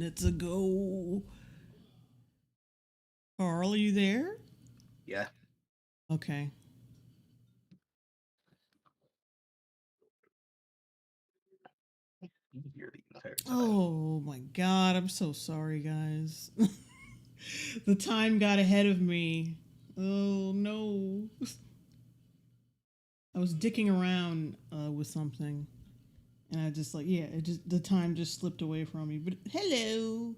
minutes ago. Carl, are you there? Yeah. Okay. Oh my god, I'm so sorry, guys. The time got ahead of me. Oh no. I was dicking around with something. And I just like, yeah, the time just slipped away from me. But hello.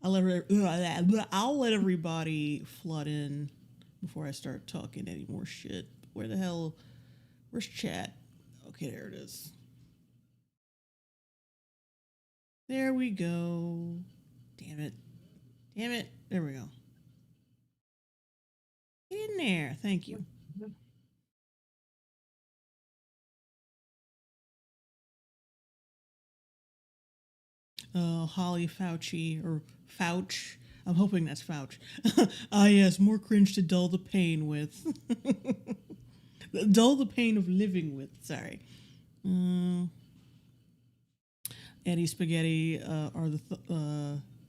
I'll let everybody flood in before I start talking any more shit. Where the hell? Where's chat? Okay, there it is. There we go. Damn it. Damn it. There we go. Get in there. Thank you. Holly Fauci, or Fauch. I'm hoping that's Fauch. Ah, yes, more cringe to dull the pain with. Dull the pain of living with. Sorry. Eddie Spaghetti are the.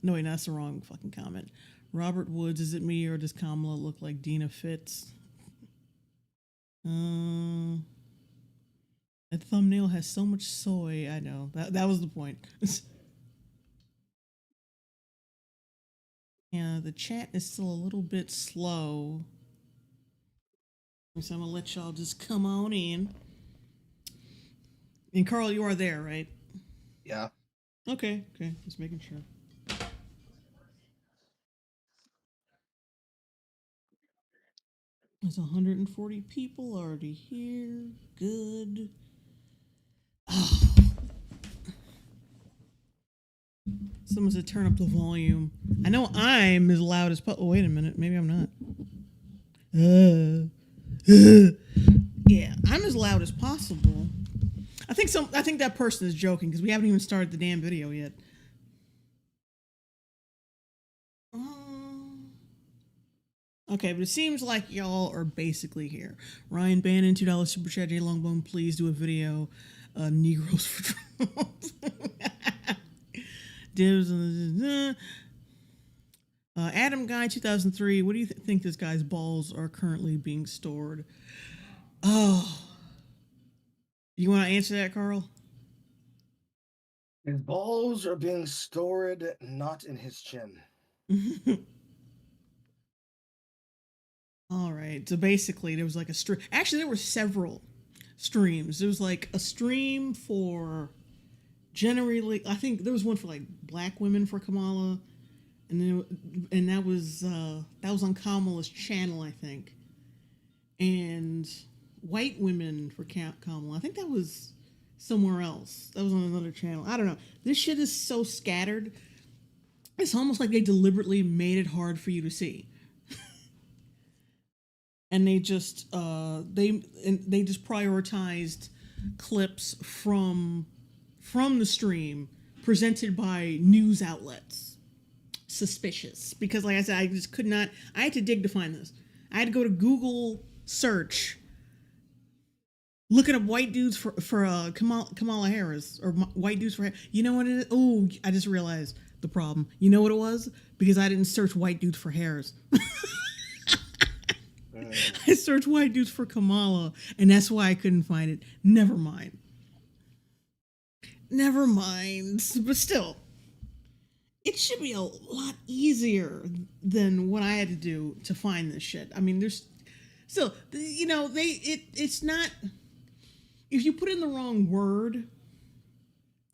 No, wait, that's the wrong fucking comment. Robert Woods, is it me or does Kamala look like Dina Fitz? That thumbnail has so much soy. I know. That was the point. Yeah, the chat is still a little bit slow. So I'm gonna let y'all just come on in. And Carl, you are there, right? Yeah. Okay, just making sure. There's 140 people already here. Good. Oh. Someone said turn up the volume. I know I'm as loud as. Oh, wait a minute. Maybe I'm not. Yeah, I'm as loud as possible. I think that person is joking because we haven't even started the damn video yet. Okay, but it seems like y'all are basically here. Ryan Bannon, $2 super chat. Jay Longbone, please do a video. Negroes for Trump. Dibs. Adam Guy, 2003. What do you think this guy's balls are currently being stored? Oh. You want to answer that, Carl? His balls are being stored not in his chin. All right. So basically, there was like a stream. Actually, there were several streams. There was like a stream for generally, I think there was one for like black women for Kamala, and that was on Kamala's channel, I think, and white women for Kamala. I think that was somewhere else. That was on another channel. I don't know. This shit is so scattered. It's almost like they deliberately made it hard for you to see. And they just they just prioritized clips from the stream presented by news outlets. Suspicious, because like I said, I just could not. I had to dig to find this. I had to go to Google search, looking up white dudes for Kamala Harris, or white dudes for. You know what it is? Oh, I just realized the problem. You know what it was? Because I didn't search white dudes for Harris. I searched white dudes for Kamala, and that's why I couldn't find it. Never mind. But still, it should be a lot easier than what I had to do to find this shit. I mean, there's still, it's not, if you put in the wrong word,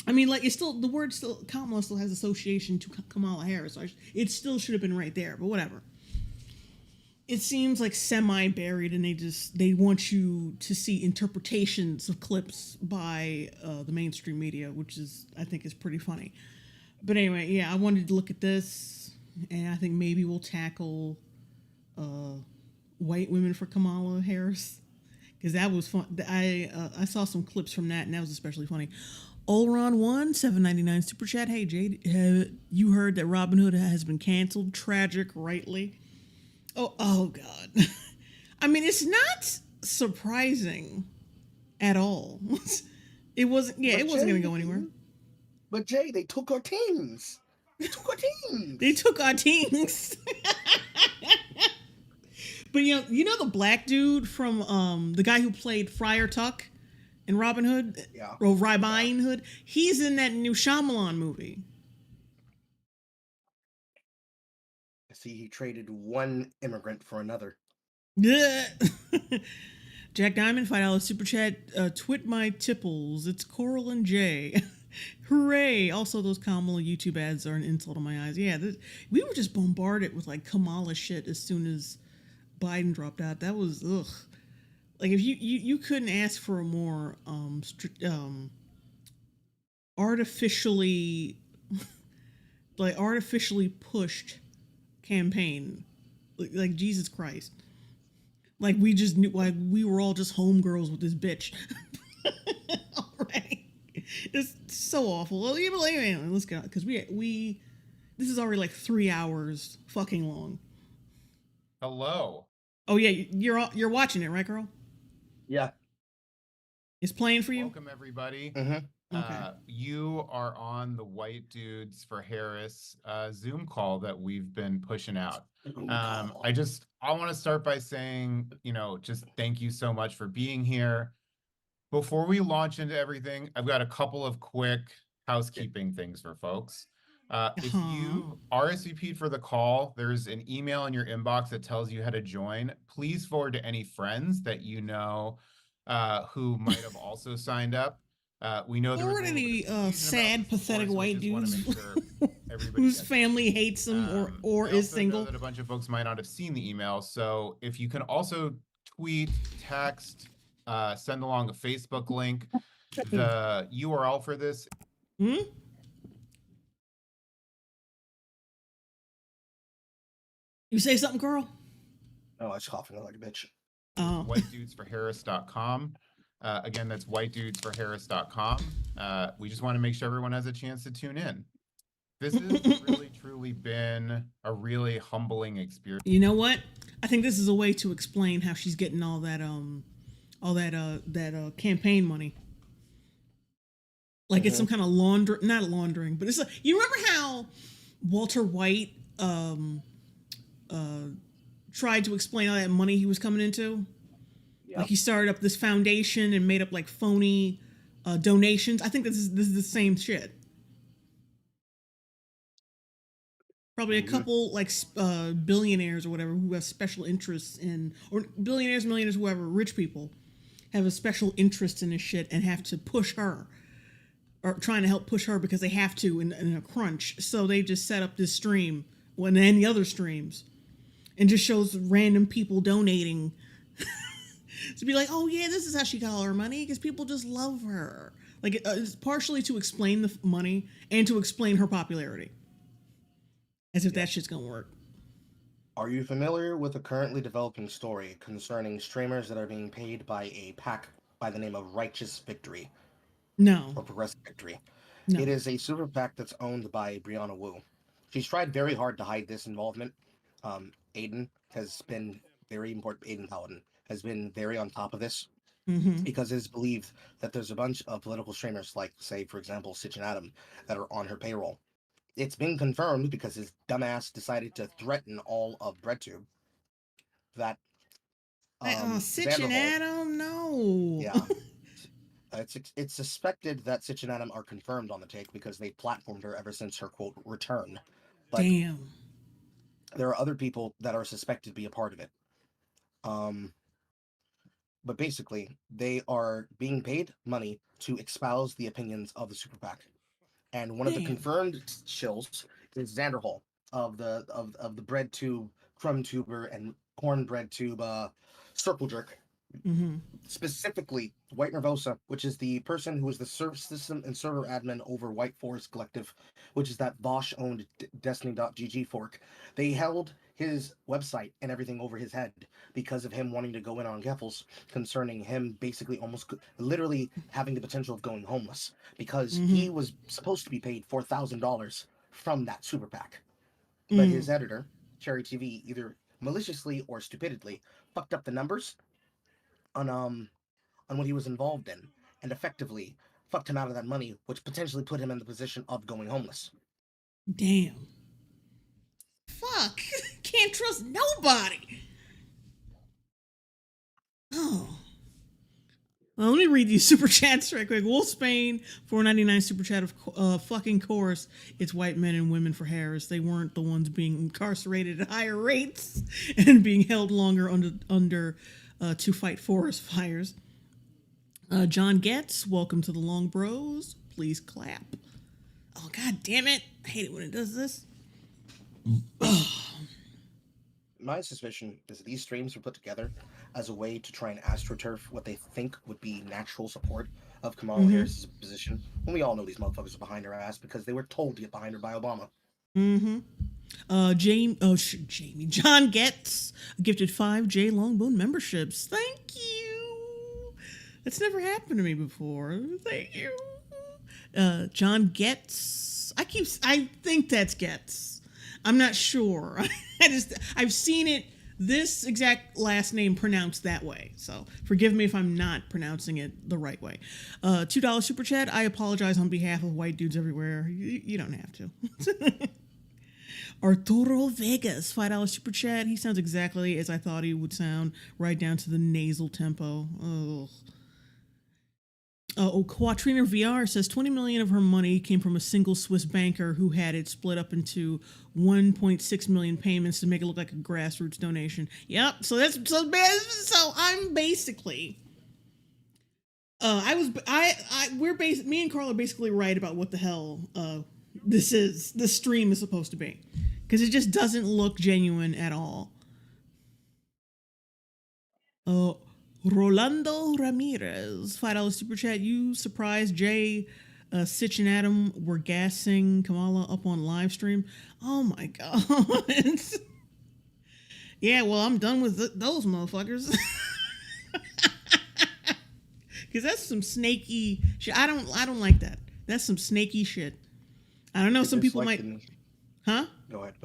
I mean, like, it's still, the word still, Kamala still has association to Kamala Harris. So it still should have been right there, but whatever. It seems like semi-buried, and they want you to see interpretations of clips by the mainstream media, which I think is pretty funny. But anyway, yeah, I wanted to look at this, and I think maybe we'll tackle white women for Kamala Harris, because that was fun. I saw some clips from that, and that was especially funny. Olron won $7.99 super chat. Hey Jade, you heard that Robin Hood has been canceled? Tragic, rightly. Oh God. I mean, it's not surprising at all. It wasn't going to go anywhere. But Jay, they took our teams. They took our teams. They took our teams. But you know the black dude from the guy who played Friar Tuck in Robin Hood, Yeah. or Robin Hood. He's in that new Shyamalan movie. See, he traded one immigrant for another. Yeah. Jack Diamond, $5 super chat. Twit my tipples. It's Coral and Jay. Hooray! Also, those Kamala YouTube ads are an insult in my eyes. Yeah, we were just bombarded with like Kamala shit as soon as Biden dropped out. That was ugh. Like if you couldn't ask for a more artificially artificially pushed campaign. Like Jesus Christ. Like we just knew, like we were all just homegirls with this bitch. Already. It's so awful. Well, anyway, let's go, because we this is already like 3 hours fucking long. Hello. Oh yeah, you're watching it, right, girl? Yeah. It's playing for you. Welcome everybody. Mm-hmm. Okay. You are on the White Dudes for Harris Zoom call that we've been pushing out. I want to start by saying, just thank you so much for being here. Before we launch into everything, I've got a couple of quick housekeeping things for folks. If you RSVP'd for the call, there's an email in your inbox that tells you how to join. Please forward to any friends that you know who might have also signed up. We know there was Or any sad, pathetic white dudes sure whose family hates them or is single. Know that a bunch of folks might not have seen the email. So if you can also tweet, text, send along a Facebook link. The URL for this. You say something, girl? Oh, I was coughing like a bitch. Oh. whitedudesforharris.com. Again, that's whitedudesforharris.com. We just want to make sure everyone has a chance to tune in. This has really, truly been a really humbling experience. You know what? I think this is a way to explain how she's getting all that campaign money. Like it's some kind of not laundering, but it's you remember how Walter White tried to explain all that money he was coming into? Yep. Like he started up this foundation and made up like phony donations. I think this is the same shit. Probably a couple like billionaires or whatever who have special interests in, or billionaires, millionaires, whoever, rich people have a special interest in this shit and have to push her, or trying to help push her because they have to in a crunch. So they just set up this stream and any other streams and just shows random people donating to be like, oh yeah, this is how she got all her money, because people just love her. Like it's partially to explain the money and to explain her popularity. As if that shit's gonna work. Are you familiar with a currently developing story concerning streamers that are being paid by a PAC by the name of Righteous Victory? No. Or Progressive Victory. No. It is a super PAC that's owned by Brianna Wu. She's tried very hard to hide this involvement. Aiden has been very important. Aiden Paladin has been very on top of this because it is believed that there's a bunch of political streamers, like, say, for example, Sitch and Adam, that are on her payroll. It's been confirmed because his dumbass decided to threaten all of BreadTube that Sitch and Adam, no. Yeah. It's suspected that Sitch and Adam are confirmed on the take because they platformed her ever since her, quote, return. But damn. There are other people that are suspected to be a part of it. But basically, they are being paid money to espouse the opinions of the super PAC. And one of the confirmed shills is Xander Hall of the BreadTube, CrumbTuber, and CornBreadTube Circle Jerk. Specifically, White Nervosa, which is the person who is the system and server admin over White Forest Collective, which is that Vosh-owned Destiny.gg fork. They held his website and everything over his head because of him wanting to go in on Geffels concerning him basically almost literally having the potential of going homeless because he was supposed to be paid $4,000 from that super PAC. But his editor, Cherry TV, either maliciously or stupidly fucked up the numbers on what he was involved in, and effectively fucked him out of that money, which potentially put him in the position of going homeless. Damn. Fuck. Can't trust nobody. Oh. Well, let me read these super chats right quick. Wolf Spain, $4.99 super chat of fucking course. It's white men and women for Harris. They weren't the ones being incarcerated at higher rates and being held longer under to fight forest fires. John Getz, welcome to the Long Bros. Please clap. Oh, god damn it. I hate it when it does this. My suspicion is that these streams were put together as a way to try and astroturf what they think would be natural support of Kamala Harris's position. And we all know these motherfuckers are behind her ass because they were told to get behind her by Obama. Jamie. John Getz gifted 5 J Longboon memberships. Thank you. That's never happened to me before. Thank you. John Getz. I think that's Getz. I'm not sure. I've seen it, this exact last name pronounced that way. So forgive me if I'm not pronouncing it the right way. $2 super chat. I apologize on behalf of white dudes everywhere. You don't have to. Arturo Vegas, $5 super chat. He sounds exactly as I thought he would sound, right down to the nasal tempo. Quatrina VR says 20 million of her money came from a single Swiss banker who had it split up into 1.6 million payments to make it look like a grassroots donation. Yep. So that's so I'm basically me and Carl are basically right about what the hell this stream is supposed to be, because it just doesn't look genuine at all. Rolando Ramirez, $5 super chat. You surprised Jay, Sitch and Adam were gassing Kamala up on live stream. Oh my god. Yeah, well, I'm done with those motherfuckers. Because that's some snaky shit. I don't like that. That's some snaky shit. I don't know. Some people might. Huh? Go ahead.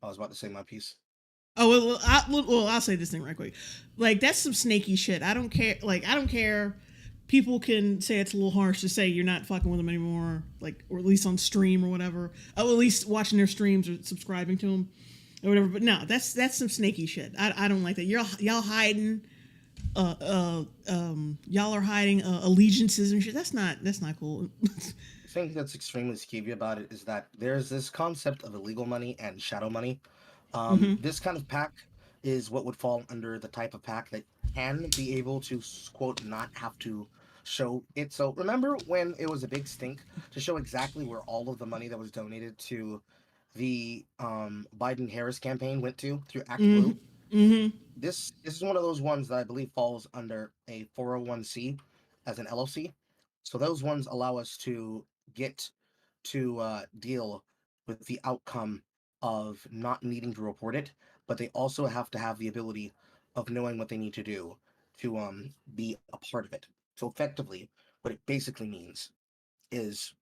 I was about to say my piece. Oh, I'll say this thing right quick. Like, that's some snaky shit. I don't care. Like, I don't care. People can say it's a little harsh to say you're not fucking with them anymore, like, or at least on stream or whatever. Oh, at least watching their streams or subscribing to them or whatever. But no, that's some snaky shit. I don't like that. Y'all hiding. Y'all are hiding allegiances and shit. That's not cool. The thing that's extremely skeevy about it is that there's this concept of illegal money and shadow money. This kind of pack is what would fall under the type of pack that can be able to, quote, not have to show it. So remember when it was a big stink to show exactly where all of the money that was donated to the Biden-Harris campaign went to through Act Blue? This is one of those ones that I believe falls under a 401c as an LLC. So those ones allow us to get to deal with the outcome of not needing to report it, but they also have to have the ability of knowing what they need to do to be a part of it. So effectively, what it basically means is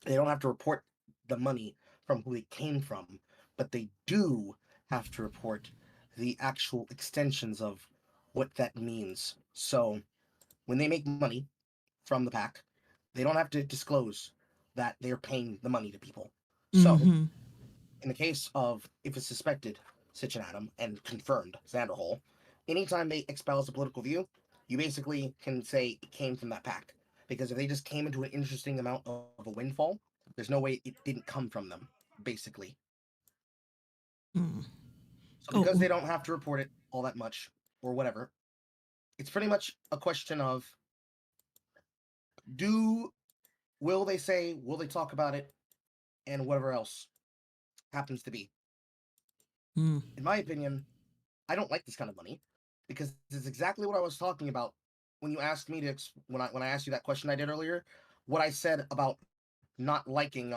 they don't have to report the money from who it came from, but they do have to report the actual extensions of what that means. So when they make money from the pack, they don't have to disclose that they're paying the money to people. So in the case of, if it's suspected Sitch and Adam and confirmed Xanderhole, anytime they espouse a political view, you basically can say it came from that pack. Because if they just came into an interesting amount of a windfall, there's no way it didn't come from them, basically. So because they don't have to report it all that much, or whatever, it's pretty much a question of will they talk about it, and whatever else happens to be. In my opinion, I don't like this kind of money, because it's exactly what I was talking about when you asked me to when I asked you that question I did earlier. What I said about not liking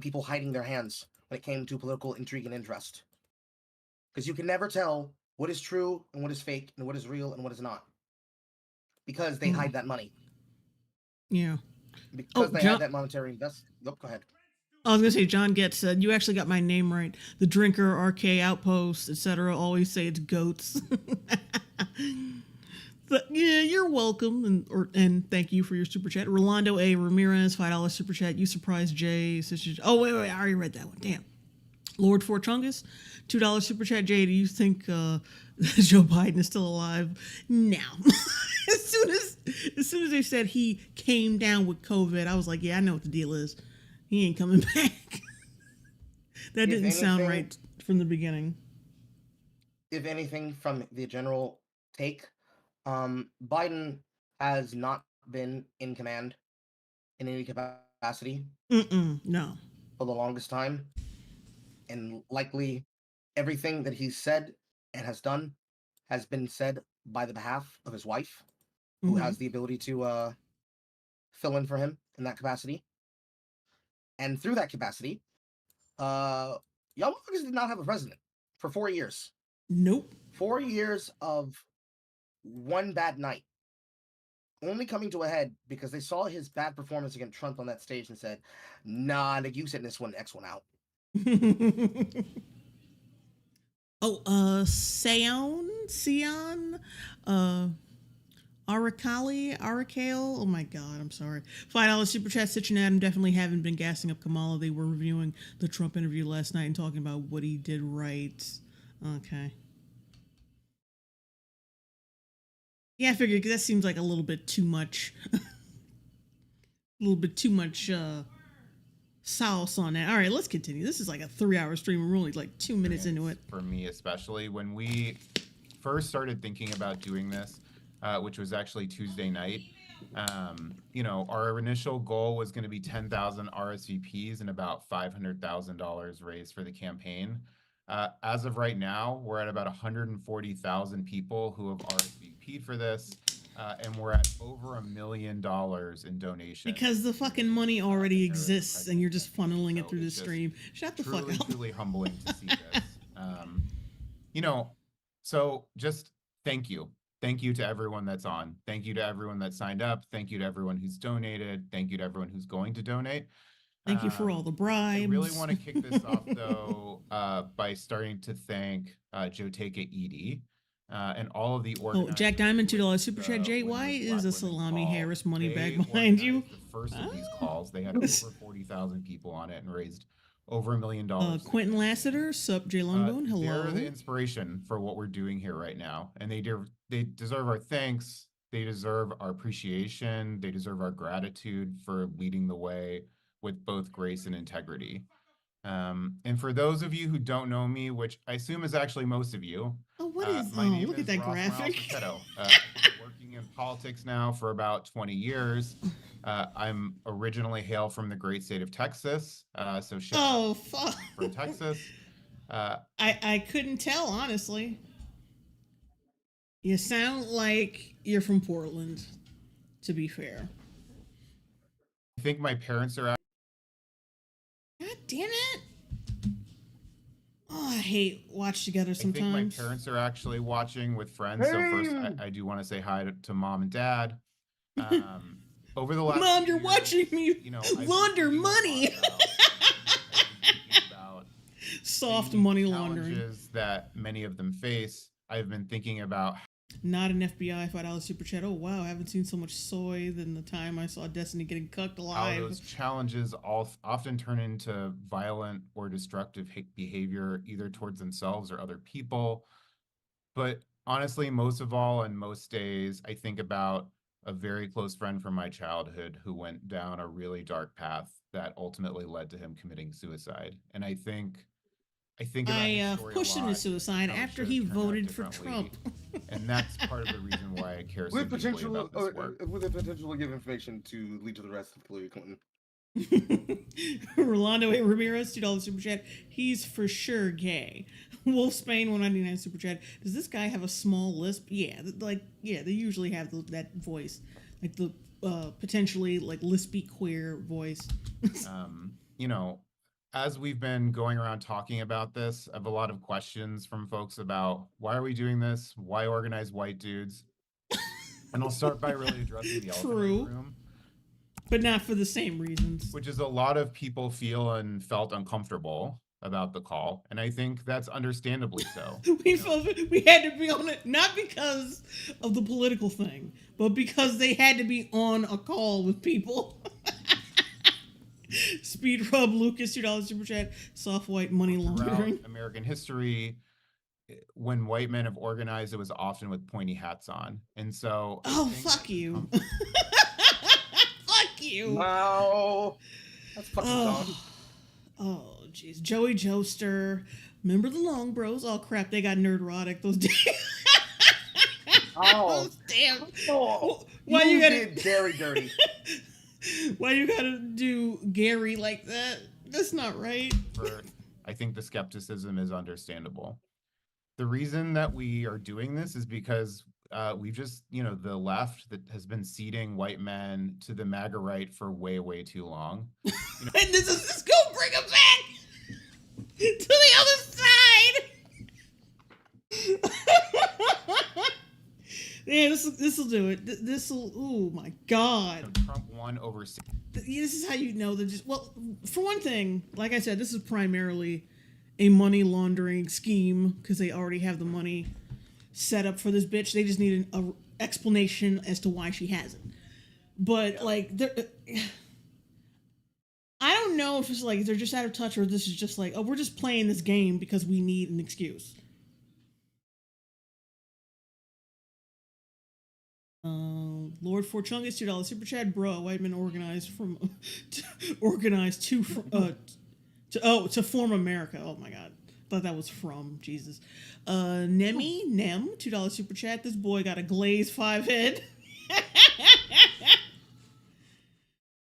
people hiding their hands when it came to political intrigue and interest, because you can never tell what is true and what is fake and what is real and what is not, because they hide that money. Yeah. Because they have that monetary investment. Nope, go ahead. I was gonna say, John Getz said, you actually got my name right. The Drinker, RK Outpost, etc. always say it's goats. But yeah, you're welcome, and thank you for your super chat. Rolando A. Ramirez, $5 super chat. You surprised Jay. Oh wait, I already read that one. Damn. Lord Fortungus, $2 super chat. Jay, do you think Joe Biden is still alive? No. as soon as they said he came down with COVID, I was like, yeah, I know what the deal is. He ain't coming back. That didn't sound right from the beginning. If anything, from the general take, Biden has not been in command in any capacity. No. For the longest time. And likely everything that he's said and has done has been said by the behalf of his wife, who has the ability to fill in for him in that capacity. And through that capacity, y'all motherfuckers did not have a president for 4 years. Nope. 4 years of one bad night. Only coming to a head because they saw his bad performance against Trump on that stage and said, nah, nigga, you sitting this one next one out. Sion, Aracale. Oh my God, I'm sorry. $5 super chat. Stitch and Adam definitely haven't been gassing up Kamala. They were reviewing the Trump interview last night and talking about what he did right. Okay. Yeah, I figured because that seems like a little bit too much. A little bit too much sauce on that. All right, let's continue. This is like a 3-hour stream. We're only like 2 minutes into it. For me, especially when we first started thinking about doing this, which was actually Tuesday night, our initial goal was going to be 10,000 RSVPs and about $500,000 raised for the campaign. As of right now, we're at about 140,000 people who have RSVP'd for this. And we're at over $1 million in donations. Because the fucking money already exists and you're just funneling it through the stream. Shut the fuck up. Truly humbling to see this. So just thank you. Thank you to everyone that's on. Thank you to everyone that signed up. Thank you to everyone who's donated. Thank you to everyone who's going to donate. Thank you for all the bribes. I really want to kick this off, though, by starting to thank Joteka Edie. And all of the organizers. Jack Diamond, $2 super chat. Jay, why is a Salami Harris money bag behind you? The first of these calls, they had over 40,000 people on it and raised over $1 million. Quentin Lassiter, sup, Jay Longbone, hello. They're the inspiration for what we're doing here right now, and they deserve our thanks. They deserve our appreciation. They deserve our gratitude for leading the way with both grace and integrity. And for those of you who don't know me, which I assume is actually most of you, my name look is at that Ross graphic. Working in politics now for about 20 years. I'm originally hail from the great state of Texas, so shout out from Texas. I couldn't tell, honestly. You sound like you're from Portland, to be fair. I think my parents are. God damn it! Oh, I hate Watch Together sometimes. I think my parents are actually watching with friends. So first, I do want to say hi to Mom and Dad. Over the last Mom, you're watching me launder money. About soft money laundering that many of them face. I've been thinking about. Not an FBI $5 super chat. Oh wow, I haven't seen so much soy than the time I saw Destiny getting cucked alive. How those challenges often turn into violent or destructive behavior, either towards themselves or other people. But honestly, most of all, and most days, I think about a very close friend from my childhood who went down a really dark path that ultimately led to him committing suicide. And I think I pushed him to suicide after he voted for Trump. And that's part of the reason why I care so deeply about this work. With the potential to give information to lead to the rest of Hillary Clinton. Rolando A. Ramirez, $2 super chat. He's for sure gay. Wolf Spain, $1.99 super chat. Does this guy have a small lisp? Yeah, they usually have that voice, like the potentially like lispy queer voice. As we've been going around talking about this, I have a lot of questions from folks about why are we doing this? Why organize white dudes? And I'll start by really addressing the elephant in the room. But not for the same reasons. Which is a lot of people feel and felt uncomfortable about the call, and I think that's understandably so. We felt we had to be on it, not because of the political thing, but because they had to be on a call with people. Speed Rub Lucas, $2 super chat. Soft white money laundering. Throughout American history, when white men have organized, it was often with pointy hats on, and so. Oh, fuck you! Fuck you! No, that's fucking dumb. Oh, jeez. Joey Joester. Remember the Long Bros? Oh, crap. They got nerd-erotic those days. Oh, damn. Oh, Why you gotta... did Gary dirty. Why you gotta do Gary like that? That's not right. I think the skepticism is understandable. The reason that we are doing this is because we've just, the left that has been ceding white men to the MAGA right for way, way too long. And this is gonna bring them back to the other side. Yeah, this will do it. This will. Oh my God. Trump won over. This is how you know that. For one thing, like I said, this is primarily a money laundering scheme because they already have the money set up for this bitch. They just need an explanation as to why she hasn't. But I don't know if it's like they're just out of touch or this is just like, oh, we're just playing this game because we need an excuse. Lord Forchungus, $2 super chat. Bro, white men organized to form America. Oh my God. Thought that was from Jesus. Nem, $2 super chat. This boy got a glazed 5 head.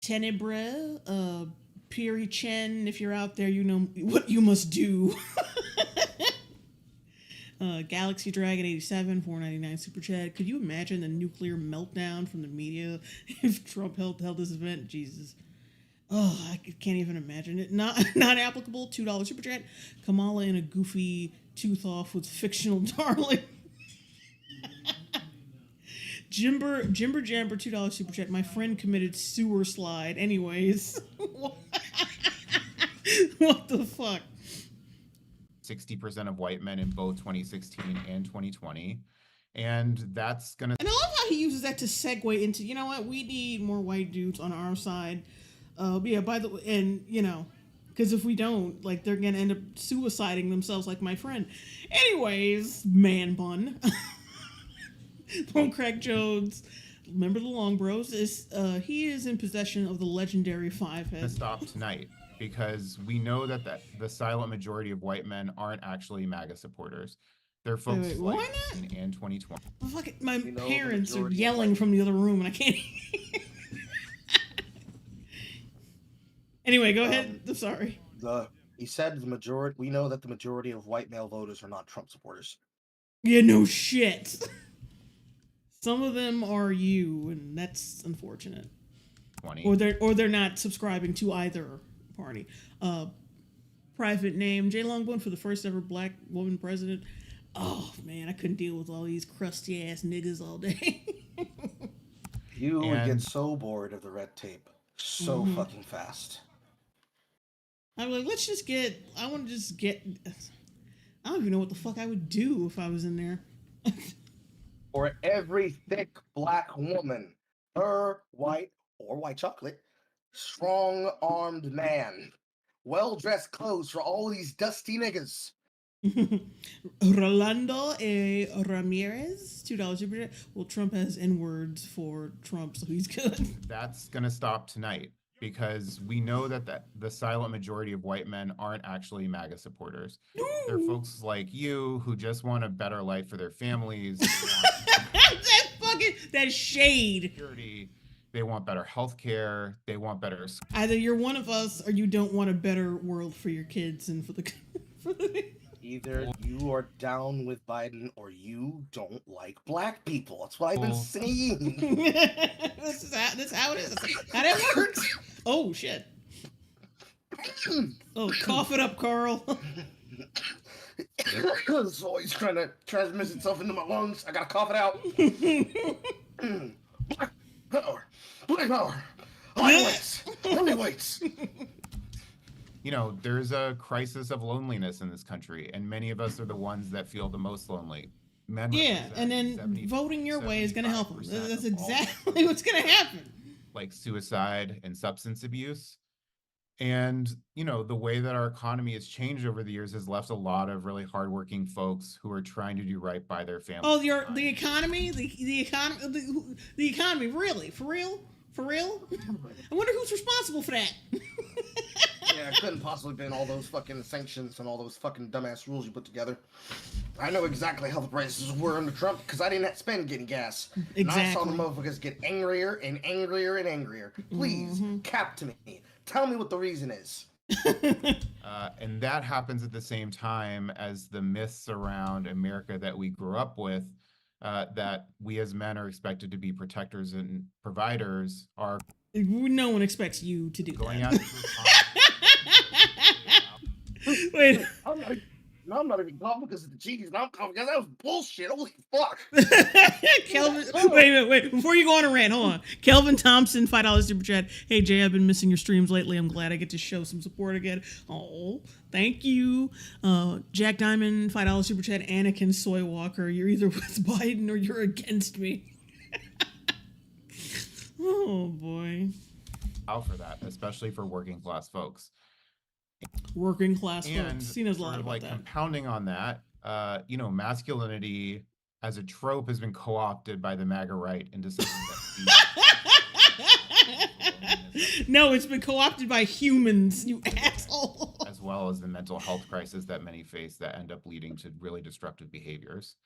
Tenebre, Piri Chen, if you're out there, you know what you must do. Galaxy Dragon 87, $4.99 super chat. Could you imagine the nuclear meltdown from the media if Trump held this event? Jesus. Oh, I can't even imagine it. Not applicable. $2 super chat. Kamala in a goofy tooth off with fictional darling. Jimber Jamber, $2 super chat. My friend committed sewer slide. Anyways. What the fuck? 60% of white men in both 2016 and 2020. And that's gonna. And I love how he uses that to segue into, you know what, we need more white dudes on our side. Yeah, by the way, and because if we don't, like, they're gonna end up suiciding themselves like my friend. Anyways, man bun. Bone Crack Jones. Remember the Long Bros? He is in possession of the legendary 5 head. Stop tonight. Because we know that the silent majority of white men aren't actually MAGA supporters. They're folks why like not? and 2020. Well, fuck it, my parents are yelling from the other room and I can't. Anyway, go ahead. I'm sorry. He said the majority. We know that the majority of white male voters are not Trump supporters. Yeah, no shit. Some of them are you, and that's unfortunate. 20. Or they're not subscribing to either party. Private name J. Longbone for the first ever black woman president. Oh man, I couldn't deal with all these crusty ass niggas all day. You would get so bored of the red tape so fucking fast. I'm like, I want to just get. I don't even know what the fuck I would do if I was in there. For every thick black woman, her white or white chocolate, strong-armed man, well-dressed clothes for all these dusty niggas. Rolando Ramirez, $2 super chat. Well, Trump has N-words for Trump, so he's good. That's gonna stop tonight because we know that the silent majority of white men aren't actually MAGA supporters. They're folks like you who just want a better life for their families. That's shade. Security. They want better health care. They want better. Either you're one of us or you don't want a better world for your kids and for the. Either you are down with Biden or you don't like black people. That's what I've been saying. This is how it is. How that works. Oh, shit. Oh, cough it up, Carl. This voice trying to transmit itself into my lungs. I gotta cough it out. Black power. Black power. Heavyweights. Heavyweights. there's a crisis of loneliness in this country, and many of us are the ones that feel the most lonely. Men Yeah, and then 70 voting your way is going to help them. 75% That's of all exactly what's going to happen. like suicide and substance abuse. And, the way that our economy has changed over the years has left a lot of really hardworking folks who are trying to do right by their families. Oh, the economy, the economy, the economy. Really, for real. I wonder who's responsible for that. Yeah, it couldn't possibly been all those fucking sanctions and all those fucking dumbass rules you put together. I know exactly how the prices were under Trump because I didn't spend getting gas. Exactly. And I saw the motherfuckers get angrier and angrier and angrier. Please, cap to me. Tell me what the reason is. And that happens at the same time as the myths around America that we grew up with, that we as men are expected to be protectors and providers, are No one expects you to do going that. out into Wait. I'm not even calm because of the cheese. I'm calm because that was bullshit. Holy fuck. Kelvin, wait. Before you go on a rant, hold on. Kelvin Thompson, $5 super chat. Hey, Jay, I've been missing your streams lately. I'm glad I get to show some support again. Oh, thank you. Jack Diamond, $5 super chat. Anakin Soy Walker, you're either with Biden or you're against me. Oh, boy. out for that, especially for working class folks. Working class And folks. He knows a lot sort of about like that. compounding on that, masculinity as a trope has been co-opted by the MAGA right into something that No, it's been co-opted by humans, you asshole. as well as the mental health crisis that many face that end up leading to really destructive behaviors.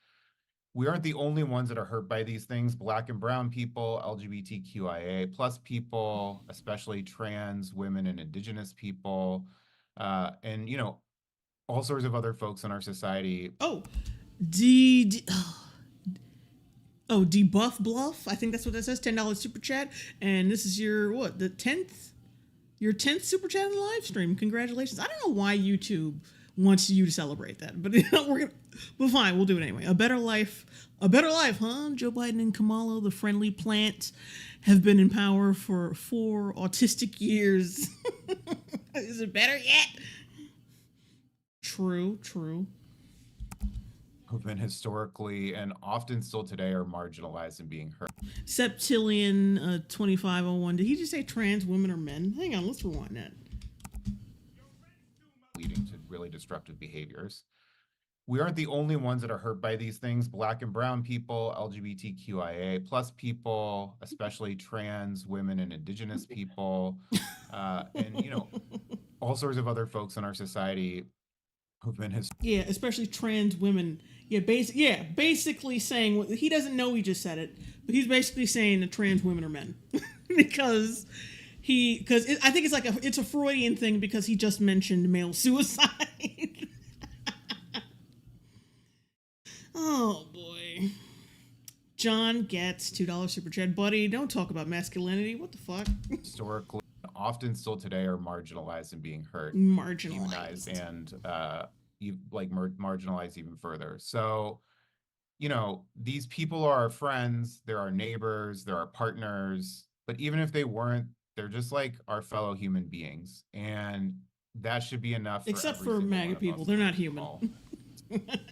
We aren't the only ones that are hurt by these things. Black and brown people, LGBTQIA plus people, especially trans women and indigenous people, and all sorts of other folks in our society. Debuff Bluff. I think that's what that says. $10 super chat, and this is your the 10th, your 10th super chat in the live stream. Congratulations! I don't know why YouTube wants you to celebrate that, but we're fine. We'll do it anyway. A better life, huh? Joe Biden and Kamala, the friendly plant, have been in power for 4 autistic years. Is it better yet? True. Who've been historically and often still today are marginalized and being hurt. Septillion 2501. Did he just say trans women or men? Hang on, let's rewind that. Leading to really destructive behaviors. We aren't the only ones that are hurt by these things. Black and brown people, LGBTQIA plus people, especially trans women and indigenous people, and all sorts of other folks in our society who've been especially trans women. Basically saying he doesn't know he just said it, but he's basically saying that trans women are men because I think it's a Freudian thing because he just mentioned male suicide. Oh boy. John gets $2 super chat. Buddy, don't talk about masculinity. What the fuck? Historically, often still today are marginalized and being hurt, marginalized, and marginalized even further. So, these people are our friends, they're our neighbors, they're our partners, but even if they weren't, they're just like our fellow human beings, and that should be enough. Except for MAGA people, they're not human.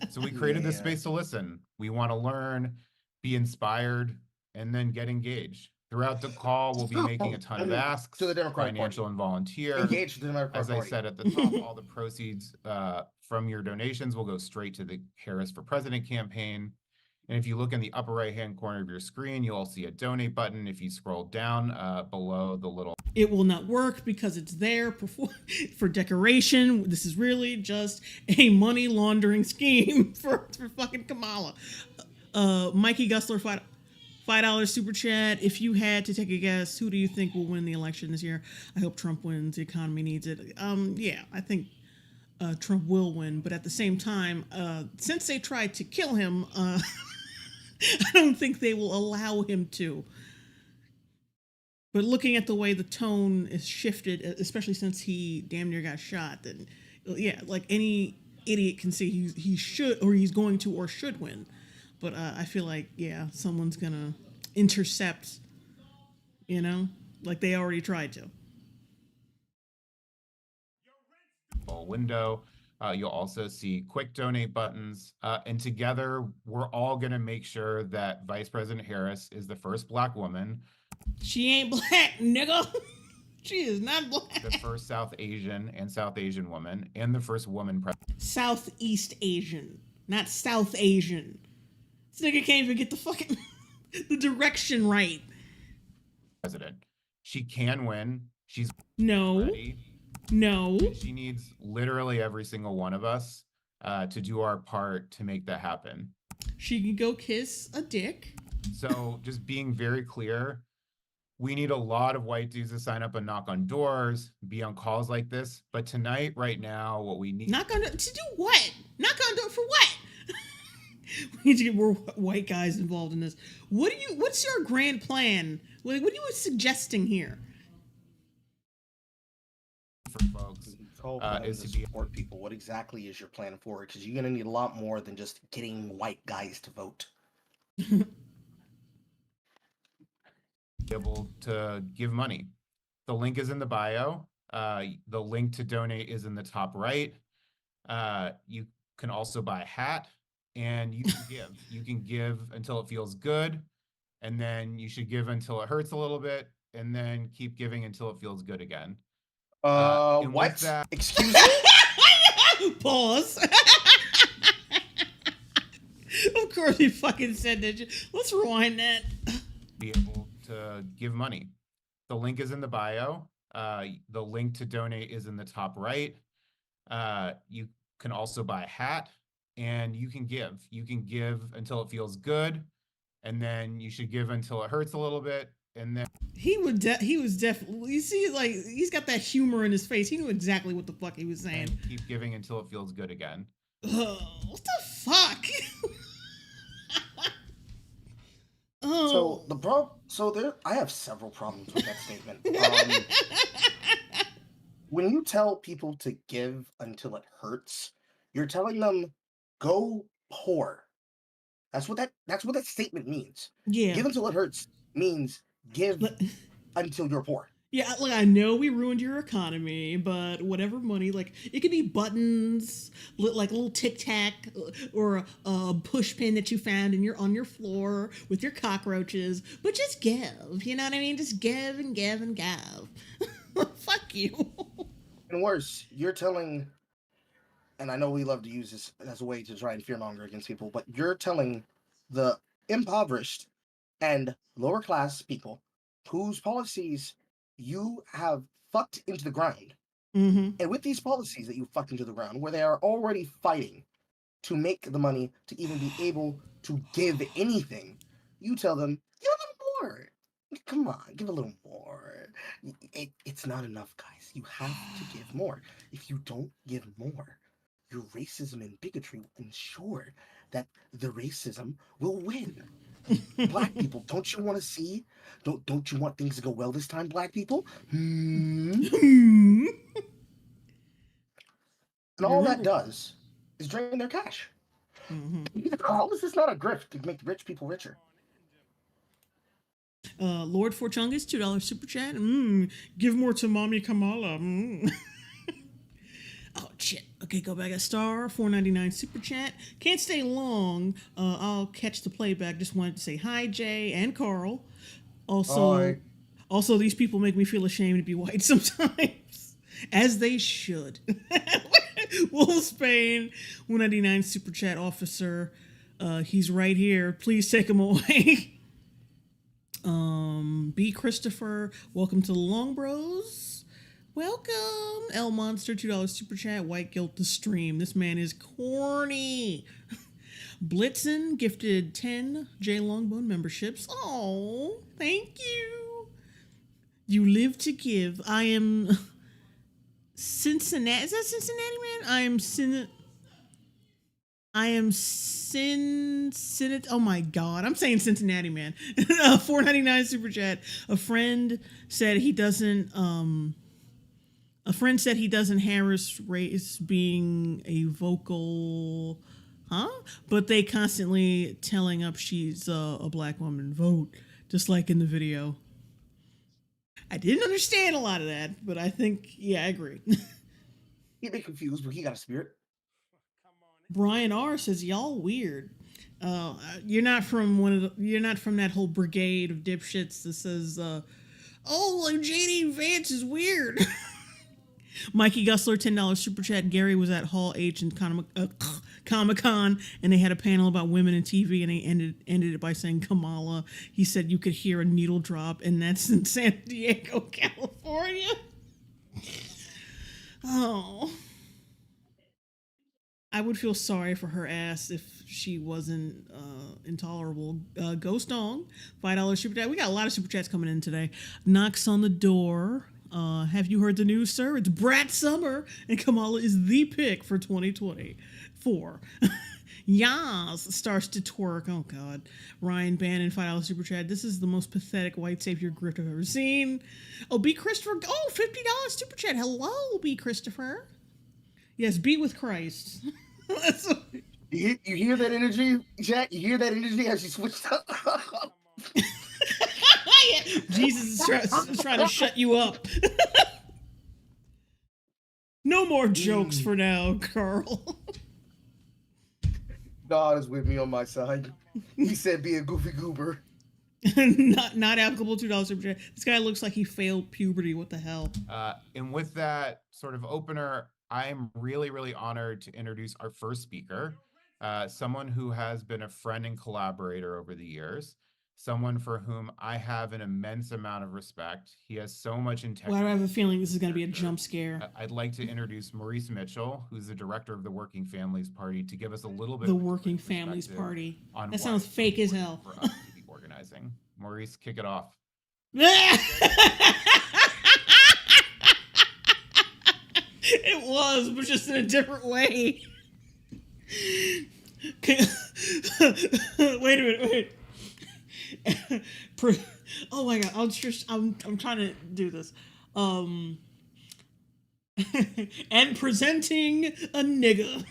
So we created this space to listen. We want to learn, be inspired, and then get engaged. Throughout the call, we'll be making a ton of asks to the Democratic financial Party. And volunteer. Engage the Democratic As Party. I said at the top, all the proceeds from your donations will go straight to the Harris for President campaign. And if you look in the upper right-hand corner of your screen, you'll all see a donate button. If you scroll down below the little... It will not work because it's there for decoration. This is really just a money laundering scheme for fucking Kamala. Mikey Gusler, $5 super chat. If you had to take a guess, who do you think will win the election this year? I hope Trump wins. The economy needs it. I think Trump will win. But at the same time, since they tried to kill him, I don't think they will allow him to. But looking at the way the tone is shifted, especially since he damn near got shot, then like any idiot can see he should, or he's going to, or should win. But I feel like, someone's gonna intercept, like they already tried to. window. You'll also see quick donate buttons. And together, we're all going to make sure that Vice President Harris is the first Black woman. She ain't black, nigga. She is not black. The first South Asian woman, and the first woman president. Southeast Asian, not South Asian. This nigga can't even get the fucking the direction right. President. She can win. She's no. ready. No. She needs literally every single one of us to do our part to make that happen. She can go kiss a dick. So just being very clear, we need a lot of white dudes to sign up and knock on doors, be on calls like this. But tonight, right now, what we need... Knock on to do what? Knock on door for what? We need to get more white guys involved in this. What's your grand plan? What are you suggesting here? For folks is to support people. What exactly is your plan for it? Because you're going to need a lot more than just getting white guys to vote. Able to give money. The link is in the bio. The link to donate is in the top right. You can also buy a hat, and you can give. You can give until it feels good, and then you should give until it hurts a little bit, and then keep giving until it feels good again. What? Excuse me? Pause. Of course he fucking said that. Let's rewind that. Be able to give money. The link is in the bio. The link to donate is in the top right. You can also buy a hat, and you can give. You can give until it feels good, and then you should give until it hurts a little bit, and then he was definitely, you see, like, he's got that humor in his face. He knew exactly what the fuck he was saying. And keep giving until it feels good again. What the fuck? I have several problems with that statement. When you tell people to give until it hurts, you're telling them go poor. That's what that statement means. Yeah. Give until it hurts means give until you're poor. Yeah, like, I know we ruined your economy, but whatever money, like, it could be buttons, like a little Tic Tac, or a push pin that you found on your floor with your cockroaches, but just give, you know what I mean? Just give and give and give. Fuck you. And worse, you're telling, and I know we love to use this as a way to try and fearmonger against people, but you're telling the impoverished and lower class people whose policies you have fucked into the ground. Mm-hmm. And with these policies that you fucked into the ground, where they are already fighting to make the money to even be able to give anything, you tell them, give a little more. Come on, give a little more. It's not enough, guys. You have to give more. If you don't give more, your racism and bigotry will ensure that the racism will win. Black people, don't you want to see? Don't you want things to go well this time, black people? And all that does is drain their cash. How is this not a grift to make rich people richer? Lord Forchungus, $2 super chat. Give more to mommy Kamala. Oh shit. Okay, go back. A star, $4.99 super chat. Can't stay long. I'll catch the playback. Just wanted to say hi, Jay and Carl. Also, these people make me feel ashamed to be white sometimes, as they should. Wolf Spain, $1.99 super chat officer. He's right here. Please take him away. B. Christopher, welcome to the Long Bros. Welcome. L Monster, $2 super chat. White Guilt the stream. This man is corny. Blitzen gifted 10 J Longbone memberships. Oh, thank you. You live to give. I am Cincinnati. Is that Cincinnati, man? Oh my God. I'm saying Cincinnati, man. $4.99 super chat. A friend said he doesn't Harris race being a vocal, but they constantly telling up she's a black woman. Vote, just like in the video. I didn't understand a lot of that, but I think, yeah, I agree. He be confused, but he got a spirit. Brian R says y'all weird. You're not from you're not from that whole brigade of dipshits that says, "Oh, like JD Vance is weird." Mikey Gusler, $10 super chat. Gary was at Hall H and Comic Con, and they had a panel about women in TV, and they ended it by saying Kamala. He said you could hear a needle drop, and that's in San Diego, California. Oh. I would feel sorry for her ass if she wasn't intolerable. Ghost Dong, $5 super chat. We got a lot of super chats coming in today. Knocks on the door. Have you heard the news, sir? It's Brat Summer, and Kamala is the pick for 2024. Yas starts to twerk. Oh, God. Ryan Bannon, $5 super chat. This is the most pathetic white savior grift I've ever seen. Oh, B. Christopher. Oh, $50 super chat. Hello, B. Christopher. Yes, be with Christ. You hear that energy, Jack? You hear that energy as she switched up? Jesus is trying to shut you up. No more jokes for now, Carl. God is with me on my side. He said be a goofy goober. not applicable, $2 super chat. This guy looks like he failed puberty. What the hell? And with that sort of opener, I'm really, really honored to introduce our first speaker, someone who has been a friend and collaborator over the years, someone for whom I have an immense amount of respect. He has so much integrity. Well, I have a feeling this is going to be a jump scare. I'd like to introduce Maurice Mitchell, who's the director of the Working Families Party, to give us a little bit the of Working Families Party. On that sounds fake as hell. For us to be organizing. Maurice, kick it off. It was, but just in a different way. Wait a minute, wait. Oh my God, I'm trying to do this. And presenting a nigga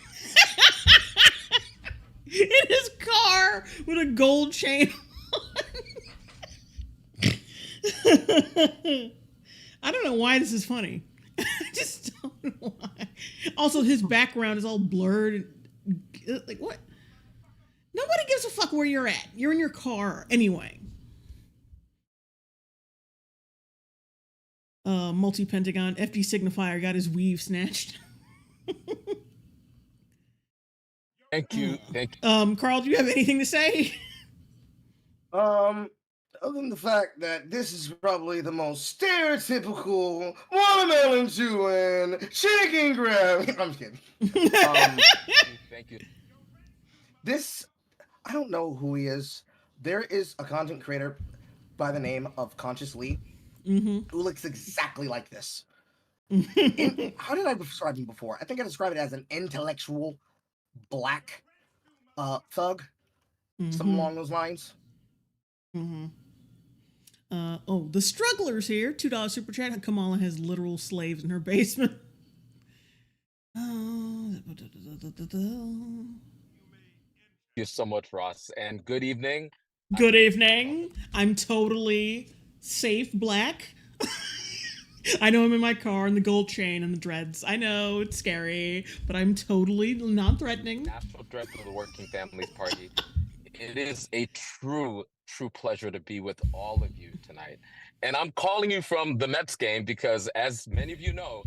in his car with a gold chain on. I don't know why this is funny. I just don't know why. Also, his background is all blurred. Like, what? Nobody gives a fuck where you're at. You're in your car anyway. Multi-Pentagon. FD Signifier got his weave snatched. Thank you. Thank you. Carl, do you have anything to say? Other than the fact that this is probably the most stereotypical watermelon chewing, chicken grab. I'm just kidding. Thank you. This, I don't know who he is. There is a content creator by the name of Conscious Lee who looks exactly like this. How did I describe him before? I think I described it as an intellectual black thug, something along those lines. Oh, the strugglers here. $2 super chat. Kamala has literal slaves in her basement. Thank you so much, Ross, and good evening. Good evening. I'm totally safe black. I know I'm in my car and the gold chain and the dreads. I know it's scary, but I'm totally non-threatening. National Director of the Working Families Party. It is a true pleasure to be with all of you tonight. And I'm calling you from the Mets game because, as many of you know,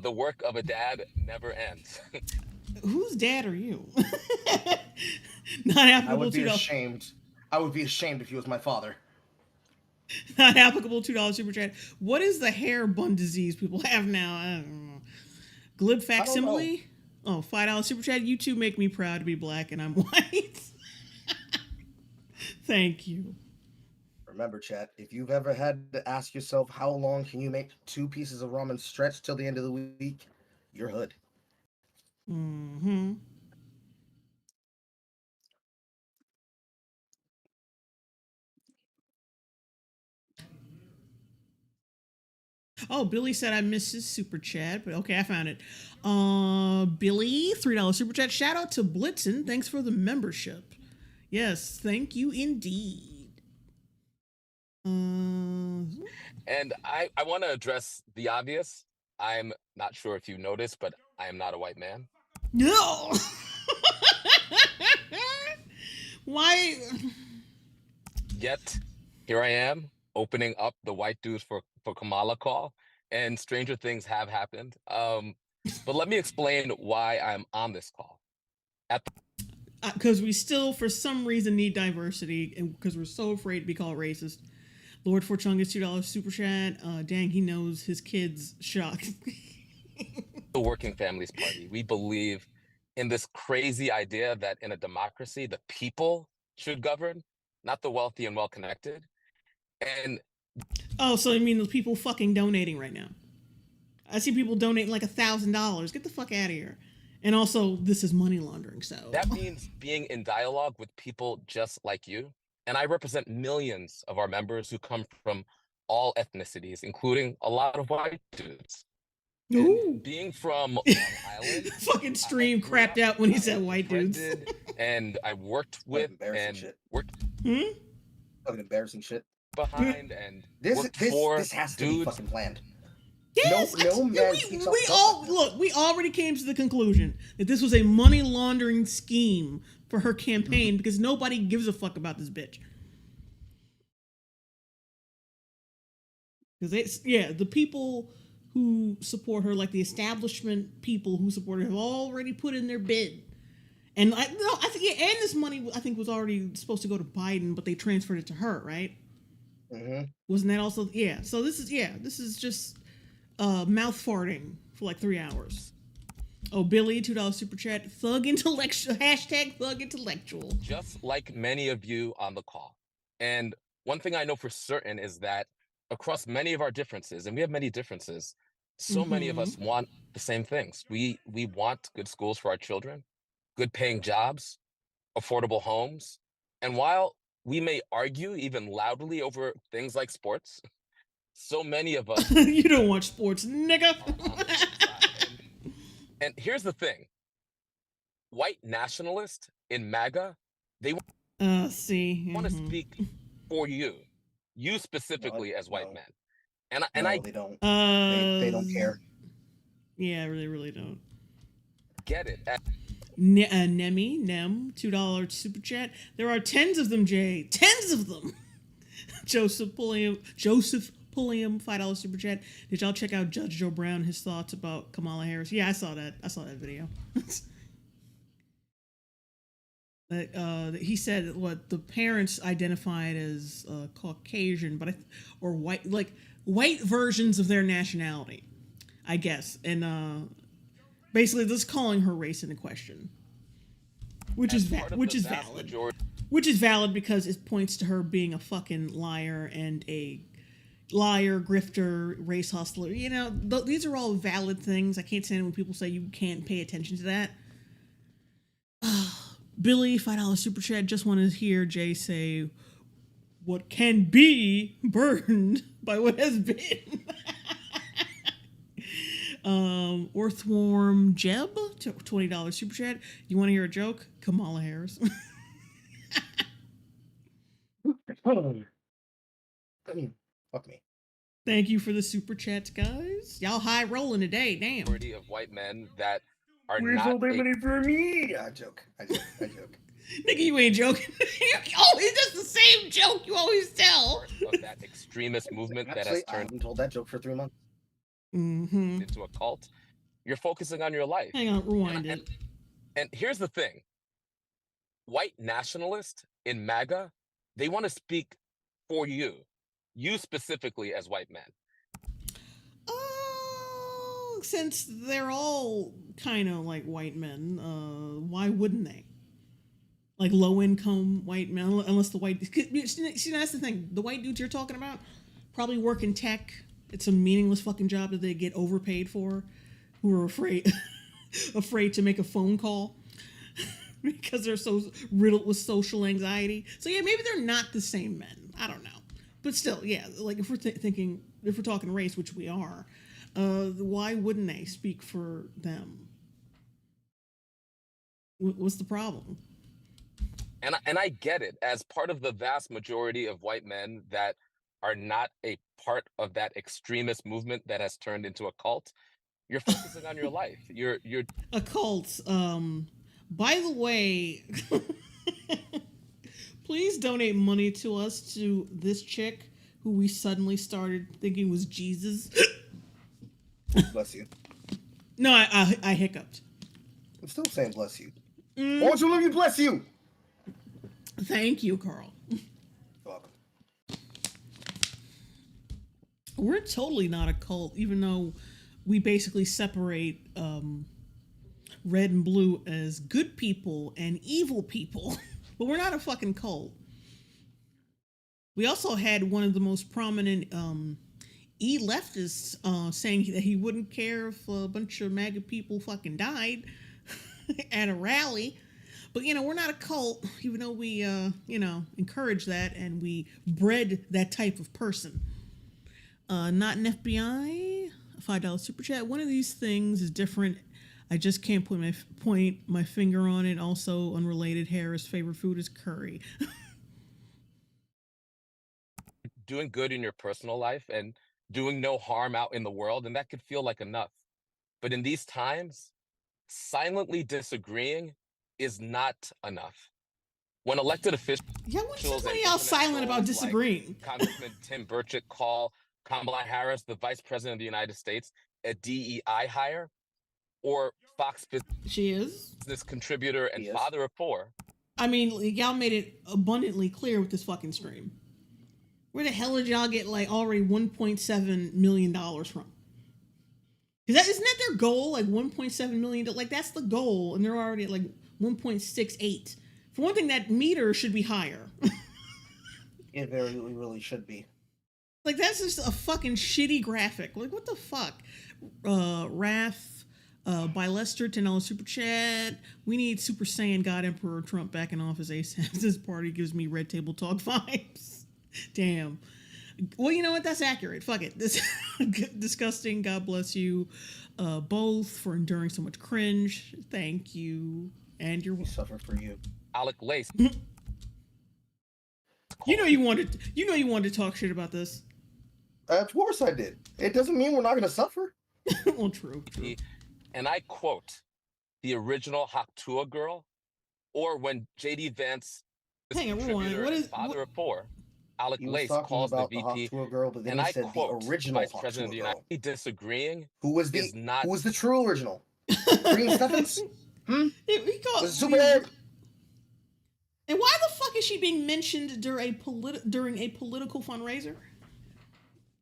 the work of a dad never ends. Whose dad are you? Not applicable. I would be ashamed. I would be ashamed if he was my father. Not applicable. $2 super chat. What is the hair bun disease people have now? I don't know. Glib facsimile? Oh, $5 super chat. You two make me proud to be black and I'm white. Thank you. Remember, chat, if you've ever had to ask yourself how long can you make 2 pieces of ramen stretch till the end of the week, you're hood. Oh, Billy said I missed his super chat, but okay, I found it. Billy, $3 super chat. Shout out to Blitzen. Thanks for the membership. Yes, thank you indeed. And I want to address the obvious. I'm not sure if you noticed, but I am not a white man. No. Why? Yet here I am opening up the white dudes for Kamala call, and stranger things have happened. But let me explain why I'm on this call. Because we still, for some reason, need diversity, and because we're so afraid to be called racist. Lord Forchungus $2 super chat. Dang, he knows his kids shocked. The Working Families Party. We believe in this crazy idea that in a democracy, the people should govern, not the wealthy and well-connected. And oh, so you mean the people fucking donating right now? I see people donating like $1,000. Get the fuck out of here. And also, this is money laundering, so. that means being in dialogue with people just like you. And I represent millions of our members who come from all ethnicities, including a lot of white dudes. And being from Long Island, fucking stream crapped out when he said white dudes. And I worked with and shit. worked Fucking embarrassing shit. behind and This for has to dudes. be fucking planned. Yes, no man we already came to the conclusion that this was a money laundering scheme for her campaign because nobody gives a fuck about this bitch. Because the people who support her, like the establishment people who support her, have already put in their bid. And and this money I think was already supposed to go to Biden, but they transferred it to her, right? Mm-hmm. Wasn't that also? Yeah. So this is just mouth farting for like 3 hours. Oh, Billy, $2 super chat. Thug intellectual. Hashtag thug intellectual. Just like many of you on the call. And one thing I know for certain is that across many of our differences, and we have many differences, so many of us want the same things. We want good schools for our children, good paying jobs, affordable homes. And while we may argue even loudly over things like sports, so many of us you don't watch sports, nigga. and here's the thing. White nationalists in MAGA, they want to speak for you specifically as white men. And they don't. They don't care. Yeah, they really don't. Get it. Nem, $2 super chat. There are tens of them, Jay. Tens of them. Joseph Pulliam, $5 super chat. Did y'all check out Judge Joe Brown, his thoughts about Kamala Harris? Yeah, I saw that video. He said what the parents identified as Caucasian, or white, like white versions of their nationality, I guess, and basically just calling her race into question, which is valid. Which is valid because it points to her being a fucking liar and a liar, grifter, race hustler. You know, these are all valid things. I can't stand when people say you can't pay attention to that. Billy, $5 super chat. Just want to hear Jay say what can be burned by what has been. Earthworm Jeb, $20 super chat. You want to hear a joke? Kamala Harris. Fuck me. Thank you for the super chats, guys. Y'all high rolling today, damn. Majority of white men that are Where's not all that money for me? I joke. Nigga, you ain't joking. You always just the same joke you always tell. Of that extremist movement that has I turned haven't told that joke for 3 months. into a cult. You're focusing on your life. Hang on, rewind it. And here's the thing. White nationalists in MAGA, they want to speak for you specifically as white men. Since they're all kind of like white men, why wouldn't they? Like low-income white men, unless the white... See, that's the thing. The white dudes you're talking about probably work in tech. It's a meaningless fucking job that they get overpaid for, who are afraid to make a phone call because they're so riddled with social anxiety. So yeah, maybe they're not the same men. I don't know. But still, yeah, like if we're if we're talking race, which we are, why wouldn't they speak for them? What's the problem? And I get it, as part of the vast majority of white men that are not a part of that extremist movement that has turned into a cult. You're focusing on your life. You're Occults. By the way, please donate money to us to this chick who we suddenly started thinking was Jesus. Bless you. No, I hiccuped. I'm still saying bless you. Won't you let me bless you? Thank you, Carl. You're welcome. We're totally not a cult, even though we basically separate red and blue as good people and evil people. But we're not a fucking cult. We also had one of the most prominent leftists saying that he wouldn't care if a bunch of MAGA people fucking died at a rally. But, we're not a cult, even though we, encourage that and we bred that type of person. Not an FBI, $5 super chat. One of these things is different. I just can't point my finger on it. Also, unrelated, Harris' favorite food is curry. doing good in your personal life and doing no harm out in the world, and that could feel like enough. But in these times, silently disagreeing is not enough. When elected officials, Yeah, when and somebody else internet silent about trolls disagreeing. like Congressman Tim Burchett call Kamala Harris, the Vice President of the United States, a DEI hire, or Fox She is. Business contributor and He is. father of four. I mean, y'all made it abundantly clear with this fucking stream. Where the hell did y'all get like already $1.7 million from? Because isn't that their goal? Like $1.7 million? Like that's the goal, and they're already at like 1.68. For one thing, that meter should be higher. It very really should be. Like that's just a fucking shitty graphic. Like what the fuck? Raph, by Lester, $10 super chat. We need Super Saiyan God Emperor Trump back in office ASAP. This party gives me Red Table Talk vibes. Damn. Well, you know what? That's accurate. Fuck it. This disgusting. God bless you both for enduring so much cringe. Thank you. And you're We suffer for you. Alec Lace. You know you wanted to talk shit about this. Of course I did. It doesn't mean we're not going to suffer. Well, true. And I quote, the original Haktua girl, or when JD Vance, Hang on, rewind. What is father of four, Alec He was Lace talking calls the about the VP, Hawk girl, but then and he I said quote, the original Vice President of the Hawk United States disagreeing Who was is not. Who was the true original? Green Stephens? He called, Was it Superman? and why the fuck is she being mentioned during a political fundraiser?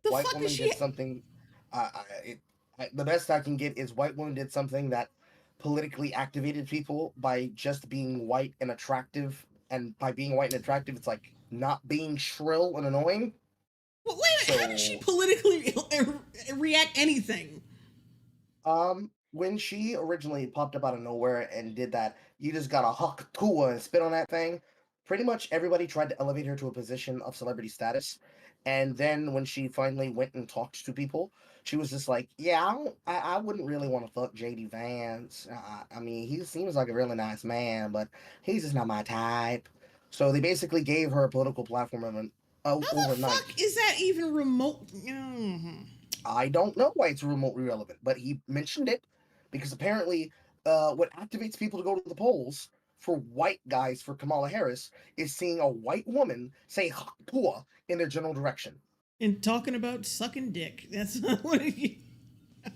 The White fuck woman is she? did something. The best I can get is white woman did something that politically activated people by just being white and attractive. And by being white and attractive, it's like not being shrill and annoying. Well, wait a minute, how did she politically react anything? When she originally popped up out of nowhere and did that, you just got a huck kua and spit on that thing. Pretty much everybody tried to elevate her to a position of celebrity status. And then when she finally went and talked to people, she was just like, yeah, I wouldn't really want to fuck JD Vance. I mean, he seems like a really nice man, but he's just not my type. So they basically gave her a political platform How the overnight. fuck is that even remote? Mm-hmm. I don't know why it's remotely relevant, but he mentioned it because apparently what activates people to go to the polls for white guys for Kamala Harris is seeing a white woman say "hakua" in their general direction. And talking about sucking dick. That's what he...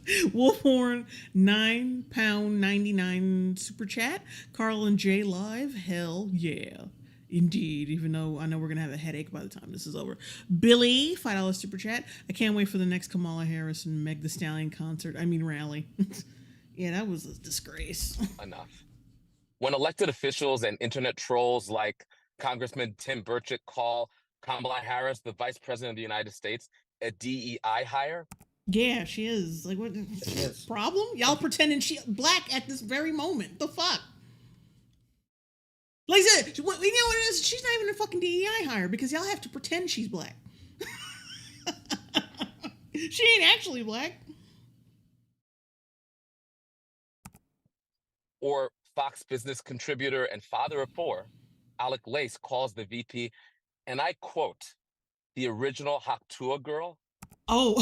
Wolfhorn, £9.99 super chat. Carl and Jay live. Hell yeah. Indeed, even though I know we're going to have a headache by the time this is over. Billy, $5 super chat. I can't wait for the next Kamala Harris and Meg Thee Stallion concert. I mean, rally. Yeah, that was a disgrace. Enough. When elected officials and internet trolls like Congressman Tim Burchett call Kamala Harris, the Vice President of the United States, a DEI hire. Yeah, she is. Like, what problem? Y'all pretending she black at this very moment. The fuck? Like I said, you know what it is? She's not even a fucking DEI hire because y'all have to pretend she's black. She ain't actually black. Or Fox Business contributor and father of four, Alec Lace calls the VP, and I quote, the original Haktua girl. Oh.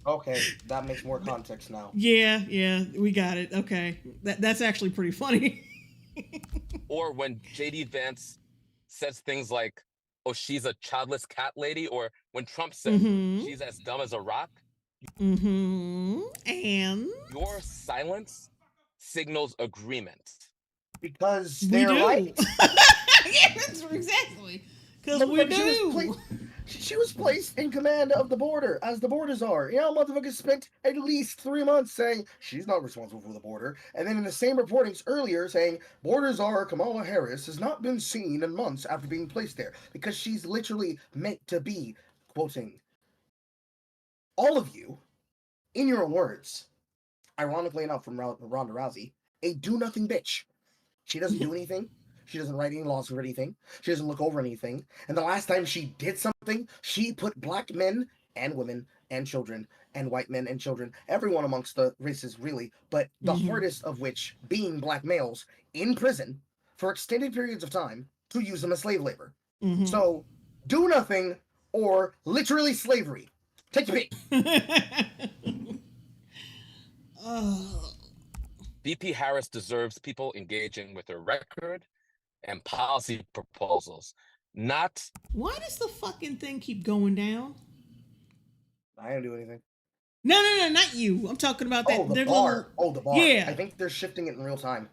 Okay, that makes more context now. Yeah, we got it. Okay, that's actually pretty funny. Or when JD Vance says things like, "Oh, she's a childless cat lady," or when Trump said, "She's as dumb as a rock." And your silence signals agreement. Because we they're do. right. Yeah, that's exactly. Because we do. She was placed in command of the border as the border czar. You know, motherfuckers spent at least 3 months saying she's not responsible for the border, and then in the same reportings earlier saying border czar Kamala Harris has not been seen in months after being placed there because she's literally meant to be, quoting, all of you, in your own words, ironically enough from Ronda Rousey, a do-nothing bitch. She doesn't do anything. She doesn't write any laws for anything. She doesn't look over anything. And the last time she did something, she put black men and women and children and white men and children, everyone amongst the races really, but the hardest of which being black males, in prison for extended periods of time to use them as slave labor. So do nothing or literally slavery. Take your pick. VP Harris deserves people engaging with her record and policy proposals, not. Why does the fucking thing keep going down? I didn't do anything. No, not you. I'm talking about that. Oh, the bar. The bar. Yeah. I think they're shifting it in real time.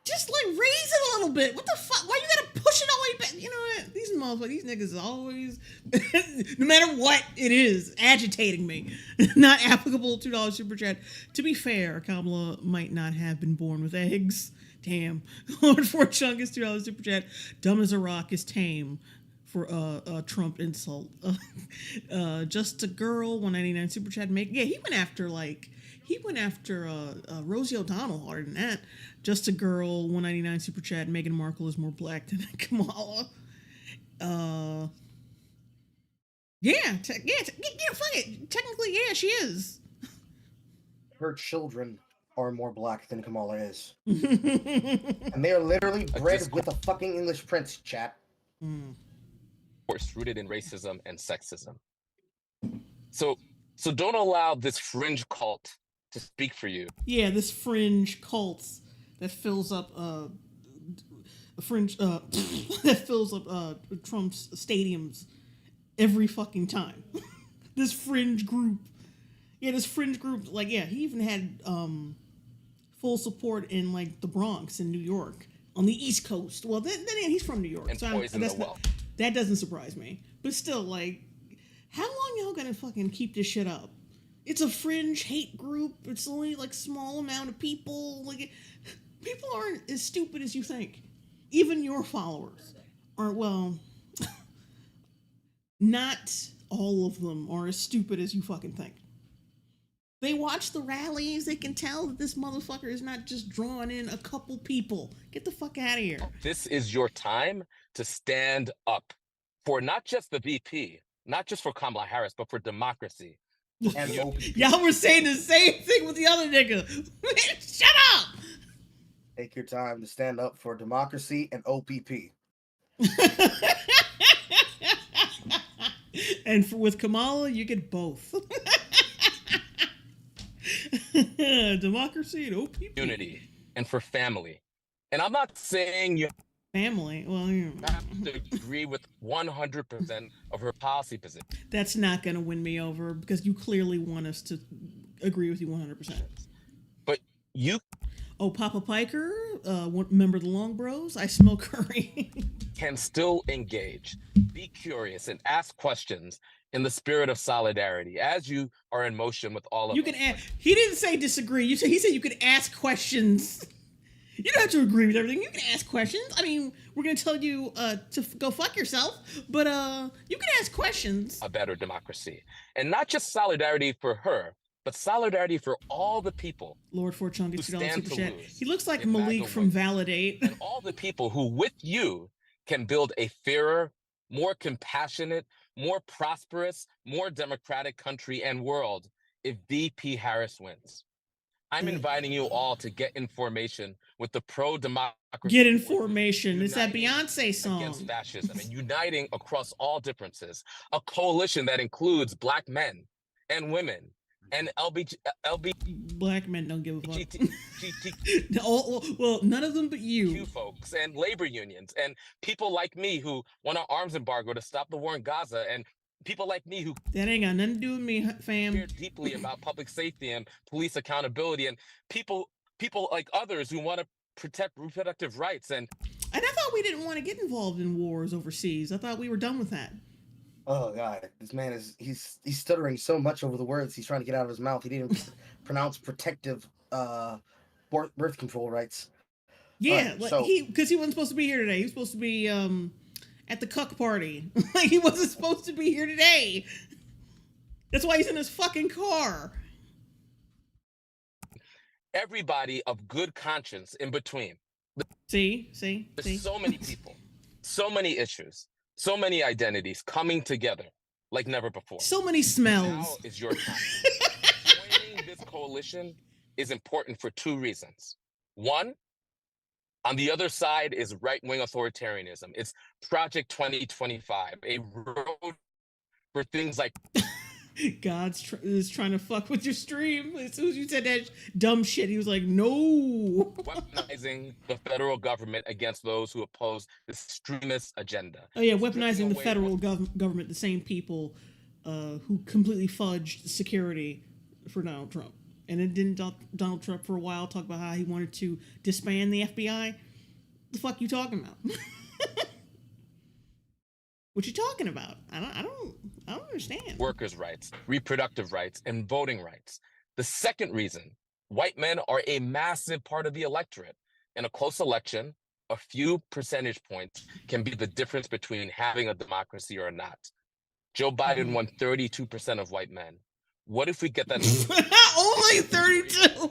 Just like raise it a little bit. What the fuck? Why you gotta push it all the way back? You know what? These motherfuckers, these niggas always, no matter what it is, agitating me. Not applicable $2 super chat. To be fair, Kamala might not have been born with eggs. Damn. Lord Fort Chunk is $2 super chat. Dumb as a rock is tame for a Trump insult. Just a girl, 199 super chat. He went after Rosie O'Donnell harder than that. Just a girl, 199 super chat. Meghan Markle is more black than Kamala. Fuck it. Technically, yeah, she is. Her children are more black than Kamala is. And they are literally bred with a fucking English prince, chat. Course rooted in racism and sexism. So don't allow this fringe cult to speak for you. Yeah, this fringe cult that fills up that fills up Trump's stadiums every fucking time. This fringe group. Yeah, this fringe group, like, yeah, he even had full support in, like, the Bronx in New York, on the East Coast. Well, then he's from New York. And poison the well. That doesn't surprise me. But still, like, how long y'all gonna fucking keep this shit up? It's a fringe hate group. It's only, like, small amount of people. Like, people aren't as stupid as you think. Even your followers aren't, well, not all of them are as stupid as you fucking think. They watch the rallies. They can tell that this motherfucker is not just drawing in a couple people. Get the fuck out of here. This is your time to stand up for not just the VP, not just for Kamala Harris, but for democracy. And y'all were saying the same thing with the other nigga. Shut up. Take your time to stand up for democracy and OPP. And with Kamala, you get both. Democracy and OPP. Unity and for family. And I'm not saying you family. Well, you have to agree with 100% of her policy position. That's not going to win me over because you clearly want us to agree with you 100%. But you... Oh, Papa Piker, member of the Long Bros, I smoke curry. Can still engage, be curious, and ask questions in the spirit of solidarity as you are in motion with all of you us. Can ask, he didn't say disagree. He said you could ask questions. You don't have to agree with everything. You can ask questions. I mean, we're going to tell you to go fuck yourself, but you can ask questions. A better democracy. And not just solidarity for her, but solidarity for all the people. Lord Fortune gets $2 super chat. He looks like Malik from Validate. And all the people who, with you, can build a fairer, more compassionate, more prosperous, more democratic country and world if VP Harris wins. I'm inviting you all to get information with the pro-democracy. Get information. It's that Beyonce song. Against fascism and uniting across all differences. A coalition that includes Black men and women and Black men don't give a fuck. LGBTQ Well, none of them but you. folks and labor unions and people like me who want an arms embargo to stop the war in Gaza, and people like me who That ain't got nothing to do with me, fam. care deeply about public safety and police accountability, and people like others who want to protect reproductive rights. And I thought we didn't want to get involved in wars overseas. I thought we were done with that. Oh God, this man he's stuttering so much over the words he's trying to get out of his mouth. He didn't even pronounce protective birth control rights. Yeah, right, so, because he wasn't supposed to be here today. He was supposed to be at the cuck party. Like, he wasn't supposed to be here today. That's why he's in his fucking car. Everybody of good conscience in between. See? There's so many people, so many issues, so many identities coming together like never before. So many smells. Now is your time. Joining this coalition is important for two reasons. One, on the other side is right-wing authoritarianism. It's Project 2025, a road for things like God's is trying to fuck with your stream. As soon as you said that dumb shit, he was like, no. weaponizing the federal government against those who oppose the extremist agenda. Oh yeah, weaponizing the federal government, the same people who completely fudged security for Donald Trump. And then didn't Donald Trump for a while talk about how he wanted to disband the FBI? The fuck you talking about? What you talking about? I don't understand. Workers' rights, reproductive rights, and voting rights. The second reason, white men are a massive part of the electorate. In a close election, a few percentage points can be the difference between having a democracy or not. Joe Biden won 32% of white men. What if we get that? Only 32.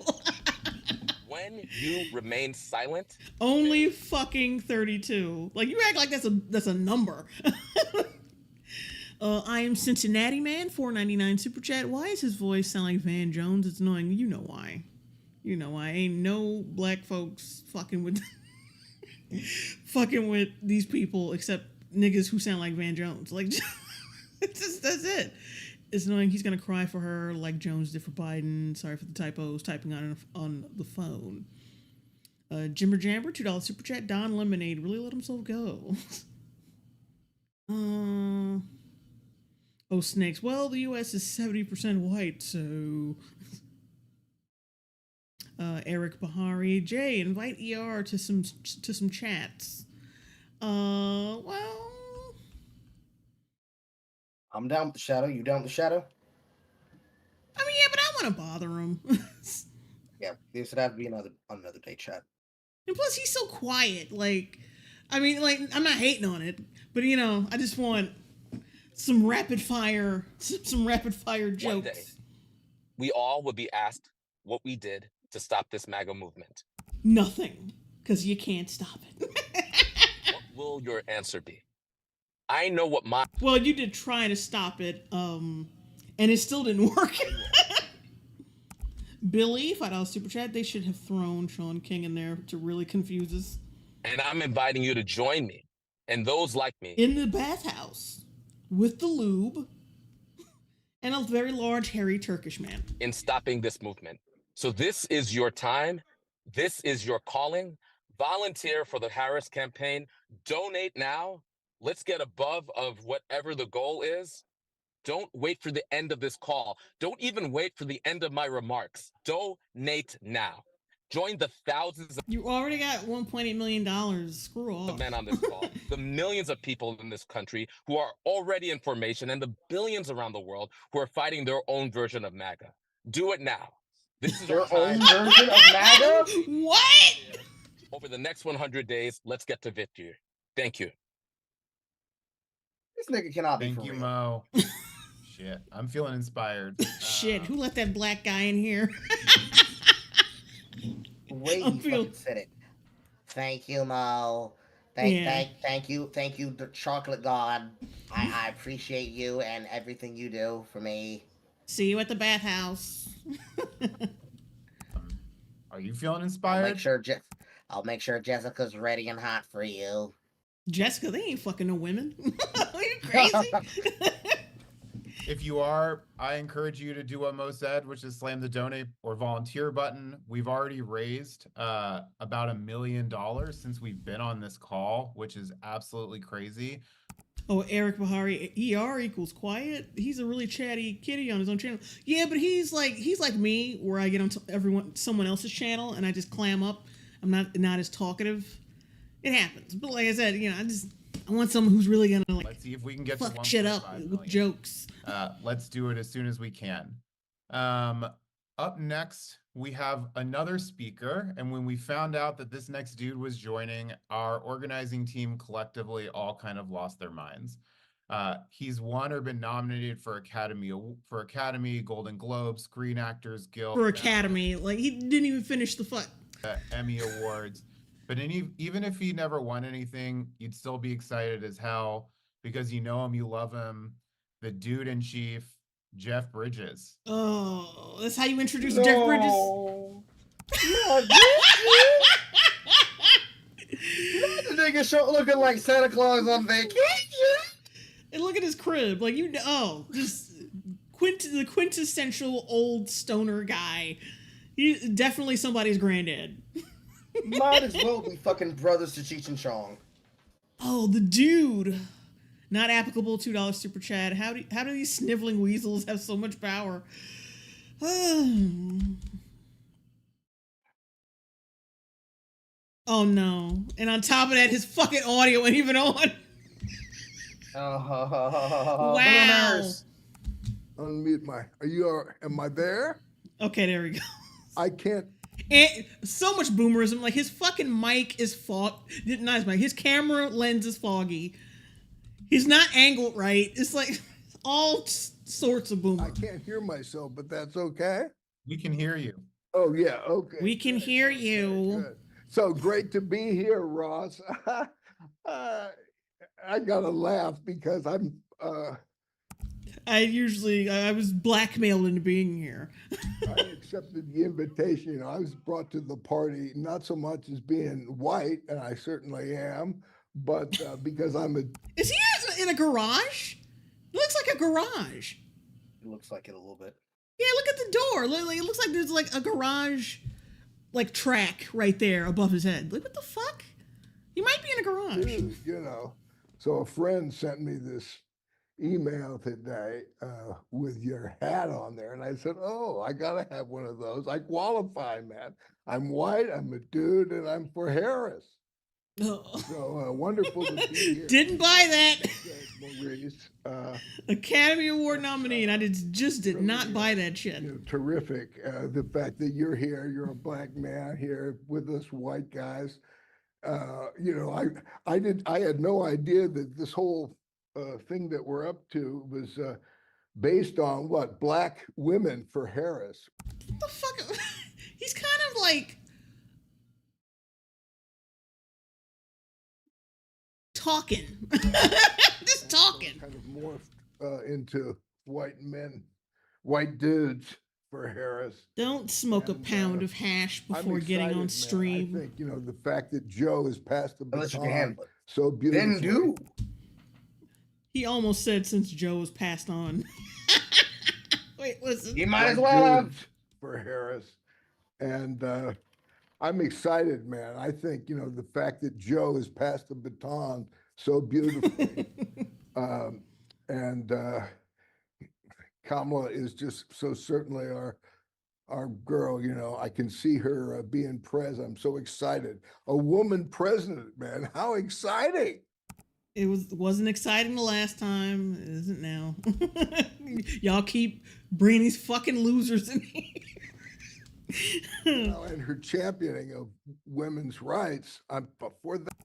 When you remain silent, only fucking 32. Like, you act like that's a number. I am Cincinnati Man, $4.99 super chat. Why does his voice sound like Van Jones? It's annoying. You know why. You know why. Ain't no black folks fucking with these people except niggas who sound like Van Jones. Like, that's it. It's annoying. He's gonna cry for her like Jones did for Biden. Sorry for the typos. Typing on the phone. Jimmer Jamber, $2 super chat. Don Lemonade really let himself go. Oh, snakes. Well, the U.S. is 70% white, so. Eric Bahari, Jay, invite ER to some chats. Well. I'm down with the shadow. You down with the shadow? I mean, yeah, but I want to bother him. Yeah, this would have to be another day chat. And plus, he's so quiet. Like, I mean, like, I'm not hating on it, but you know, I just want some rapid fire jokes. One day, we all will be asked what we did to stop this MAGA movement. Nothing, because you can't stop it. What will your answer be? I know what my... Well, you did try to stop it, and it still didn't work. Billy, $5 super chat. They should have thrown Sean King in there to really confuse us. And I'm inviting you to join me, and those like me, in the bathhouse with the lube and a very large, hairy Turkish man, in stopping this movement. So this is your time. This is your calling. Volunteer for the Harris campaign. Donate now. Let's get above of whatever the goal is. Don't wait for the end of this call. Don't even wait for the end of my remarks. Donate now. Join the thousands of... You already got $1.8 million. Screw off. ...the men on this call, the millions of people in this country who are already in formation, and the billions around the world who are fighting their own version of MAGA. Do it now. This is Their own version of MAGA? What? Over the next 100 days, let's get to victory. Thank you. This nigga cannot be Thank for you, real. Mo. Shit, I'm feeling inspired. Shit, who let that black guy in here? The way he fucking said it. Thank you, Mo. Thank you, the chocolate god. I appreciate you and everything you do for me. See you at the bathhouse. Are you feeling inspired? I'll make sure Jessica's ready and hot for you. Jessica, they ain't fucking no women. Are you crazy? If you are, I encourage you to do what Mo said, which is slam the donate or volunteer button. We've already raised about $1 million since we've been on this call, which is absolutely crazy. Oh, Eric Bahari, ER equals quiet. He's a really chatty kitty on his own channel. Yeah, but he's like me, where I get on someone else's channel and I just clam up. I'm not as talkative. It happens, but like I said, I want someone who's really gonna Let's see if we can get fuck to shit up 1.5 with million. jokes. Let's do it as soon as we can. Up next, we have another speaker, and when we found out that this next dude was joining, our organizing team collectively all kind of lost their minds. He's won or been nominated for Academy, Golden Globe, Screen Actors Guild, For Academy, like he didn't even finish the fuck. Emmy Awards. But even if he never won anything, you'd still be excited as hell because you know him, you love him. The dude in chief, Jeff Bridges. Oh, that's how you introduce Jeff Bridges? Not the nigga show looking like Santa Claus on vacation. And look at his crib. Like, just the quintessential old stoner guy. He's definitely somebody's granddad. Might as well be fucking brothers to Cheech and Chong. Oh, the dude. Not applicable, $2 super chat. How do these sniveling weasels have so much power? Oh no. And on top of that, his fucking audio ain't even on. Wow. Unmute am I there? Okay, there we go. I can't. And so much boomerism. Like, his fucking mic is not his mic. His camera lens is foggy. He's not angled right. It's like all sorts of boomer. I can't hear myself, but that's okay. We can hear you. Oh yeah, okay. We can hear you. Good. So great to be here, Ross. I gotta laugh because I was blackmailed into being here. I accepted the invitation. I was brought to the party not so much as being white, and I certainly am, but because I'm a. Is he in a garage? It looks like a garage. It looks like it a little bit. Yeah, look at the door. It looks like there's like a garage, like track right there above his head. Like, what the fuck? He might be in a garage. Dude, so a friend sent me this email today with your hat on there, and I said, "Oh, I gotta have one of those. I qualify, man. I'm white. I'm a dude, and I'm for Harris." Oh. So wonderful to be here. Didn't buy that. Maurice. Academy Award nominee, and I just did not buy that shit. Terrific. The fact that you're here, you're a black man here with us white guys. I had no idea that this whole thing that we're up to was based on what? Black women for Harris. What the fuck? He's kind of like talking. Just talking. Kind of morphed into white dudes for Harris. Don't smoke a pound of hash before getting on stream. Man. I think, the fact that Joe has passed the baton so beautifully. Then do. He almost said since Joe was passed on. Wait, listen. You might as well have. For Harris. And I'm excited, man. I think, the fact that Joe has passed the baton so beautifully. And Kamala is just so certainly our girl, I can see her being president. I'm so excited. A woman president, man. How exciting. It wasn't exciting the last time. It isn't now. Y'all keep bringing these fucking losers in here. And her championing of women's rights. I'm for that.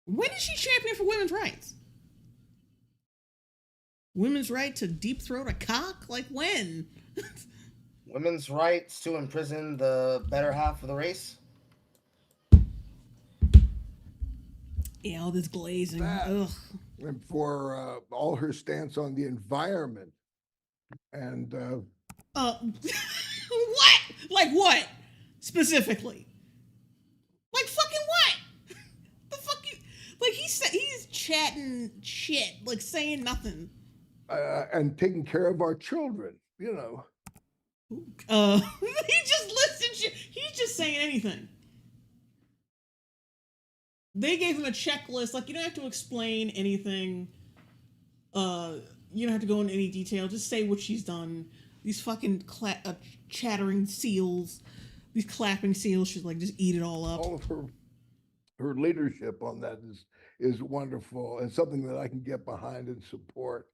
When is she champion for women's rights? Women's right to deep throat a cock? Like when? Women's rights to imprison the better half of the race. Yeah, all this glazing. Ugh. And for all her stance on the environment. And what? Like what? Specifically? Like fucking what? The fuck you? Like he's chatting shit, like saying nothing. and taking care of our children, you know. He just listed. He's just saying anything. They gave him a checklist. Like, you don't have to explain anything. You don't have to go into any detail. Just say what she's done. These fucking chattering seals, these clapping seals. She's like, just eat it all up. All of her leadership on that is wonderful and something that I can get behind and support.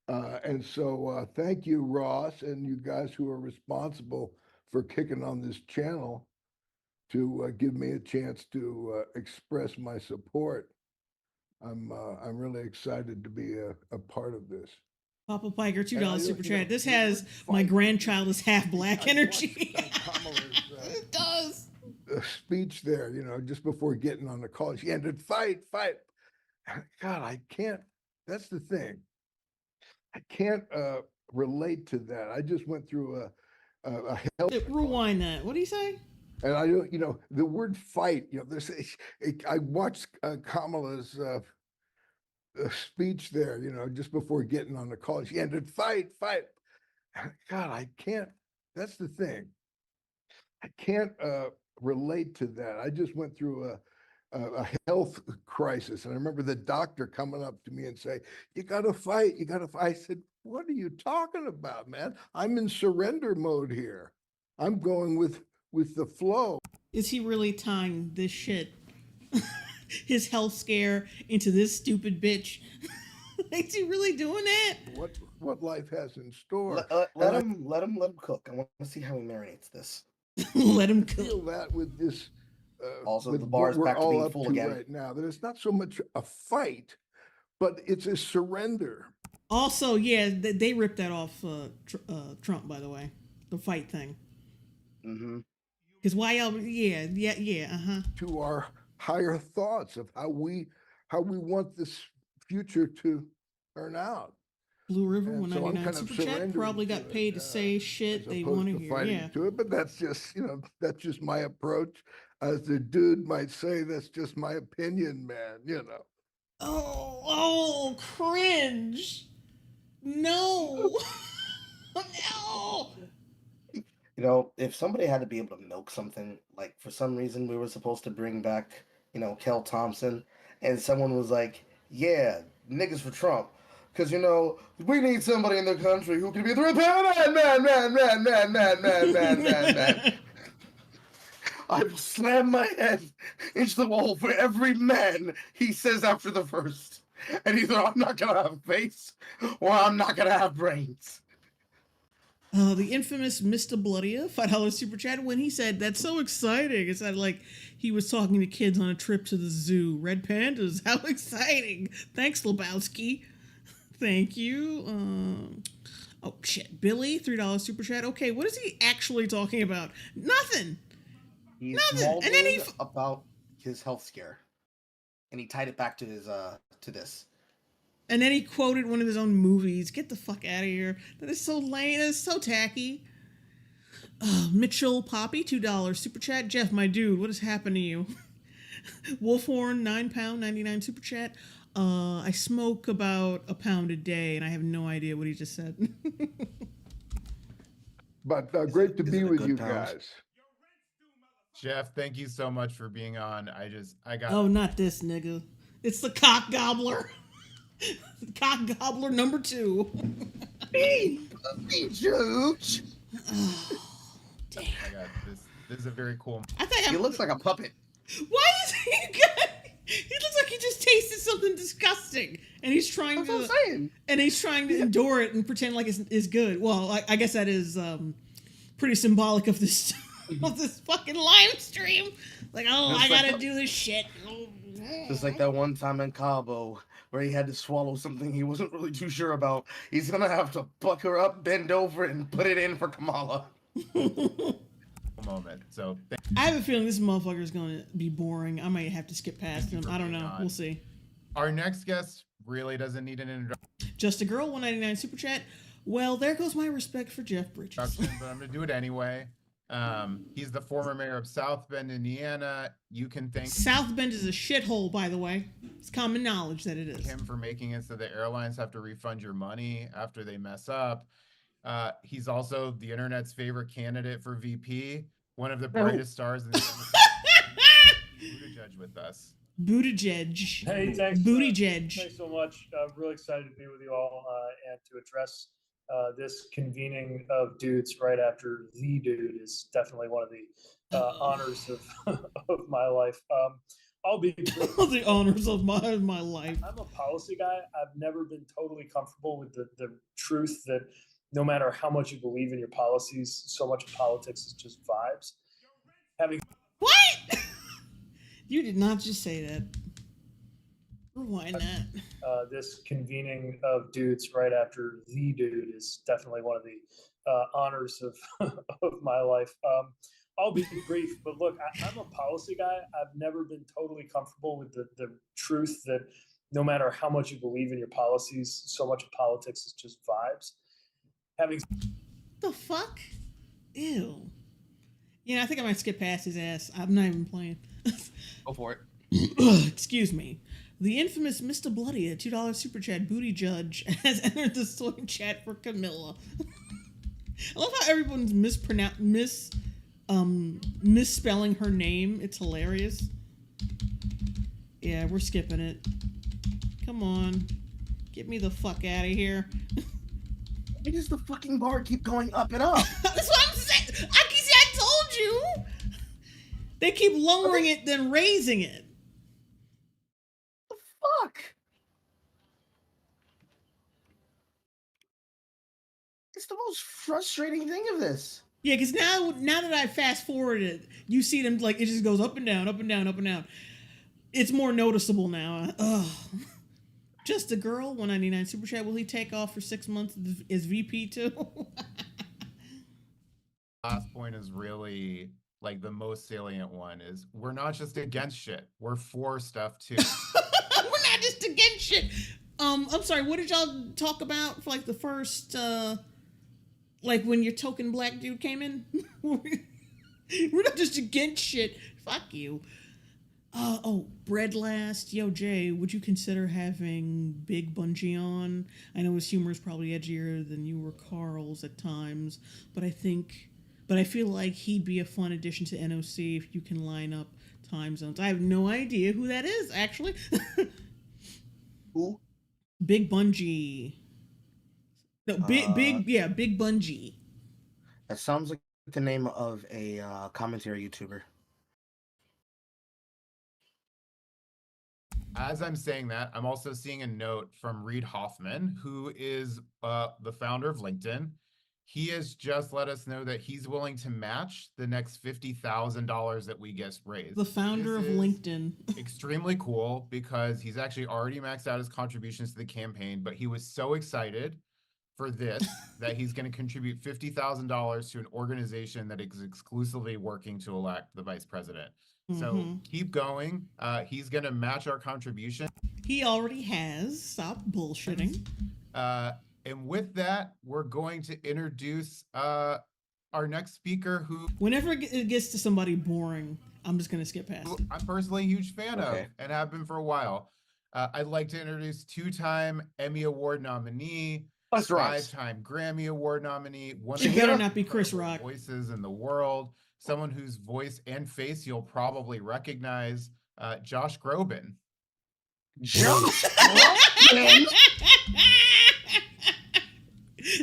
And so thank you, Ross, and you guys who are responsible for kicking on this channel to give me a chance to express my support. I'm really excited to be a part of this. Papa Piker, $2 super you know, chat. This the has word my fight- grandchild is half black I energy. watched, Kamala's, It does. speech there, you know, just before getting on the call. She ended, fight. God, I can't, that's the thing. I can't relate to that. I just went through a health. Rewind that. What do you say? And I don't, you know, the word fight, you know, there's, I watched Kamala's speech there, you know, just before getting on the call. She ended, fight. God, I can't, that's the thing. I can't relate to that. I just went through a health crisis. And I remember the doctor coming up to me and say, you got to fight. I said, what are you talking about, man? I'm in surrender mode here. I'm going with the flow. Is he really tying this shit, his health scare, into this stupid bitch? Is he really doing that? What life has in store. Let him cook. I want to see how he marinates this. Let him I feel cook. that with this. Also, with the bar is what we're back to all being up full to again. right now, that it's not so much a fight, but it's a surrender. Also, yeah, they ripped that off Trump, by the way, the fight thing. Mm-hmm. Because why y'all? Yeah. To our higher thoughts of how we want this future to turn out. Blue River And so I'm 199 kind of super chat surrendering probably to got it, paid to say shit as they opposed want to to hear. fighting Yeah. to it, but that's just, you know, that's just my approach. As the dude might say, that's just my opinion, man, you know. Oh, cringe. No. No. You know, if somebody had to be able to milk something, like for some reason we were supposed to bring back, you know, Kel Thompson, and someone was like, yeah, niggas for Trump. Because, you know, we need somebody in the country who can be the man. I will slam my head into the wall for every man he says after the first. And either I'm not going to have face or I'm not going to have brains. The infamous Mr. Bloodia, $5 super chat, when he said, that's so exciting. It sounded like he was talking to kids on a trip to the zoo. Red pandas, how exciting. Thanks, Lebowski. Thank you. Oh, shit. Billy, $3 super chat. Okay, what is he actually talking about? Nothing. He's Nothing. And then he about his health scare. And he tied it back to his to this. And then he quoted one of his own movies. Get the fuck out of here. That is so lame. That is so tacky. Mitchell Poppy, $2 super chat. Jeff, my dude, what has happened to you? Wolfhorn, £9.99 super chat. I smoke about a pound a day, and I have no idea what he just said. But great to is be it a with good you pound? guys. Jeff, thank you so much for being on. I got. Oh, not this nigga. It's the cock gobbler. Cock gobbler number 2. George. Damn. I got this. This is a very cool. I think He looks like a puppet. Why is he good? He looks like he just tasted something disgusting, and he's trying That's what I'm saying. and he's trying to endure it and pretend like it's good. Well, I guess that is pretty symbolic of this of this fucking live stream. Like, oh, Just I like gotta do this shit. Just like that one time in Cabo where he had to swallow something he wasn't really too sure about. He's gonna have to pucker up, bend over, and put it in for Kamala. Moment. So I have a feeling this motherfucker is going to be boring. I might have to skip past him. I don't know. We'll see. our next guest really doesn't need an Just a Girl, $1.99 super chat. Well, there goes my respect for Jeff Bridges. introduction, but I'm gonna do it anyway. He's the former mayor of South Bend, Indiana. You can thank South Bend is a shithole, by the way. It's common knowledge that it is. Him for making it so the airlines have to refund your money after they mess up. He's also the internet's favorite candidate for VP, one of the brightest stars in the Buttigieg with us. Buttigieg. Hey, thanks. Buttigieg. Thanks so much. I'm really excited to be with you all and to address this convening of dudes right after the dude is definitely one of the honors of of my life. I'll be the honors of my life. I'm a policy guy. I've never been totally comfortable with the truth that no matter how much you believe in your policies, so much of politics is just vibes. What? You did not just say that. Rewind that. This convening of dudes right after the dude is definitely one of the honors of of my life. I'll be brief, but look, I'm a policy guy. I've never been totally comfortable with the truth that no matter how much you believe in your policies, so much of politics is just vibes. The fuck? Ew. You know, I think I might skip past his ass. I'm not even playing. Go for it. Excuse me. The infamous Mr. Bloody, a $2 super chat Buttigieg has entered the soy chat for Camilla. I love how everyone's misspelling her name. It's hilarious. Yeah, we're skipping it. Come on. Get me the fuck out of here. Why does the fucking bar keep going up and up? That's what I'm saying. I told you. They keep lowering it, then raising it. The fuck? It's the most frustrating thing of this. Yeah, because now that I fast forwarded, you see them like it just goes up and down, up and down, up and down. It's more noticeable now. Ugh. Just a girl, 199 super chat. Will he take off for 6 months as VP too? Last point is really like the most salient one is we're not just against shit. We're for stuff too. We're not just against shit. I'm sorry, what did y'all talk about for like the first like when your token black dude came in? We're not just against shit. Fuck you. Bread last. Yo, Jay, would you consider having Big Bungie on? I know his humor is probably edgier than you or Carl's at times, but I feel like he'd be a fun addition to NOC if you can line up time zones. I have no idea who that is, actually. Who? Big Bungie. No, Big Bungie. That sounds like the name of a commentary YouTuber. As I'm saying that, I'm also seeing a note from Reid Hoffman, who is the founder of LinkedIn. He has just let us know that he's willing to match the next $50,000 that we get raised. The founder of LinkedIn. Extremely cool because he's actually already maxed out his contributions to the campaign, but he was so excited for this that he's going to contribute $50,000 to an organization that is exclusively working to elect the vice president. So keep going. He's going to match our contribution. He already has. Stop bullshitting. And with that, we're going to introduce our next speaker who... Whenever it gets to somebody boring, I'm just going to skip past. I'm personally a huge fan of and have been for a while. I'd like to introduce two-time Emmy Award nominee, five-time Grammy Award nominee, one of the better not be Chris Rock voices in the world, someone whose voice and face you'll probably recognize, Josh Groban. Josh Groban?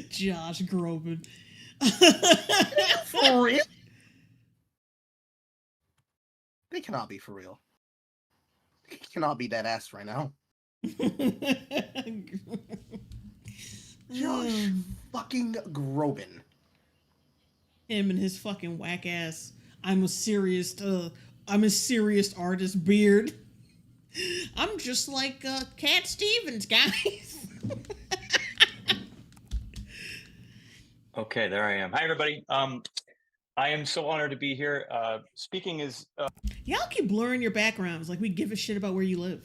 Josh Groban. For real? They cannot be for real. They cannot be dead ass right now. Josh fucking Groban. Him and his fucking whack ass. I'm a serious artist beard. I'm just like Cat Stevens, guys. Okay, there I am. Hi, everybody. I am so honored to be here. Speaking is... Y'all keep blurring your backgrounds like we give a shit about where you live.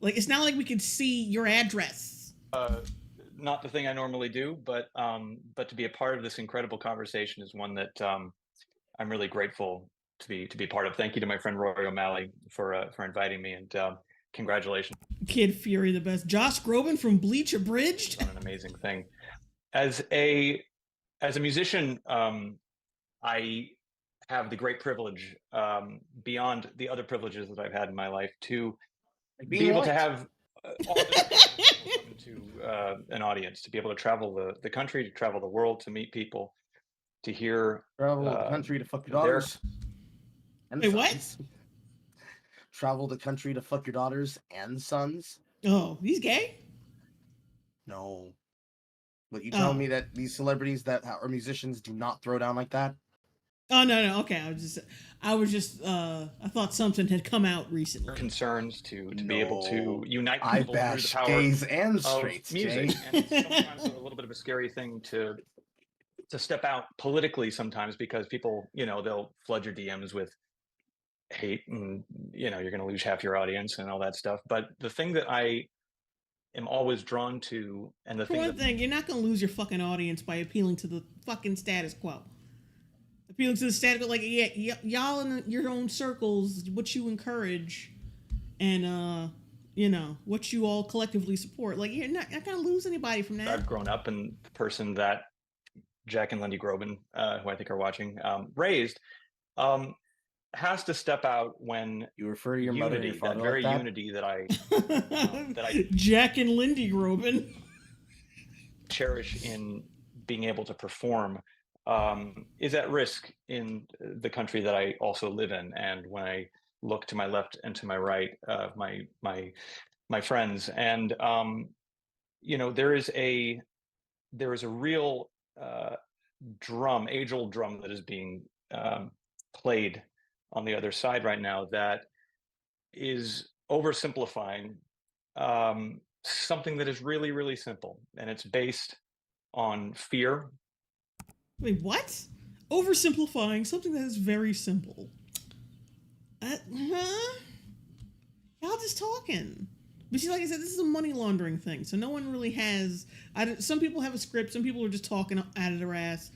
Like, it's not like we can see your address. Not the thing I normally do, but to be a part of this incredible conversation is one that I'm really grateful to be part of. Thank you to my friend Roy O'Malley for inviting me, and congratulations Kid Fury, the best. Josh Groban from Bleach Abridged. on an amazing thing. As a musician, I have the great privilege, beyond the other privileges that I've had in my life, to be able to have all this to an audience, to be able to travel the country, to travel the world, to meet people, to hear Travel the country to fuck your their daughters. And Wait, what? sons. Travel the country to fuck your daughters and sons. Oh, he's gay? No. But you telling Oh. me that these celebrities that are musicians do not throw down like that? Oh, no. Okay. I thought something had come out recently. concerns, to be able to unite I people through the bash power gays and of straights, music. Jay. And it's sometimes a little bit of a scary thing to step out politically sometimes, because people, they'll flood your DMs with hate, and you're going to lose half your audience and all that stuff. But the thing that I am always drawn to, and the For one thing, you're not going to lose your fucking audience by appealing to the fucking status quo. Appealing to the status quo, like, yeah, y'all in your own circles, what you encourage, and what you all collectively support. Like, you're not going to lose anybody from that. I've grown up, and the person that Jack and Lindy Groban, who I think are watching, raised, has to step out when You refer to your mother and your that father very like that? unity that I Jack and Lindy Groban cherish in being able to perform, is at risk in the country that I also live in. And when I look to my left and to my right, my friends, and there is a real age-old drum that is being played on the other side right now that is oversimplifying something that is really, really simple, and it's based on fear. Wait, what? Oversimplifying something that is very simple. Y'all just talking. But see, like I said, this is a money laundering thing, so no one really has. Some people have a script. Some people are just talking out of their ass.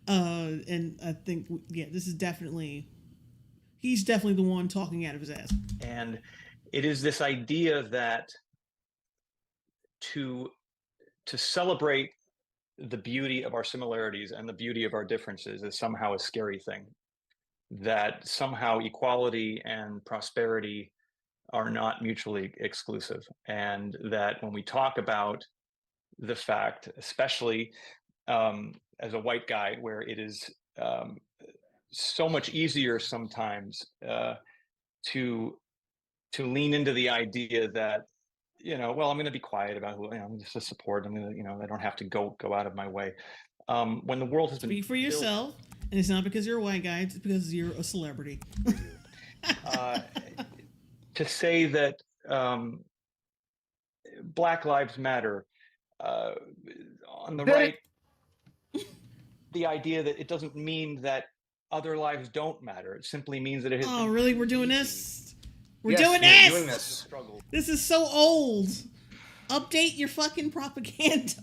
And I think, this is definitely. He's definitely the one talking out of his ass. And it is this idea that to celebrate the beauty of our similarities and the beauty of our differences is somehow a scary thing. That somehow equality and prosperity are not mutually exclusive. And that when we talk about the fact, especially as a white guy, where it is so much easier sometimes to lean into the idea that, well, I'm going to be quiet about who I'm just a support. I'm going to, I don't have to go out of my way. When the world has been Speak for yourself, and it's not because you're a white guy; it's because you're a celebrity. To say that Black Lives Matter, on the right, the idea that it doesn't mean that other lives don't matter. It simply means that it has. Oh, really? We're doing this? We're Yes, doing we're this? doing this. This is so old. Update your fucking propaganda.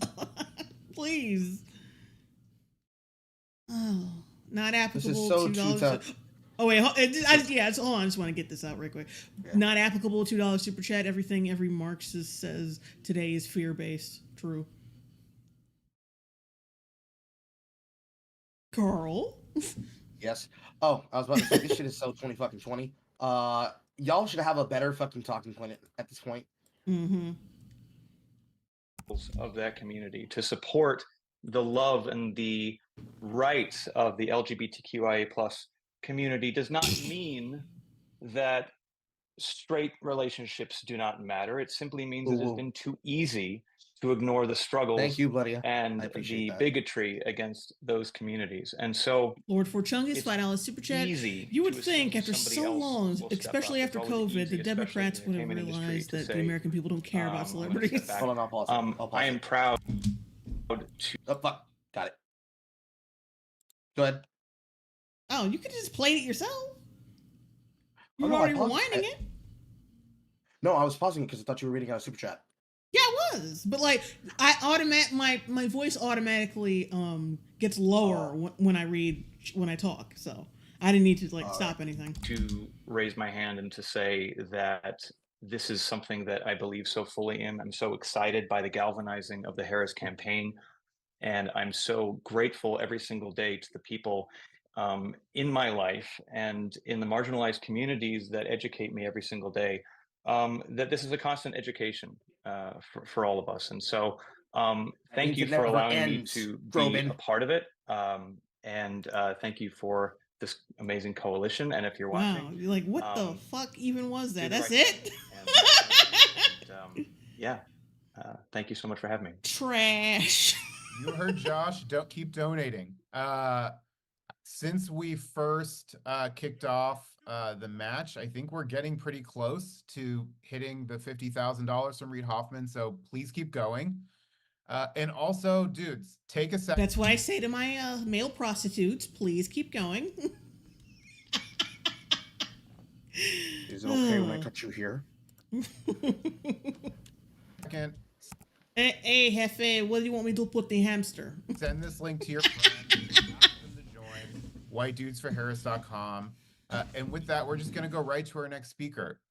Please. Oh, not applicable. This is so $2. Oh wait, hold on. I just want to get this out real quick. Yeah. Not applicable. $2 super chat. Everything every Marxist says today is fear based. True. Carl. Yes. Oh, I was about to say this shit is so 20. Y'all should have a better fucking talking point at this point. Mm-hmm. Of that community to support the love and the rights of the LGBTQIA plus community does not mean that straight relationships do not matter. It simply means that it's been too easy to ignore the struggles. Thank you, buddy. And the bigotry against those communities. And so Lord Forchungus, $5 super chat. You would think after so long, especially after COVID, the Democrats would have realized that the American people don't care about celebrities. Hold on, I'll pause. I'll pause I am proud to. Oh, fuck. Got it. Go ahead. Oh, you could have just played it yourself. You Oh, were no, I already paused rewinding it. it. No, I was pausing because I thought you were reading out a super chat. Yeah, it was. But like, my voice automatically gets lower when I talk. So I didn't need to stop anything. To raise my hand and to say that this is something that I believe so fully in. I'm so excited by the galvanizing of the Harris campaign. And I'm so grateful every single day to the people in my life and in the marginalized communities that educate me every single day, that this is a constant education for all of us. And so That thank means you it for never allowing me ends, to be a Groban. part of it. And thank you for this amazing coalition. And if you're Wow, watching, you're like, what the fuck even was do that? the That's right it? thing. And, yeah, thank you so much for having me. Trash. You heard Josh. Don't keep donating. Since we first kicked off the match, I think we're getting pretty close to hitting the $50,000 from Reid Hoffman. So please keep going. And also, dudes, take a second. That's what I say to my male prostitutes. Please keep going. Is it okay when I touch you here? Second, Hey, Hefe, what do you want me to put the hamster? send this link to your friends. Ask them to join whiteDudesForHarris.com. And with that, we're just going to go right to our next speaker.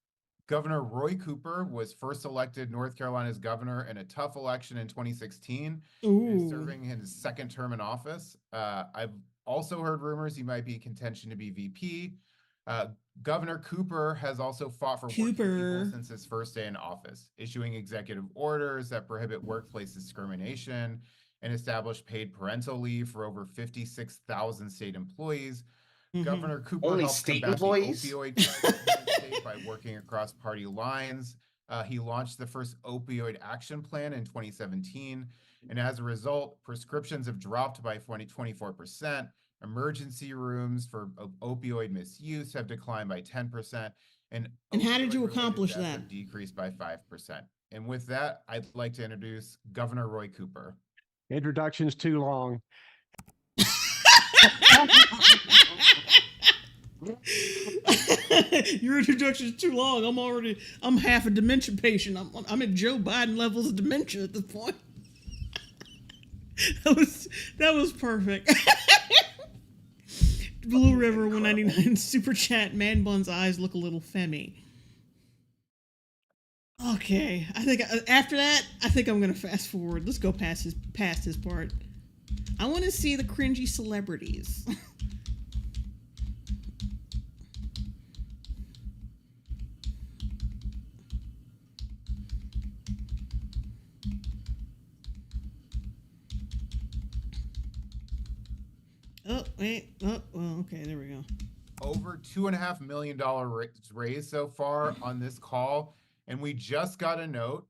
Governor Roy Cooper was first elected North Carolina's governor in a tough election in 2016. And is serving his second term in office. I've also heard rumors he might be in contention to be VP. Governor Cooper has also fought for working people since his first day in office, issuing executive orders that prohibit workplace discrimination and establish paid parental leave for over 56,000 state employees. Governor Cooper Only helped state combat employees? the opioid crisis in the state by working across party lines. He launched the first opioid action plan in 2017, and as a result, prescriptions have dropped by 24%. Emergency rooms for opioid misuse have declined by 10%, and how did you opioid-related accomplish deaths that? have decreased by 5%. And with that, I'd like to introduce Governor Roy Cooper. Introduction's too long. Your introduction is too long. I'm half a dementia patient. I'm at Joe Biden levels of dementia at this point. That was perfect. Blue River 199 super chat. Man Bun's eyes look a little femmy. Okay, I think after that, I think I'm gonna fast forward. Let's go past his part. I want to see the cringy celebrities. Oh, wait. Oh, well, okay, there we go. Over $2.5 million raised so far on this call. And we just got a note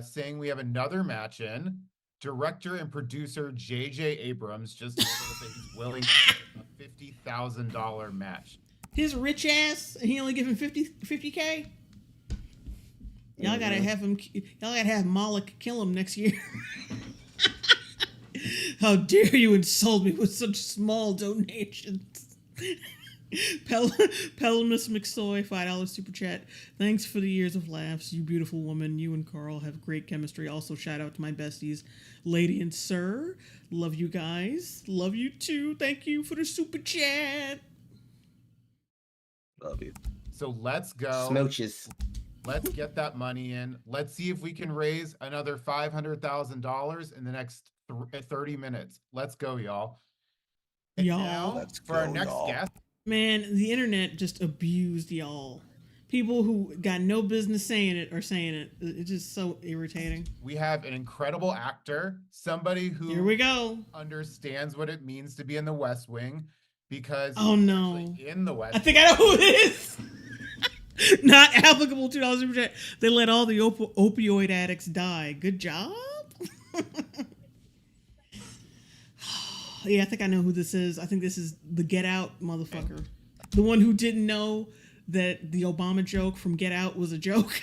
saying we have another match in. Director and producer J.J. Abrams just told us that he's willing to give a $50,000 match. His rich ass, and he only give him 50K? Y'all gotta have him. Y'all gotta have Moloch kill him next year. How dare you insult me with such small donations? Pelamus McSoy, $5 super chat. Thanks for the years of laughs, you beautiful woman. You and Carl have great chemistry. Also, shout out to my besties, Lady and Sir. Love you guys. Love you too. Thank you for the super chat. Love you. So let's go. Smooches. Let's get that money in. Let's see if we can raise another $500,000 in the next 30 minutes. Let's go, y'all. And now, Let's for our go, next y'all. guest. Man, the internet just abused y'all. People who got no business saying it are saying it. It's just so irritating. We have an incredible actor, somebody who Here we go. understands what it means to be in the West Wing, because Oh, he's no. actually in the West I think I know who it is. Not applicable $2 super chat. They let all the opioid addicts die. Good job. Yeah, I think I know who this is. I think this is the Get Out motherfucker. The one who didn't know that the Obama joke from Get Out was a joke.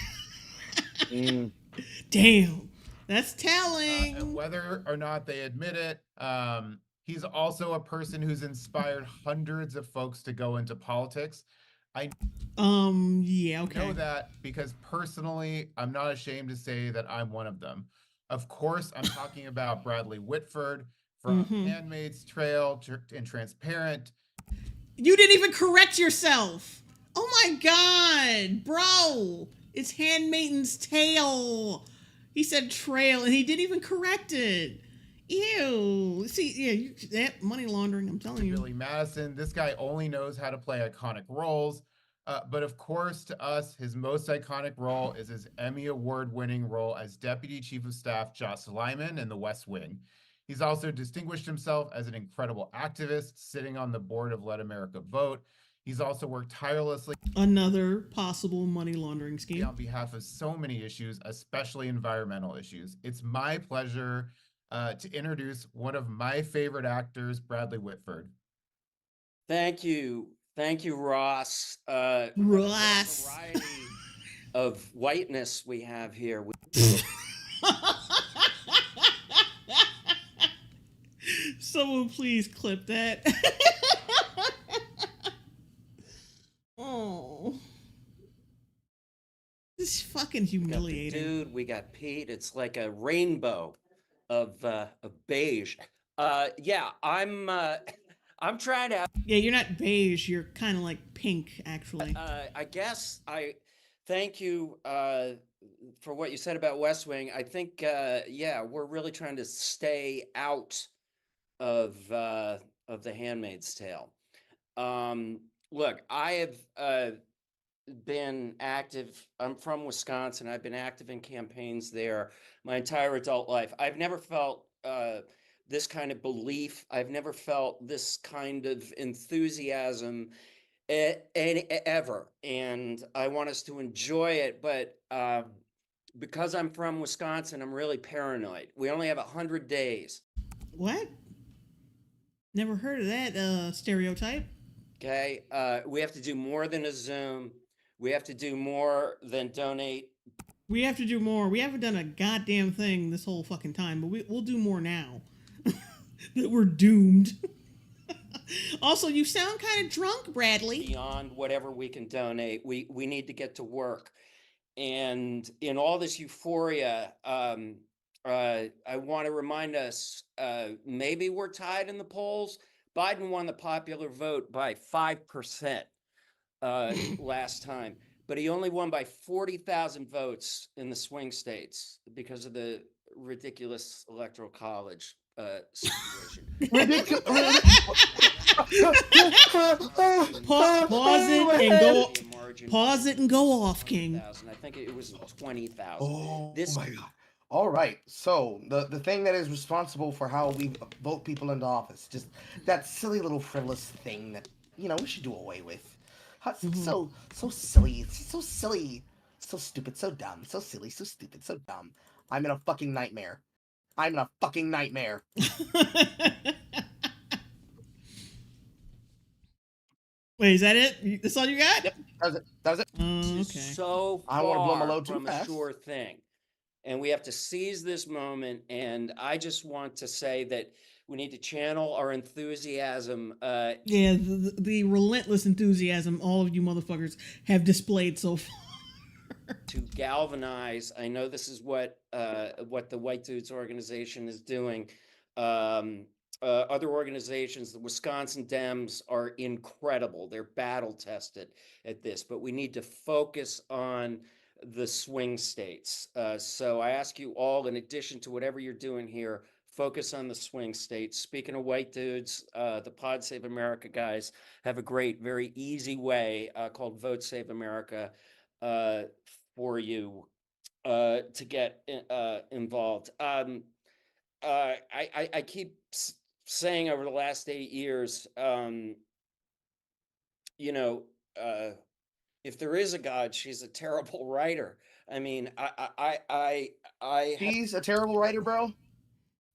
Damn. That's telling. And whether or not they admit it, he's also a person who's inspired hundreds of folks to go into politics. Yeah, okay. I know that because personally, I'm not ashamed to say that I'm one of them. Of course, I'm talking about Bradley Whitford from Handmaid's Trail and Transparent. You didn't even correct yourself. Oh my God, bro. It's Handmaiden's Tale. He said trail, and he didn't even correct it. Ew. See, yeah, that money laundering, I'm telling you. Billy Madison, this guy only knows how to play iconic roles. But of course, to us, his most iconic role is his Emmy Award-winning role as Deputy Chief of Staff Joss Lyman in The West Wing. He's also distinguished himself as an incredible activist, sitting on the board of Let America Vote. He's also worked tirelessly. Another possible money laundering scheme. On behalf of so many issues, especially environmental issues. It's my pleasure to introduce one of my favorite actors, Bradley Whitford. Thank you, Ross. Ross. Variety of whiteness we have here. Someone please clip that. Oh, this is fucking humiliating. Dude, we got Pete. It's like a rainbow of beige. Yeah, I'm trying to. Yeah, you're not beige. You're kind of like pink, actually. I guess I thank you for what you said about West Wing. I think yeah, we're really trying to stay out of The Handmaid's Tale. Look, I have been active. I'm from Wisconsin. I've been active in campaigns there my entire adult life. I've never felt this kind of belief. I've never felt this kind of enthusiasm ever. And I want us to enjoy it. But because I'm from Wisconsin, I'm really paranoid. We only have 100 days. What? Never heard of that stereotype. Okay, we have to do more than a Zoom. We have to do more than donate. We have to do more. We haven't done a goddamn thing this whole fucking time, but we'll do more now. That we're doomed. Also, you sound kind of drunk, Bradley. Beyond whatever we can donate, we need to get to work. And in all this euphoria, I want to remind us, maybe we're tied in the polls. Biden won the popular vote by 5% last time, but he only won by 40,000 votes in the swing states because of the ridiculous electoral college situation. Pause it and go off, King. I think it was 20,000. Oh my God. All right. So the thing that is responsible for how we vote people into office, just that silly little frivolous thing that, we should do away with. So silly. It's so silly. So stupid. So dumb. So silly. So stupid. So dumb. I'm in a fucking nightmare. Wait, is that it? That's all you got? Yep. That was it. Okay. So I don't want to blow my load too from a fast. sure thing. And we have to seize this moment. And I just want to say that we need to channel our enthusiasm. Yeah, the relentless enthusiasm all of you motherfuckers have displayed so far. To galvanize. I know this is what the White Dudes organization is doing. Other organizations, the Wisconsin Dems, are incredible. They're battle tested at this, but we need to focus on the swing states. So I ask you all, in addition to whatever you're doing here, focus on the swing states. Speaking of White Dudes, the Pod Save America guys have a great, very easy way called Vote Save America for you to get involved. I keep saying over the last 8 years, if there is a God, she's a terrible writer. I mean, He's a terrible writer, bro.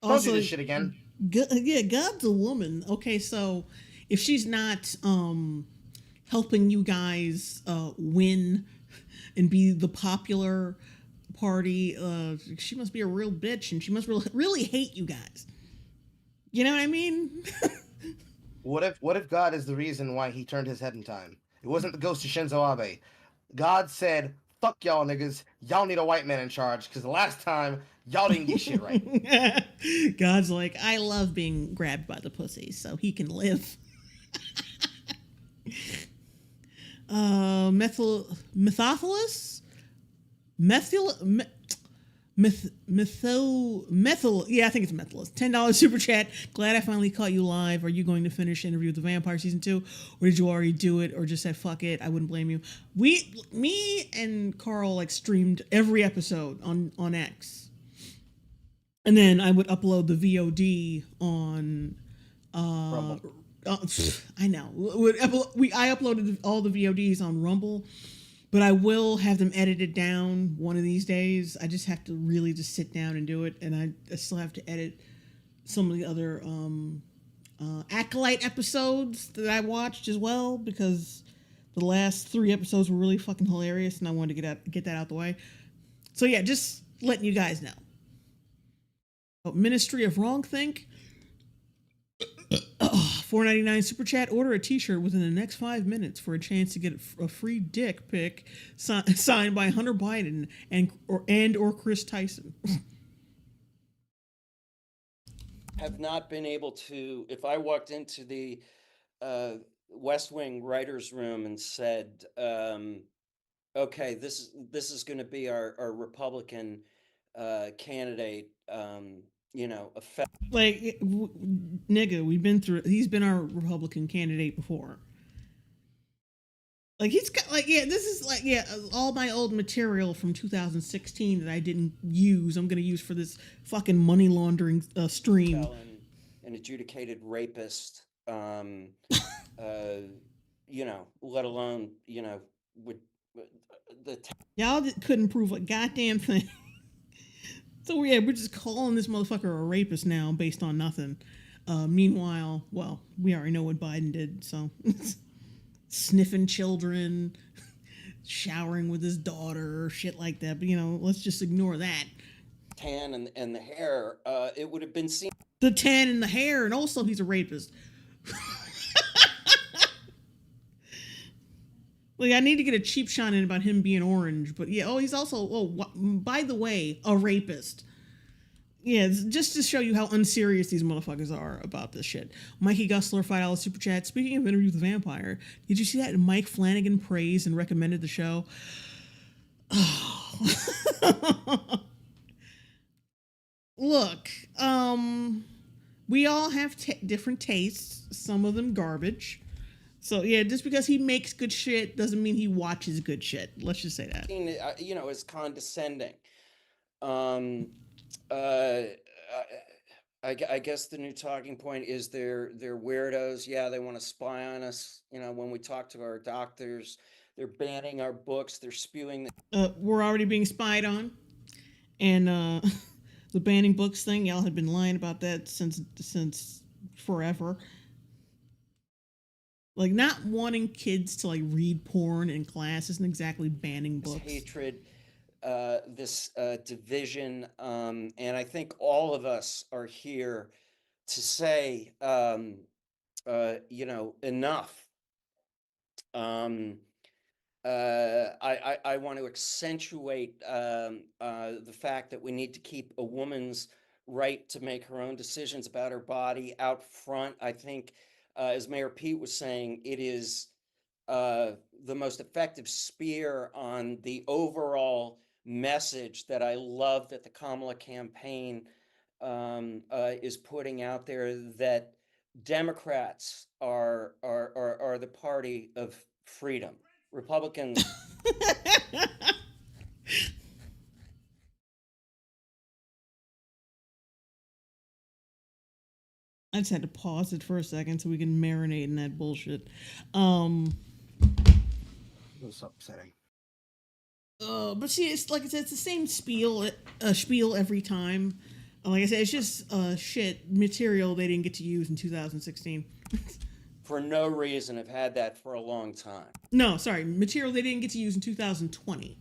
Don't Also, do this shit again. yeah, God's a woman. Okay, so if she's not helping you guys win and be the popular party, she must be a real bitch, and she must really hate you guys. You know what I mean? What if God is the reason why he turned his head in time? It wasn't the ghost of Shinzo Abe. God said, "Fuck y'all niggas. Y'all need a white man in charge, because the last time y'all didn't get shit right." God's like, I love being grabbed by the pussy, so he can live. Methophilus methyl. Yeah, I think it's methyl. $10 super chat. Glad I finally caught you live. Are you going to finish Interview with the Vampire season 2, or did you already do it, or just said fuck it? I wouldn't blame you. Me and Carl like streamed every episode on X, and then I would upload the VOD on. I know. I uploaded all the VODs on Rumble. But I will have them edited down one of these days. I just have to really just sit down and do it. And I still have to edit some of the other Acolyte episodes that I watched as well, because the last 3 episodes were really fucking hilarious and I wanted to get that out the way. So yeah, just letting you guys know. Ministry of Wrongthink. $4.99 super chat. Order a t-shirt within the next 5 minutes for a chance to get a free dick pic signed by Hunter Biden or Chris Tyson. Have not been able to, if I walked into the West Wing writers room and said, okay, this is going to be our Republican candidate, like, nigga, we've been through. He's been our Republican candidate before. Like, he's got, like, yeah, this is like, yeah, all my old material from 2016 that I didn't use, I'm gonna use for this fucking money laundering stream. An adjudicated rapist, let alone, with y'all couldn't prove a goddamn thing. So yeah, we're just calling this motherfucker a rapist now based on nothing. Meanwhile, well, we already know what Biden did, so sniffing children, showering with his daughter, shit like that. But let's just ignore that. Tan and the hair, it would have been seen. The tan and the hair, and also he's a rapist. Like, I need to get a cheap shot in about him being orange, but yeah, he's also, by the way, a rapist. Yeah, just to show you how unserious these motherfuckers are about this shit. Mikey Gustler, $5 super chat. Speaking of Interview with the Vampire, did you see that Mike Flanagan praised and recommended the show? Oh. Look, we all have different tastes, some of them garbage. So yeah, just because he makes good shit doesn't mean he watches good shit. Let's just say that. As condescending. I guess the new talking point is they're weirdos. Yeah, they want to spy on us. When we talk to our doctors, they're banning our books. They're spewing. We're already being spied on, and the banning books thing. Y'all have been lying about that since forever. Like, not wanting kids to, like, read porn in class isn't exactly banning books. This hatred, this division, and I think all of us are here to say, enough. I want to accentuate the fact that we need to keep a woman's right to make her own decisions about her body out front. I think, as Mayor Pete was saying, it is the most effective spear on the overall message that I love that the Kamala campaign is putting out there, that Democrats are the party of freedom. Republicans. I just had to pause it for a second so we can marinate in that bullshit. It was upsetting. But see, it's like I said, it's the same spiel every time. Like I said, it's just shit material they didn't get to use in 2016. For no reason, have had that for a long time. No, sorry, material they didn't get to use in 2020.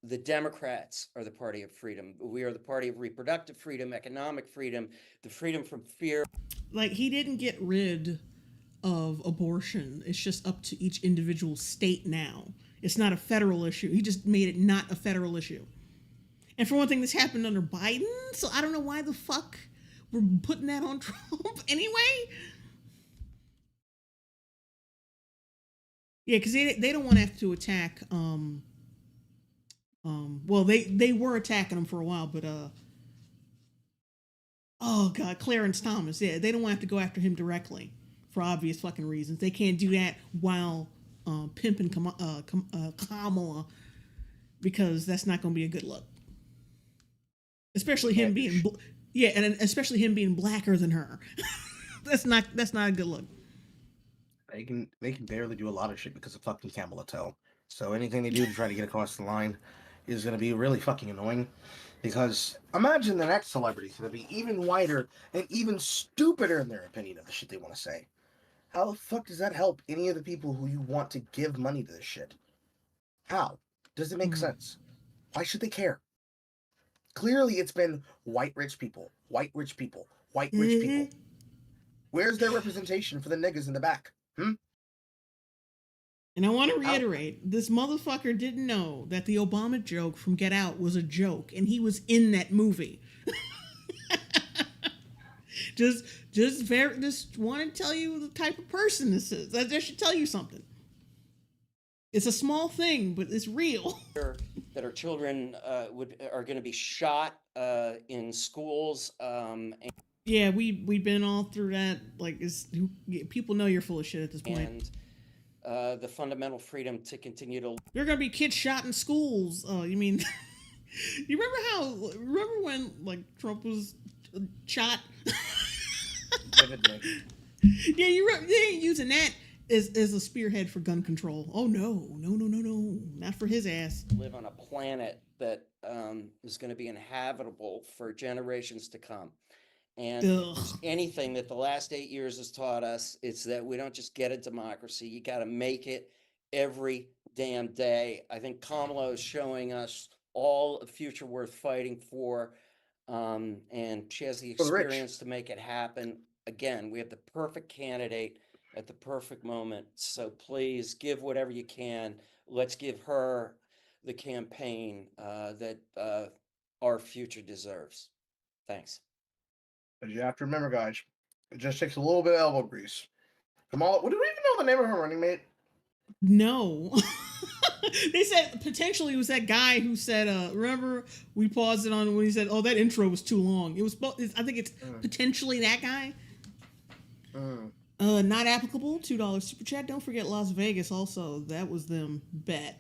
The Democrats are the party of freedom. We are the party of reproductive freedom, economic freedom, the freedom from fear. Like, he didn't get rid of abortion. It's just up to each individual state now. It's not a federal issue. He just made it not a federal issue. And for one thing, this happened under Biden, so I don't know why the fuck we're putting that on Trump anyway. Yeah, because they don't want to have to attack. Well, they were attacking him for a while, but oh god, Clarence Thomas. Yeah, they don't want to have to go after him directly for obvious fucking reasons. They can't do that while pimping Kamala, because that's not going to be a good look. Especially him being, and especially him being blacker than her. that's not a good look. They can barely do a lot of shit because of fucking Kamala. So anything they do to try to get across the line is going to be really fucking annoying. Because imagine the next celebrity's going to be even whiter and even stupider in their opinion of the shit they want to say. How the fuck does that help any of the people who you want to give money to this shit? How? Does it make sense? Why should they care? Clearly, it's been white rich people, white rich people, white rich people. Where's their representation for the niggas in the back? And I want to reiterate, this motherfucker didn't know that the Obama joke from Get Out was a joke, and he was in that movie. just want to tell you the type of person this is. That should tell you something. It's a small thing, but it's real. That our children are going to be shot in schools. Yeah, we've been all through that. Like, people know you're full of shit at this point. And the fundamental freedom to continue to. There are gonna be kids shot in schools. You mean? You remember when like Trump was shot? Yeah, they ain't using that as a spearhead for gun control. Oh no, not for his ass. Live on a planet that is going to be inhabitable for generations to come. And if there's anything that the last 8 years has taught us, it's that we don't just get a democracy. You got to make it every damn day. I think Kamala is showing us all a future worth fighting for. And she has the experience to make it happen. Again, we have the perfect candidate at the perfect moment. So please give whatever you can. Let's give her the campaign that our future deserves. Thanks. But you have to remember, guys, it just takes a little bit of elbow grease. Kamala, do we even know the name of her running mate? No. They said potentially it was that guy who said, remember we paused it on when he said, oh, that intro was too long. It was, I think it's potentially that guy. Not applicable. $2 super chat. Don't forget Las Vegas also. That was them. Bet.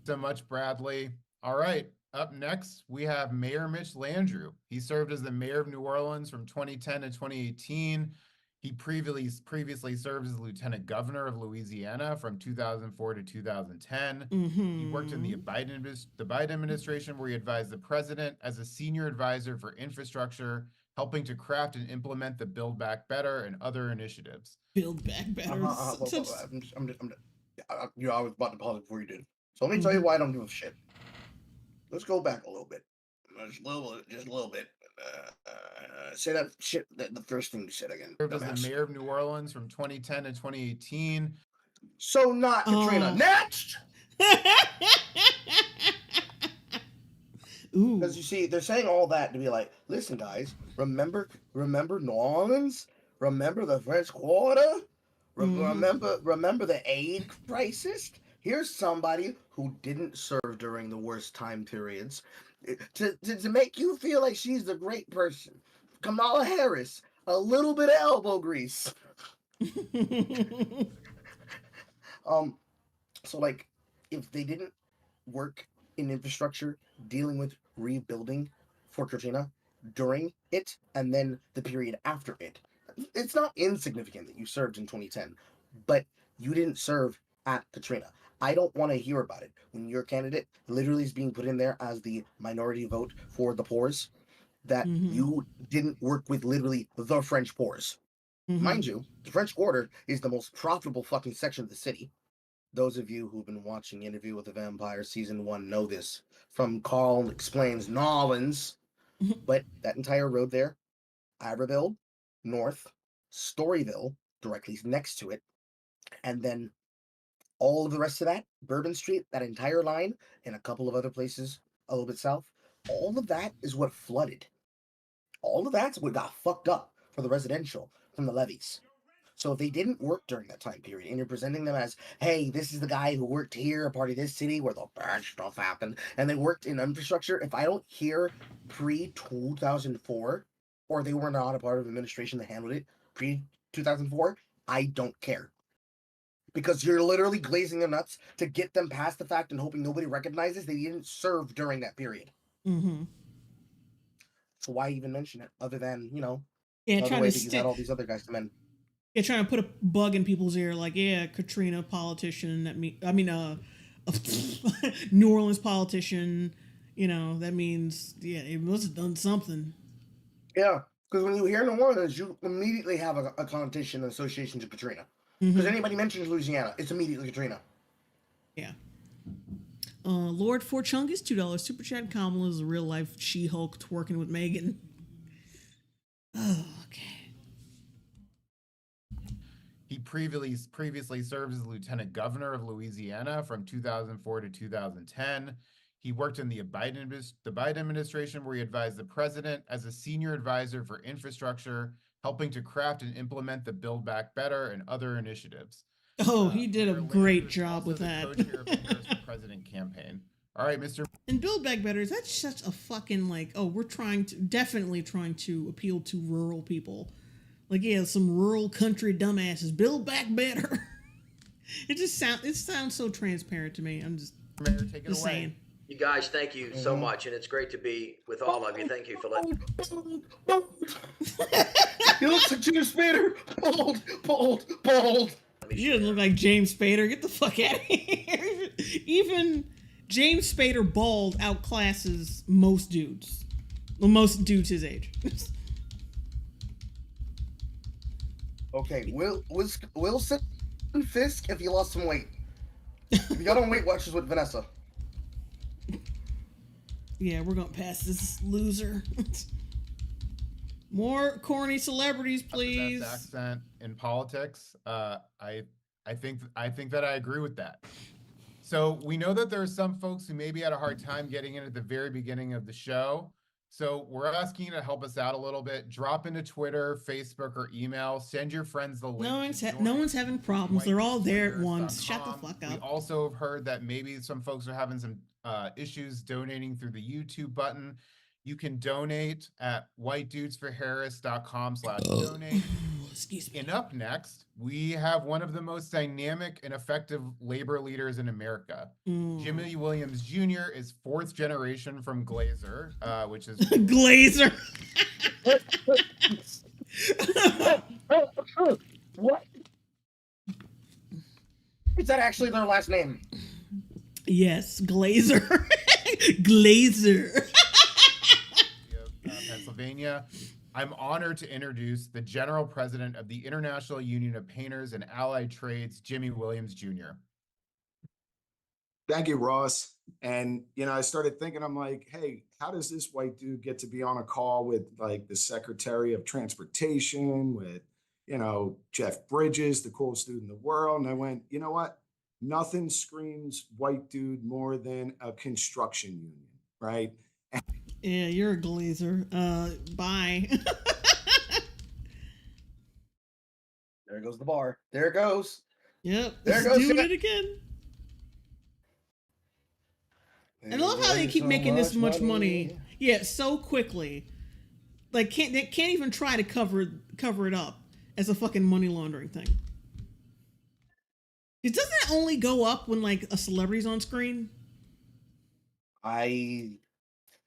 So much, Bradley. All right. Up next, we have Mayor Mitch Landrieu. He served as the mayor of New Orleans from 2010 to 2018. He previously served as lieutenant governor of Louisiana from 2004 to 2010. He worked in the Biden administration, where he advised the president as a senior advisor for infrastructure, helping to craft and implement the Build Back Better and other initiatives. Build Back Better. I was about to pause it before you did. So let me tell you why I don't give a shit. Let's go back a little bit. Just a little bit. Say that shit, the first thing you said again. Served as the mayor of New Orleans from 2010 to 2018. So not Katrina. Next! Because you see, they're saying all that to be like, listen, guys, remember New Orleans? Remember the French Quarter? Remember the aid crisis? Here's somebody who didn't serve during the worst time periods to make you feel like she's the great person. Kamala Harris, a little bit of elbow grease. So like, if they didn't work in infrastructure dealing with rebuilding for Katrina during it and then the period after it, it's not insignificant that you served in 2010, but you didn't serve at Katrina. I don't want to hear about it when your candidate literally is being put in there as the minority vote for the poors, that you didn't work with literally the French poors. Mind you, the French Quarter is the most profitable fucking section of the city. Those of you who've been watching Interview with the Vampire Season 1 know this from Carl Explains Nolans. But that entire road there, Iberville, North, Storyville, directly next to it, and then all of the rest of that, Bourbon Street, that entire line, and a couple of other places a little bit south, all of that is what flooded. All of that's what got fucked up for the residential from the levees. So if they didn't work during that time period, and you're presenting them as, hey, this is the guy who worked here, a part of this city where the bad stuff happened, and they worked in infrastructure, if I don't hear pre-2004, or they were not a part of the administration that handled it pre-2004, I don't care. Because you're literally glazing their nuts to get them past the fact and hoping nobody recognizes they didn't serve during that period. Mm-hmm. So why even mention it other than, Yeah, the trying way to that you had all these other guys come in. Yeah, trying to put a bug in people's ear, like, yeah, Katrina politician. New Orleans politician. That means, yeah, it must have done something. Yeah, because when you hear New Orleans, you immediately have a connotation and association to Katrina. Because anybody mentions Louisiana, it's immediately Katrina. Yeah. Lord Forchungus, $2 super chat. Kamala is a real life She-Hulk twerking with Megan. Oh, okay. He previously served as lieutenant governor of Louisiana from 2004 to 2010. He worked in the Biden administration, where he advised the president as a senior advisor for infrastructure, helping to craft and implement the Build Back Better and other initiatives. Oh, he did a great was job also with the that. Co-chair of the Harris for President campaign. All right, Mr. And Build Back Better, that's such a fucking, like, oh, we're definitely trying to appeal to rural people. Like, yeah, some rural country dumbasses. Build Back Better. It sounds so transparent to me. I'm just, Mayor, take it away. saying. You guys, thank you so much, and it's great to be with all of you. Thank you for letting. He looks like James Spader. Bold. You didn't look like James Spader. Get the fuck out of here. Even James Spader bald outclasses most dudes. Well, most dudes his age. Okay, Wilson Fisk if he lost some weight. If you got on Weight Watchers with Vanessa. Yeah, we're gonna pass this loser. More corny celebrities, please. Best accent in politics. I think that I agree with that. So we know that there are some folks who maybe had a hard time getting in at the very beginning of the show. So we're asking you to help us out a little bit. Drop into Twitter, Facebook, or email. Send your friends the link. No one's having problems. They're all there at once. Shut the fuck up. We also have heard that maybe some folks are having some issues donating through the YouTube button. You can donate at whitedudesforharris.com/donate. Excuse me. And up next, we have one of the most dynamic and effective labor leaders in America. Jimmy Williams Jr. is fourth generation from Glazer, which is Glazer. What? Is that actually their last name? Yes, Glazer. Glazer. Pennsylvania. I'm honored to introduce the General President of the International Union of Painters and Allied Trades, Jimmy Williams Jr. Thank you, Ross. And, I started thinking, I'm like, hey, how does this white dude get to be on a call with like the Secretary of Transportation, with, Jeff Bridges, the coolest dude in the world? And I went, you know what? Nothing screams white dude more than a construction union, right? Yeah, you're a Glazer. Bye. There goes the bar. There it goes. Yep. There goes doing it again. I love how they keep making this much money. Yeah, so quickly. Like they can't even try to cover it up as a fucking money laundering thing. It doesn't it only go up when like a celebrity's on screen? I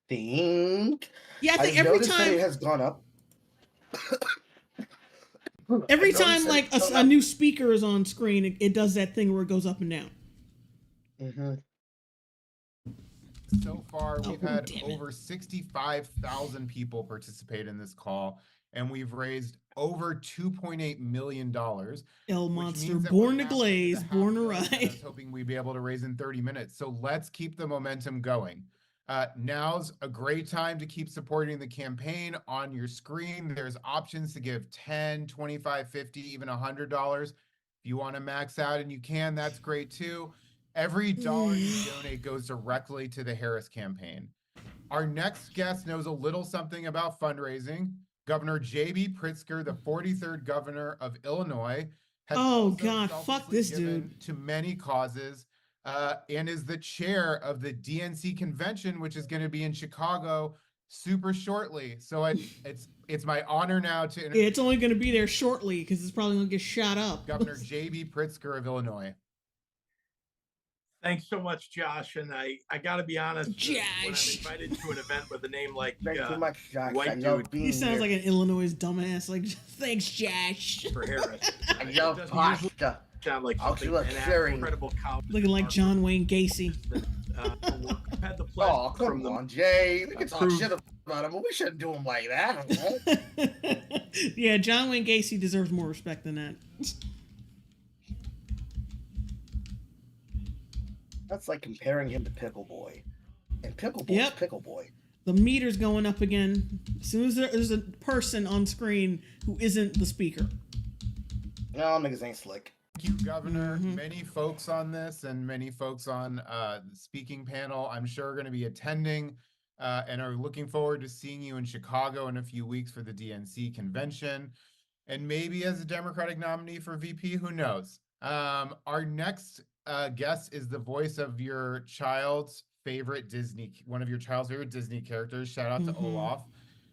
think. Yeah, I think I've every noticed that time it has gone up. every time like a new speaker is on screen, it does that thing where it goes up and down. Mm-hmm. So far, we've had over 65,000 people participate in this call, and we've raised over $2.8 million. El Monster, born to glaze, born to ride. I was hoping we'd be able to raise in 30 minutes. So let's keep the momentum going. Now's a great time to keep supporting the campaign. On your screen, there's options to give $10, $25, $50, even $100. If you want to max out and you can, that's great too. Every dollar you donate goes directly to the Harris campaign. Our next guest knows a little something about fundraising, Governor J.B. Pritzker, the 43rd governor of Illinois, has Oh, also God, fuck selflessly this given dude. to many causes, and is the chair of the DNC convention, which is going to be in Chicago super shortly. So it's my honor now to introduce It's only going to be there shortly because it's probably going to get shot up. Governor J.B. Pritzker of Illinois. Thanks so much, Josh. And I got to be honest, when I'm Josh. invited to an event with a name like Thank you much, Josh. I White love Dude being He sounds here. like an Illinois dumbass. Like, thanks, Josh. for Harris, I it love doesn't usually pasta. sound like Oh, something she looks an very- incredible college. Looking like John Wayne Gacy. I've had the pleasure Oh, come on, Jay. We can talk approved- shit about him, but we shouldn't do him like that. Right? Yeah, John Wayne Gacy deserves more respect than that. That's like comparing him to Pickle Boy. And Pickle Boy's Yep. Pickle Boy. The meter's going up again. As soon as there's a person on screen who isn't the speaker. No, niggas ain't slick. Thank you, Governor. Many folks on this and many folks on the speaking panel, I'm sure, are going to be attending and are looking forward to seeing you in Chicago in a few weeks for the DNC convention. And maybe as a Democratic nominee for VP, who knows? Our next guest is the voice of your child's favorite Disney, one of your child's favorite Disney characters. Shout out to Olaf.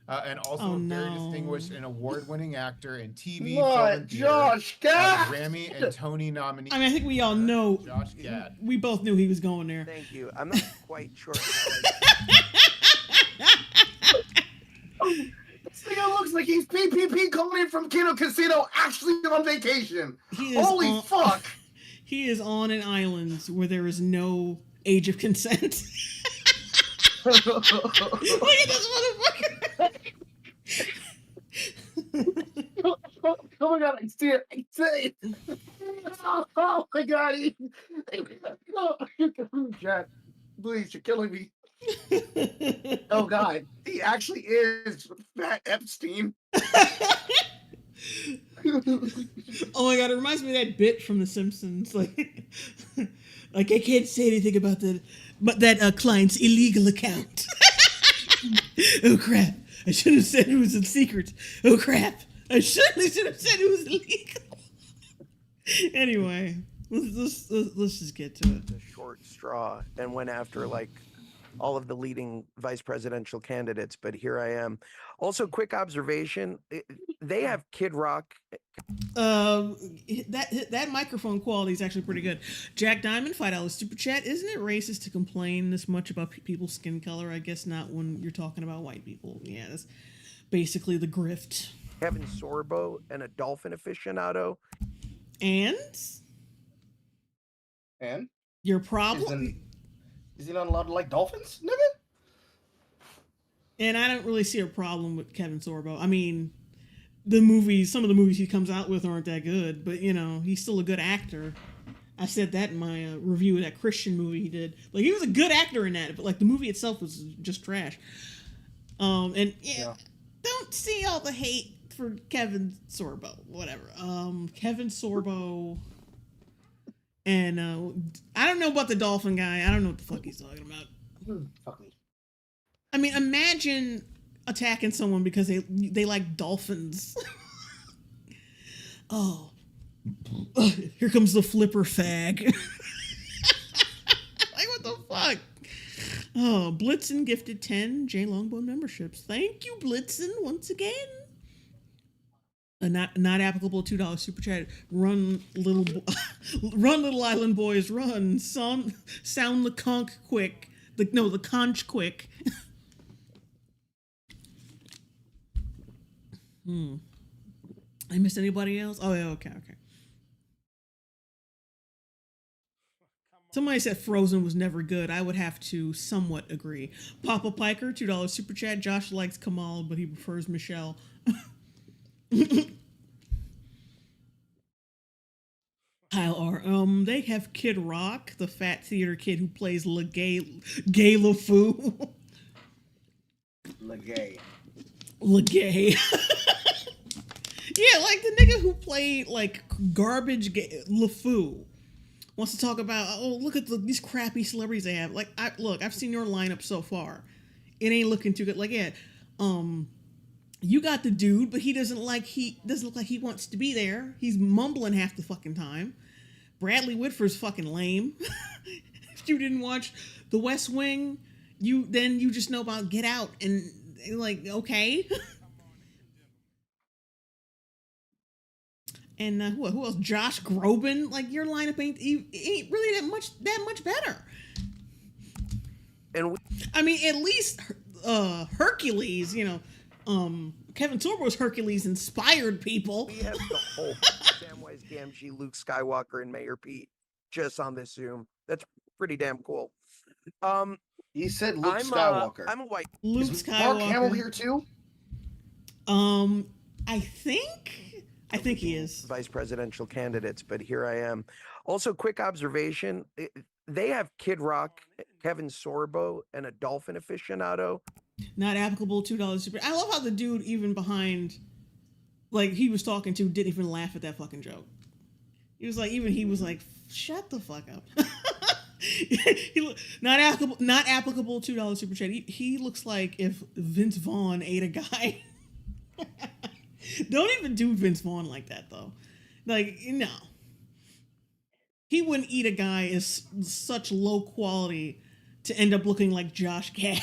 And also a very distinguished and award-winning actor in TV, film, What? and theater. Josh Gad! Grammy and Tony nominee. I mean, I think we all know. Josh Gad. We both knew he was going there. Thank you. I'm not quite sure. This nigga looks like he's PPP calling in from Kino Casino, actually on vacation. He is Holy on- fuck! He is on an island where there is no age of consent. Look at this motherfucker. Oh my god, I see it. I see it. Oh my god. Jack, please, you're killing me. Oh god, he actually is Fat Epstein. Oh my god, it reminds me of that bit from The Simpsons. Like I can't say anything about that client's illegal account. Oh crap! I should have said it was a secret. Oh crap! I should have said it was illegal. Anyway, let's just get to it. The short straw and went after like all of the leading vice presidential candidates, but here I am. Also, quick observation: they have Kid Rock. That microphone quality is actually pretty good. Jack Diamond, $5 super chat. Isn't it racist to complain this much about people's skin color? I guess not when you're talking about white people. Yeah, that's basically the grift. Kevin Sorbo and a dolphin aficionado. And your problem? Is he not allowed to like dolphins, nigga? And I don't really see a problem with Kevin Sorbo. I mean, some of the movies he comes out with aren't that good, but you know, he's still a good actor. I said that in my review of that Christian movie he did. Like, he was a good actor in that, but like the movie itself was just trash. And yeah, don't see all the hate for Kevin Sorbo. Whatever. Kevin Sorbo. And I don't know about the dolphin guy. I don't know what the fuck he's talking about. Fuck me. I mean, imagine attacking someone because they like dolphins. Oh, here comes the flipper fag. Like, what the fuck? Oh, Blitzen gifted 10 J Longbone memberships. Thank you, Blitzen, once again. Not applicable $2 super chat. Run little island boys, run. Sound the conch quick. The conch quick. I missed anybody else? Oh yeah, okay. Somebody said Frozen was never good. I would have to somewhat agree. Papa Piker, $2 super chat. Josh likes Kamala, but he prefers Michelle. Kyle R. They have Kid Rock, the fat theater kid who plays Gay LeFou. Legay. Yeah, like the nigga who played like garbage LeFou wants to talk about, oh, look at these crappy celebrities they have. Like, I've seen your lineup so far. It ain't looking too good. Like, yeah, You got the dude, but he doesn't look like he wants to be there. He's mumbling half the fucking time. Bradley Whitford's fucking lame. If you didn't watch The West Wing, you just know about Get Out, and like, okay. And who else? Josh Groban. Like, your lineup ain't really that much better. And I mean, at least Hercules, Kevin Sorbo's Hercules inspired people. we have the whole Samwise Gamgee, Luke Skywalker, and Mayor Pete just on this Zoom. That's pretty damn cool. He said Luke Skywalker. I'm a white. Luke Is Skywalker. Mark Hamill here too? I think he is. Vice presidential candidates, but here I am. Also, quick observation: they have Kid Rock, Kevin Sorbo, and a dolphin aficionado. Not applicable $2 super. I love how the dude, even behind, like, he was talking to, didn't even laugh at that fucking joke. He was like, shut the fuck up. Not applicable $2 super chat. He looks like if Vince Vaughn ate a guy. Don't even do Vince Vaughn like that, though. Like, no. He wouldn't eat a guy as such low quality to end up looking like Josh Gad.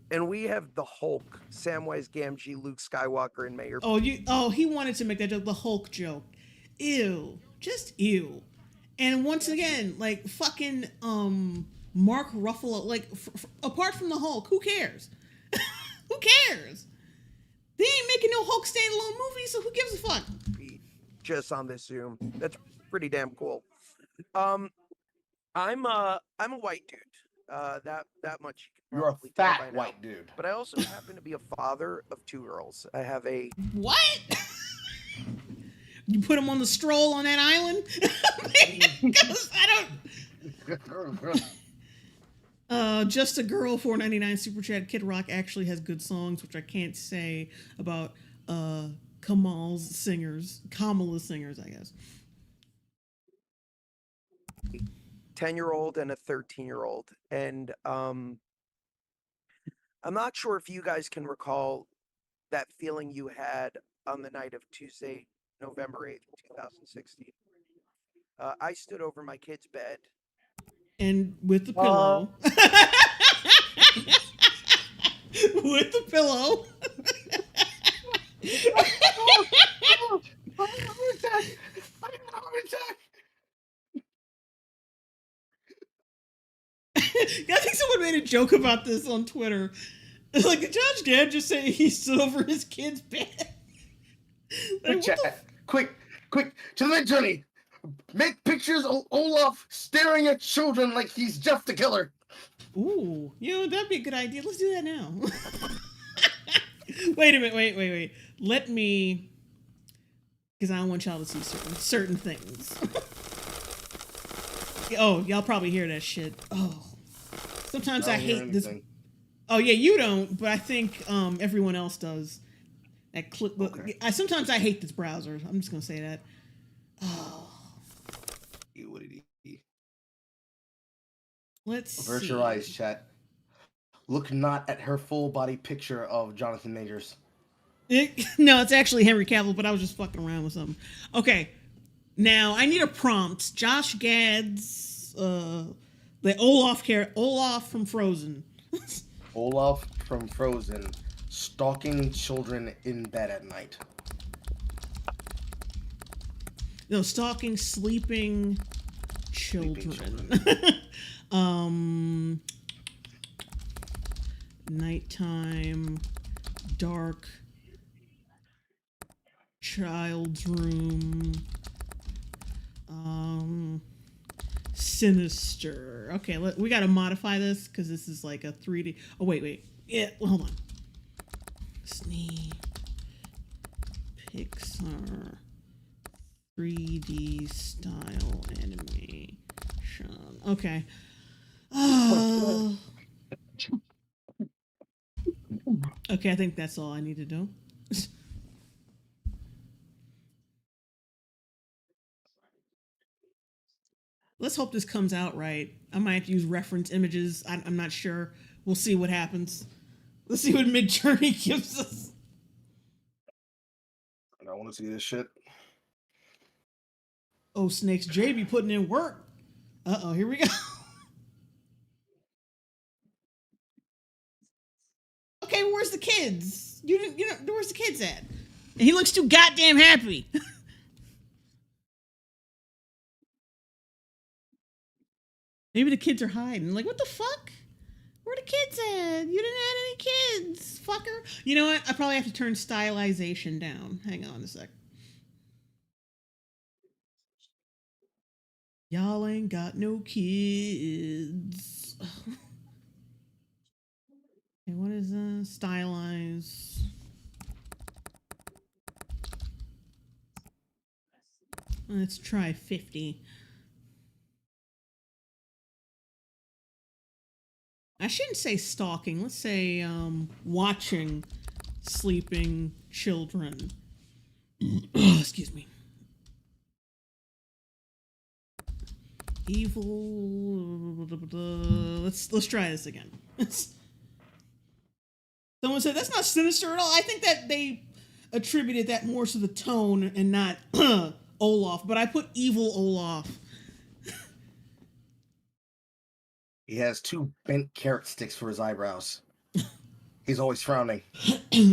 And we have the Hulk, Samwise Gamgee, Luke Skywalker, and Mayor. He wanted to make that joke, the Hulk joke. Ew. Just ew. And once again, like, fucking Mark Ruffalo, like, apart from the Hulk, who cares? Who cares? They ain't making no Hulk standalone movie, so who gives a fuck? Just on this Zoom. That's pretty damn cool. I'm a white dude. That much. You're a fat white dude. But I also happen to be a father of 2 girls. I have a what? You put him on the stroll on that island? Because I don't. Just a girl, $4.99 super chat. Kid Rock actually has good songs, which I can't say about Kamala's singers, I guess. 10-year-old and a 13-year-old, and I'm not sure if you guys can recall that feeling you had on the night of Tuesday, November 8th, 2016. I stood over my kid's bed. And with the pillow. With the pillow. I think someone made a joke about this on Twitter. It's like, did Josh Gad just say he stood over his kid's bed? Like, quick, to the attorney. Make pictures of Olaf staring at children like he's Jeff the Killer. Ooh, that'd be a good idea. Let's do that now. Wait a minute, wait. Let me, because I don't want y'all to see certain things. Oh, y'all probably hear that shit. Oh, sometimes I hate this. Oh yeah, you don't, but I think everyone else does. That clip. Okay. Sometimes I hate this browser. I'm just gonna say that. Oh. Let's avert your eyes, chat. Look not at her full body picture of Jonathan Majors. No, it's actually Henry Cavill, but I was just fucking around with something. Okay, now I need a prompt. Josh Gad's the Olaf from Frozen. Olaf from Frozen, stalking children in bed at night. No, stalking sleeping children. Nighttime, dark, child's room, sinister. Okay, we got to modify this because this is like a 3D. Oh, wait. Yeah, hold on. Disney, Pixar, 3D style animation. Okay. Okay, I think that's all I need to do. Let's hope this comes out right. I might have to use reference images. I'm not sure. We'll see what happens. Let's see what Midjourney gives us. I want to see this shit. Oh, Snakes J be putting in work. Uh-oh, here we go. Okay, where's the kids? You know, where's the kids at? And he looks too goddamn happy. Maybe the kids are hiding. Like, what the fuck? Where the kids at? You didn't add any kids, fucker. You know what? I probably have to turn stylization down. Hang on a sec. Y'all ain't got no kids. Okay, what is stylize? Let's try 50. I shouldn't say stalking. Let's say watching sleeping children. Excuse me. Evil. Let's try this again. Someone said that's not sinister at all. I think that they attributed that more to the tone and not Olaf. But I put evil Olaf. He has 2 bent carrot sticks for his eyebrows. He's always frowning. You're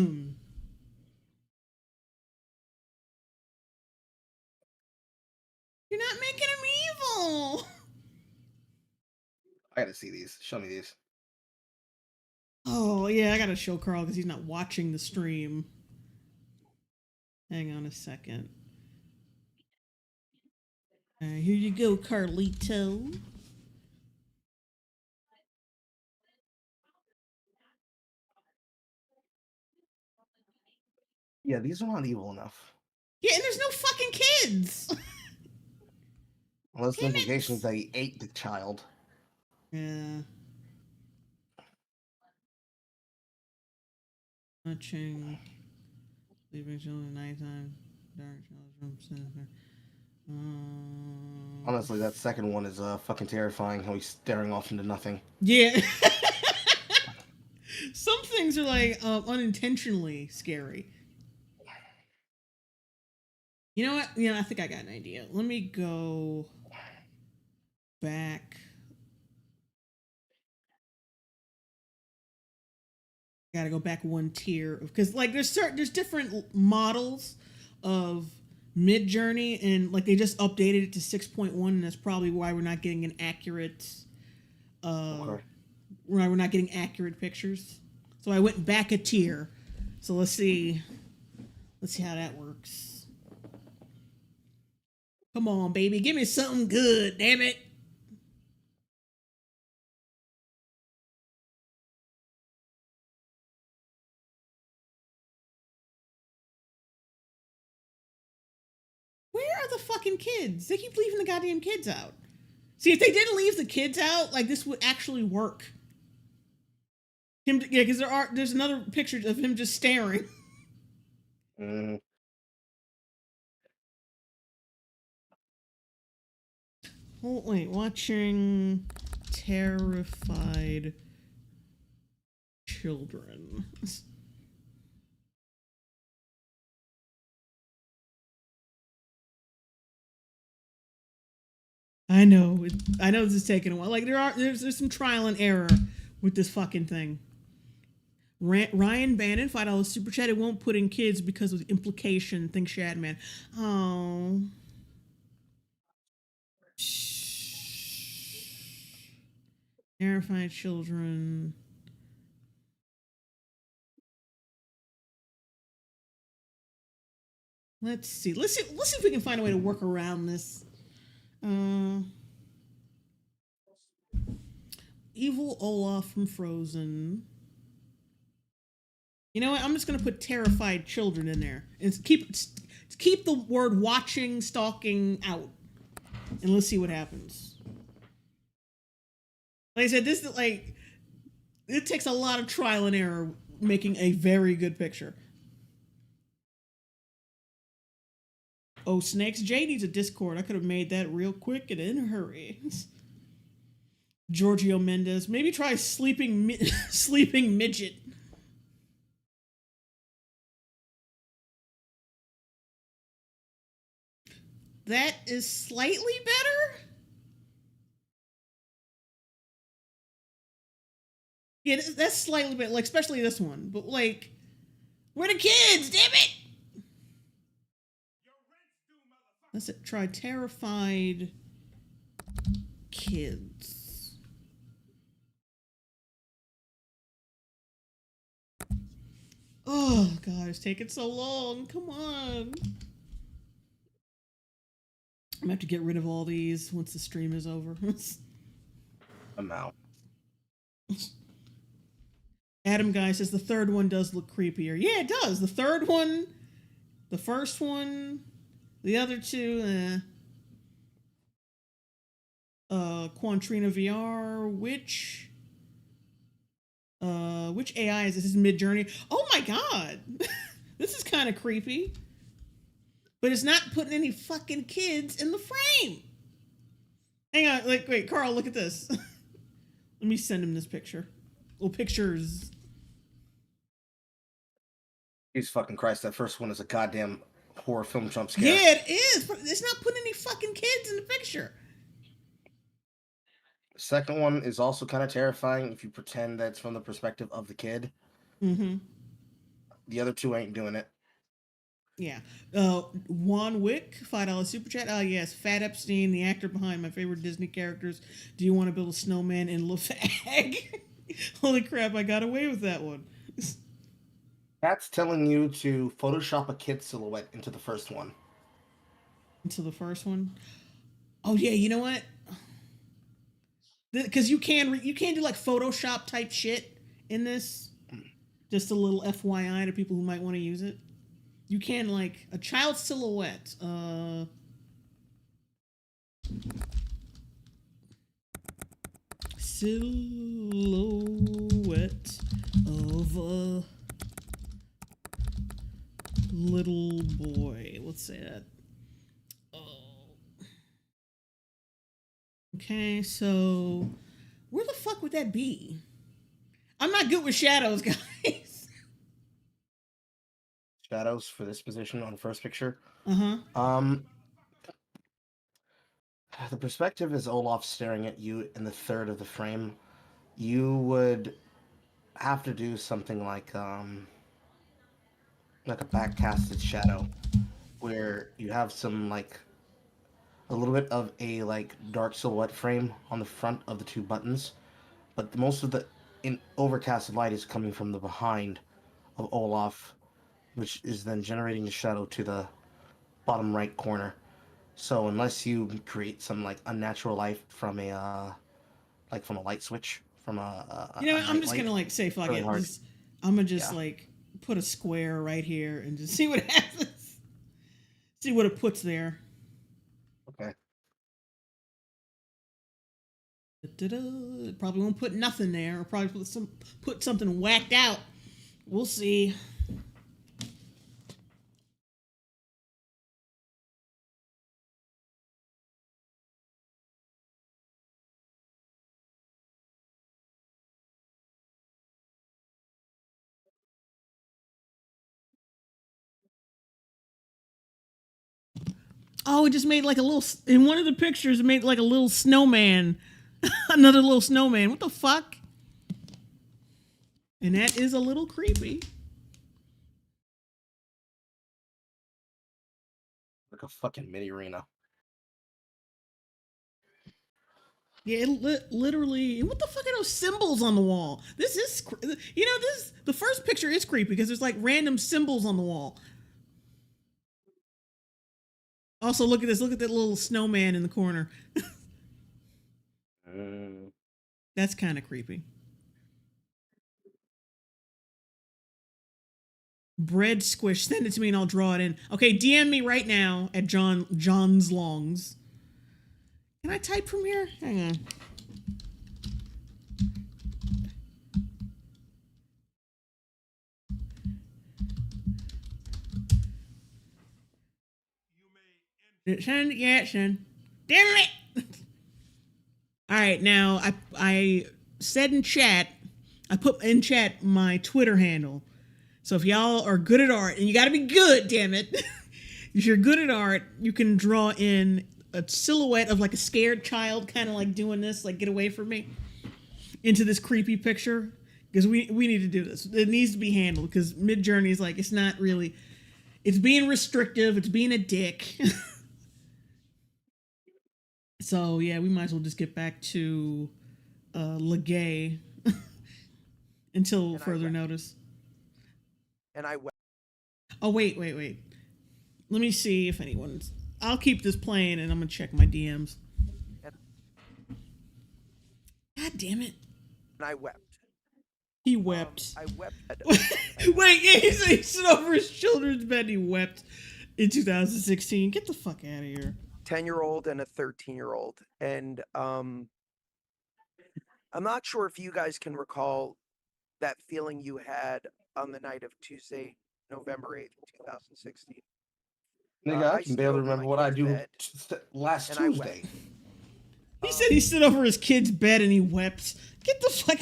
not making him evil. I gotta see these. Show me these. Oh, yeah, I gotta show Carl because he's not watching the stream. Hang on a second. Here you go, Carlito. Yeah, these are not evil enough. Yeah, and there's no fucking kids. Unless the implication is that he ate the child. Yeah. Watching. Sleeping children at nighttime. Dark children. Honestly, that second one is fucking terrifying. How he's staring off into nothing. Yeah. Some things are like unintentionally scary. You know what? Yeah, I think I got an idea. Let me go back. Gotta go back one tier because like there's different models of Midjourney and like they just updated it to 6.1 and that's probably why we're not getting an accurate why we're not getting accurate pictures. So I went back a tier. So let's see how that works. Come on, baby, give me something good, damn it. Where are the fucking kids? They keep leaving the goddamn kids out. See, if they didn't leave the kids out, like this would actually work. Yeah, because there's another picture of him just staring. Oh, wait, watching terrified children. I know this is taking a while. Like there's some trial and error with this fucking thing. Ryan Bannon, $5 super chat. It won't put in kids because of the implication. Think Shadman. Oh. Terrified children. Let's see if we can find a way to work around this. Evil Olaf from Frozen. You know what? I'm just gonna put terrified children in there and keep the word watching, stalking out, and let's see what happens. Like I said, it takes a lot of trial and error making a very good picture. Oh, Snakes J needs a Discord. I could have made that real quick and in a hurry. Giorgio Mendez. Maybe try sleeping midget. that is slightly better. Yeah, that's slightly better, like especially this one. But like, where the kids? Damn it! Let's try terrified kids. Oh god, it's taking so long. Come on. I'm gonna have to get rid of all these once the stream is over. I'm out. Adam Guy says the third one does look creepier. Yeah, it does. The third one, the first one, the other two, Quantrina VR, which AI is this? This is Mid-Journey. Oh my god. This is kind of creepy. But it's not putting any fucking kids in the frame. Hang on, like, wait, Carl, look at this. Let me send him this picture. Well, pictures. Jesus fucking Christ, that first one is a goddamn horror film jump scare. Yeah, it is. But it's not putting any fucking kids in the picture. The second one is also kind of terrifying if you pretend that's from the perspective of the kid. Mm-hmm. The other two ain't doing it. Yeah. Juan Wick, $5 super chat. Oh, yes. Fat Epstein, the actor behind my favorite Disney characters. Do you want to build a snowman in Lafag? Holy crap, I got away with that one. That's telling you to Photoshop a kid silhouette into the first one. Into the first one? Oh, yeah, you know what? Because you can do like Photoshop type shit in this. Just a little FYI to people who might want to use it. You can like a child silhouette. Silhouette of a little boy. Let's say that. Okay, so where the fuck would that be? I'm not good with shadows, guys. Shadows for this position on the first picture. Uh-huh. The perspective is Olaf staring at you in the third of the frame. You would have to do something like a backcasted shadow, where you have some like a little bit of a like dark silhouette frame on the front of the two buttons, but most of the overcasted light is coming from the behind of Olaf, which is then generating the shadow to the bottom right corner. So unless you create some like unnatural light from a light switch from you know, I'm just gonna like say fuck it. I'm gonna just like put a square right here and just see what happens. See what it puts there. Okay. It probably won't put nothing there, or probably put something whacked out. We'll see. Oh, it just made like a little, in one of the pictures, it made like a little snowman. Another little snowman. What the fuck? And that is a little creepy. Like a fucking mini arena. Yeah, it literally. What the fuck are those symbols on the wall? This is, you know, the first picture is creepy because there's like random symbols on the wall. Also, look at this. Look at that little snowman in the corner. That's kind of creepy. Bread squish. Send it to me and I'll draw it in. Okay, DM me right now at John's Longs. Can I type from here? Hang on. Send it yet, send. Damn it! All right, now I said in chat, I put in chat my Twitter handle. So if y'all are good at art, and you got to be good, damn it, if you're good at art, you can draw in a silhouette of like a scared child, kind of like doing this, like get away from me, into this creepy picture. Because we need to do this. It needs to be handled. Because Midjourney is like, it's not really. It's being restrictive. It's being a dick. So yeah, we might as well just get back to Legay until further notice. And I wept. Oh wait. Let me see if anyone's. I'll keep this playing and I'm gonna check my DMs. God damn it! And I wept. He wept. I wept. Wait, yeah, he stood over his children's bed and he wept in 2016. Get the fuck out of here. 10-year-old and a 13-year-old. And I'm not sure if you guys can recall that feeling you had on the night of Tuesday, November 8th, 2016. Nigga, I can barely remember what I do last and Tuesday. He said he stood over his kid's bed and he wept. Get the fuck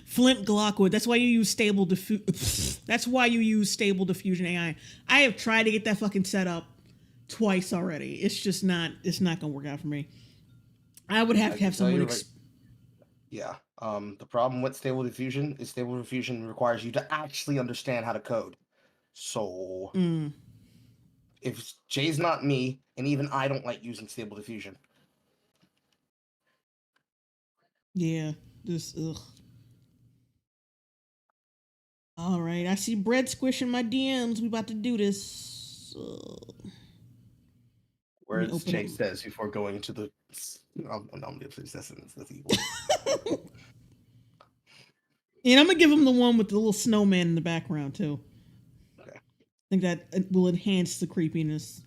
Flint Glockwood. That's why you use stable diffusion AI. I have tried to get that fucking set up twice already. It's just not. It's not gonna work out for me. I would have to have someone. Yeah. The problem with stable diffusion is stable diffusion requires you to actually understand how to code. So if Jay's not me, and even I don't like using stable diffusion. Yeah. This. Ugh. All right, I see bread squishing my DMs. We about to do this. Whereas Jay says before going into the. That's evil. And I'm gonna give him the one with the little snowman in the background too. Okay. I think that it will enhance the creepiness.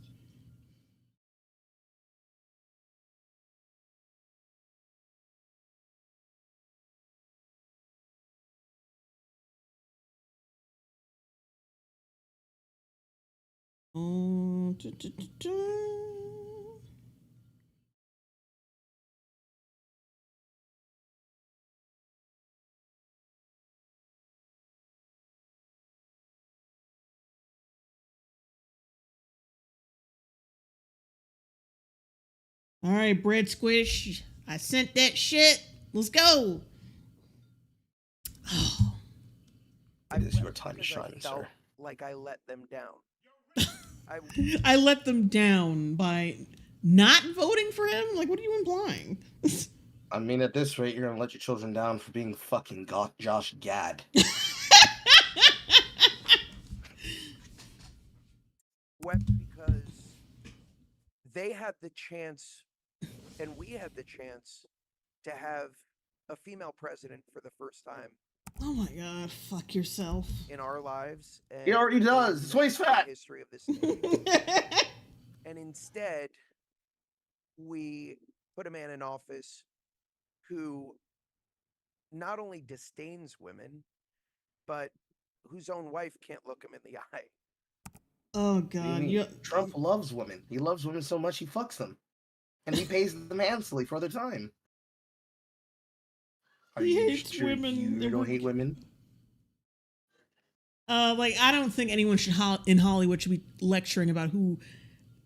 All right, bread squish. I sent that shit. Let's go. Oh. It is your time to shine, sir. Like I let them down. I let them down by not voting for him? Like, what are you implying? I mean, at this rate, you're gonna let your children down for being fucking Josh Gad. Wept because they had the chance, and we had the chance to have a female president for the first time. Oh my God! Fuck yourself. In our lives, and he already does. That's why he's fat. History of this nation. And instead, we put a man in office who not only disdains women, but whose own wife can't look him in the eye. Oh God! Trump loves women. He loves women so much he fucks them, and he pays them handsomely for their time. He hates women. You don't hate women? Like, I don't think anyone in Hollywood should be lecturing about who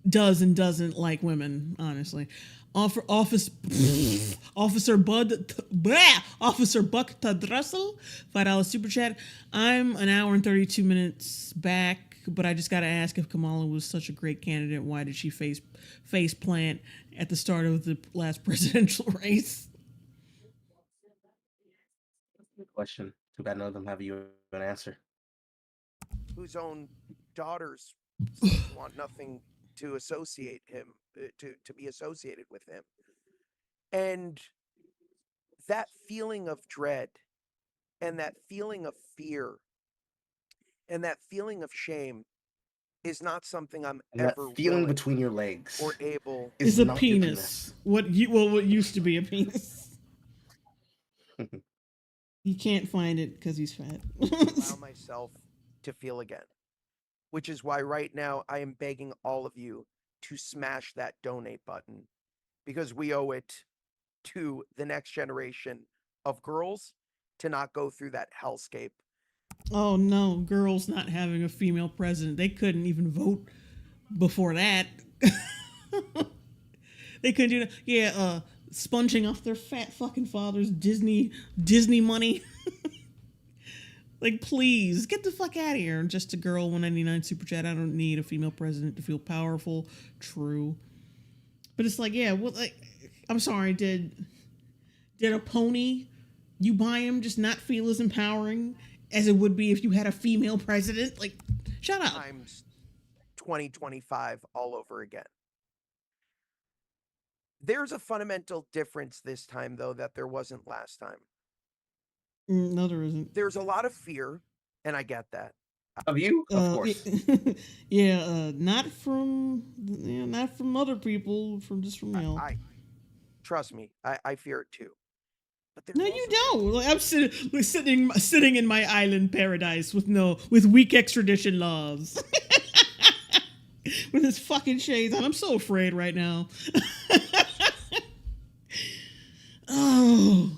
does and doesn't like women, honestly. Officer Buck Russell, $5 super chat. I'm an hour and 32 minutes back, but I just got to ask, if Kamala was such a great candidate, why did she face plant at the start of the last presidential race? Good question. Too bad none of them have you an answer. Whose own daughters want nothing to associate him, to be associated with him. And that feeling of dread and that feeling of fear and that feeling of shame is not something I'm and ever that feeling between your legs or able is a penis. What used to be a penis. He can't find it because he's fat. Allow myself to feel again, which is why right now I am begging all of you to smash that donate button, because we owe it to the next generation of girls to not go through that hellscape Oh no, girls not having a female president. They couldn't even vote before that. They couldn't do that. Yeah, sponging off their fat fucking father's Disney money. Like, please get the fuck out of here. Just a girl 199 super chat. I don't need a female president to feel powerful. True. But it's like, yeah, well, like, I'm sorry, did a pony you buy him just not feel as empowering as it would be if you had a female president? Like, shut up. Times 2025 all over again. There's a fundamental difference this time, though, that there wasn't last time. No, there isn't. There's a lot of fear, and I get that. Of you, of course. Yeah, not from other people, from you. I trust me, I fear it too. But no, you don't. Like, I'm sitting in my island paradise with weak extradition laws. With his fucking shades on. I'm so afraid right now. Oh.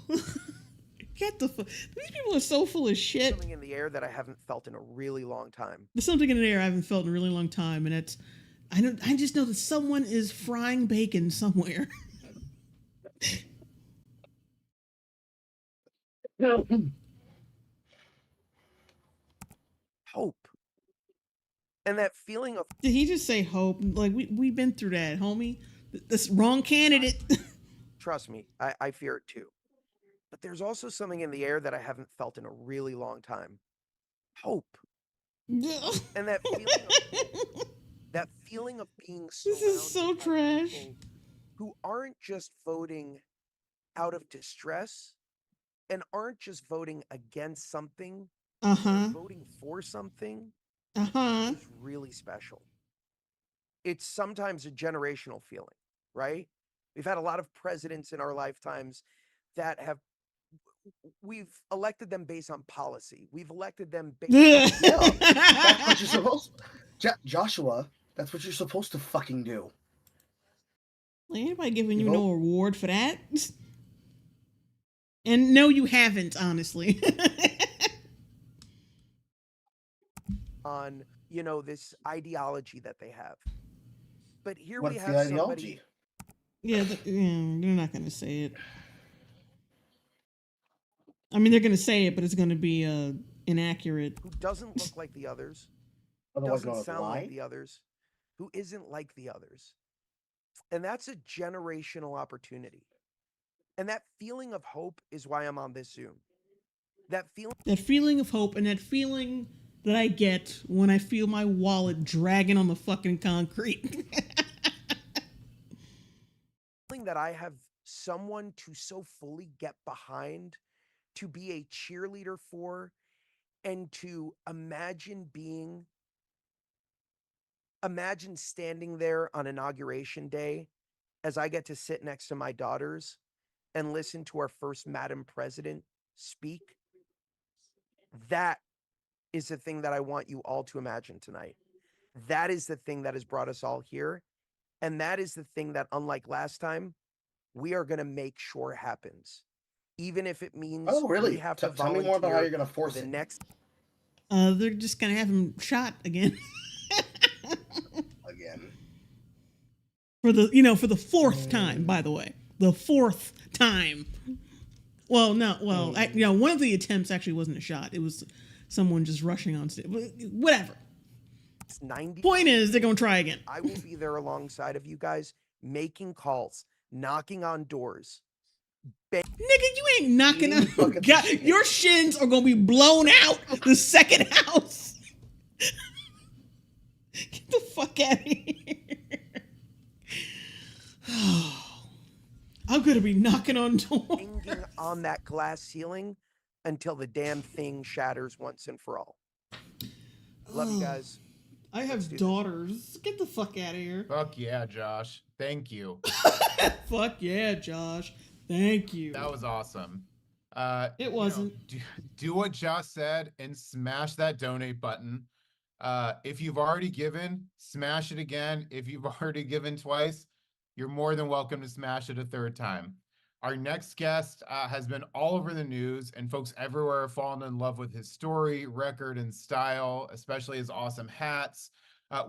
Get the fuck. These people are so full of shit. Something in the air that I haven't felt in a really long time. There's something in the air I haven't felt in a really long time, and it's I just know that someone is frying bacon somewhere. Hope. And that feeling of... Did he just say hope? Like, we've been through that, homie. This wrong candidate. Trust me, I fear it too. But there's also something in the air that I haven't felt in a really long time. Hope. And that feeling of being this is so trash. Who aren't just voting out of distress and aren't just voting against something, voting for something. It's really special. It's sometimes a generational feeling, right? We've had a lot of presidents in our lifetimes that we've elected them based on policy. We've elected them based on... That's what you're supposed to... Joshua, that's what you're supposed to fucking do. Like, anybody giving you no award for that? And no, you haven't, honestly. On, this ideology that they have. But here What's we have the somebody... ideology? Yeah, they're not going to say it. I mean, they're going to say it, but it's going to be inaccurate. Who doesn't look like the others. Otherwise Doesn't sound like the others. Who isn't like the others. And that's a generational opportunity. And that feeling of hope is why I'm on this Zoom. That feeling of hope, and that feeling that I get when I feel my wallet dragging on the fucking concrete. Feeling that I have someone to so fully get behind, to be a cheerleader for, and to imagine standing there on Inauguration Day as I get to sit next to my daughters and listen to our first Madam President speak. That is the thing that I want you all to imagine tonight. That is the thing that has brought us all here. And that is the thing that, unlike last time, we are going to make sure happens. Even if it means we have to tell me more about how you're going to force it. Next. They're just going to have him shot again. Again. For the fourth time, by the way. The fourth time. Well, no, well, one of the attempts actually wasn't a shot. It was someone just rushing on stage. Whatever. It's 90. Point is, they're going to try again. I will be there alongside of you guys, making calls, knocking on doors. Nigga, you ain't knocking on. God, your shins are going to be blown out the second house. Get the fuck out of here. I'm going to be knocking on doors. Hanging on that glass ceiling until the damn thing shatters once and for all. Love you guys. I have daughters. Get the fuck out of here. Fuck yeah, Josh. Thank you. Fuck yeah, Josh. Thank you. That was awesome. It wasn't. Do what Josh said and smash that donate button. If you've already given, smash it again. If you've already given twice, you're more than welcome to smash it a third time. Our next guest has been all over the news, and folks everywhere have fallen in love with his story, record, and style, especially his awesome hats.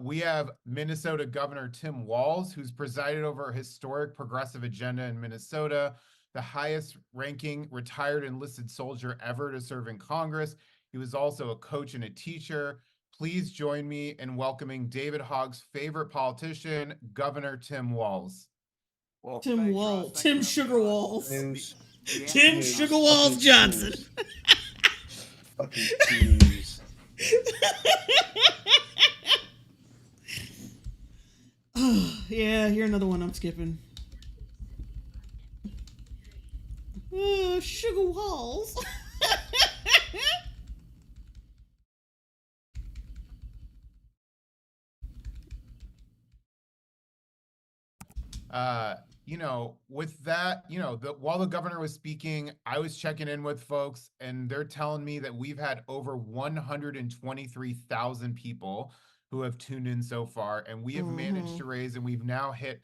We have Minnesota Governor Tim Walz, who's presided over a historic progressive agenda in Minnesota, the highest ranking retired enlisted soldier ever to serve in Congress. He was also a coach and a teacher. Please join me in welcoming David Hogg's favorite politician, Governor Tim Walz. Well, Tim Walz, Tim Sugar Walz, Tim Sugar Walz Johnson. Fucking cheese. Yeah, here another one I'm skipping. Sugar Walz. With that, while the governor was speaking, I was checking in with folks, and they're telling me that we've had over 123,000 people who have tuned in so far, and we have managed to raise, and we've now hit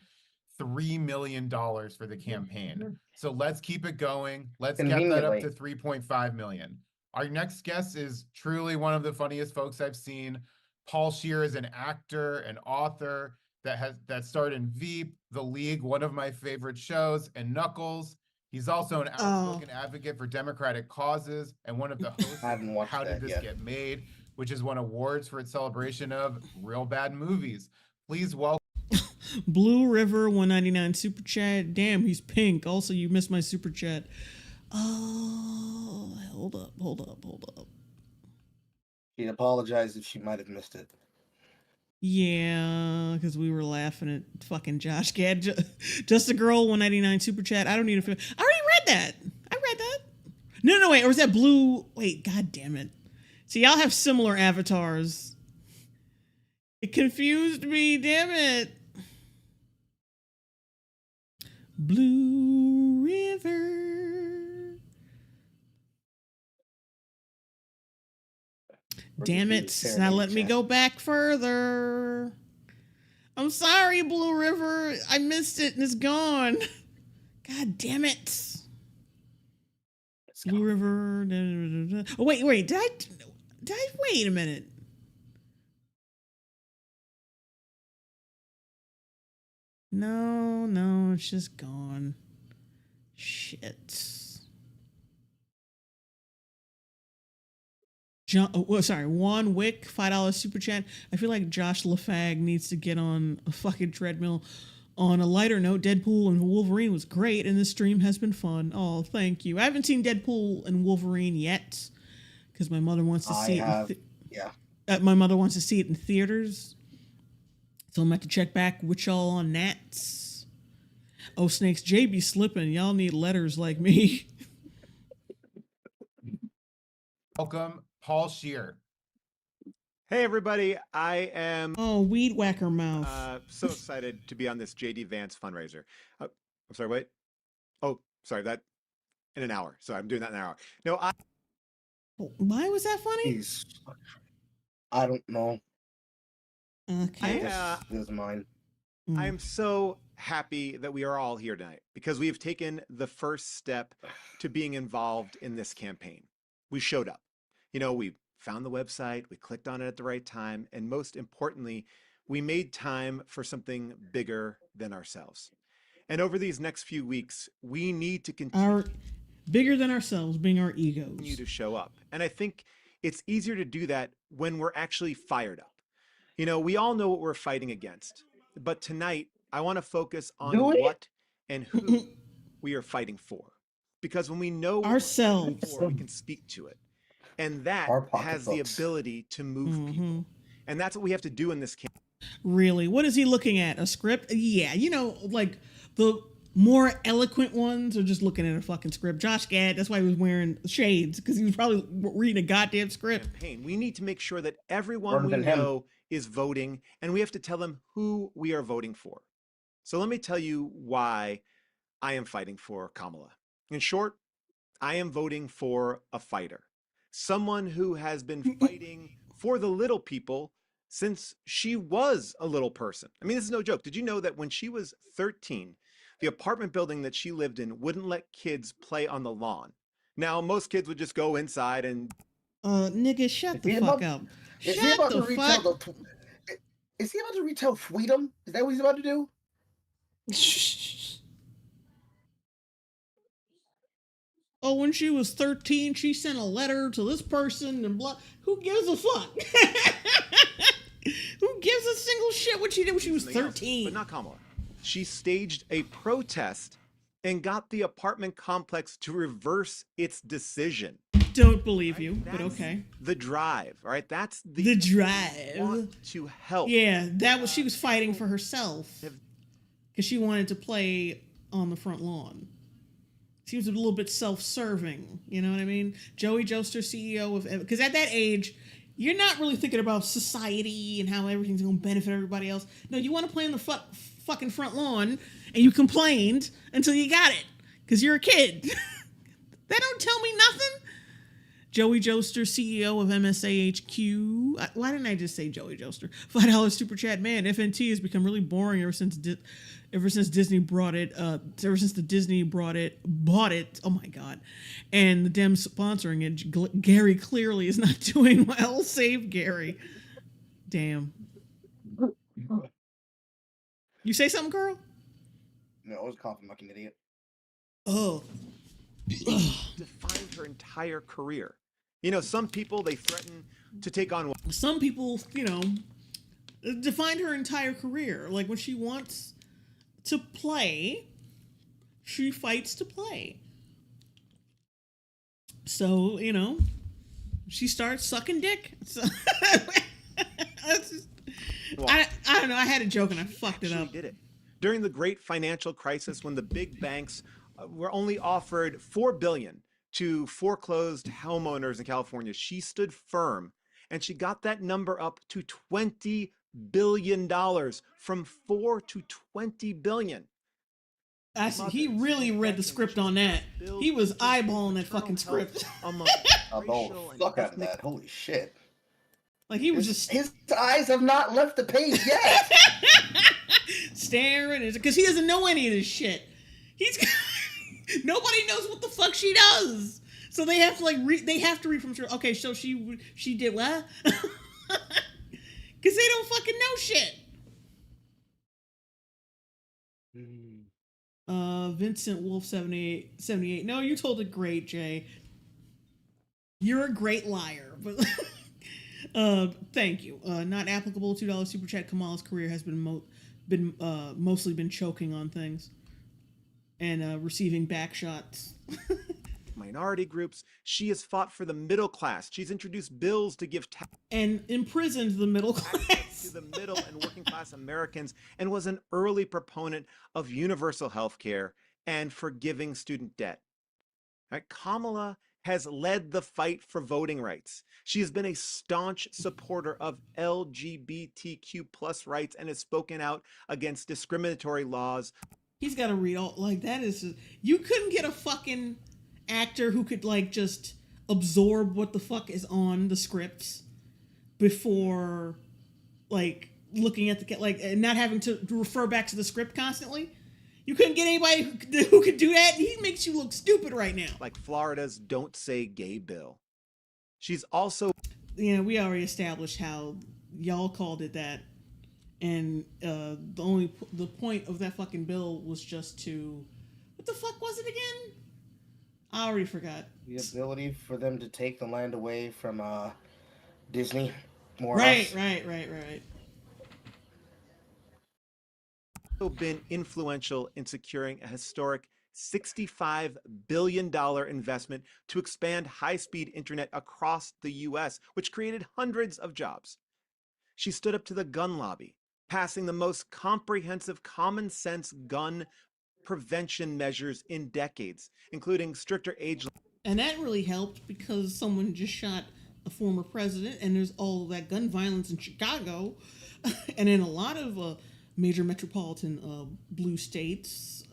$3 million for the campaign. So let's keep it going. Let's get that up to 3.5 million. Our next guest is truly one of the funniest folks I've seen. Paul Scheer is an actor and author that starred in Veep, The League, one of my favorite shows, and Knuckles. He's also an outspoken advocate for democratic causes and one of the hosts of How Did This Get Made, which has won awards for its celebration of real bad movies. Please welcome Blue River 199 super chat. Damn, he's pink. Also, you missed my super chat. Oh, hold up. She'd apologize if she might have missed it. Yeah, because we were laughing at fucking Josh Gad. Just a Girl 199 super chat. I don't need a film. I already read that. No, wait. Or was that Blue? Wait, god damn it. See, y'all have similar avatars. It confused me, damn it. Blue River. Damn it. Now let me go back further. I'm sorry, Blue River. I missed it and it's gone. God damn it. Blue River. Oh, wait. Did I wait a minute? No, it's just gone. Shit. Juan Wick, $5 super chat. I feel like Josh LaFag needs to get on a fucking treadmill. On a lighter note, Deadpool and Wolverine was great, and this stream has been fun. Oh, thank you. I haven't seen Deadpool and Wolverine yet because my mother wants to see it. My mother wants to see it in theaters, so I'm going to have to check back with y'all on that. Oh, Snakes, J be slipping. Y'all need letters like me. Welcome, Paul Scheer. Hey, everybody. I am... Oh, weed whacker mouth. So excited to be on this JD Vance fundraiser. I'm sorry, wait. Oh, sorry, that in an hour. So I'm doing that in an hour. No, Why was that funny? I don't know. Okay. This is mine. I am so happy that we are all here tonight because we have taken the first step to being involved in this campaign. We showed up. We found the website, we clicked on it at the right time, and most importantly, we made time for something bigger than ourselves. And over these next few weeks, we need to continue bigger than ourselves being our egos. To show up. And I think it's easier to do that when we're actually fired up. We all know what we're fighting against, but tonight I want to focus on what and who we are fighting for. Because when we know ourselves, we can speak to it. And that has the ability to move people. And that's what we have to do in this campaign. Really? What is he looking at? A script? Yeah, like the more eloquent ones are just looking at a fucking script. Josh Gad, that's why he was wearing shades, because he was probably reading a goddamn script. We need to make sure that everyone we know is voting, and we have to tell them who we are voting for. So let me tell you why I am fighting for Kamala. In short, I am voting for a fighter. Someone who has been fighting for the little people since she was a little person. I mean, this is no joke. Did you know that when she was 13, the apartment building that she lived in wouldn't let kids play on the lawn. Now, most kids would just go inside and nigga, shut the fuck up. Is he Shut about the to retell fuck. Is he about to retell freedom? Is that what he's about to do? Oh, when she was 13, she sent a letter to this person and blah. Who gives a fuck? Who gives a single shit what she did when she was 13? But not Kamala. She staged a protest and got the apartment complex to reverse its decision. Don't believe you, but okay. The drive, all right? That's the drive. Want to help. Yeah, that was, she was fighting for herself because she wanted to play on the front lawn. She was a little bit self-serving, you know what I mean? Joey Joester, CEO of, because at that age, you're not really thinking about society and how everything's going to benefit everybody else. No, you want to play on the fucking front lawn, and you complained until you got it, because you're a kid. That don't tell me nothing. Joey Joester, CEO of MSAHQ. Why didn't I just say Joey Joester? $5 super chat. Man, FNT has become really boring ever since Disney brought it. Ever since the Disney bought it. Oh my god! And the Dems sponsoring it. Gary clearly is not doing well. Save Gary. Damn. You say something, Carl? No, I was coughing like an idiot. Oh. Defined her entire career. You know, some people, they threaten to take on... Some people, you know, defined her entire career. Like, when she wants to play, she fights to play. So, you know, she starts sucking dick. So, I don't know. I had a joke and I fucked it up. Did it. During the great financial crisis, when the big banks were only offered $4 billion to foreclosed homeowners in California, she stood firm, and she got that number up to $20 billion, from $4 to $20 billion. He really read the script on that. He was eyeballing that fucking script. Oh, fuck out of that. Holy shit. Like, he was just... His eyes have not left the page yet. Staring, because he doesn't know any of this shit. Nobody knows what the fuck she does. So they have to read from her. Okay, so she did what? Because they don't fucking know shit. Vincent Wolf 78. No, you told it great, Jay. You're a great liar, but thank you. Not applicable. $2 super chat. Kamala's career has mostly been choking on things and receiving back shots. Minority groups. She has fought for the middle class. She's introduced bills to give tax and imprisoned the middle class to the middle and working class Americans, and was an early proponent of universal health care and forgiving student debt. Right? Kamala has led the fight for voting rights. She has been a staunch supporter of LGBTQ plus rights and has spoken out against discriminatory laws. He's got to read all, like, that is, you couldn't get a fucking actor who could, like, just absorb what the fuck is on the scripts before, like, looking at the, like, and not having to refer back to the script constantly. You couldn't get anybody who could do that. He makes you look stupid right now. Like Florida's Don't Say Gay bill. She's also... You know, we already established how y'all called it that. And the point of that fucking bill was just to... What the fuck was it again? I already forgot. The ability for them to take the land away from Disney, more right, or less. Right. Been influential in securing a historic $65 billion investment to expand high-speed internet across the U.S., which created hundreds of jobs. She stood up to the gun lobby, passing the most comprehensive common sense gun prevention measures in decades, including stricter age limits. And that really helped because someone just shot a former president, and there's all that gun violence in Chicago and in a lot of major metropolitan blue states,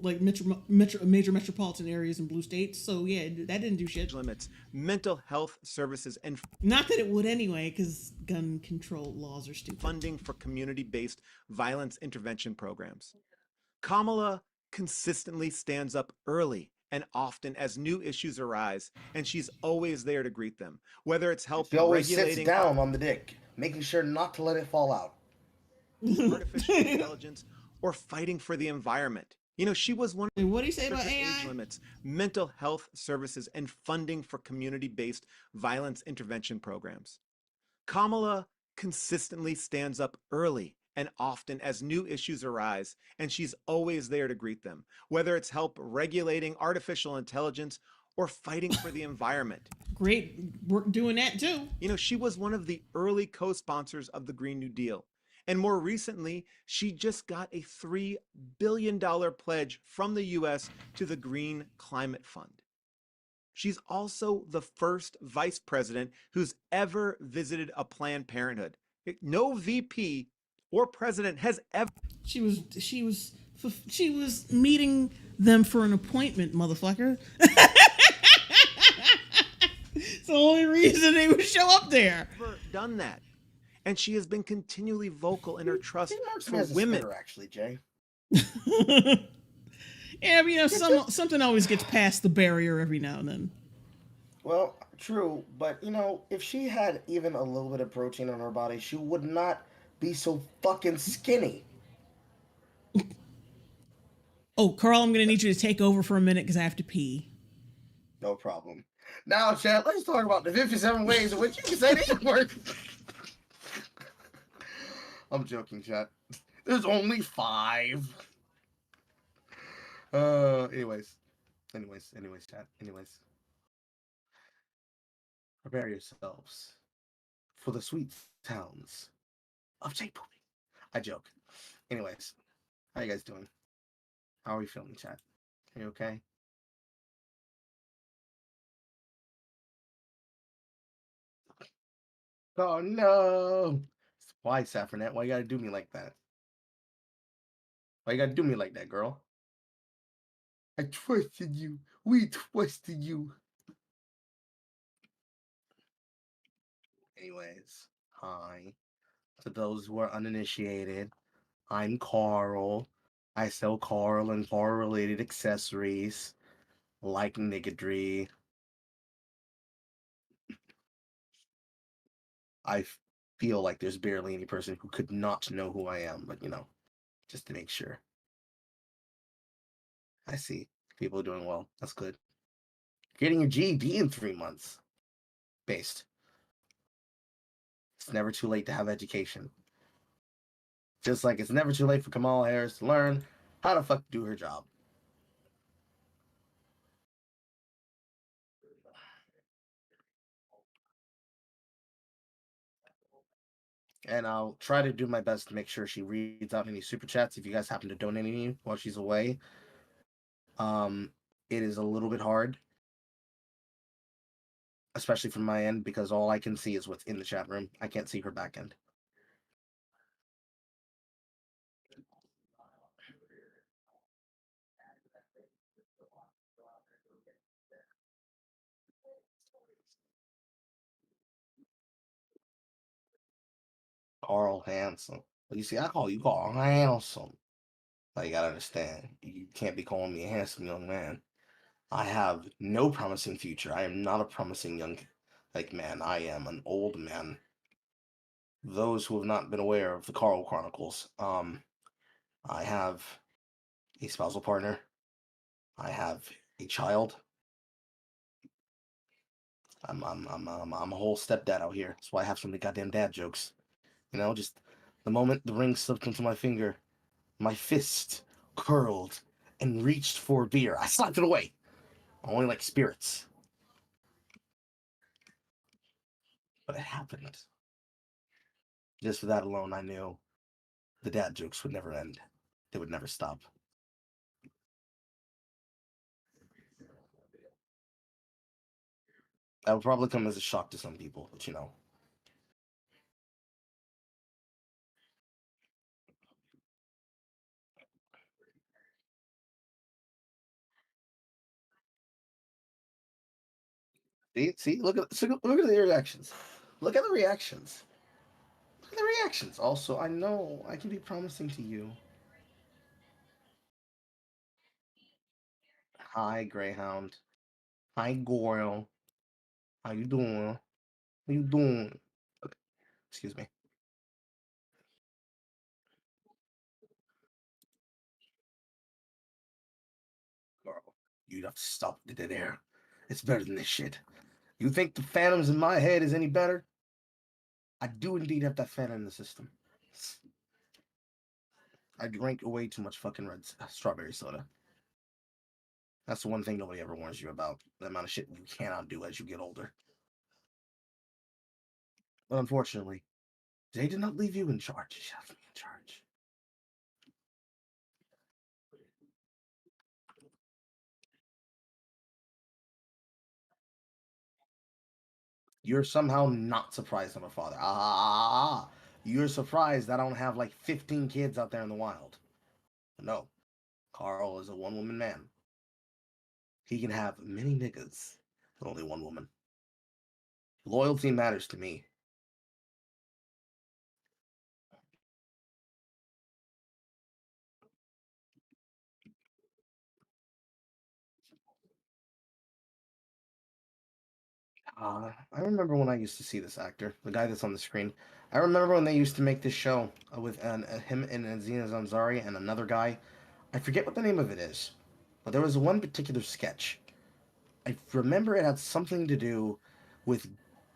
like major metropolitan areas in blue states. So yeah, that didn't do shit. Limits, mental health services, and not that it would anyway, because gun control laws are stupid. Funding for community-based violence intervention programs. Kamala consistently stands up early and often as new issues arise, and she's always there to greet them, whether it's help She always sits regulating down on the dick, making sure not to let it fall out. artificial intelligence or fighting for the environment. You know, she was one of What do you say about different AI? age limits, mental health services, and funding for community-based violence intervention programs. Kamala consistently stands up early and often as new issues arise, and she's always there to greet them, whether it's help regulating artificial intelligence or fighting for the environment. Great work doing that too. You know, she was one of the early co-sponsors of the Green New Deal. And more recently, she just got a $3 billion pledge from the US to the Green Climate Fund. She's also the first vice president who's ever visited a Planned Parenthood. No VP or president has ever. She was meeting them for an appointment, motherfucker. It's the only reason they would show up there. Done that. And she has been continually vocal in her trust for Has a women. spitter, actually, Jay. Yeah, but, you know, something always gets past the barrier every now and then. Well, true, but you know, if she had even a little bit of protein on her body, she would not be so fucking skinny. Oh, Carl, I'm gonna need you to take over for a minute because I have to pee. No problem. Now, Chad, let's talk about the 57 ways in which you can say this work. I'm joking, Chad. There's only 5. Anyways, Chad. Anyways. Prepare yourselves for the sweet sounds of Jay pooping. I joke. Anyways, how you guys doing? How are we feeling, Chad? Are you okay? Oh no! Why, Saffronet? Why you gotta do me like that? Why you gotta do me like that, girl? I trusted you. We trusted you. Anyways, hi. To those who are uninitiated, I'm Carl. I sell Carl and Carl-related accessories, like niggardry. I feel like there's barely any person who could not know who I am, but you know, just to make sure. I see. People are doing well. That's good. Getting your GED in 3 months. Based. It's never too late to have education. Just like it's never too late for Kamala Harris to learn how to fuck do her job. And I'll try to do my best to make sure she reads out any super chats if you guys happen to donate any while she's away. It is a little bit hard, especially from my end, because all I can see is what's in the chat room. I can't see her back end. Carl Handsome. But you see, I call you Carl Handsome. Like, you gotta understand, you can't be calling me a handsome young man. I have no promising future. I am not a promising young man. I am an old man. Those who have not been aware of the Carl Chronicles, I have a spousal partner. I have a child. I'm a whole stepdad out here. That's why I have so many goddamn dad jokes. You know, just the moment the ring slipped into my finger, my fist curled and reached for beer. I slapped it away. I only like spirits. But it happened. Just for that alone, I knew the dad jokes would never end. They would never stop. That would probably come as a shock to some people, but you know. See, look at the reactions. Look at the reactions. Look at the reactions. Also, I know I can be promising to you. Hi, Greyhound. Hi, Goyle. How you doing? How you doing? Okay, excuse me. Carl, you have to stop it there. It's better than this shit. You think the phantoms in my head is any better? I do indeed have that phantom in the system. I drank way too much fucking red strawberry soda. That's the one thing nobody ever warns you about. The amount of shit you cannot do as you get older. But unfortunately, they did not leave you in charge. She left me in charge. You're somehow not surprised I'm a father. You're surprised that I don't have like 15 kids out there in the wild. No, Carl is a one-woman man. He can have many niggas, but only one woman. Loyalty matters to me. I remember when I used to see this actor, the guy that's on the screen. I remember when they used to make this show with him and Aziz Ansari and another guy. I forget what the name of it is, but there was one particular sketch. I remember it had something to do with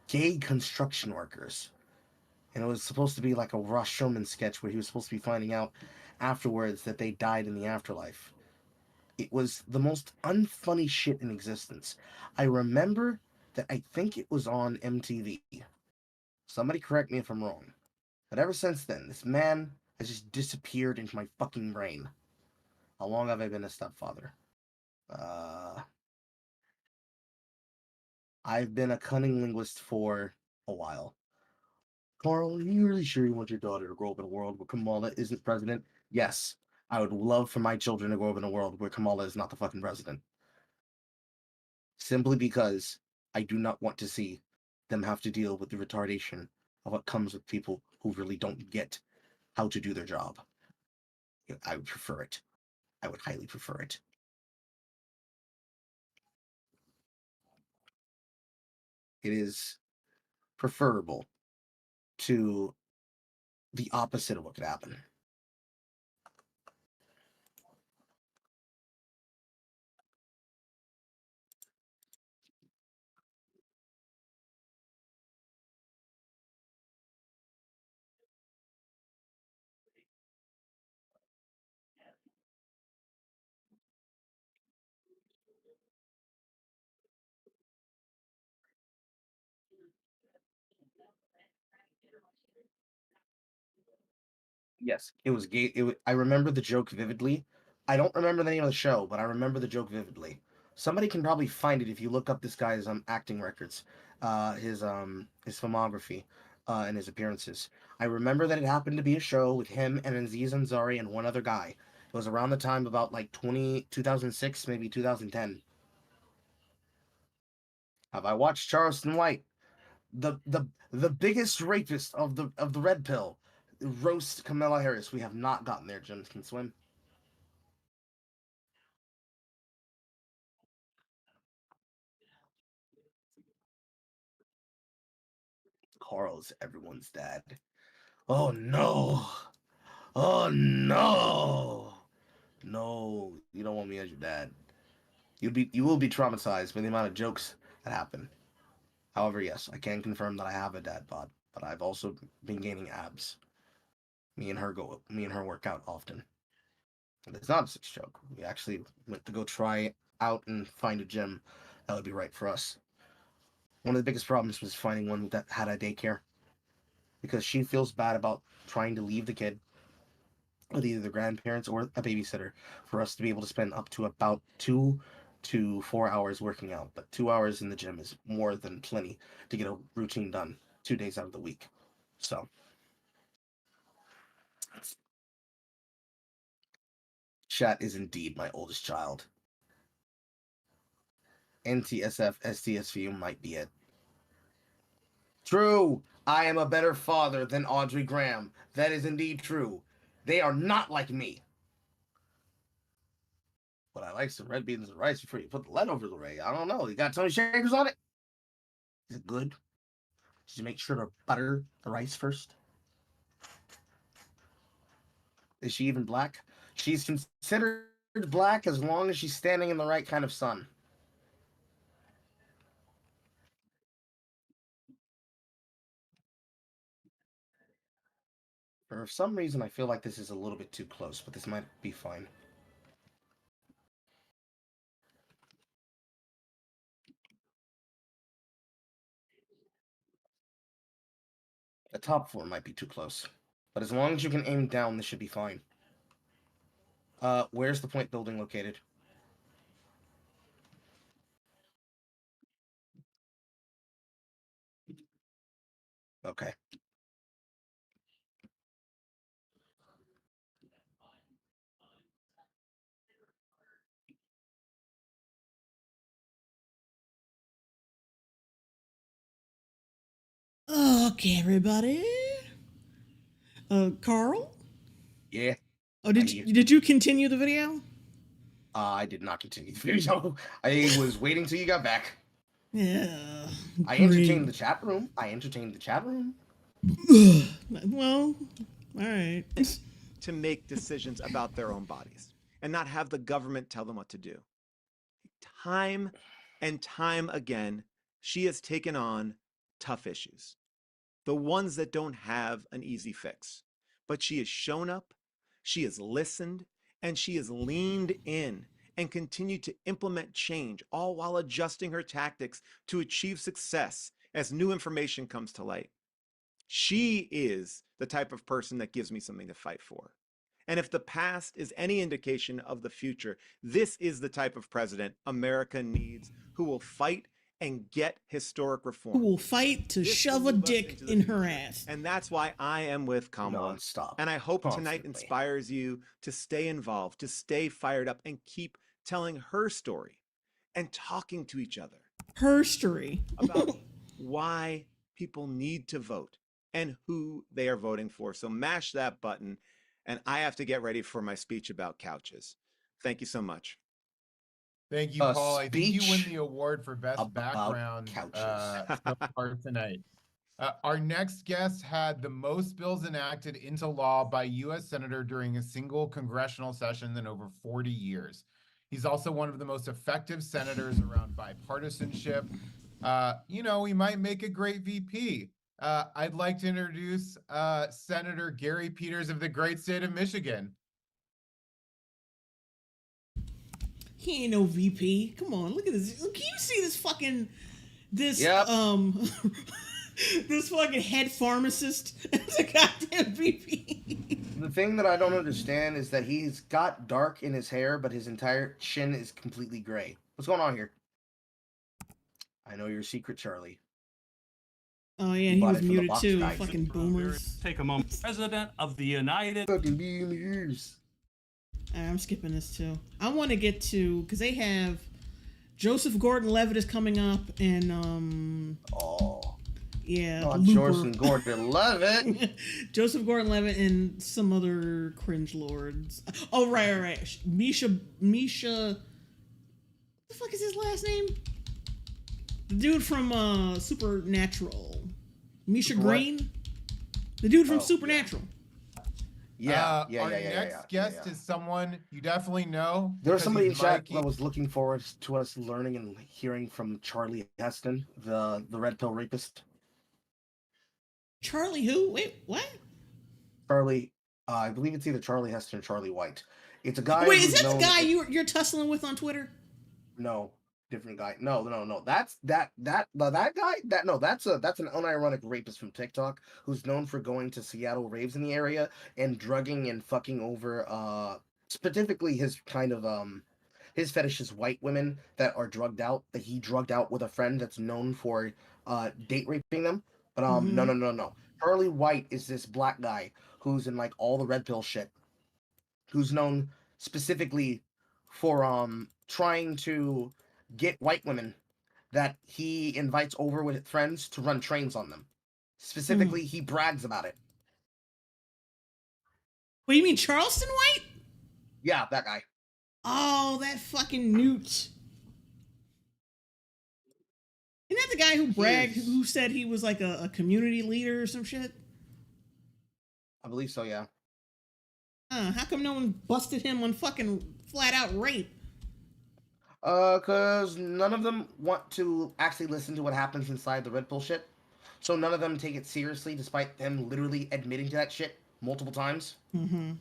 gay construction workers. And it was supposed to be like a Ross Showman sketch where he was supposed to be finding out afterwards that they died in the afterlife. It was the most unfunny shit in existence. I remember that I think it was on MTV. Somebody correct me if I'm wrong. But ever since then, this man has just disappeared into my fucking brain. How long have I been a stepfather? I've been a cunning linguist for a while. Carl, are you really sure you want your daughter to grow up in a world where Kamala isn't president? Yes, I would love for my children to grow up in a world where Kamala is not the fucking president. Simply because I do not want to see them have to deal with the retardation of what comes with people who really don't get how to do their job. I would prefer it. I would highly prefer it. It is preferable to the opposite of what could happen. Yes, it was gay. I remember the joke vividly. I don't remember the name of the show, but I remember the joke vividly. Somebody can probably find it if you look up this guy's acting records, his filmography, and his appearances. I remember that it happened to be a show with him and Aziz Ansari and one other guy. It was around the time about like 2006, maybe 2010. Have I watched Charleston White? The biggest rapist of the red pill, roast Kamala Harris. We have not gotten there. Jim can swim. Carl's everyone's dad. Oh no! Oh no! No, you don't want me as your dad. You will be traumatized by the amount of jokes that happen. However, yes, I can confirm that I have a dad bod, but I've also been gaining abs. Me and her work out often. And it's not a sex joke. We actually went to go try out and find a gym that would be right for us. One of the biggest problems was finding one that had a daycare because she feels bad about trying to leave the kid with either the grandparents or a babysitter for us to be able to spend up to about 2 to 4 hours working out. But 2 hours in the gym is more than plenty to get a routine done 2 days out of the week. So Chat is indeed my oldest child. NTSF STSVU might be it. True, I am a better father than Audrey Graham. That is indeed true. They are not like me. But I like some red beans and rice before you put the lead over the ray. I don't know. You got Tony Shakers on it? Is it good? Did you make sure to butter the rice first? Is she even black? She's considered black as long as she's standing in the right kind of sun. For some reason, I feel like this is a little bit too close, but this might be fine. The top floor might be too close, but as long as you can aim down, this should be fine. Where's the point building located? Okay. Okay, everybody. Carl? Yeah. Oh, did you continue the video? I did not continue the video. I was waiting till you got back. Yeah. I entertained the chat room. Well, all right. To make decisions about their own bodies and not have the government tell them what to do. Time and time again, she has taken on tough issues, the ones that don't have an easy fix. But she has shown up, she has listened, and she has leaned in and continued to implement change, all while adjusting her tactics to achieve success as new information comes to light. She is the type of person that gives me something to fight for. And if the past is any indication of the future, this is the type of president America needs, who will fight and get historic reform. Who will fight to shove a dick in her ass. And that's why I am with Kamala. Non-stop. And I hope tonight Constantly. inspires you to stay involved, to stay fired up, and keep telling her story and talking to each other. Her story. About why people need to vote and who they are voting for. So mash that button, and I have to get ready for my speech about couches. Thank you so much. Thank you, Paul. I think you win speech the award for best background so far tonight. Our next guest had the most bills enacted into law by U.S. Senator during a single congressional session in over 40 years. He's also one of the most effective senators around bipartisanship. You know, he might make a great VP. I'd like to introduce Senator Gary Peters of the great state of Michigan. He ain't no VP. Come on, look at this. Can you see this fucking this this fucking head pharmacist as a goddamn VP? The thing that I don't understand is that he's got dark in his hair, but his entire chin is completely gray. What's going on here? I know your secret, Charlie. Oh yeah, he was muted too. Fucking boomers. Take a moment. President of the United. Fucking boomers. I'm skipping this too. I want to get to because they have Joseph Gordon-Levitt is coming up, and Joseph Gordon-Levitt. Joseph Gordon-Levitt and some other cringe lords. Oh right. Misha. What the fuck is his last name? The dude from Supernatural. Misha Green. The dude from Supernatural. Our next guest is someone you definitely know. There was somebody in chat that was looking forward to us learning and hearing from Charlie Heston, the red pill rapist. Charlie who? Wait, what? Charlie, I believe it's either Charlie Heston or Charlie White. It's a guy. Wait, is that the guy you're tussling with on Twitter? No, different guy. No. That's that guy. That's an unironic rapist from TikTok who's known for going to Seattle raves in the area and drugging and fucking over specifically his kind of his fetish is white women that are drugged out, that he drugged out with a friend that's known for date raping them. But no. Charlie White is this black guy who's in like all the red pill shit, who's known specifically for trying to get white women that he invites over with friends to run trains on them. Specifically, he brags about it. What, you mean Charleston White? Yeah, that guy. Oh, that fucking Newt. Isn't that the guy who bragged, who said he was like a community leader or some shit? I believe so, yeah. How come no one busted him on fucking flat out rape? Because none of them want to actually listen to what happens inside the Red Pill shit. So none of them take it seriously, despite them literally admitting to that shit multiple times. Mm-hmm.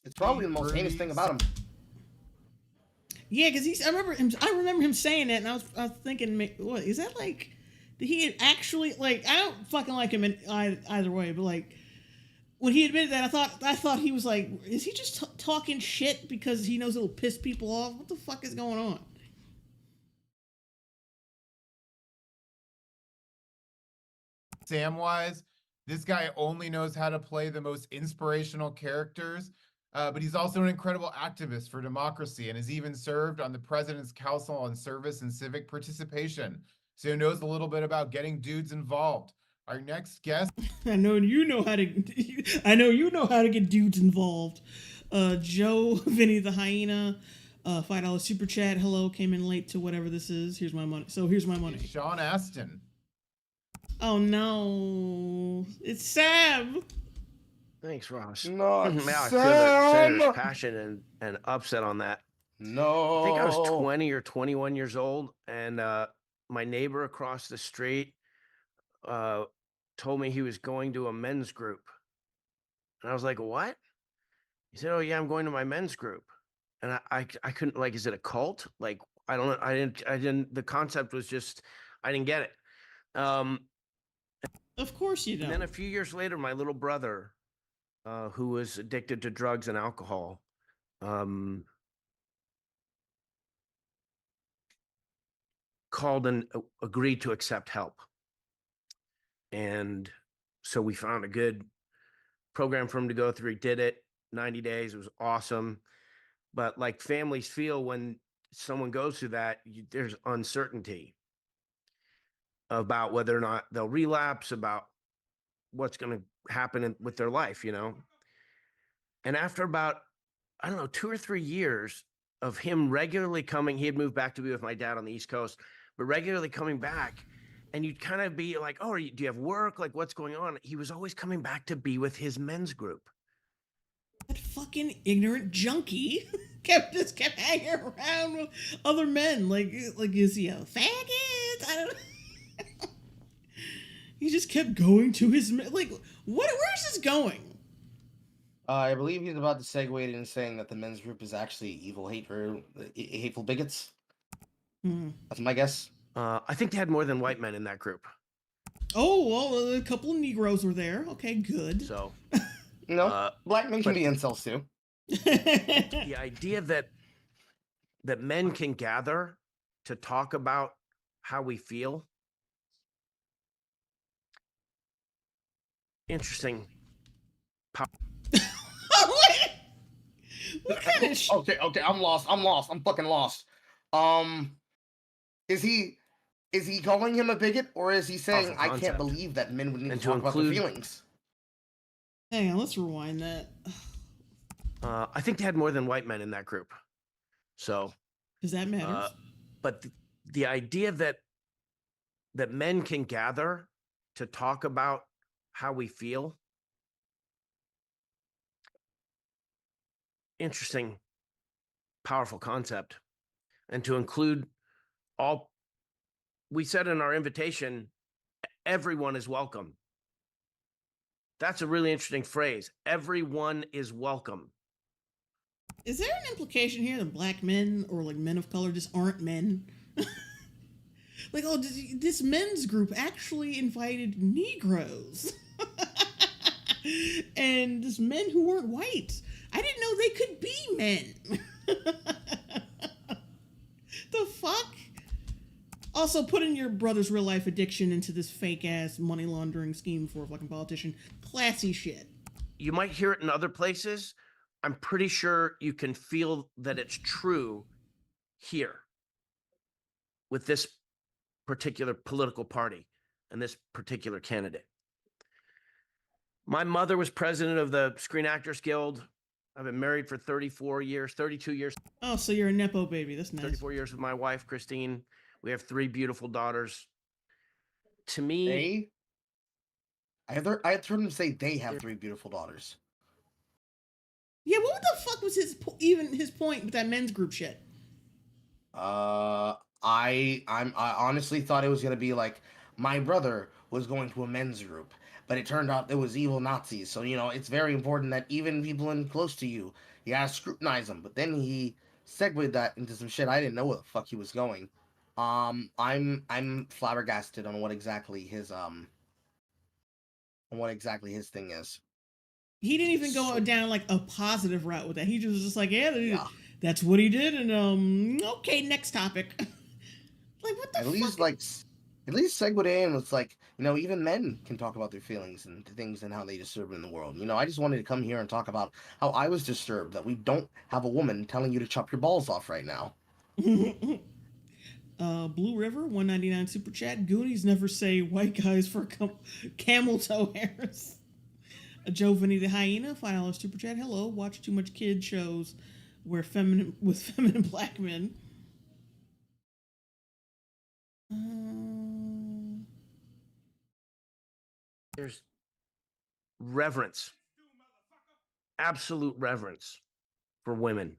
It's probably the most heinous thing about him. Yeah, because I remember him saying that, and I was thinking, what is that like? Did he actually like? I don't fucking like him in either way, but like when he admitted that, I thought he was like, is he just talking shit because he knows it'll piss people off? What the fuck is going on? Samwise, this guy only knows how to play the most inspirational characters, but he's also an incredible activist for democracy and has even served on the President's Council on Service and Civic Participation. So he knows a little bit about getting dudes involved. Our next guest. I know you know how to get dudes involved. Joe, Vinny the Hyena, $5 super chat. Hello, came in late to whatever this is. Here's my money. So here's my money. Sean Aston. Oh no, it's Sam. Thanks, Ross. Not Man, I feel Sam. that Senator's passion and upset on that. No. I think I was 20 or 21 years old, and my neighbor across the street told me he was going to a men's group. And I was like, what? He said, oh yeah, I'm going to my men's group. And I couldn't, like, is it a cult? Like, I don't know. I didn't, the concept was just, I didn't get it. Of course you don't. And then a few years later, my little brother, who was addicted to drugs and alcohol, called and agreed to accept help. And so we found a good program for him to go through. He did it 90 days. It was awesome. But like families feel when someone goes through that, there's uncertainty about whether or not they'll relapse, about what's going to happen with their life, you know? And after about, I don't know, 2 or 3 years of him regularly coming, he had moved back to be with my dad on the East Coast, but regularly coming back, and you'd kind of be like, oh, do you have work? Like, what's going on? He was always coming back to be with his men's group. That fucking ignorant junkie kept hanging around with other men. Like is he a faggot? I don't know. He just kept going to his like. Where's this going? I believe he's about to segue in saying that the men's group is actually evil, hateful bigots. That's my guess. I think they had more than white men in that group. Oh, well, a couple of Negroes were there. Okay, good. So, no, black men can be incels too. The idea that men can gather to talk about how we feel. Interesting. What kind of okay, I'm lost. I'm fucking lost. Is he calling him a bigot, or is he saying I can't believe that men would need to talk about their feelings? Hang on, let's rewind that. I think they had more than white men in that group. So does that matter? But the idea that men can gather to talk about how we feel. Interesting, powerful concept. And to include all, we said in our invitation, everyone is welcome. That's a really interesting phrase. Everyone is welcome. Is there an implication here that black men or like men of color just aren't men? Like, oh, this men's group actually invited Negroes and just men who weren't white. I didn't know they could be men. The fuck? Also, putting your brother's real life addiction into this fake ass money laundering scheme for a fucking politician. Classy shit. You might hear it in other places. I'm pretty sure you can feel that it's true here with this particular political party and this particular candidate. My mother was president of the Screen Actors Guild. I've been married for 34 years, 32 years. Oh, so you're a Nepo baby. That's nice. 34 years with my wife, Christine. We have 3 beautiful daughters. To me, I had heard him say they have 3 beautiful daughters. Yeah, what the fuck was his point with that men's group shit? I honestly thought it was gonna be like my brother was going to a men's group, but it turned out it was evil Nazis. So it's very important that even people in close to you gotta scrutinize them. But then he segued that into some shit I didn't know where the fuck he was going. I'm flabbergasted on what exactly his thing is. He didn't even go down like a positive route with that. He was just like, yeah. That's what he did, and okay, next topic. Like, what the fuck? At least segue in with even men can talk about their feelings and things and how they disturb in the world. I just wanted to come here and talk about how I was disturbed that we don't have a woman telling you to chop your balls off right now. Blue River 199 super chat. Goonies never say white guys for camel toe hairs. Joe Vinny the hyena $5 super chat. Hello, watch too much kid shows where feminine black men. There's reverence, absolute reverence for women,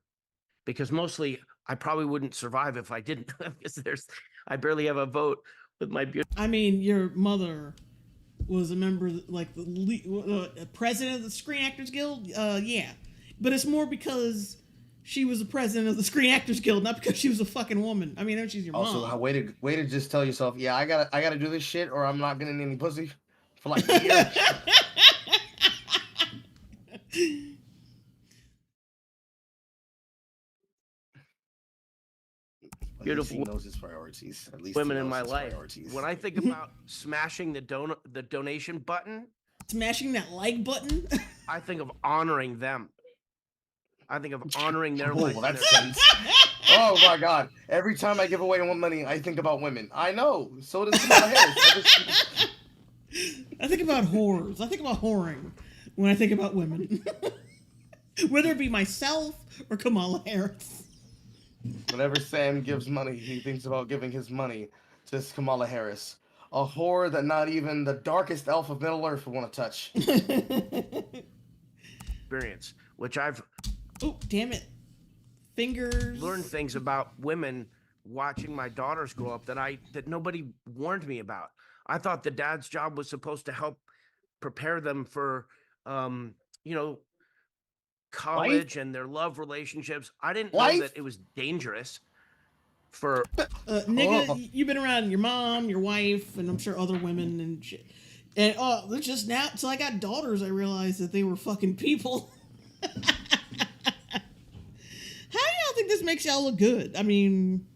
because mostly I probably wouldn't survive if I didn't. Because I barely have a vote with my beauty. I mean, your mother was a member, like the president of the Screen Actors Guild. Yeah, but it's more because she was the president of the Screen Actors Guild, not because she was a fucking woman. I mean, she's your mom. Also, way to just tell yourself, yeah, I gotta do this shit, or I'm not getting any pussy for like a year. Beautiful. He knows his priorities. At least women in my life. When I think about smashing the donation button, smashing that like button, I think of honoring them. I think of honoring their life. Well, that's sense. Oh my god! Every time I give away money, I think about women. I know. So does Kamala Harris. I think about whores. I think about whoring when I think about women, whether it be myself or Kamala Harris. Whenever Sam gives money, he thinks about giving his money to Kamala Harris, a whore that not even the darkest elf of Middle Earth would want to touch. Experience, which I've damn it, fingers learned things about women watching my daughters grow up that nobody warned me about. I thought the dad's job was supposed to help prepare them for college and their love relationships. I didn't know that it was dangerous for nigga. You've been around your mom, your wife, and I'm sure other women and shit. And it's just now till I got daughters, I realized that they were fucking people. How do y'all think this makes y'all look good? I mean,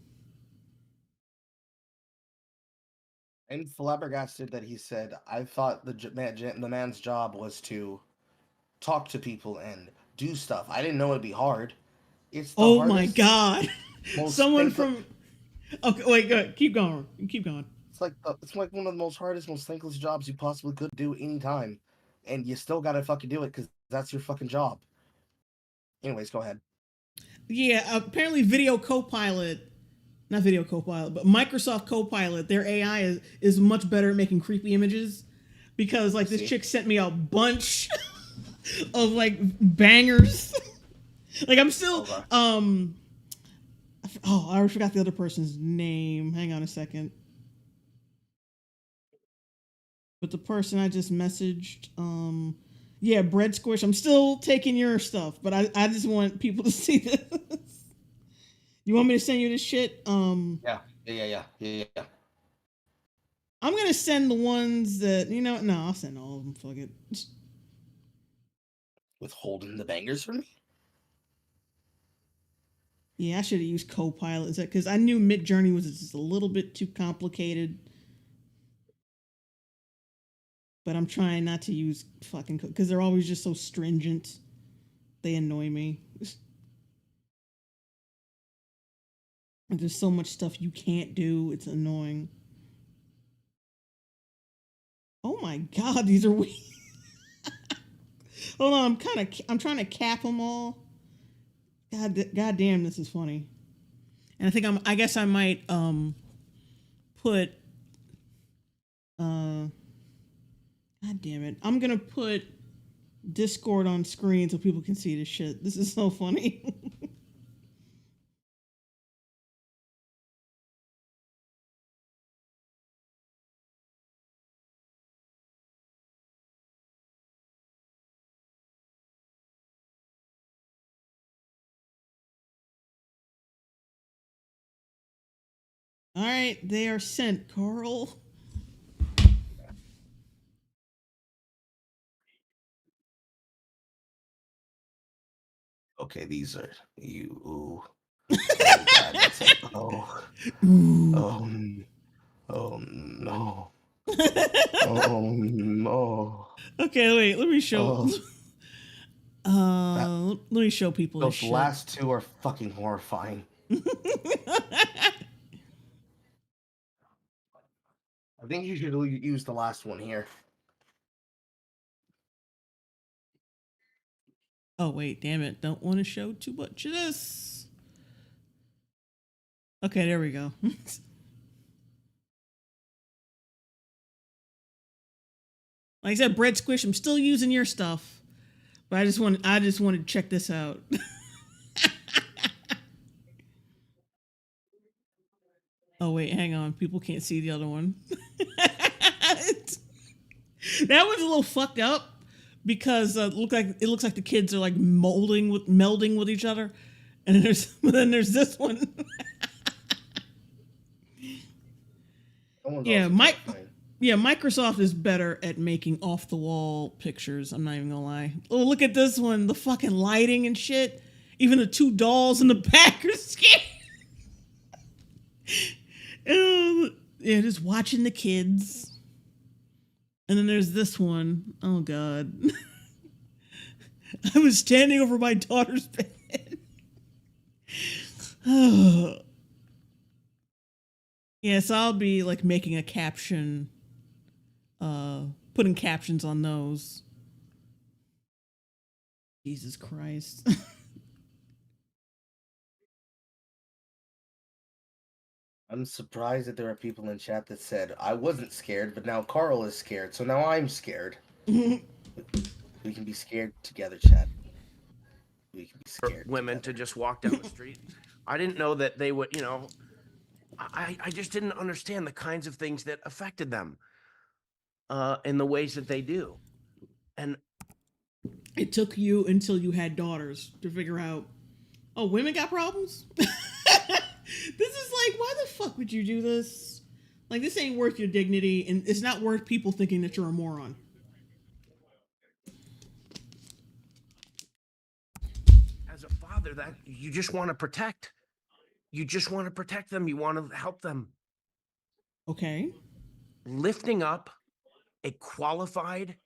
I'm flabbergasted that he said, I thought the man's job was to talk to people and do stuff. I didn't know it'd be hard. It's the hardest, my god! Someone from okay, wait, go, keep going. It's like one of the most hardest, most thankless jobs you possibly could do anytime, and you still gotta fucking do it because that's your fucking job. Anyways, go ahead. Yeah, apparently not Video Copilot, but Microsoft Copilot, their AI is much better at making creepy images, because like this chick sent me a bunch of like bangers. Like I'm still I already forgot the other person's name. Hang on a second. But the person I just messaged, Bread Squish. I'm still taking your stuff, but I just want people to see this. You want me to send you this shit? Yeah. I'm gonna send the ones that no, I'll send all of them. Fuck it. Withholding the bangers from me? Yeah, I should have used Copilot because I knew Midjourney was just a little bit too complicated. But I'm trying not to use fucking because they're always just so stringent. They annoy me. There's so much stuff you can't do. It's annoying. Oh my god, these are weird. Hold on, I'm trying to cap them all. God damn, this is funny. And I guess I might put God damn it. I'm gonna put Discord on screen so people can see this shit. This is so funny. All right, they are sent, Carl. Okay, these are you. Ooh. Oh, God, that's it. Oh. Oh no. Oh no. Okay, wait, let me show. Let me show people this Those shit. last two are fucking horrifying. I think you should use the last one here. Oh wait, damn it! Don't want to show too much of this. Okay, there we go. Like I said, Bread Squish, I'm still using your stuff, but I just wanted to check this out. Oh wait, hang on. People can't see the other one. That one's a little fucked up because it looks like the kids are like melding with each other, and then there's this one. Yeah, Microsoft is better at making off the wall pictures. I'm not even gonna lie. Oh, look at this one. The fucking lighting and shit. Even the two dolls in the back are scared. Yeah, just watching the kids. And then there's this one. Oh God. I was standing over my daughter's bed. Oh. Yes, I'll be like making a caption, putting captions on those. Jesus Christ. I'm surprised that there are people in chat that said, I wasn't scared, but now Carl is scared, so now I'm scared. We can be scared together, chat. We can be scared. Women together. to just walk down the street. I didn't know that they would, I just didn't understand the kinds of things that affected them in the ways that they do. And it took you until you had daughters to figure out, oh, women got problems? This is like, why the fuck would you do this? Like, this ain't worth your dignity, and it's not worth people thinking that you're a moron. As a father, that you just want to protect. You just want to protect them. You want to help them. Okay. Lifting up a qualified,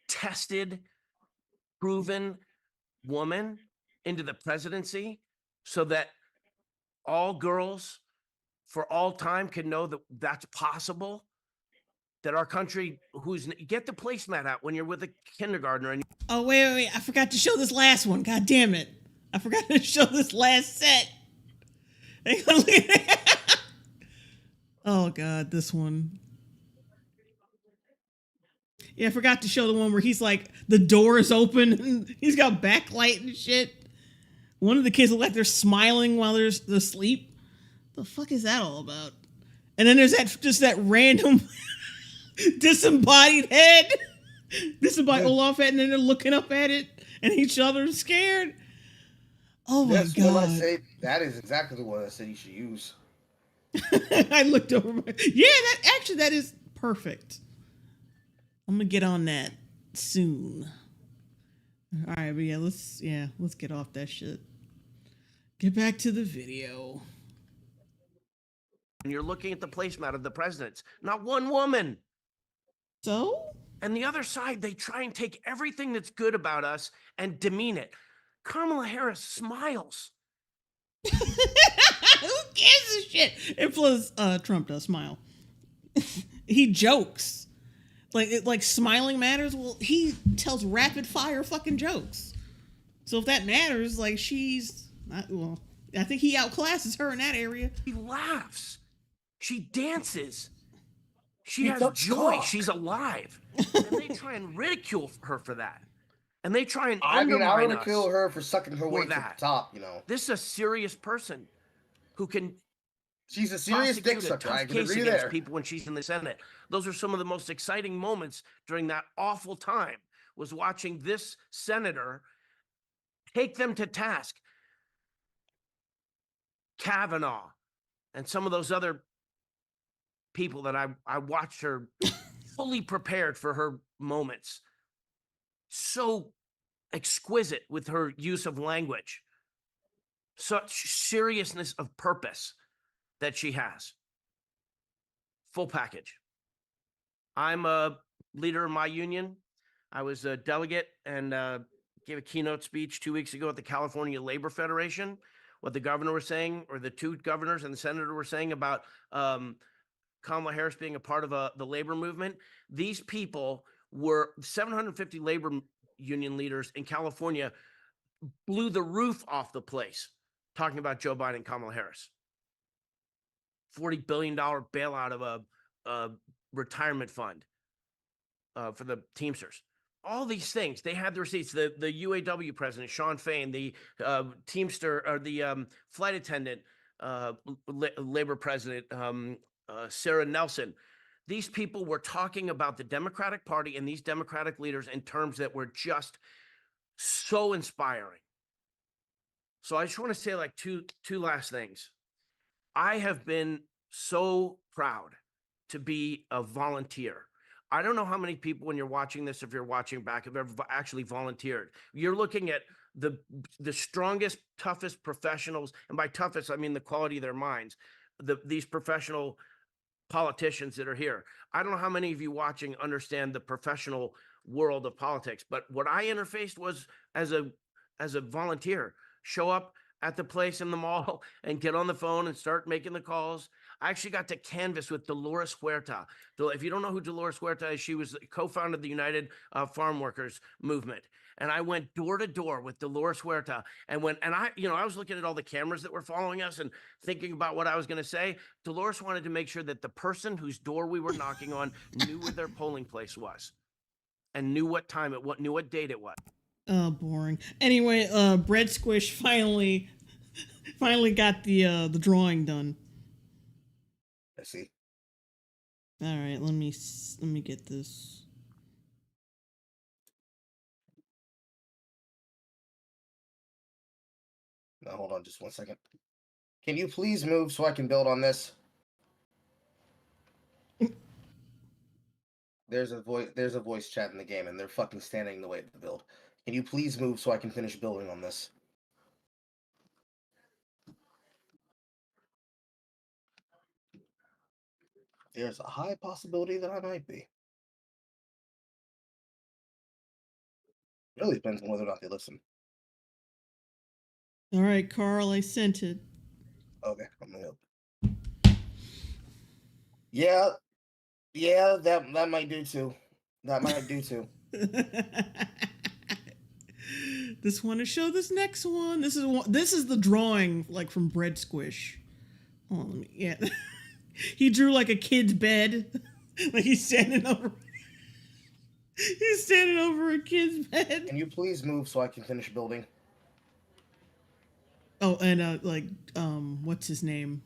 tested, proven woman into the presidency so that all girls for all time can know that that's possible, that our country, get the placemat out when you're with a kindergartner. And oh, wait, I forgot to show this last one. God damn it. I forgot to show this last set. Oh God, this one. Yeah, I forgot to show the one where he's like, the door is open and he's got backlight and shit. One of the kids look like they're smiling while they're asleep. The fuck is that all about? And then there's that random disembodied head. Disembodied Olaf head, and then they're looking up at it and each other scared. Oh my That's God. what I say. That is exactly the one I said you should use. I looked over that is perfect. I'm gonna get on that soon. All right, but let's get off that shit. Get back to the video. you're looking at the placemat of the presidents, not one woman. So? And the other side, they try and take everything that's good about us and demean it. Kamala Harris smiles. Who gives a shit? And plus, Trump does smile. He jokes. like smiling matters. Well, he tells rapid fire fucking jokes. So if that matters, like she's not. Well, I think he outclasses her in that area. She laughs. She dances. She He has sucks joy. cock. She's alive. And they try and ridicule her for that. And they try and I mean, I undermine ridicule us her for sucking her for way to the that. top, you know. This is a serious person who can She's a serious dick prosecute a sucker. I tough can case agree against there. people when she's in the Senate. Those are some of the most exciting moments during that awful time, was watching this senator take them to task. Kavanaugh and some of those other people that I watched her fully prepared for her moments. So exquisite with her use of language. Such seriousness of purpose that she has. Full package. I'm a leader of my union. I was a delegate and gave a keynote speech 2 weeks ago at the California Labor Federation. What the governor was saying, or the two governors and the senator were saying about Kamala Harris being a part of the labor movement. These people were 750 labor union leaders in California blew the roof off the place talking about Joe Biden and Kamala Harris. $40 billion bailout of a retirement fund for the Teamsters. All these things, they had the receipts. The UAW president, Sean Fain, the Teamster, or the flight attendant labor president, Sarah Nelson. These people were talking about the Democratic Party and these Democratic leaders in terms that were just so inspiring. So I just want to say like two last things. I have been so proud to be a volunteer. I don't know how many people, when you're watching this, if you're watching back, have ever actually volunteered. You're looking at the strongest, toughest professionals, and by toughest, I mean the quality of their minds, these professional politicians that are here. I don't know how many of you watching understand the professional world of politics, but what I interfaced was as a volunteer, show up at the place in the mall and get on the phone and start making the calls. I actually got to canvass with Dolores Huerta. If you don't know who Dolores Huerta is, she was the co-founder of the United Farm Workers Movement. And I went door to door with Dolores Huerta and I was looking at all the cameras that were following us and thinking about what I was going to say. Dolores wanted to make sure that the person whose door we were knocking on knew where their polling place was and knew what time knew what date it was. Boring. Anyway, Bread Squish finally got the drawing done. I see. All right, let me get this. Now hold on just 1 second. Can you please move so I can build on this? There's a voice chat in the game and they're fucking standing in the way of the build. Can you please move so I can finish building on this? There's a high possibility that I might be. It really depends on whether or not they listen. All right, Carl, I sent it. Okay, I'm gonna help. Yeah, that might do too. That might do too. This one to show this next one. This is the drawing like from Bread Squish. Oh, yeah. He drew like a kid's bed. Like he's standing over a kid's bed. Can you please move so I can finish building? Oh, and what's his name?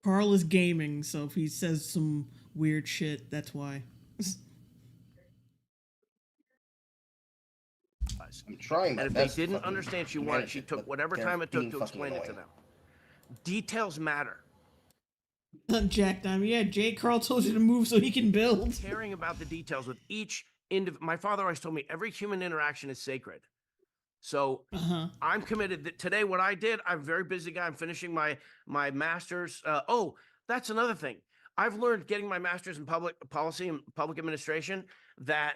Carl is gaming, so if he says some weird shit, that's why. I'm trying my and if best they to didn't fucking understand she manage wanted, she it, took but whatever they're time it took being to fucking explain it to annoying. them. Details matter. Jack Diamond, yeah, Jay Carl told you to move so he can build. Caring about the details with each my father always told me every human interaction is sacred. So I'm committed that today what I did, I'm a very busy guy. I'm finishing my master's. That's another thing. I've learned getting my master's in public policy and public administration that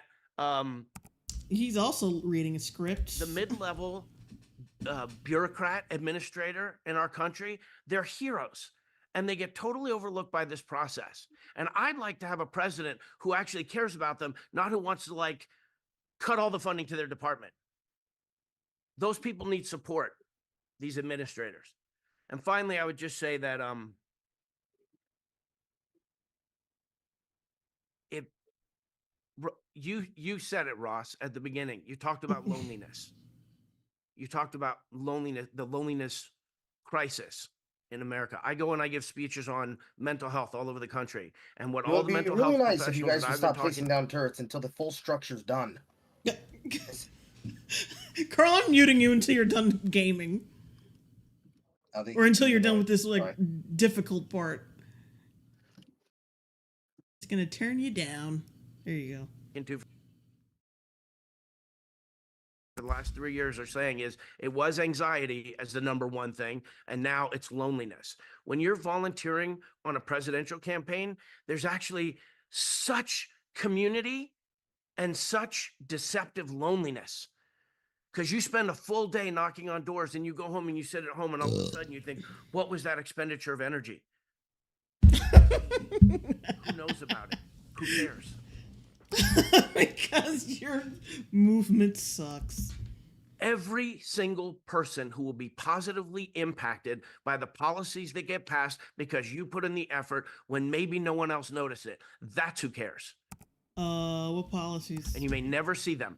he's also reading a script. The mid-level bureaucrat administrator in our country, they're heroes. and they get totally overlooked by this process. And I'd like to have a president who actually cares about them, not who wants to like cut all the funding to their department. Those people need support, these administrators. And finally, I would just say that you said it, Ross, at the beginning. You talked about loneliness. You talked about loneliness, the loneliness crisis in America. I go and I give speeches on mental health all over the country, and what It all would the be mental really health nice if you professionals guys that would I've been stop placing talking. down turrets until the full structure's done. Carl, I'm muting you until you're done gaming. Or until you're done with this like difficult part. It's gonna turn you down. There you go. Into the last 3 years are saying is it was anxiety as the number one thing, and now it's loneliness. When you're volunteering on a presidential campaign, there's actually such community and such deceptive loneliness. Because you spend a full day knocking on doors and you go home and you sit at home and all of a sudden you think, what was that expenditure of energy? Who knows about it? Who cares? Because your movement sucks. Every single person who will be positively impacted by the policies that get passed because you put in the effort when maybe no one else noticed it. That's who cares. What policies? And you may never see them.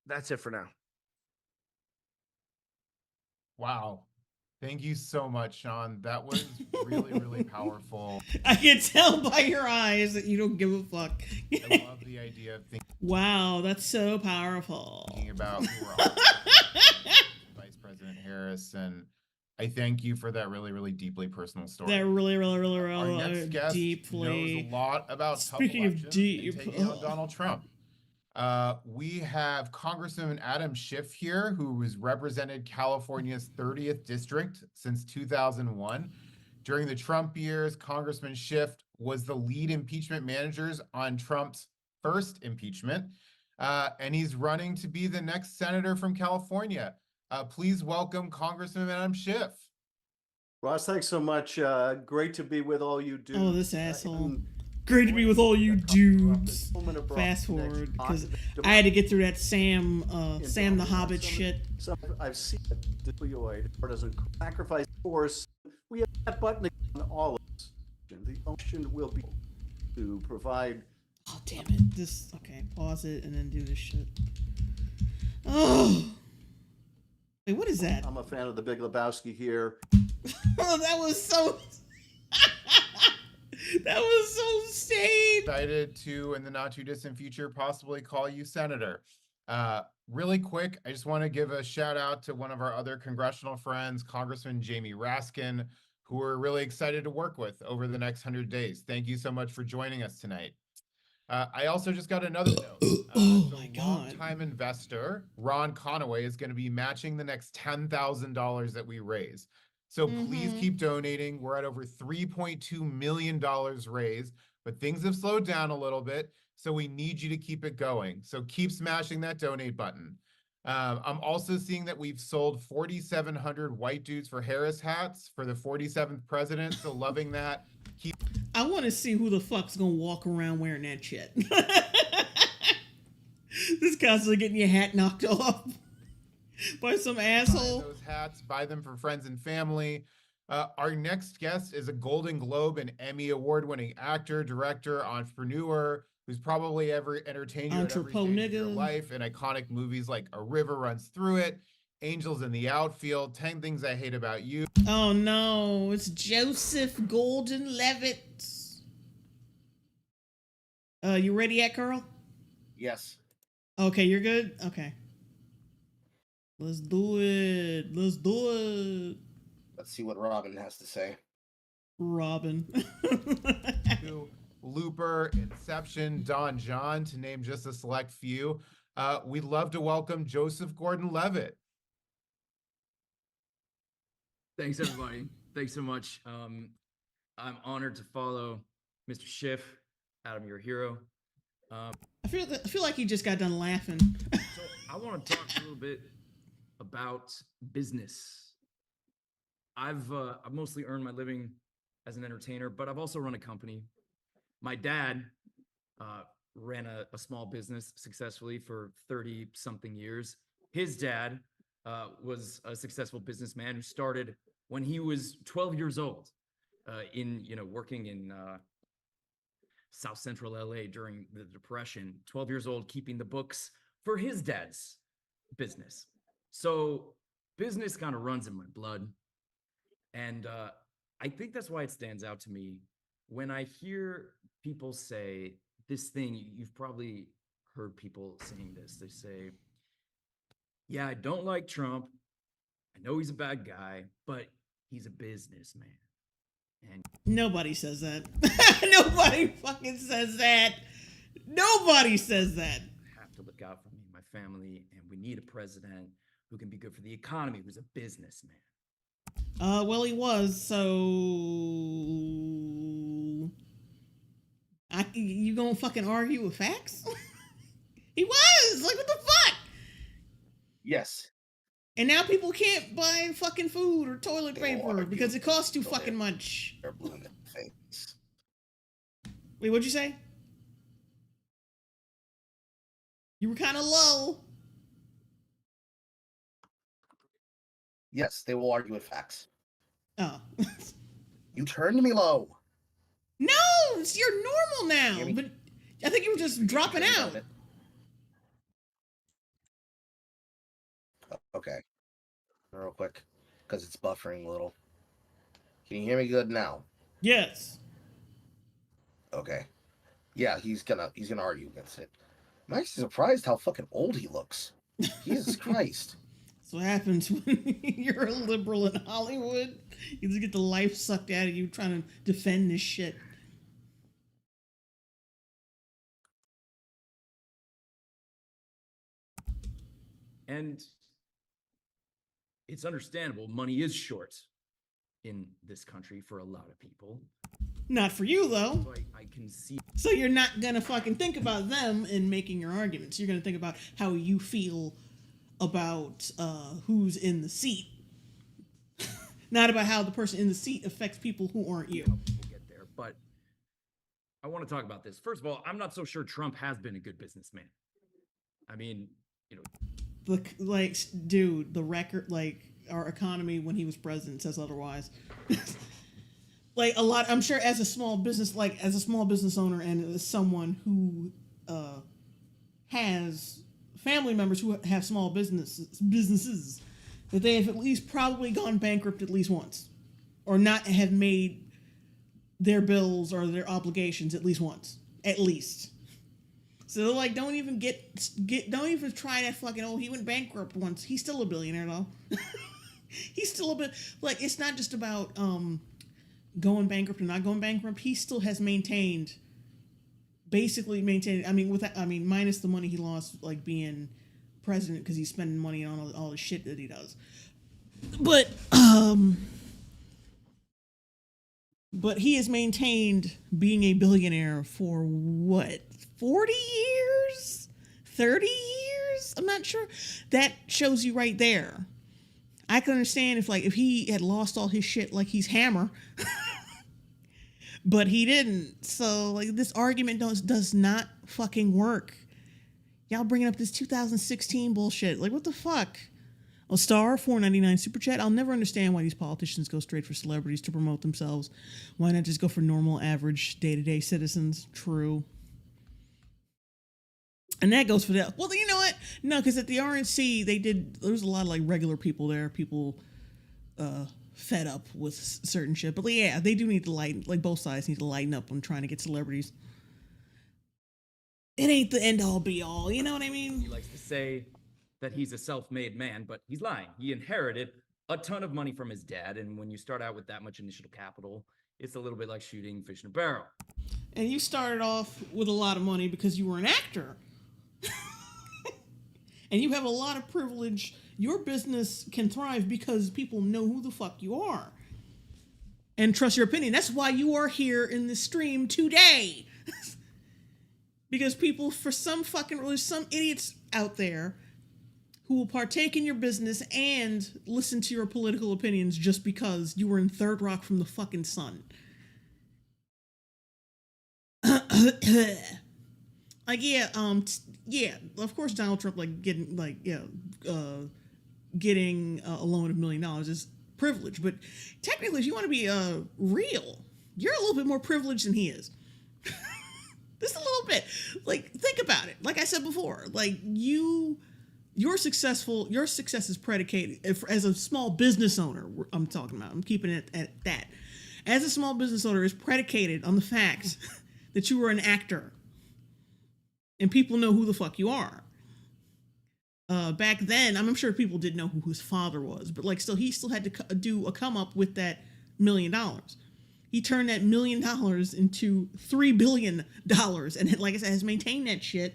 That's it for now. Wow. Thank you so much, Sean. That was really, really powerful. I can tell by your eyes that you don't give a fuck. I love the idea of thinking Wow, that's so powerful. about who we're all Vice President Harris, and I thank you for that really, really deeply personal story. That really Our next guest deeply knows a lot about Speaking of deep, and taking on Donald Trump. We have Congressman Adam Schiff here, who has represented California's 30th district since 2001. During the Trump years, Congressman Schiff was the lead impeachment managers on Trump's first impeachment, and he's running to be the next senator from California. Please welcome Congressman Adam Schiff. Ross, thanks so much. Great to be with all you dudes. Oh, this asshole. Great to be with all you dudes. Fast forward, because I had to get through that Sam the Hobbit shit. I've seen it deployed as a sacrifice force. We have that button on all of us. The ocean will be to provide. Oh, damn it. Okay, pause it and then do this shit. Oh. Wait, what is that? I'm a fan of the Big Lebowski here. Oh, that was so... That was so insane. Excited to, in the not too distant future, possibly call you senator. Really quick, I just want to give a shout out to one of our other congressional friends, Congressman Jamie Raskin, who we're really excited to work with over the next 100 days. Thank you so much for joining us tonight. I also just got another note. Longtime investor Ron Conaway is going to be matching the next $10,000 that we raise. So please keep donating. We're at over $3.2 million raised, but things have slowed down a little bit. So we need you to keep it going. So keep smashing that donate button. I'm also seeing that we've sold 4,700 White Dudes for Harris hats for the 47th president. So loving that. I want to see who the fuck's gonna walk around wearing that shit. This constantly getting your hat knocked off by some asshole. Buy those hats, buy them for friends and family. Our next guest is a Golden Globe and Emmy award-winning actor, director, entrepreneur, who's probably ever entertained you at every stage of your life in iconic movies like A River Runs Through It, Angels in the Outfield, 10 Things I Hate About You. Oh no, it's Joseph Gordon-Levitt. You ready yet, Carl? Yes. Okay, you're good? Okay. Let's do it. Let's do it. Let's see what Robin has to say. Robin. Looper, Inception, Don John, to name just a select few. We'd love to welcome Joseph Gordon-Levitt. Thanks, everybody. Thanks so much. I'm honored to follow Mr. Schiff. Adam, you're a hero. I feel like he just got done laughing. So I want to talk a little bit about business. I've mostly earned my living as an entertainer, but I've also run a company. My dad ran a small business successfully for 30 something years. His dad was a successful businessman who started when he was 12 years old working in South Central LA during the Depression, 12 years old, keeping the books for his dad's business. So business kind of runs in my blood. And I think that's why it stands out to me when I hear people say this thing. You've probably heard people saying this. They say, yeah, I don't like Trump. I know he's a bad guy, but he's a businessman. And nobody says that. Nobody fucking says that. Nobody says that. I have to look out for me and my family, and we need a president who can be good for the economy, who's a businessman. Well, he was, so you gonna fucking argue with facts? He was! Like, what the fuck? Yes. And now people can't buy fucking food or toilet paper because it costs too fucking much. They're blue in the face. Wait, what'd you say? You were kind of low. Yes, they will argue with facts. Oh. You turned me low. No, you're normal now. But I think you were just dropping out. Okay. Real quick, because it's buffering a little. Can you hear me good now? Yes. Okay. Yeah, he's gonna argue against it. I'm actually surprised how fucking old he looks. Jesus Christ. That's what happens when you're a liberal in Hollywood. You just get the life sucked out of you trying to defend this shit. And it's understandable. Money is short in this country for a lot of people. Not for you, though. So I can see. So you're not gonna fucking think about them in making your arguments. You're gonna think about how you feel about who's in the seat, not about how the person in the seat affects people who aren't you. We'll get there, but I want to talk about this. First of all, I'm not so sure Trump has been a good businessman. I mean, dude, the record, our economy when he was president says otherwise. Like a lot, I'm sure as a small business owner and as someone who has family members who have small businesses, that they have at least probably gone bankrupt at least once, or not have made their bills or their obligations at least once, at least. So they're like, don't even try that fucking, he went bankrupt once. He's still a billionaire though. He's still a bit, it's not just about going bankrupt or not going bankrupt. He still has minus the money he lost being president because he's spending money on all the shit that he does. But he has maintained being a billionaire for what, 40 years? 30 years? I'm not sure. That shows you right there. I can understand if he had lost all his shit like he's Hammer, but he didn't. So this argument does not fucking work. Y'all bringing up this 2016 bullshit. What the fuck? A star, $4.99 super chat. I'll never understand why these politicians go straight for celebrities to promote themselves. Why not just go for normal, average, day-to-day citizens? True. And that goes for that. Well, you know what? No, because at the RNC, there was a lot of regular people there, people fed up with certain shit. But yeah, they do need to lighten, both sides need to lighten up when trying to get celebrities. It ain't the end all be all, you know what I mean? He likes to say that he's a self-made man, but he's lying. He inherited a ton of money from his dad, and when you start out with that much initial capital, it's a little bit like shooting fish in a barrel. And you started off with a lot of money because you were an actor. And you have a lot of privilege. Your business can thrive because people know who the fuck you are and trust your opinion. That's why you are here in this stream today. Because people, there's some idiots out there who will partake in your business and listen to your political opinions just because you were in Third Rock from the fucking sun. Like, yeah, of course Donald Trump, like, getting, like, getting a loan of $1 million is privilege, but technically, if you want to be real, you're a little bit more privileged than he is. Just a little bit. Like, think about it. Like I said before, like, your success is predicated, as a small business owner, I'm talking about, I'm keeping it at that. As a small business owner, is predicated on the fact that you were an actor and people know who the fuck you are. Back then, I'm sure people didn't know who his father was, but like, still, he still had to do a come up with that $1 million. He turned that $1 million into $3 billion, and, like I said, has maintained that shit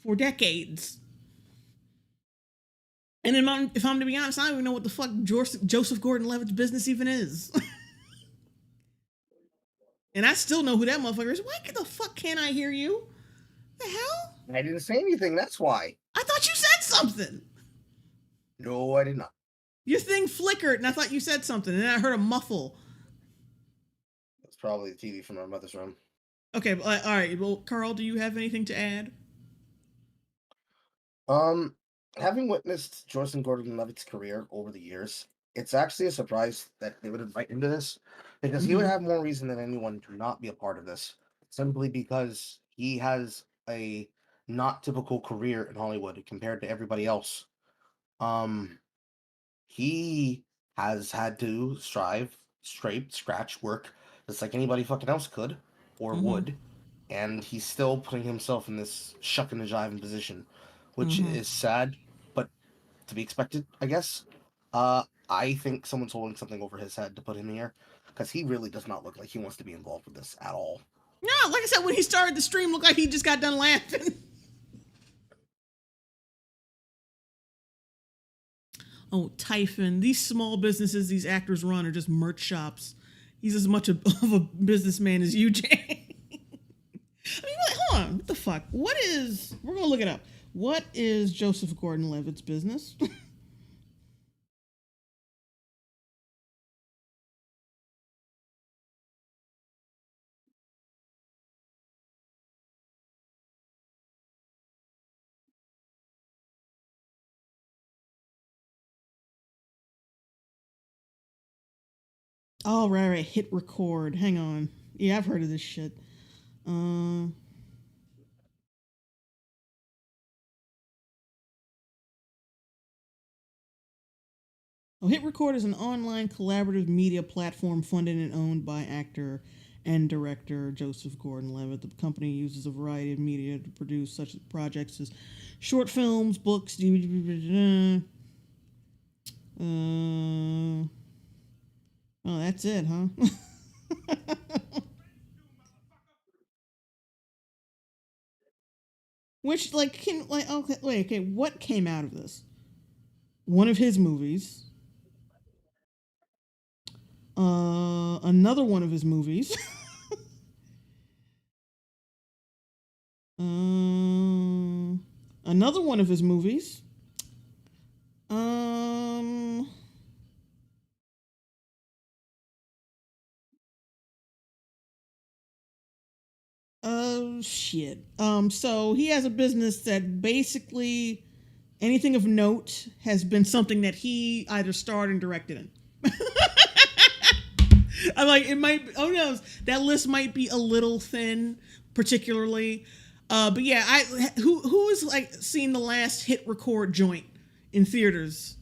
for decades. And if I'm to be honest, I don't even know what the fuck Joseph Gordon-Levitt's business even is. And I still know who that motherfucker is. Why the fuck can't I hear you? The hell? I didn't say anything, that's why. I thought you said something. No, I did not. Your thing flickered, and I thought you said something, and then I heard a muffle. That's probably the TV from our mother's room. Okay, all right. Well, Carl, do you have anything to add? Having witnessed Joseph Gordon-Levitt's career over the years, it's actually a surprise that they would invite him to this, because he would have more reason than anyone to not be a part of this, simply because he has a not typical career in Hollywood compared to everybody else. He has had to scratch work just like anybody fucking else could or would, and he's still putting himself in this shuck and jiving position, which is sad, but to be expected, I guess. I think someone's holding something over his head to put him here, because he really does not look like he wants to be involved with this at all. No, like I said, when he started the stream, looked like he just got done laughing. Oh, Typhon. These small businesses these actors run are just merch shops. He's as much of a businessman as you, Jay. I mean, like, hold on. What the fuck? We're going to look it up. What is Joseph Gordon-Levitt's business? Oh, right. Hit record. Hang on. Yeah, I've heard of this shit. Hit Record is an online collaborative media platform funded and owned by actor and director Joseph Gordon-Levitt. The company uses a variety of media to produce such projects as short films, books, DVD. Oh, that's it, huh? Which, like, okay, what came out of this? One of his movies. Another one of his movies. Another one of his movies. Shit. So he has a business that basically anything of note has been something that he either starred and directed in. I'm like, it might, oh no, that list might be a little thin, particularly. But yeah, who has like seen the last Hit Record joint in theaters?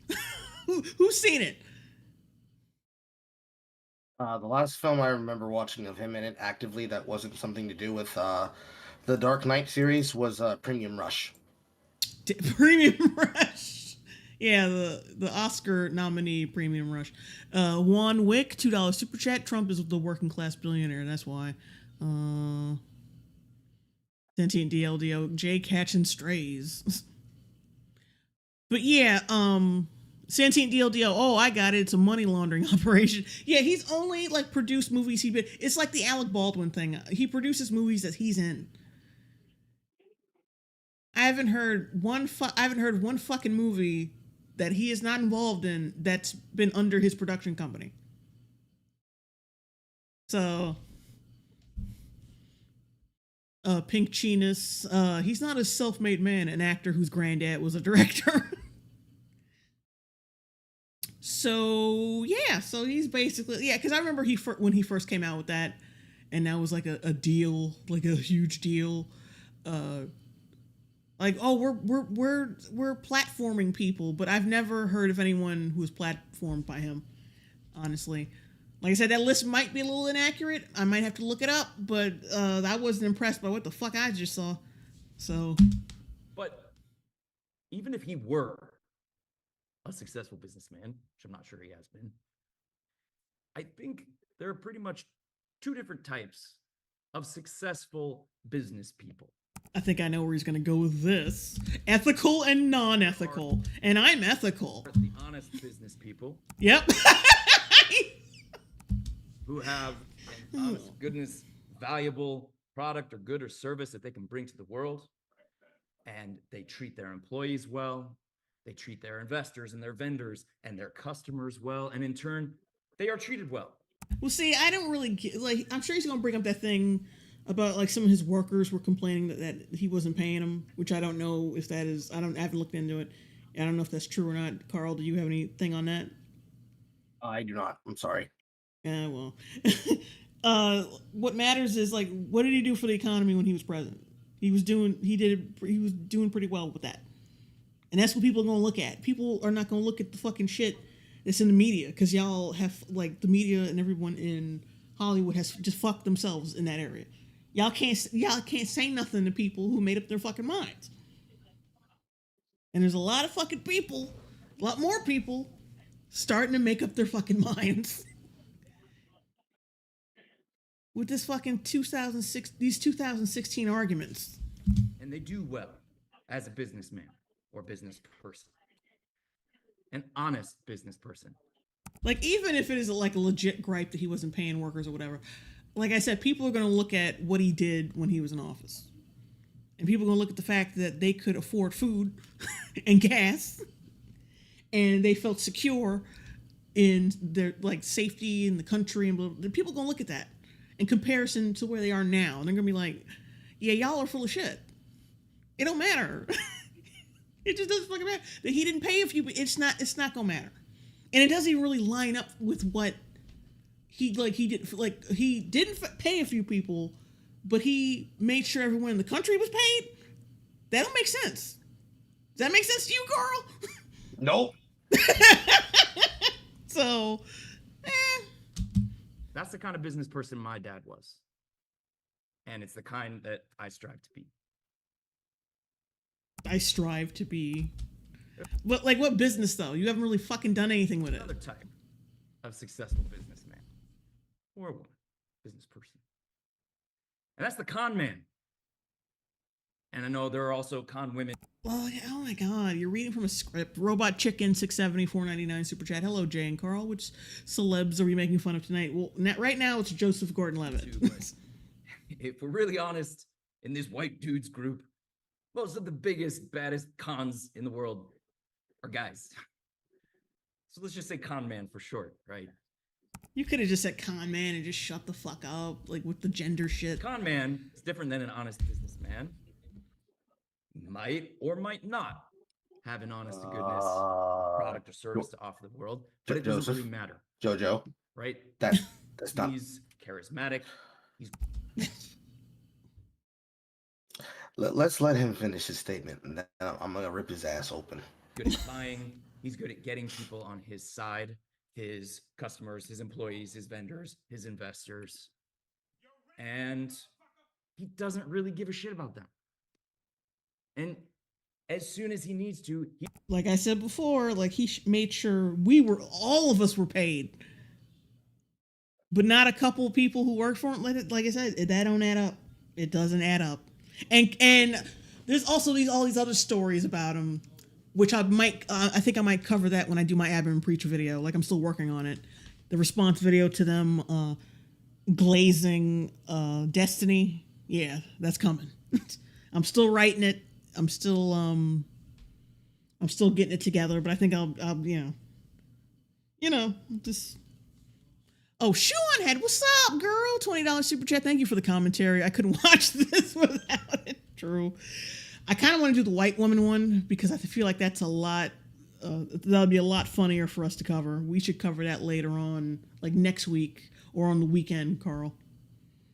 Who's seen it? The last film I remember watching of him in it actively that wasn't something to do with the Dark Knight series was Premium Rush. Premium Rush. Yeah, the Oscar nominee Premium Rush. Juan Wick, $2 super chat. Trump is the working class billionaire. That's why. Sentient DLDO. Jay catching strays. But yeah, Sentient DLDO. Oh, I got it. It's a money laundering operation. Yeah, he's only like produced movies. It's like the Alec Baldwin thing. He produces movies that he's in. I haven't heard one fucking movie that he is not involved in that's been under his production company. So, Pink Chinas, he's not a self-made man, an actor whose granddad was a director. So yeah, so he's basically because I remember when he first came out with that, and that was like a deal, like a huge deal. Like, oh, we're platforming people, but I've never heard of anyone who was platformed by him, honestly. Like I said, that list might be a little inaccurate. I might have to look it up, but I wasn't impressed by what the fuck I just saw. So, but even if he were a successful businessman, which I'm not sure he has been, I think there are pretty much two different types of successful business people. I think I know where he's going to go with this. Ethical and non-ethical. And I'm ethical. The honest business people. Yep. Who have an honest goodness, valuable product or good or service that they can bring to the world. And they treat their employees well. They treat their investors and their vendors and their customers well. And in turn, they are treated well. Well, see, I don't really get, like, I'm sure he's going to bring up that thing about like some of his workers were complaining that he wasn't paying them, which I don't know if that is, I haven't looked into it. I don't know if that's true or not. Carl, do you have anything on that? I do not. I'm sorry. Yeah, well, what matters is like, what did he do for the economy when he was president? He was doing pretty well with that. And that's what people are going to look at. People are not going to look at the fucking shit that's in the media, because y'all have, like, the media and everyone in Hollywood has just fucked themselves in that area. Y'all can't say nothing to people who made up their fucking minds. And there's a lot of fucking people, a lot more people, starting to make up their fucking minds. With this fucking 2016 arguments. And they do well as a businessman or business person. An honest business person. Like, even if it is like a legit gripe that he wasn't paying workers or whatever, like I said, people are going to look at what he did when he was in office. And people are going to look at the fact that they could afford food and gas, and they felt secure in their, like, safety in the country, and blah, blah. People are going to look at that in comparison to where they are now. And they're going to be like, yeah, y'all are full of shit. It don't matter. It just doesn't fucking matter that he didn't pay a few. It's not going to matter. And it doesn't even really line up with what he didn't pay a few people, but he made sure everyone in the country was paid. That don't make sense. Does that make sense to you, Carl? Nope. So, That's the kind of business person my dad was. And it's the kind that I strive to be. I strive to be. But, like, what business, though? You haven't really fucking done anything with it. Another type of successful businessman or woman, business person. And that's the con man. And I know there are also con women. Well, oh my God, you're reading from a script. Robot Chicken 670 $4.99 super chat. Hello, Jay and Carl. Which celebs are we making fun of tonight? Well, right now it's Joseph Gordon-Levitt. If we're really honest, in this white dudes group, most of the biggest, baddest cons in the world are guys. So let's just say con man for short, right? You could have just said con man and just shut the fuck up, like, with the gender shit. Con man is different than an honest businessman. Might or might not have an honest to goodness product or service to offer the world, but it doesn't really matter. Jojo, right? That's not. He's charismatic. He's. Let's let him finish his statement, and then I'm gonna rip his ass open. Good at buying. He's good at getting people on his side, his customers, his employees, his vendors, his investors, and he doesn't really give a shit about them. And as soon as he needs to, like I said before, like, he made sure all of us were paid, but not a couple of people who work for him. Like I said, that don't add up. It doesn't add up. And there's also all these other stories about him, which I think I might cover that when I do my Abram Preacher video. Like, I'm still working on it. The response video to them glazing Destiny. Yeah, that's coming. I'm still writing it. I'm still getting it together, but I think I'll just. Oh, Shoe on Head, what's up, girl? $20 super chat. Thank you for the commentary. I couldn't watch this without it. True. I kind of want to do the white woman one because I feel like that's a lot. That'll be a lot funnier for us to cover. We should cover that later on, like next week or on the weekend, Carl.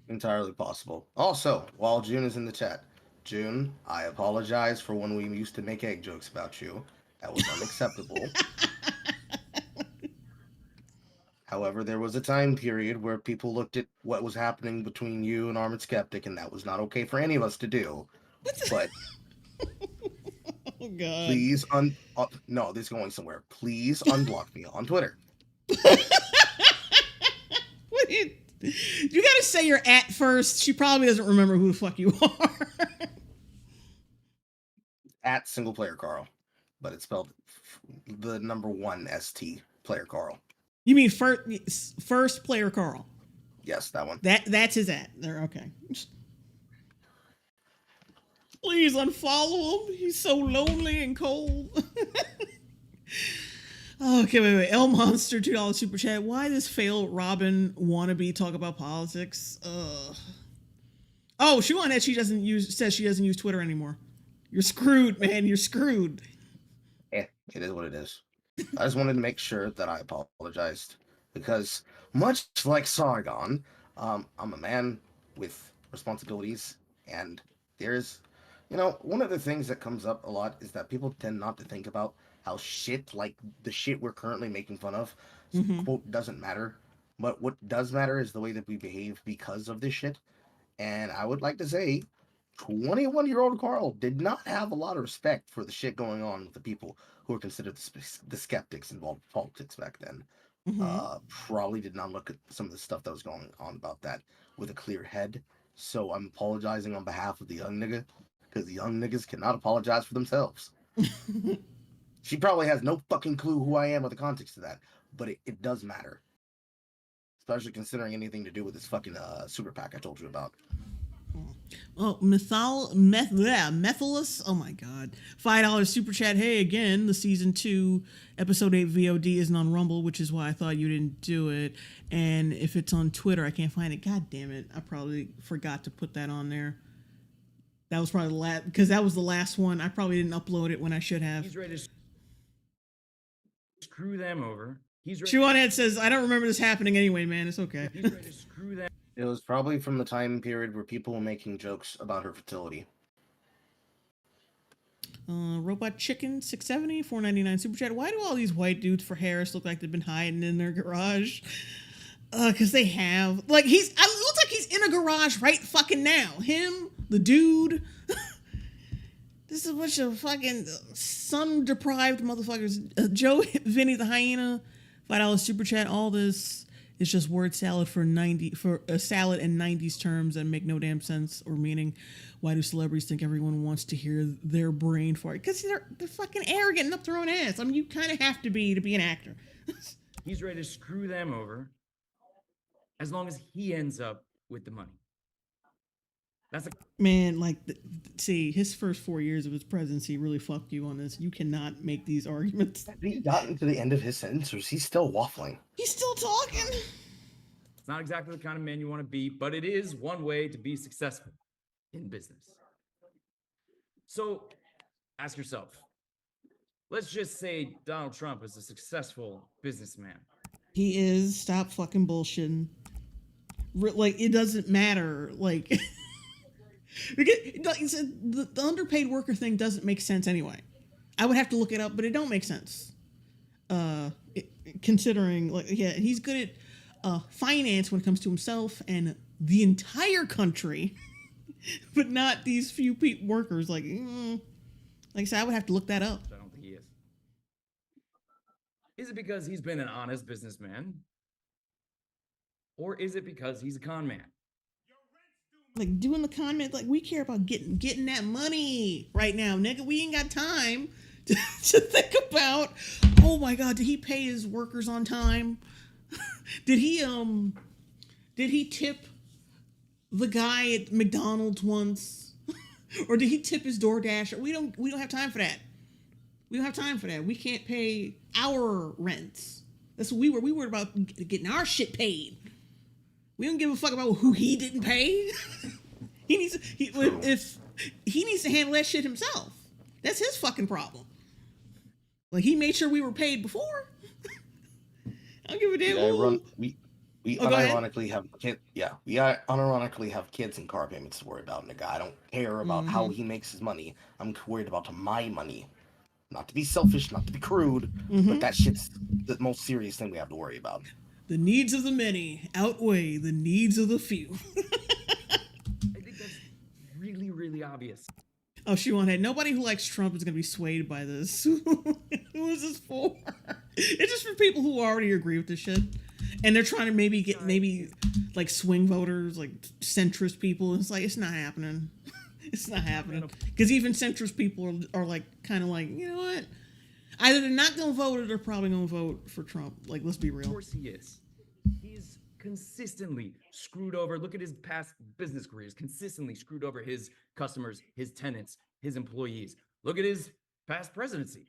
Entirely possible. Also, while June is in the chat, June, I apologize for when we used to make egg jokes about you. That was unacceptable. However, there was a time period where people looked at what was happening between you and Armored Skeptic, and that was not okay for any of us to do. But oh God! Please no, this is going somewhere. Please unblock me on Twitter. You gotta say your at first. She probably doesn't remember who the fuck you are. At single player Carl, but it's spelled the number 1 ST player Carl. You mean first player Carl? Yes, that one. That's his at. There, okay. Please unfollow him. He's so lonely and cold. Okay, wait. El Monster, $2 super chat. Why does fail Robin wannabe talk about politics? Oh, Shoe on Head, says she doesn't use Twitter anymore. You're screwed, man. You're screwed. It is what it is. I just wanted to make sure that I apologized because, much like Sargon, I'm a man with responsibilities, and there's, one of the things that comes up a lot is that people tend not to think about how shit, like the shit we're currently making fun of, quote, doesn't matter. But what does matter is the way that we behave because of this shit. And I would like to say, 21-year-old Carl did not have a lot of respect for the shit going on with the people who were considered the skeptics involved in politics back then. Probably did not look at some of the stuff that was going on about that with a clear head. So I'm apologizing on behalf of the young nigga, because the young niggas cannot apologize for themselves. She probably has no fucking clue who I am or the context of that, but it does matter. Especially considering anything to do with this fucking super PAC I told you about. Oh, Methyllus. Oh my God. $5 super chat. Hey, again, the season 2, episode 8 VOD isn't on Rumble, which is why I thought you didn't do it. And if it's on Twitter, I can't find it. God damn it. I probably forgot to put that on there. That was probably the last, because that was the last one. I probably didn't upload it when I should have. He's ready to screw them over. Shoe on Head says, I don't remember this happening anyway, man. It's okay. He's ready to screw them. It was probably from the time period where people were making jokes about her fertility. Robot Chicken 670 $4.99 super chat. Why do all these white dudes for Harris look like they've been hiding in their garage? Because they have. Like, it looks like he's in a garage right fucking now. Him, the dude. This is a bunch of fucking sun-deprived motherfuckers. Joe Vinny the Hyena, $5 super chat. All this is just word salad for a salad in 90s terms that make no damn sense or meaning. Why do celebrities think everyone wants to hear their brain fart? Because they're fucking arrogant and up their own ass. I mean, you kind of have to be an actor. He's ready to screw them over as long as he ends up with the money. That's man, like, see, his first 4 years of his presidency really fucked you on this. You cannot make these arguments. Have he gotten to the end of his sentence, or is he still waffling? He's still talking. It's not exactly the kind of man you want to be, but it is one way to be successful in business. So ask yourself, let's just say Donald Trump is a successful businessman. He is. Stop fucking bullshitting. Like, it doesn't matter. Like... Because the underpaid worker thing doesn't make sense anyway. I would have to look it up, but it don't make sense. Considering, like, yeah, he's good at finance when it comes to himself and the entire country, but not these few workers. Like I said, I would have to look that up. I don't think he is. Is it because he's been an honest businessman? Or is it because he's a con man? Like, doing the comment, like, we care about getting that money right now, nigga. We ain't got time to think about, oh my God, did he pay his workers on time? Did he tip the guy at McDonald's once? Or did he tip his DoorDash? We don't have time for that. We don't have time for that. We can't pay our rents. That's what we were. We were about getting our shit paid. We don't give a fuck about who he didn't pay. He needs to handle that shit himself. That's his fucking problem. Like, he made sure we were paid before. I don't give a damn. We unironically have kids. Yeah, we unironically have kids and car payments to worry about, nigga. I don't care about how he makes his money. I'm worried about my money. Not to be selfish, not to be crude, but that shit's the most serious thing we have to worry about. The needs of the many outweigh the needs of the few. I think that's really, really obvious. Oh, she won't have. Nobody who likes Trump is going to be swayed by this. Who is this for? It's just for people who already agree with this shit. And they're trying to maybe like swing voters, like centrist people. It's like, it's not happening. It's not happening. Because even centrist people are like, kind of like, you know what? Either they're not going to vote or they're probably going to vote for Trump. Like, let's be real. Of course he is. He's consistently screwed over. Look at his past business careers. Consistently screwed over his customers, his tenants, his employees. Look at his past presidency.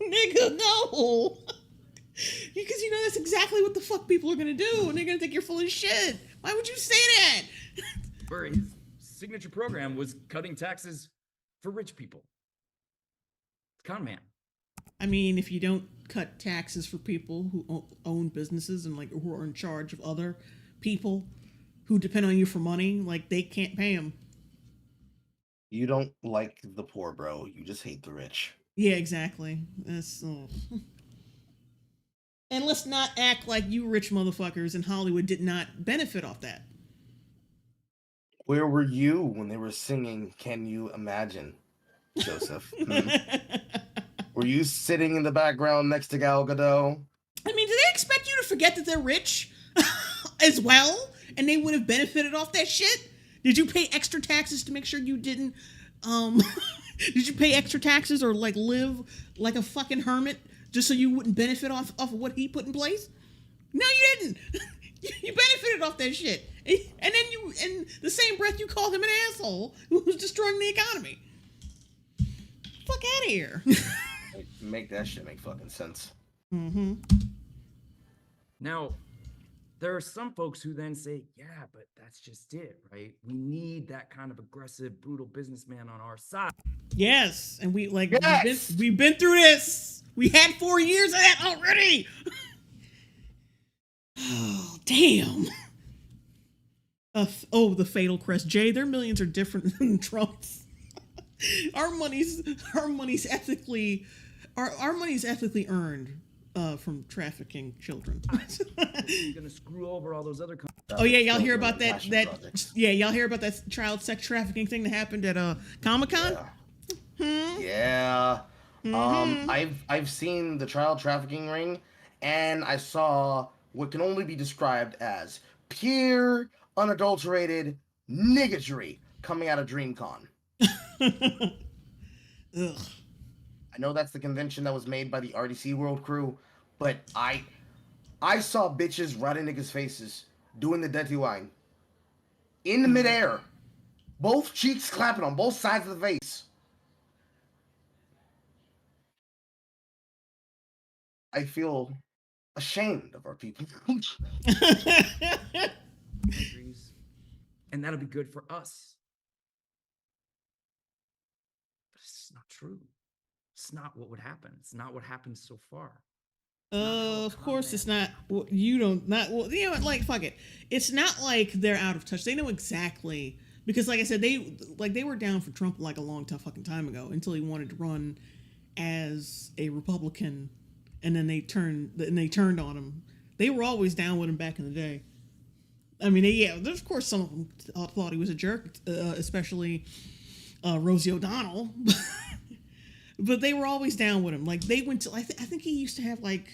Nigga, no. Because you know that's exactly what the fuck people are going to do. And they're going to think you're full of shit. Why would you say that? Where his signature program was cutting taxes for rich people. Con man. I mean, if you don't cut taxes for people who own businesses and like who are in charge of other people who depend on you for money, like they can't pay them. You don't like the poor, bro. You just hate the rich. Yeah, exactly. That's and let's not act like you rich motherfuckers in Hollywood did not benefit off that. Where were you when they were singing Can You Imagine, Joseph? Were you sitting in the background next to Gal Gadot? I mean, do they expect you to forget that they're rich as well? And they would have benefited off that shit? Did you pay extra taxes to make sure you didn't, did you pay extra taxes or like live like a fucking hermit just so you wouldn't benefit off of what he put in place? No, you didn't. You benefited off that shit. And then you, in the same breath, you called him an asshole who was destroying the economy. Fuck out of here. Make that shit make fucking sense. Mm-hmm. Now, there are some folks who then say, yeah, but that's just it, right? We need that kind of aggressive, brutal businessman on our side. Yes. And we've been through this. We had 4 years of that already. Oh, damn. The fatal crest. Jay, their millions are different than Trump's. Our money's ethically earned from trafficking children. You're gonna screw over all those other companies. Oh yeah, y'all hear about that? Y'all hear about that child sex trafficking thing that happened at Comic-Con? Yeah. I've seen the child trafficking ring, and I saw what can only be described as pure, unadulterated niggatry coming out of DreamCon. Ugh. I know that's the convention that was made by the RDC World crew, but I saw bitches right in niggas' faces doing the dirty wine in the midair, both cheeks clapping on both sides of the face. I feel ashamed of our people. And that'll be good for us. But it's not true. It's not what would happen. It's not what happened so far. Of course it's not. Like, fuck it. It's not like they're out of touch. They know exactly, because like I said, they were down for Trump like a long fucking time ago until he wanted to run as a Republican, and then they turned on him. They were always down with him back in the day. I mean, there's of course some of them thought he was a jerk, especially Rosie O'Donnell. But they were always down with him. Like they went to, I think he used to have like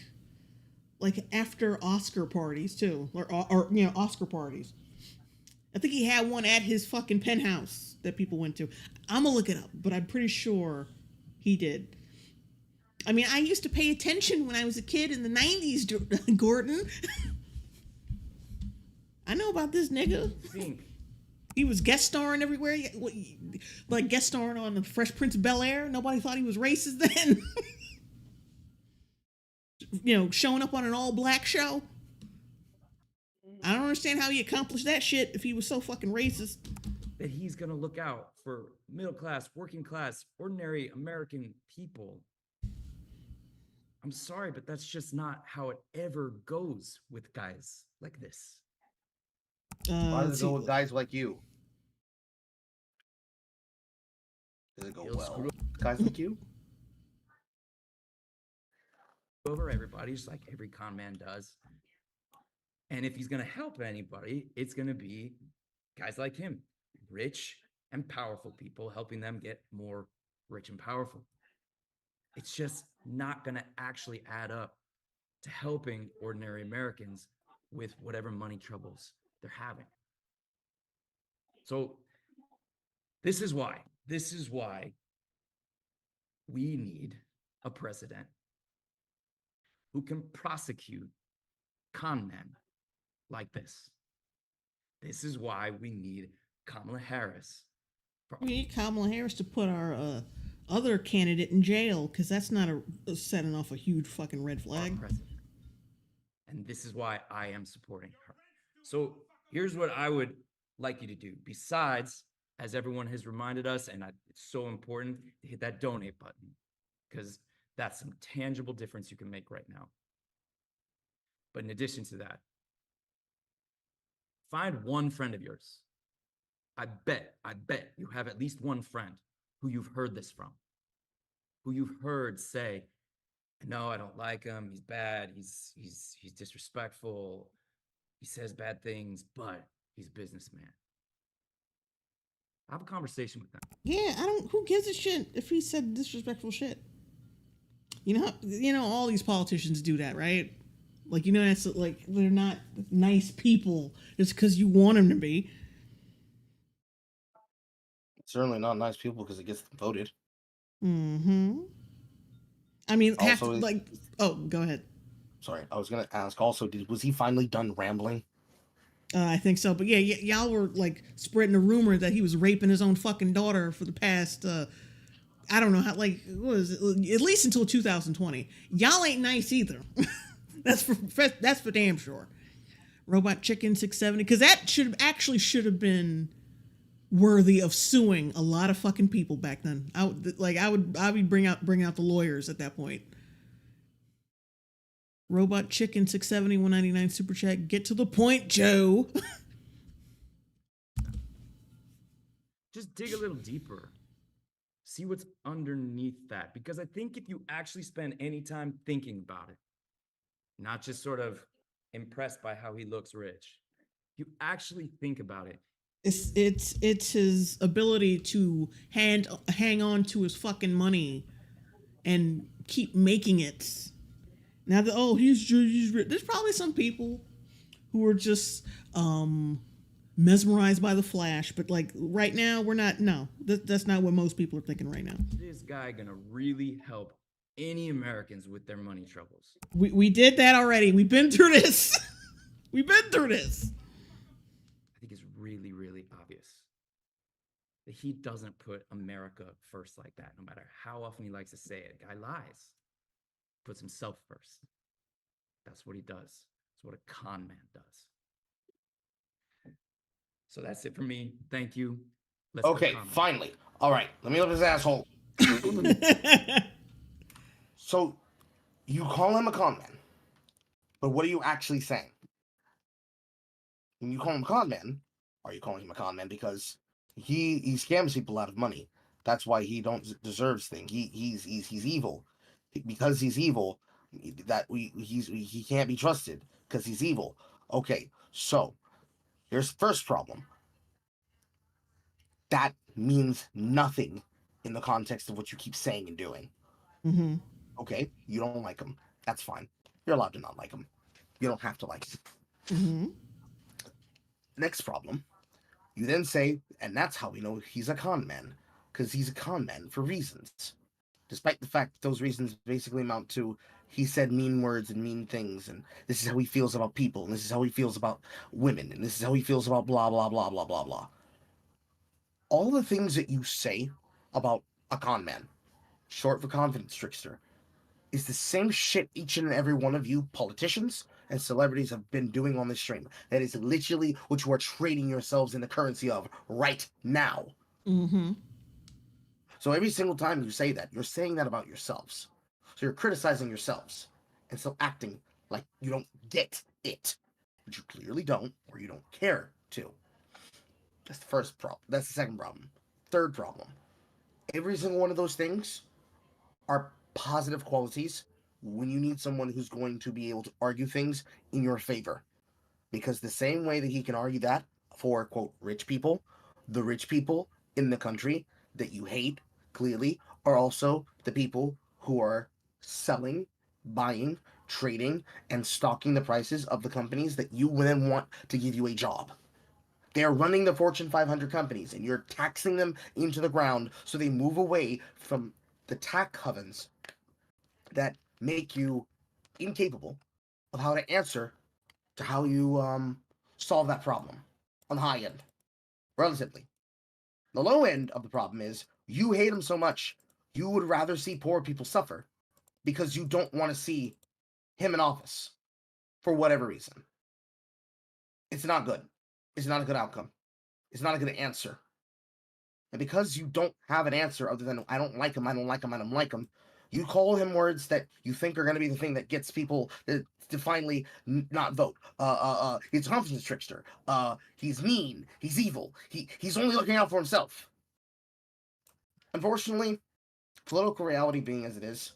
after Oscar parties too, or Oscar parties. I think he had one at his fucking penthouse that people went to. I'm gonna look it up, but I'm pretty sure he did. I mean, I used to pay attention when I was a kid in the 90s, Gordon. I know about this nigga. I think He was guest starring everywhere, like guest starring on the Fresh Prince of Bel-Air. Nobody thought he was racist then. Showing up on an all-black show. I don't understand how he accomplished that shit if he was so fucking racist. That he's gonna look out for middle class, working class, ordinary American people. I'm sorry, but that's just not how it ever goes with guys like this. Why does it go with guys like you? Does it go well? Guys like you? Over everybody, just like every con man does. And if he's gonna help anybody, it's gonna be guys like him, rich and powerful people, helping them get more rich and powerful. It's just not gonna actually add up to helping ordinary Americans with whatever money troubles they're having. So this is why we need a president who can prosecute con men like this. This is why we need Kamala Harris. We need Kamala Harris to put our other candidate in jail, because that's not setting off a huge fucking red flag. And this is why I am supporting her. So here's what I would like you to do. Besides, as everyone has reminded us, and it's so important to hit that donate button, because that's some tangible difference you can make right now. But in addition to that, find one friend of yours. I bet you have at least one friend who you've heard this from, who you've heard say, no, I don't like him. He's bad. He's disrespectful. He says bad things, but he's a businessman. Have a conversation with them. Yeah, who gives a shit if he said disrespectful shit? All these politicians do that, right? Like, that's like, they're not nice people just because you want them to be. Certainly not nice people because it gets them voted. Mm-hmm. I mean, Also, go ahead. Sorry, I was gonna ask. Also, was he finally done rambling? I think so, but yeah, y'all were like spreading a rumor that he was raping his own fucking daughter for the past, I don't know how, like, what is it? At least until 2020. Y'all ain't nice either. That's for damn sure. Robot Chicken 670, because that should have been worthy of suing a lot of fucking people back then. I would bring out the lawyers at that point. Robot Chicken 670 199 super chat. Get to the point, Joe. Just dig a little deeper. See what's underneath that, because I think if you actually spend any time thinking about it, not just sort of impressed by how he looks rich, you actually think about it. It's his ability to hang on to his fucking money and keep making it. Now he's rich. There's probably some people who are just mesmerized by the flash, but like right now we're not. No, that's not what most people are thinking right now. This guy gonna really help any Americans with their money troubles. We did that already. We've been through this. We've been through this. I think it's really, really obvious that he doesn't put America first like that, no matter how often he likes to say it. Guy lies. Puts himself first. That's what he does. That's what a con man does. So that's it for me. Thank you. Okay, finally. All right, let me look at this asshole. So, you call him a con man, but what are you actually saying? When you call him a con man, are you calling him a con man because he scams people out of money? That's why he don't deserves things. He's evil. Because he's evil, he can't be trusted because he's evil. Okay, so here's the first problem. That means nothing in the context of what you keep saying and doing. Mm-hmm. Okay, you don't like him. That's fine. You're allowed to not like him. You don't have to like him. Mm-hmm. Next problem. You then say, and that's how we know he's a con man, because he's a con man for reasons. Despite the fact that those reasons basically amount to he said mean words and mean things, and this is how he feels about people, and this is how he feels about women, and this is how he feels about blah, blah, blah, blah, blah, blah. all the things that you say about a con man, short for confidence trickster, is the same shit each and every one of you politicians and celebrities have been doing on this stream. That is literally what you are trading yourselves in the currency of right now. Mm-hmm. So every single time you say that, you're saying that about yourselves. So you're criticizing yourselves and still acting like you don't get it, which you clearly don't, or you don't care to. That's the first problem. That's the second problem. Third problem. Every single one of those things are positive qualities when you need someone who's going to be able to argue things in your favor. Because the same way that he can argue that for, quote, rich people, the rich people in the country that you hate, clearly, are also the people who are selling, buying, trading, and stocking the prices of the companies that you then want to give you a job. They're running the Fortune 500 companies, and you're taxing them into the ground so they move away from the tax havens that make you incapable of how to answer to how you solve that problem on the high end, relatively. The low end of the problem is you hate them so much, you would rather see poor people suffer because you don't want to see him in office for whatever reason. It's not good. It's not a good outcome. It's not a good answer. And because you don't have an answer other than I don't like him, I don't like him, I don't like him, you call him words that you think are going to be the thing that gets people to finally not vote. He's a confidence trickster. He's mean. He's evil. He's only looking out for himself. Unfortunately, political reality being as it is,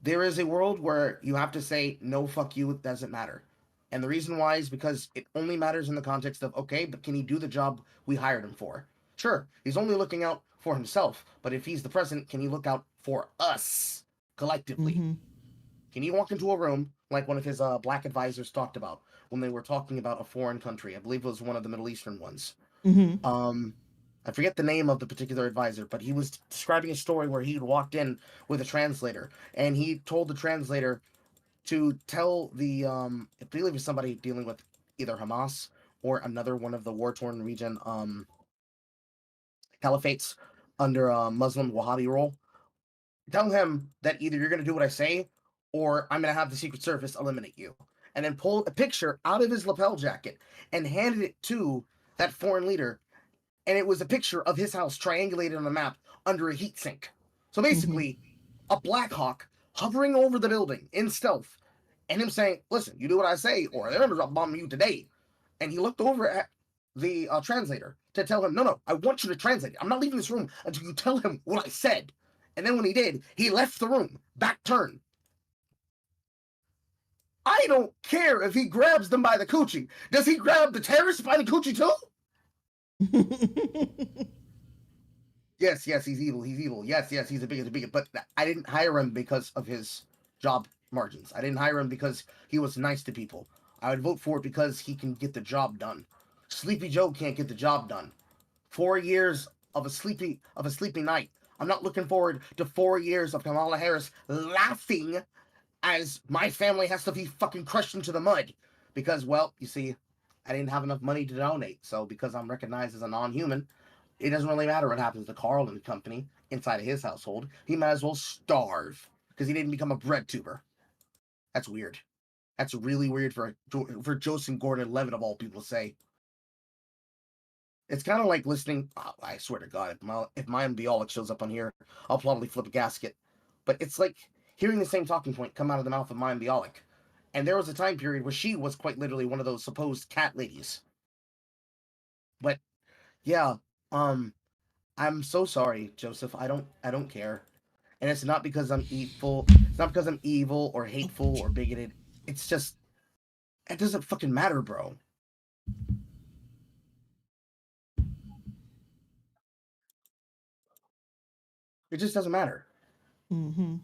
there is a world where you have to say, no, fuck you, it doesn't matter. And the reason why is because it only matters in the context of, okay, but can he do the job we hired him for? Sure, he's only looking out for himself, but if he's the president, can he look out for us collectively? Mm-hmm. Can he walk into a room like one of his black advisors talked about when they were talking about a foreign country? I believe it was one of the Middle Eastern ones. Mm-hmm. I forget the name of the particular advisor, but he was describing a story where he walked in with a translator, and he told the translator to tell the I believe it was somebody dealing with either Hamas or another one of the war-torn region caliphates under Muslim Wahhabi rule. Tell him that either you're going to do what I say, or I'm going to have the Secret Service eliminate you. And then pull a picture out of his lapel jacket and handed it to that foreign leader. And it was a picture of his house triangulated on a map under a heat sink. So basically, a Black Hawk hovering over the building in stealth, and him saying, listen, you do what I say, or they're going to bomb you today. And he looked over at the translator to tell him, no, I want you to translate it. I'm not leaving this room until you tell him what I said. And then when he did, he left the room, back turn. I don't care if he grabs them by the coochie. Does he grab the terrorists by the coochie too? Yes, he's evil. He's evil. Yes, he's a bigot. But I didn't hire him because of his job margins. I didn't hire him because he was nice to people. I would vote for it because he can get the job done. Sleepy Joe can't get the job done. 4 years of a sleepy night. I'm not looking forward to 4 years of Kamala Harris laughing as my family has to be fucking crushed into the mud. Because, well, you see, I didn't have enough money to donate. So because I'm recognized as a non-human, it doesn't really matter what happens to Carl and company inside of his household. He might as well starve because he didn't become a bread tuber. That's weird. That's really weird for Joseph Gordon-Levitt of all people to say. It's kind of like listening. Oh, I swear to God, if my Bialik shows up on here, I'll probably flip a gasket. But it's like hearing the same talking point come out of the mouth of Maya Bialik. And there was a time period where she was quite literally one of those supposed cat ladies. But yeah, I'm so sorry, Joseph. I don't care. And it's not because I'm evil. It's not because I'm evil or hateful or bigoted. It's just it doesn't fucking matter, bro. It just doesn't matter. Mm-hmm.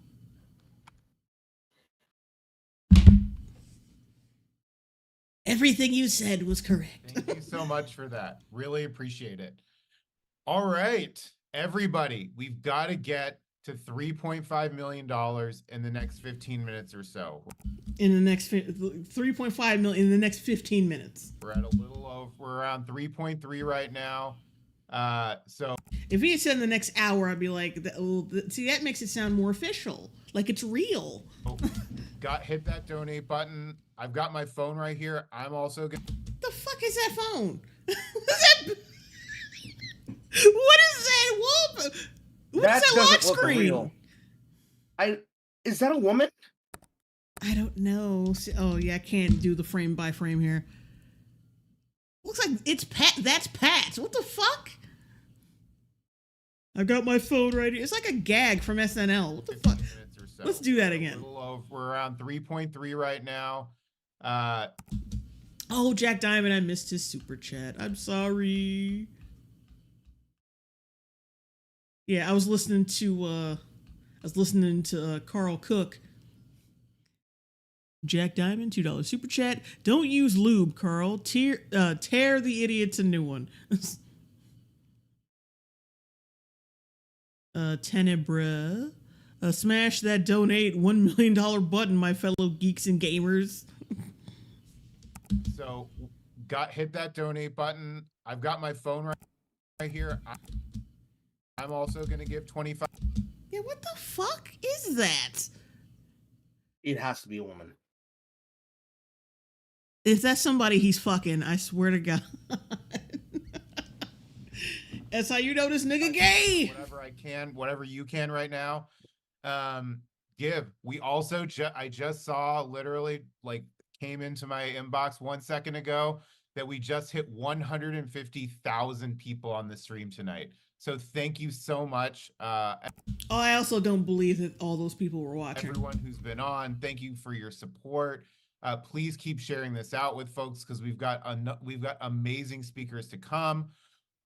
Everything you said was correct. Thank you so much for that. Really appreciate it. All right, everybody, we've got to get to $3.5 million in the next 15 minutes or so. In the next 3.5 million in the next 15 minutes. We're at a little over, we're around 3.3 right now. So If he had said in the next hour, I'd be like, see, that makes it sound more official, like it's real. hit that donate button. I've got my phone right here. I'm also gonna. The fuck is that phone? What is that wall? What is that lock screen? Is that a woman? I don't know. Oh yeah, I can't do the frame by frame here. Looks like it's Pat. That's Pat's. What the fuck? I got my phone right here. It's like a gag from SNL. What the fuck? So. Let's do that again. We're around 3.3 right now. Oh, Jack Diamond, I missed his super chat. I'm sorry. Yeah, I was listening to Carl Cook. Jack Diamond, $2 super chat. Don't use lube, Carl. Tear the idiots a new one. Tenebra. Smash that donate $1 million button, my fellow geeks and gamers. So, hit that donate button. I've got my phone right here. I'm also going to give 25. Yeah, what the fuck is that? It has to be a woman. If that's somebody he's fucking, I swear to God. That's how you know this nigga gay. Whatever I can, whatever you can right now. Give. We also I just saw, literally, like, came into my inbox 1 second ago, that we just hit 150,000 people on the stream tonight. So thank you so much. I also don't believe that all those people were watching. Everyone who's been on, thank you for your support. Please keep sharing this out with folks, because we've got amazing speakers to come.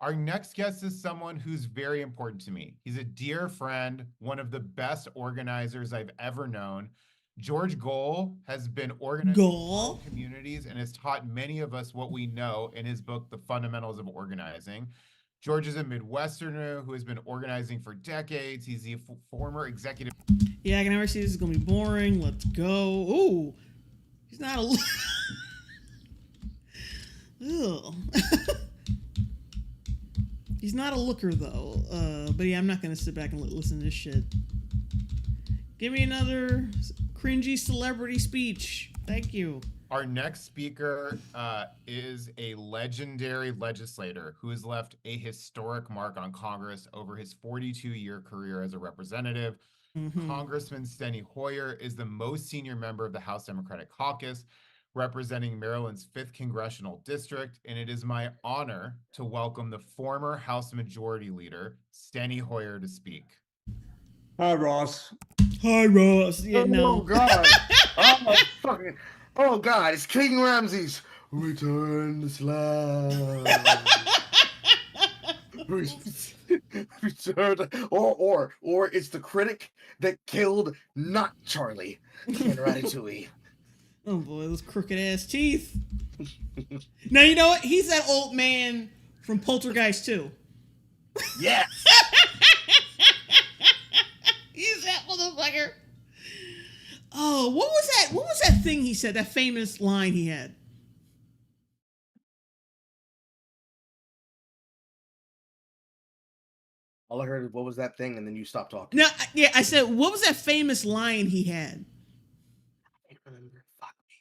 Our next guest is someone who's very important to me. He's a dear friend, one of the best organizers I've ever known. George Gohl has been organizing communities and has taught many of us what we know in his book, The Fundamentals of Organizing. George is a Midwesterner who has been organizing for decades. He's the former executive. Yeah, I can already see this is going to be boring. Let's go. Ooh. He's not a... Ugh. He's not a looker, though. But yeah, I'm not going to sit back and listen to this shit. Give me another cringy celebrity speech. Thank you. Our next speaker is a legendary legislator who has left a historic mark on Congress over his 42-year career as a representative. Congressman Steny Hoyer is the most senior member of the House Democratic Caucus, representing Maryland's 5th Congressional District, and it is my honor to welcome the former House Majority Leader, Steny Hoyer, to speak. Hi, Ross. Hi, Ross. Yeah, no. God. Oh, God. It's King Ramses. Return the slab. Return. Or it's the critic that killed not Charlie in Ratatouille. Oh boy, those crooked ass teeth. Now you know what? He's that old man from Poltergeist 2. Yes. He's that motherfucker. Oh, what was that? What was that thing he said? That famous line he had. All I heard is, what was that thing? And then you stopped talking. No, yeah, I said, what was that famous line he had? I can't remember. Fuck me.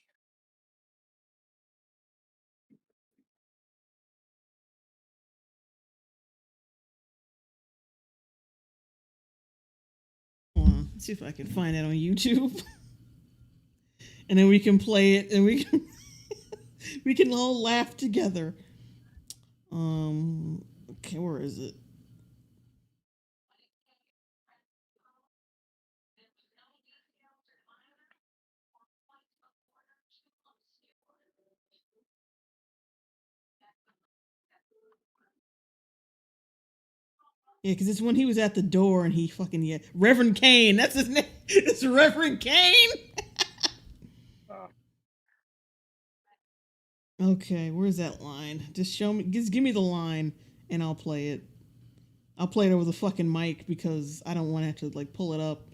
Hold on, let's see if I can find that on YouTube. And then we can play it, and we can all laugh together. Okay, where is it? Yeah, because it's when he was at the door and he fucking, yeah. Reverend Kane, that's his name. It's Reverend Kane. Okay, where's that line? Just show me, just give me the line and I'll play it. I'll play it over the fucking mic because I don't want to have to like pull it up.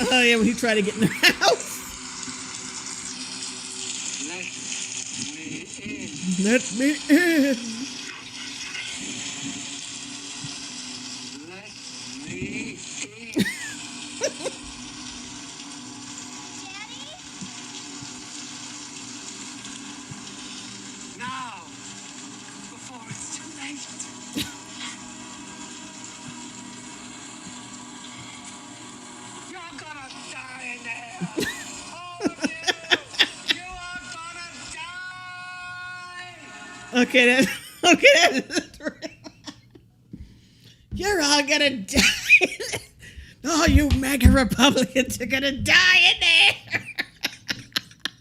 Oh yeah, when he tried to get in their house. Let me in. Now, before it's too late. You're gonna die in there. All of you. You are gonna die. Okay, that's right. You're all gonna die. Oh, you MAGA Republicans are gonna die in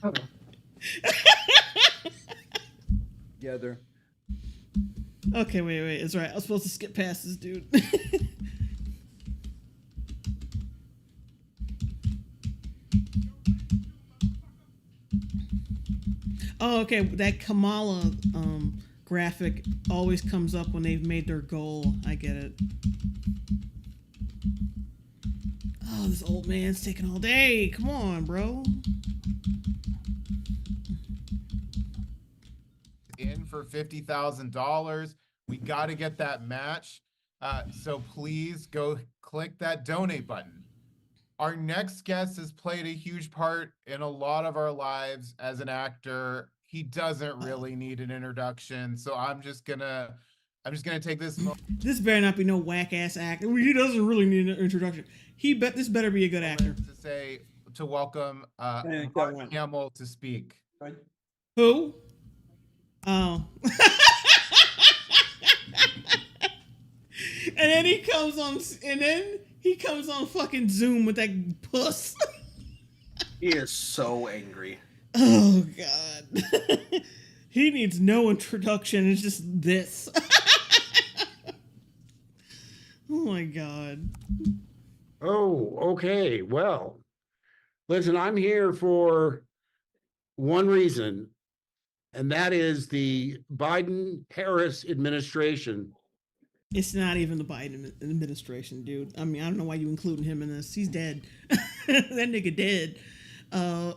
there. Together. Okay, wait. That's right. I was supposed to skip past this dude. Oh, okay. That Kamala graphic always comes up when they've made their goal. I get it. Oh, this old man's taking all day. Come on, bro. In for $50,000. We got to get that match. So please go click that donate button. Our next guest has played a huge part in a lot of our lives as an actor. He doesn't really need an introduction, so I'm just gonna take this moment. This better not be no whack ass actor. He doesn't really need an introduction. This better be a good actor. To welcome Mark Hamill to speak. Who? Oh. And then he comes on fucking Zoom with that puss. He is so angry. Oh god. He needs no introduction. It's just this. Oh my god. Oh, okay. Well, listen, I'm here for one reason, and that is the Biden-Harris administration. It's not even the Biden administration, dude. I mean, I don't know why you including him in this. He's dead. That nigga dead. £5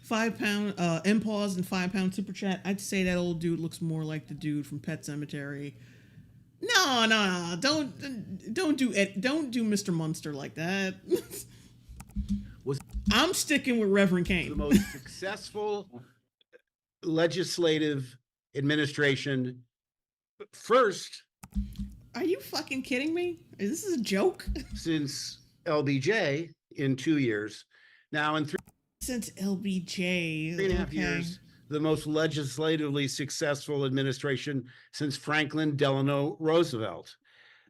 MPAWS and £5 super chat. I'd say that old dude looks more like the dude from Pet Cemetery. No, don't do Mr. Munster like that. I'm sticking with Reverend Kane. The most successful legislative administration. First, are you fucking kidding me? Is this a joke? Since LBJ in 2 years. Now in since LBJ, 3.5 years, the most legislatively successful administration since Franklin Delano Roosevelt.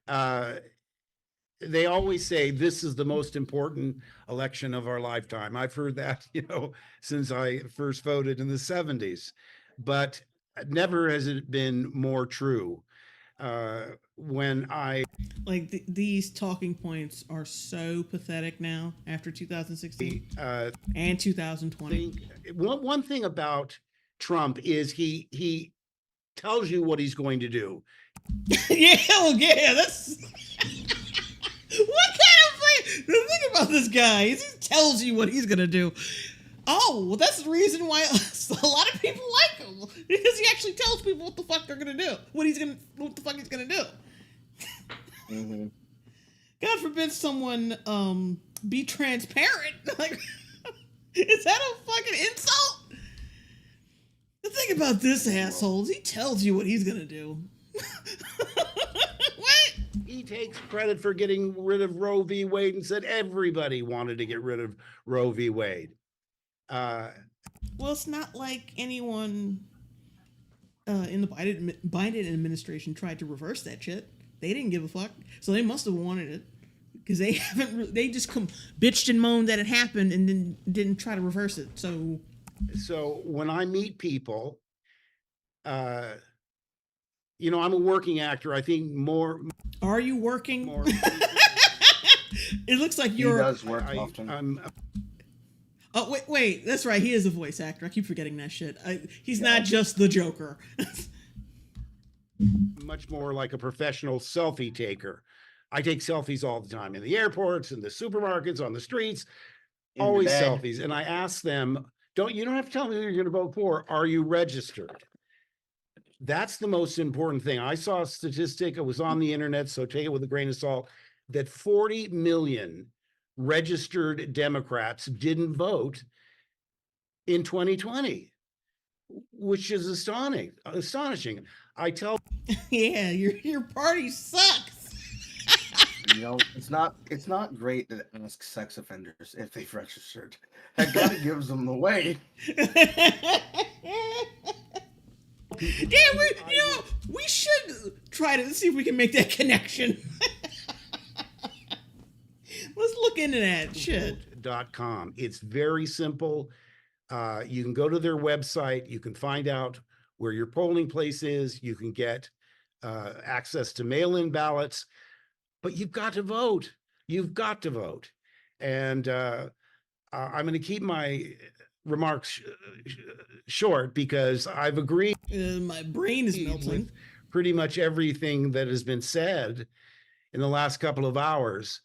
They always say this is the most important election of our lifetime. I've heard that, since I first voted in the 70s, but never has it been more true. When I these talking points are so pathetic now after 2016 and 2020. One thing about Trump is he tells you what he's going to do. Yeah, that's what kind of thing? The thing about this guy is he tells you what he's gonna do. Oh, well, that's the reason why a lot of people like him, because he actually tells people what the fuck they're gonna do, what the fuck he's gonna do. Mm-hmm. God forbid someone be transparent. Like, is that a fucking insult? The thing about this asshole is he tells you what he's gonna do. What? He takes credit for getting rid of Roe v. Wade and said everybody wanted to get rid of Roe v. Wade. Well, it's not like anyone in the Biden administration tried to reverse that shit. They didn't give a fuck, so they must have wanted it because they haven't. They just bitched and moaned that it happened and then didn't try to reverse it. So when I meet people, I'm a working actor. I think more. Are you working? More. It looks like you're. He does work often. Oh, wait. That's right. He is a voice actor. I keep forgetting that shit. He's not just the Joker. Much more like a professional selfie taker. I take selfies all the time in the airports, in the supermarkets, on the streets, In your always bed. selfies. And I ask them, you don't have to tell me who you're going to vote for. Are you registered? That's the most important thing. I saw a statistic, it was on the internet, so take it with a grain of salt, that 40 million registered Democrats didn't vote in 2020, which is astonishing. I tell Yeah, your party sucks. You know, it's not great to ask sex offenders if they've registered. That kind of gives them away. Yeah, we should try to see if we can make that connection. Let's look into that shit. .com. It's very simple. You can go to their website. You can find out where your polling place is. You can get access to mail-in ballots, but you've got to vote. You've got to vote. And I'm going to keep my remarks short because I've agreed. My brain is melting. With pretty much everything that has been said in the last couple of hours.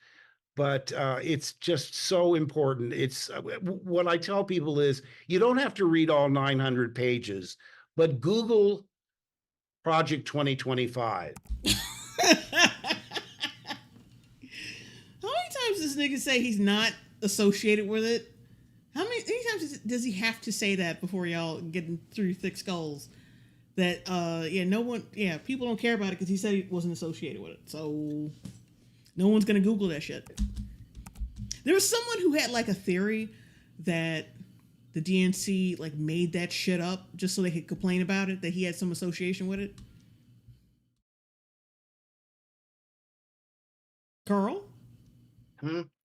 But it's just so important. It's what I tell people is you don't have to read all 900 pages, but Google Project 2025. How many times does this nigga say he's not associated with it? How many times does he have to say that before y'all getting through thick skulls? That people don't care about it because he said he wasn't associated with it. So no one's gonna Google that shit. There was someone who had like a theory that the DNC like made that shit up just so they could complain about it, that he had some association with it. Carl?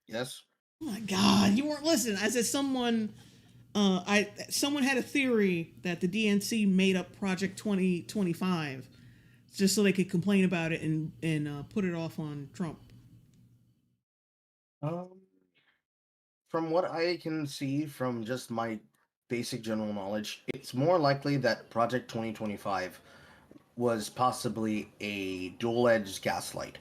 Yes. Oh my God, you weren't listening. I said someone had a theory that the DNC made up Project 2025 just so they could complain about it and put it off on Trump. From what I can see from just my basic general knowledge, it's more likely that Project 2025 was possibly a dual-edged gaslight.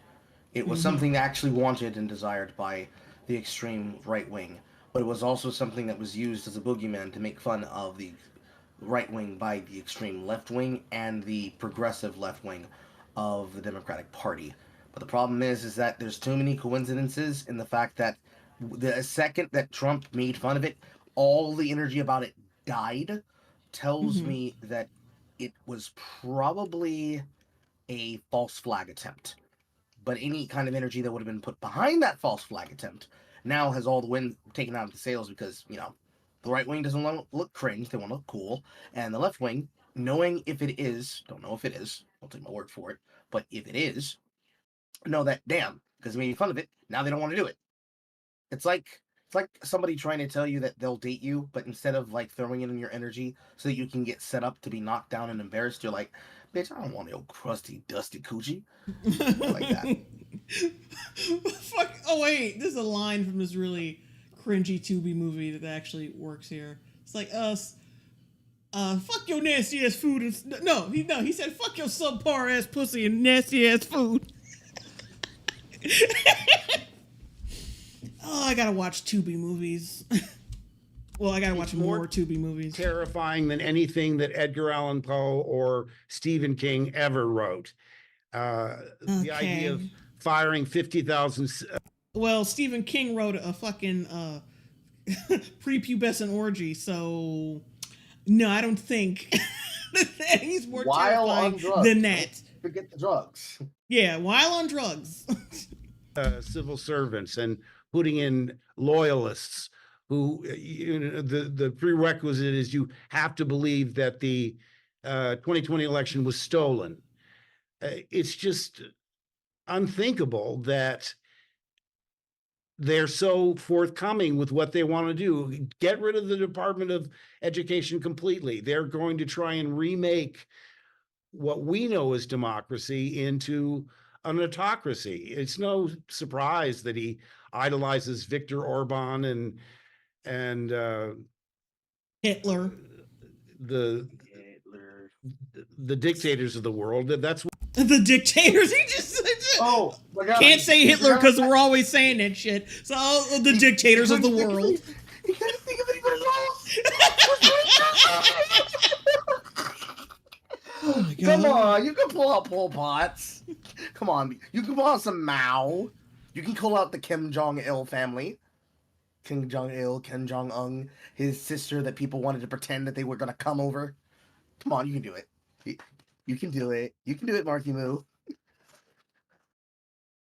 It was something actually wanted and desired by the extreme right wing, but it was also something that was used as a boogeyman to make fun of the right wing by the extreme left wing and the progressive left wing of the Democratic Party. But the problem is that there's too many coincidences in the fact that the second that Trump made fun of it, all the energy about it died, tells me that it was probably a false flag attempt. But any kind of energy that would have been put behind that false flag attempt now has all the wind taken out of the sails because, the right wing doesn't want to look cringe, they want to look cool, and the left wing, knowing if it is, don't know if it is, don't take my word for it, but if it is, know that, damn, because they made fun of it, now they don't want to do it. It's like somebody trying to tell you that they'll date you, but instead of like throwing it in your energy so that you can get set up to be knocked down and embarrassed, you're like, bitch, I don't want no crusty, dusty coochie. Like that. Fuck. Oh wait, there's a line from this really cringy Tubi movie that actually works here. It's like fuck your nasty ass food and he said fuck your subpar ass pussy and nasty ass food. Oh, I gotta watch Tubi movies. Well, I gotta watch more Tubi movies. Terrifying than anything that Edgar Allan Poe or Stephen King ever wrote. The idea of firing 50,000. Well, Stephen King wrote a fucking prepubescent orgy, so no, I don't think that he's more terrifying than that. Don't forget the drugs. Yeah, while on drugs. Civil servants and putting in loyalists who, the prerequisite is you have to believe that the 2020 election was stolen. It's just unthinkable that they're so forthcoming with what they want to do. Get rid of the Department of Education completely. They're going to try and remake what we know as democracy into an autocracy. It's no surprise that he idolizes Viktor Orban and Hitler, the dictators of the world. That's what the dictators. He just Oh, my God. Can't say You Hitler forgot because about- we're always saying that shit. So all of the dictators of the world. You couldn't think of anybody else. Oh my Come God. on, you can pull out Pol Pots. Come on, you can pull out some Mao. You can pull out the Kim Jong-il family. Kim Jong-il, Kim Jong-un, his sister that people wanted to pretend that they were gonna come over. Come on, you can do it. You can do it. You can do it, Marky Moo.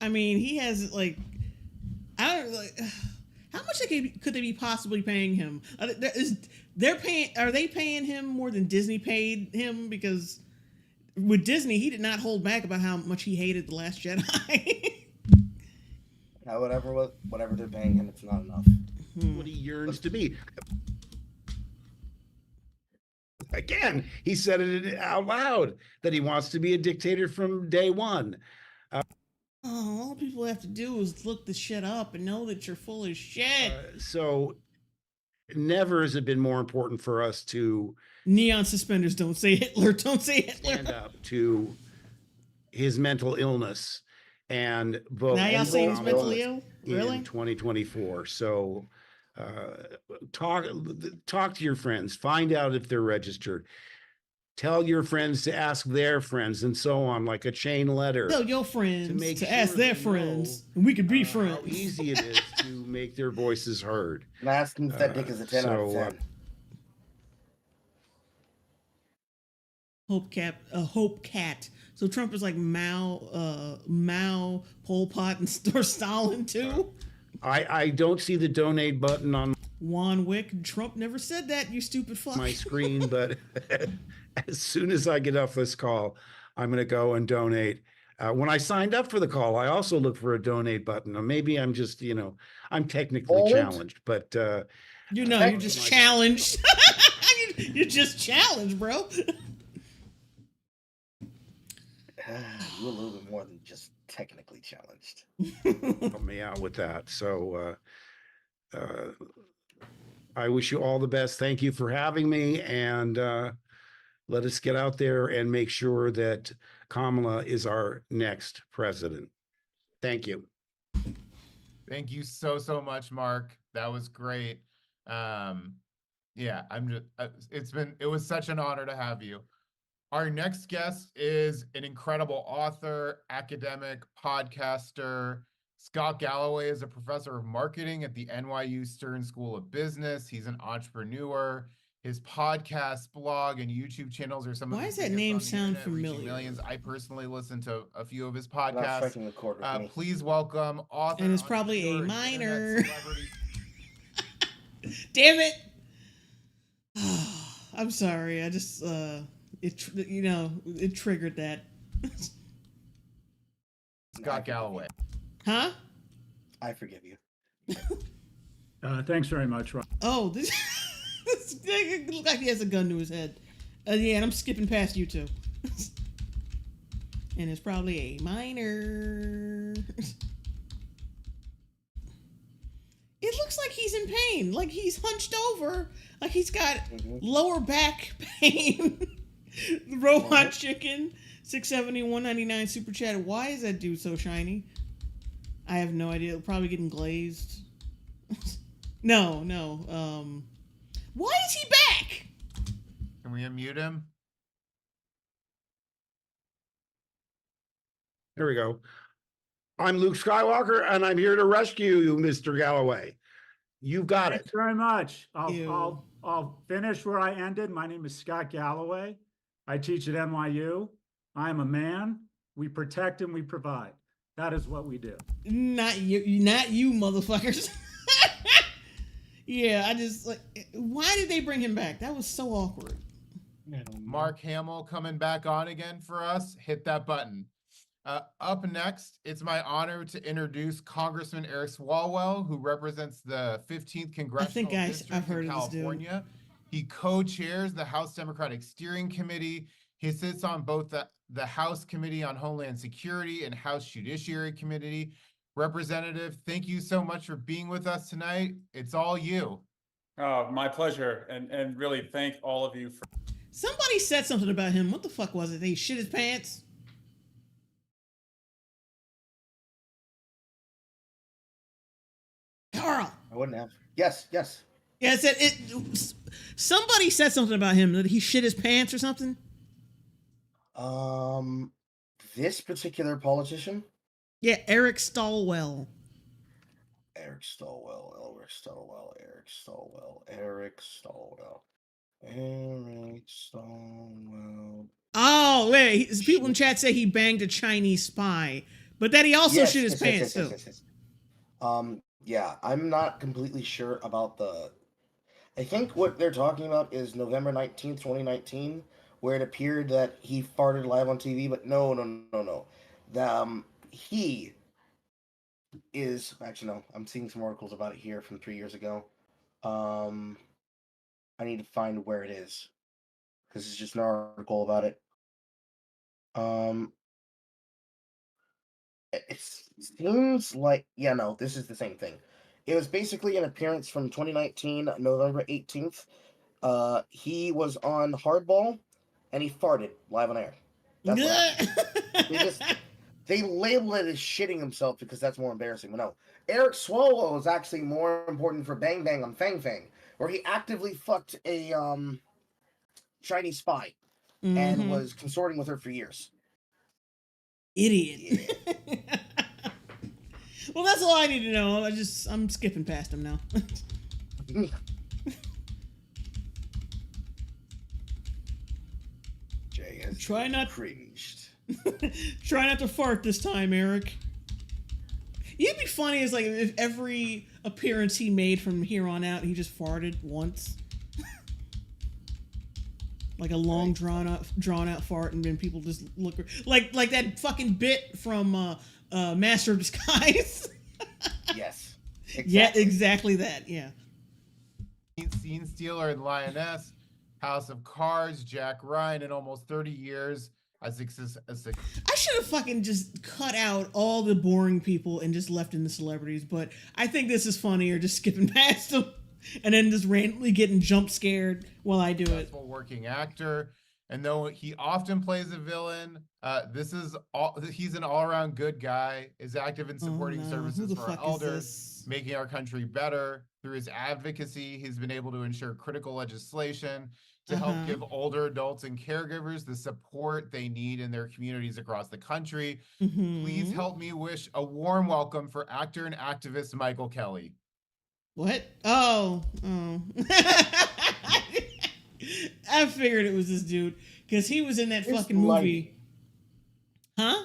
I mean, he has like, I don't like. How much could they be possibly paying him? Are they paying him more than Disney paid him? Because with Disney, he did not hold back about how much he hated The Last Jedi. Yeah, whatever they're paying him, it's not enough. What he yearns to be. Again, he said it out loud that he wants to be a dictator from day one. All people have to do is look the shit up and know that you're full of shit. So never has it been more important for us to Neon suspenders, don't say Hitler, don't say Hitler. stand up to his mental illness and vote. Now y'all saying he's mentally ill? Really? In 2024. So talk to your friends, find out if they're registered. Tell your friends to ask their friends and so on, like a chain letter. Tell your friends make to ask sure their they friends, and we could be friends. How easy it is to make their voices heard. And ask him if that dick is a 10 out of 10. Hope cat. So Trump is like Mao, Pol Pot, and Stalin too. I don't see the donate button on Juan Wick. Trump never said that, you stupid fuck. my screen, but as soon as I get off this call, I'm going to go and donate. When I signed up for the call, I also looked for a donate button. Or maybe I'm just, I'm technically challenged, but you're just challenged. You're just challenged, bro. You're a little bit more than just technically challenged. Help me out with that. So I wish you all the best. Thank you for having me, and let us get out there and make sure that Kamala is our next president. Thank you. Thank you so much, Mark. That was great. Yeah, it was such an honor to have you. Our next guest is an incredible author, academic, podcaster. Scott Galloway is a professor of marketing at the NYU Stern School of Business. He's an entrepreneur. His podcast, blog, and YouTube channels are some of Why the does that biggest name on the sound internet, reaching familiar? millions. I personally listen to a few of his Not podcasts. striking a chord with me. Please welcome author And it's probably a entrepreneur, and minor. internet celebrity. Damn it. I'm sorry. I just it triggered that. Scott Galloway. Huh? I forgive you. Thanks very much, Ron. Oh, this it looks like he has a gun to his head. Yeah, and I'm skipping past you two. And it's probably a minor. It looks like he's in pain, like he's hunched over, like he's got lower back pain. Robot Chicken, 670, 199 super chat. Why is that dude so shiny? I have no idea. Probably getting glazed. No. Why is he back? Can we unmute him? There we go. I'm Luke Skywalker, and I'm here to rescue you, Mr. Galloway. You've got Thanks it. very much. Ew. I'll finish where I ended. My name is Scott Galloway. I teach at NYU. I'm a man. We protect and we provide. That is what we do. Not you, motherfuckers. Yeah, I just like. Why did they bring him back? That was so awkward. Mark Hamill coming back on again for us. Hit that button. Up next, it's my honor to introduce Congressman Eric Swalwell, who represents the 15th Congressional District I've heard in of this dude. California. He co-chairs the House Democratic Steering Committee. He sits on both the House Committee on Homeland Security and House Judiciary Committee. Representative, thank you so much for being with us tonight. It's all you. Oh, my pleasure. And really thank all of you for. Somebody said something about him. What the fuck was it? They shit his pants? Carl. I wouldn't have. Yes, yes. Yeah, it said it. Somebody said something about him that he shit his pants or something. This particular politician. Yeah, Eric Stallwell. Eric Stallwell. Eric Stallwell. Eric Stallwell. Eric Stallwell. Eric Stallwell. Oh, wait. People in chat say he banged a Chinese spy, but that he also shit his pants too. Yeah, I'm not completely sure about the. I think what they're talking about is November 19th, 2019, where it appeared that he farted live on TV, but no. He is actually no. I'm seeing some articles about it here from 3 years ago. I need to find where it is because it's just an article about it. It seems like this is the same thing. It was basically an appearance from 2019, November 18th. He was on Hardball, and he farted live on air. That's what happened. They label it as shitting himself because that's more embarrassing. But no, Eric Swalwell was actually more important for Bang Bang on Fang Fang, where he actively fucked a Chinese spy and was consorting with her for years. Idiot. Well, that's all I need to know. I'm skipping past him now. Jay has cringed. Try not to fart this time, Eric. It'd be funny is like if every appearance he made from here on out, he just farted once. Like a long drawn out fart, and then people just look like that fucking bit from Master of Disguise. Yes. Exactly. Yeah, exactly that. Yeah. Scene Stealer and Lioness, House of Cards, Jack Ryan in almost 30 years. I should have fucking just cut out all the boring people and just left in the celebrities, but I think this is funnier just skipping past them and then just randomly getting jump scared while I do it. Working actor, and though he often plays a villain, he's an all-around good guy, is active in supporting services for our elders, making our country better. Through his advocacy, he's been able to ensure critical legislation to help give older adults and caregivers the support they need in their communities across the country. Please help me wish a warm welcome for actor and activist Michael Kelly. What? Oh. I figured it was this dude because he was in that fucking movie. Huh?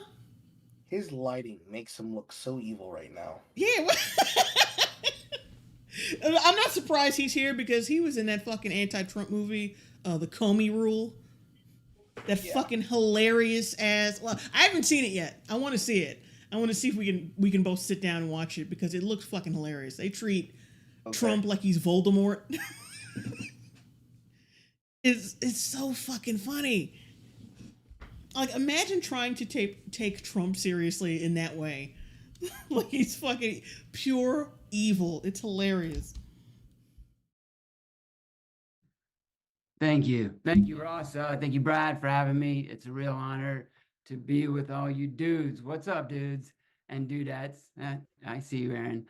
His lighting makes him look so evil right now. Yeah. I'm not surprised he's here because he was in that fucking anti-Trump movie, The Comey Rule. That fucking hilarious ass. Well, I haven't seen it yet. I want to see it. I want to see if we can both sit down and watch it because it looks fucking hilarious. They treat Trump like he's Voldemort. It's so fucking funny. Like, imagine trying to take Trump seriously in that way. Like, he's fucking pure evil. It's hilarious. Thank you. Thank you, Ross. Thank you, Brad, for having me. It's a real honor to be with all you dudes. What's up, dudes and dudettes? I see you, Aaron.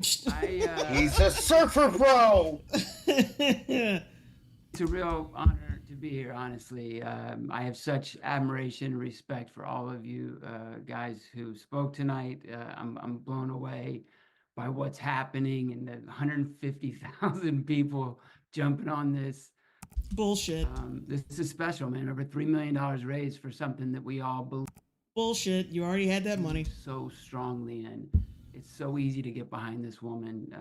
He's a surfer bro. It's a real honor to be here, honestly. I have such admiration and respect for all of you guys who spoke tonight. I'm blown away by what's happening and the 150,000 people jumping on this. Bullshit. This is special, man. Over $3 million raised for something that we all believe. Bullshit. You already had that money. So strongly, and it's so easy to get behind this woman.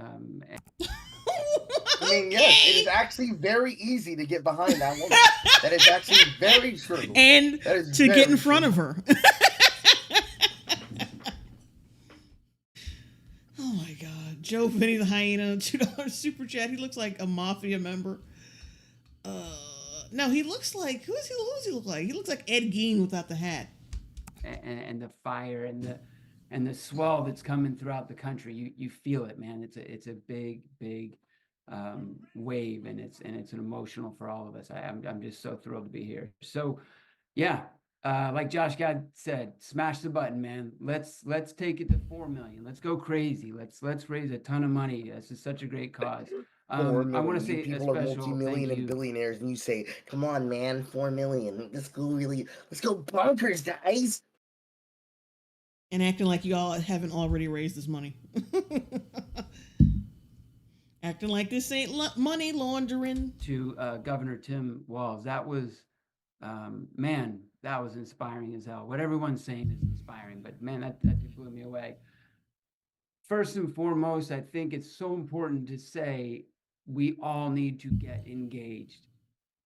I mean, yes, it is actually very easy to get behind that woman. That is actually very true. And to get in front of her. Oh my God. Joe Vinny the Hyena, $2 super chat. He looks like a mafia member. No, he looks like, who does he look like? He looks like Ed Gein without the hat. And the fire and the swell that's coming throughout the country. You feel it, man. It's a big wave, and it's an emotional for all of us. I'm just so thrilled to be here. So yeah, like Josh God said, smash the button, man. Let's take it to 4 million. Let's go crazy. Let's raise a ton of money. This is such a great cause. 4 I want million. to say You a people are special multi-million thank and you. billionaires, and you say, "Come on, man, 4 million. Let's go bonkers, guys." And acting like y'all haven't already raised this money. Acting like this ain't money laundering. To Governor Tim Walz. That was, man, that was inspiring as hell. What everyone's saying is inspiring, but man, that blew me away. First and foremost, I think it's so important to say we all need to get engaged.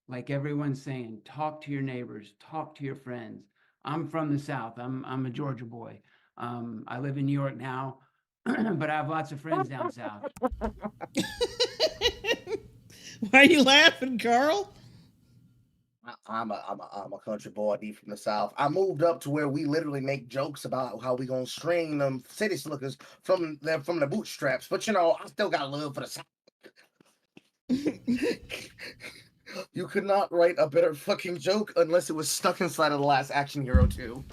Like everyone's saying, talk to your neighbors, talk to your friends. I'm from the South. I'm a Georgia boy. I live in New York now, but I have lots of friends down south. Why are you laughing, Carl? I'm a country boy deep from the South. I moved up to where we literally make jokes about how we gonna string them city slickers from the bootstraps. But you know, I still got love for the South. You could not write a better fucking joke unless it was stuck inside of the last Action Hero 2.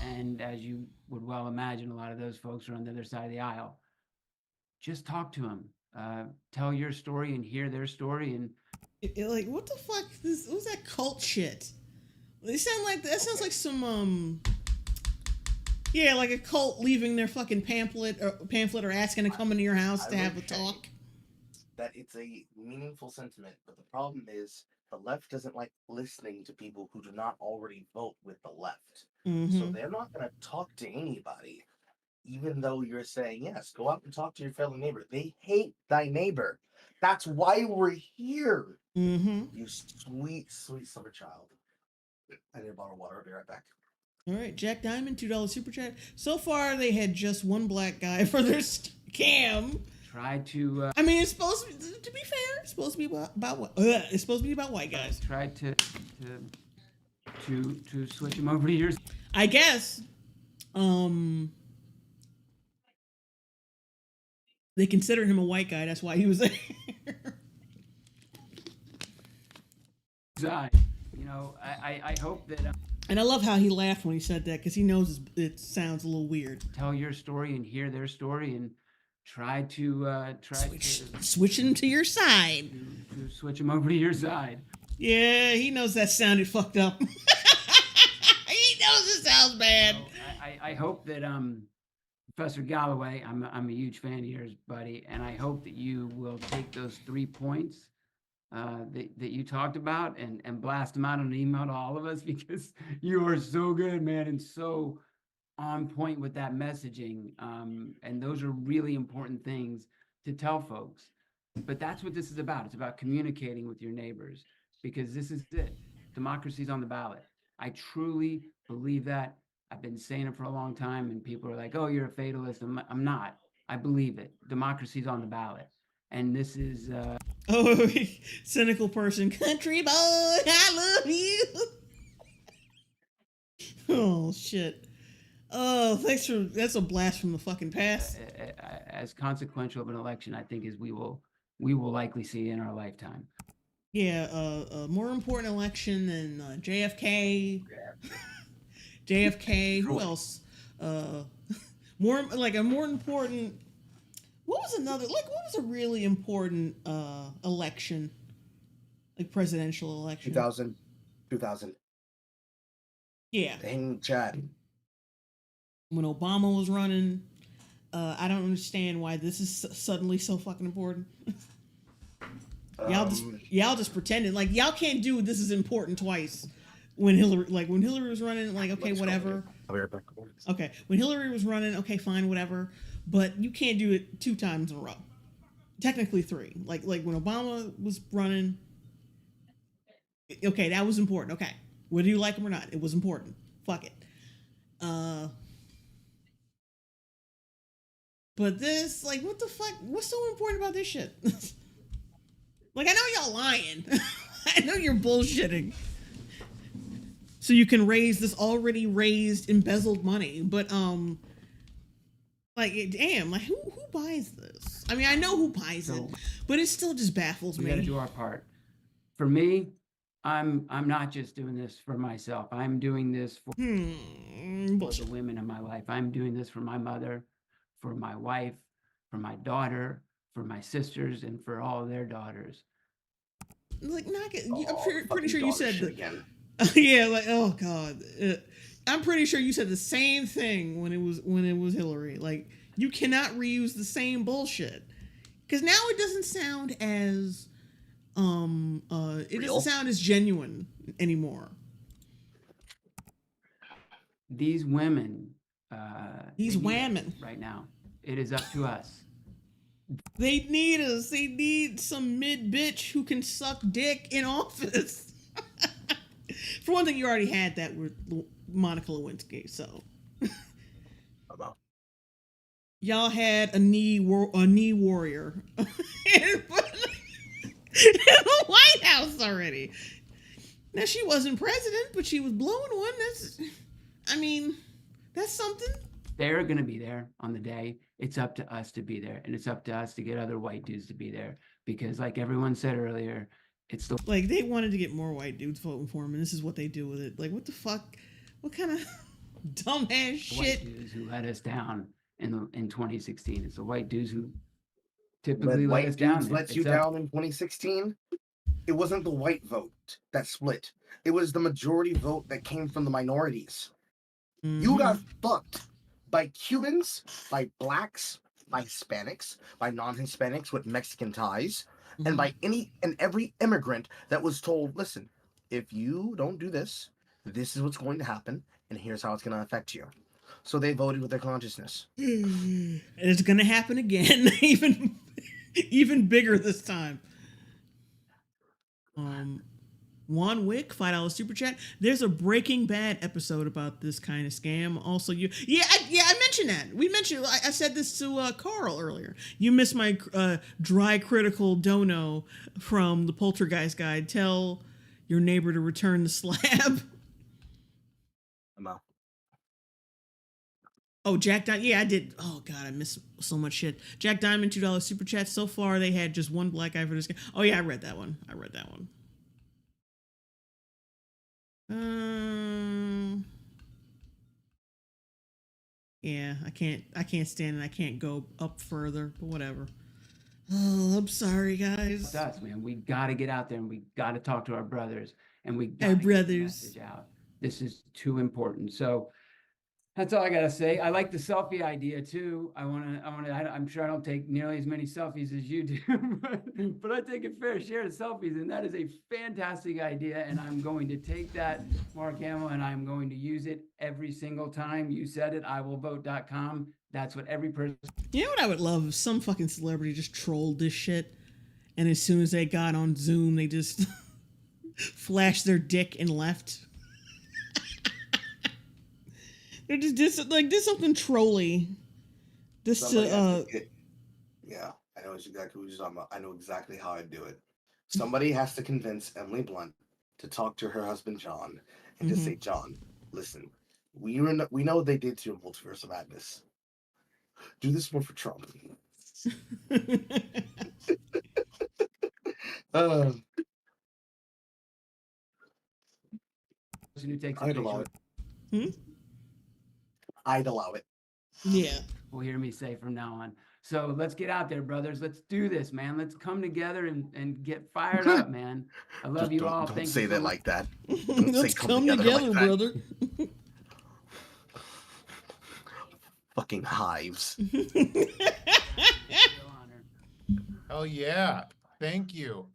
And as you would well imagine, a lot of those folks are on the other side of the aisle. Just talk to them. Tell your story and hear their story. And like, what the fuck? What's that cult shit? They sound like that. Sounds like some yeah, like a cult leaving their fucking pamphlet or asking to come into your house to have a talk. That it's a meaningful sentiment, but the problem is the left doesn't like listening to people who do not already vote with the left. So they're not going to talk to anybody, even though you're saying, yes, go out and talk to your fellow neighbor. They hate thy neighbor. That's why we're here. You sweet, sweet summer child. I need a bottle of water. I'll be right back. All right, Jack Diamond, $2 super chat. So far, they had just one black guy for their scam. Try to. I mean, it's supposed to be fair. It's supposed to be about what? It's supposed to be about white guys. Try to switch them over to yours. I guess. They consider him a white guy. That's why he was there. You know, I hope that. And I love how he laughed when he said that because he knows it sounds a little weird. Tell your story and hear their story and try to switch him to your side. To switch him over to your side. Yeah, he knows that sounded fucked up. He knows it sounds bad. So I hope that Professor Galloway, I'm a huge fan of yours, buddy, and I hope that you will take those 3 points that you talked about and blast them out on an email to all of us because you are so good, man, and so on point with that messaging. And those are really important things to tell folks. But that's what this is about. It's about communicating with your neighbors because this is it. Democracy's on the ballot. I truly believe that. I've been saying it for a long time and people are like, oh, you're a fatalist. I'm not. I believe it. Democracy's on the ballot. And this is oh, cynical person, country boy, I love you. Oh shit. Oh, that's a blast from the fucking past. As consequential of an election, I think is we will likely see in our lifetime. Yeah, a more important election than JFK. JFK. Who else? More important. What was a really important election? Like presidential election? 2000. Yeah. Dang, Chad. When Obama was running, I don't understand why this is suddenly so fucking important. Y'all just pretended like y'all can't do this is important twice. When Hillary was running, like, okay, whatever. I'll be right back. Okay, when Hillary was running, okay, fine, whatever. But you can't do it 2 times in a row. Technically 3. Like when Obama was running, okay, that was important. Okay, whether you like him or not, it was important. Fuck it. But this, like, what the fuck? What's so important about this shit? Like, I know y'all lying. I know you're bullshitting. So you can raise this already raised embezzled money, but like, damn, like who buys this? I mean, I know who buys it, but it still just baffles me. We got to do our part. For me, I'm not just doing this for myself. I'm doing this for the women in my life. I'm doing this for my mother, for my wife, for my daughter, for my sisters, and for all their daughters. Like, not get, Oh, I'm pretty sure you daughter said shit that. again. Yeah, like, oh god, I'm pretty sure you said the same thing when it was Hillary. Like, you cannot reuse the same bullshit because now it doesn't sound as it Real? doesn't sound as genuine anymore. These women, These they need us women. right now. It is up to us. They need us. They need some mid bitch who can suck dick in office. For one thing, you already had that with Monica Lewinsky, so. Y'all had a knee warrior in the White House already. Now, she wasn't president, but she was blowing one. That's something. They're going to be there on the day. It's up to us to be there. And it's up to us to get other white dudes to be there. Because like everyone said earlier, it's the... Like, they wanted to get more white dudes voting for him, and this is what they do with it. Like, what the fuck? What kind of dumbass shit? White dudes who let us down in 2016. It's the white dudes who typically let us down. Lets you down in 2016. It wasn't the white vote that split. It was the majority vote that came from the minorities. You got fucked by Cubans, by blacks, by Hispanics, by non-Hispanics with Mexican ties, and by any and every immigrant that was told, listen, if you don't do this, this is what's going to happen, and here's how it's going to affect you. So they voted with their consciousness. And it's going to happen again, even bigger this time. Juan Wick, $5 super chat. There's a Breaking Bad episode about this kind of scam. Also, I mentioned that. We mentioned. I said this to Carl earlier. You missed my dry critical dono from the Poltergeist Guide. Tell your neighbor to return the slab. I'm out. Oh, Jack Diamond. Yeah, I did. Oh god, I missed so much shit. Jack Diamond, $2 super chat. So far, they had just one black guy for this game. Oh yeah, I read that one. Yeah, I can't stand it. I can't go up further, but whatever. Oh, I'm sorry, guys. It's us, man. We got to get out there and we got to talk to our brothers and we got Our to get the brothers. message out. This is too important. So that's all I got to say. I like the selfie idea too. I'm sure I don't take nearly as many selfies as you do, but I take a fair share of selfies, and that is a fantastic idea. And I'm going to take that, Mark Hamill, and I'm going to use it every single time. You said it, iwillvote.com. That's what every person. You know what I would love? If some fucking celebrity just trolled this shit, and as soon as they got on Zoom, they just flashed their dick and left. They just did something trolly. Yeah, I know exactly what you're talking about. I know exactly how I do it. Somebody has to convince Emily Blunt to talk to her husband John and just say, John, listen, we know what they did to your Multiverse of Madness. Do this one for Trump. Who takes I'd allow it. I'd allow it. Yeah. Will hear me say from now on. So let's get out there, brothers. Let's do this, man. Let's come together and get fired up, man. I love you all. Don't Thank say you that so like that. Let's come together, like that. brother. Fucking hives. Oh yeah. Thank you.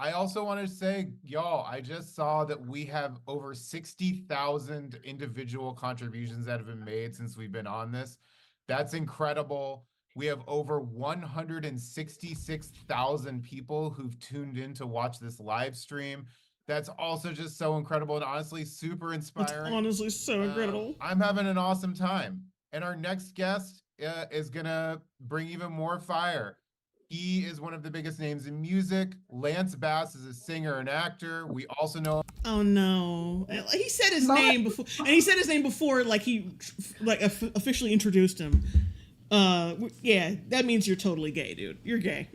I also want to say, y'all, I just saw that we have over 60,000 individual contributions that have been made since we've been on this. That's incredible. We have over 166,000 people who've tuned in to watch this live stream. That's also just so incredible and honestly super inspiring. It's honestly so incredible. I'm having an awesome time. And our next guest is gonna bring even more fire. He is one of the biggest names in music. Lance Bass is a singer and actor. We also know. Oh no! He said his name before, and he said his name before, like he officially introduced him. Yeah, that means you're totally gay, dude. You're gay.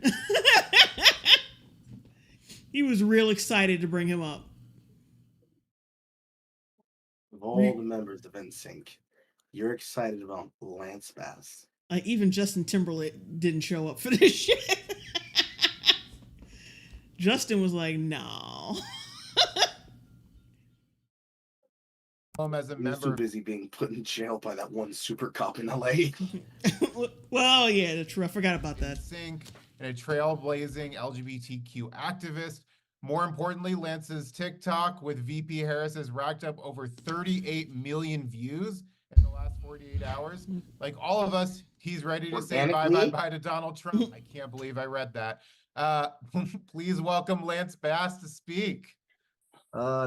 He was real excited to bring him up. all the members of NSYNC, you're excited about Lance Bass. Even Justin Timberlake didn't show up for this shit. Justin was like, no. As a He was too member, busy being put in jail by that one super cop in LA. Well, yeah, that's true. I forgot about that. Sync and a trailblazing LGBTQ activist. More importantly, Lance's TikTok with VP Harris has racked up over 38 million views in the last 48 hours. Like all of us, he's ready to say bye Organically? bye to Donald Trump. I can't believe I read that. Please welcome Lance Bass to speak.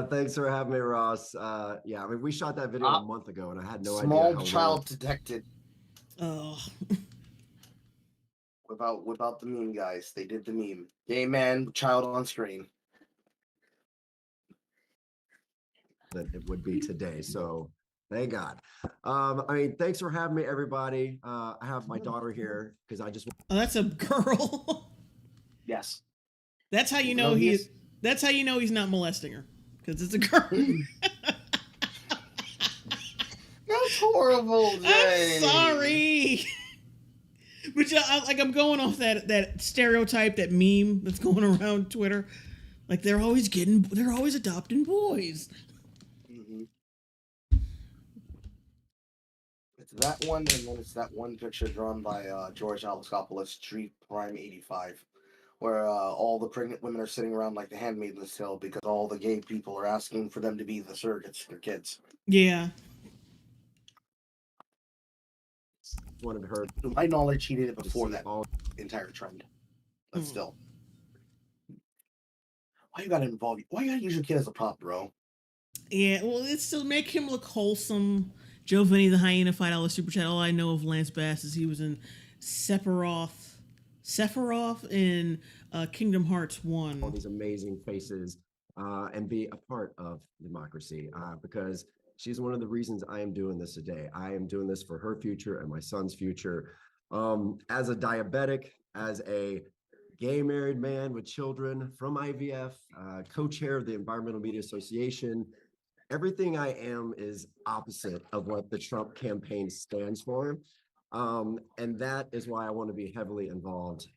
Thanks for having me, Ross. Yeah, I mean, we shot that video a month ago, and I had no idea Small how child detected. Oh. Without the meme, guys. They did the meme. Gay man, child on screen. that it would be today. So thank God. I mean, thanks for having me, everybody. I have my daughter here because I just. Oh, that's a girl. Yes. That's how you know he's. That's how you know he's not molesting her, because it's a girl. That's horrible, Jay. I'm sorry. But I'm going off that stereotype, that meme that's going around Twitter. Like they're always adopting boys. Mm-hmm. It's that one, and then it's that one picture drawn by George Alexopoulos, Street Prime 85, where all the pregnant women are sitting around like the Handmaid's Tale because all the gay people are asking for them to be the surrogates for their kids. Yeah. Wanted her. To my knowledge, he did it before that entire trend. But still. Why you gotta involve? Why you gotta use your kid as a prop, bro? Yeah, well, it's to make him look wholesome. Joe Vinny the Hyena $5 super chat. All I know of Lance Bass is he was in Sephiroth in Kingdom Hearts 1. All these amazing faces and be a part of democracy because she's one of the reasons I am doing this today. I am doing this for her future and my son's future. As a diabetic, as a gay married man with children from IVF, co-chair of the Environmental Media Association, everything I am is opposite of what the Trump campaign stands for. And that is why I want to be heavily involved,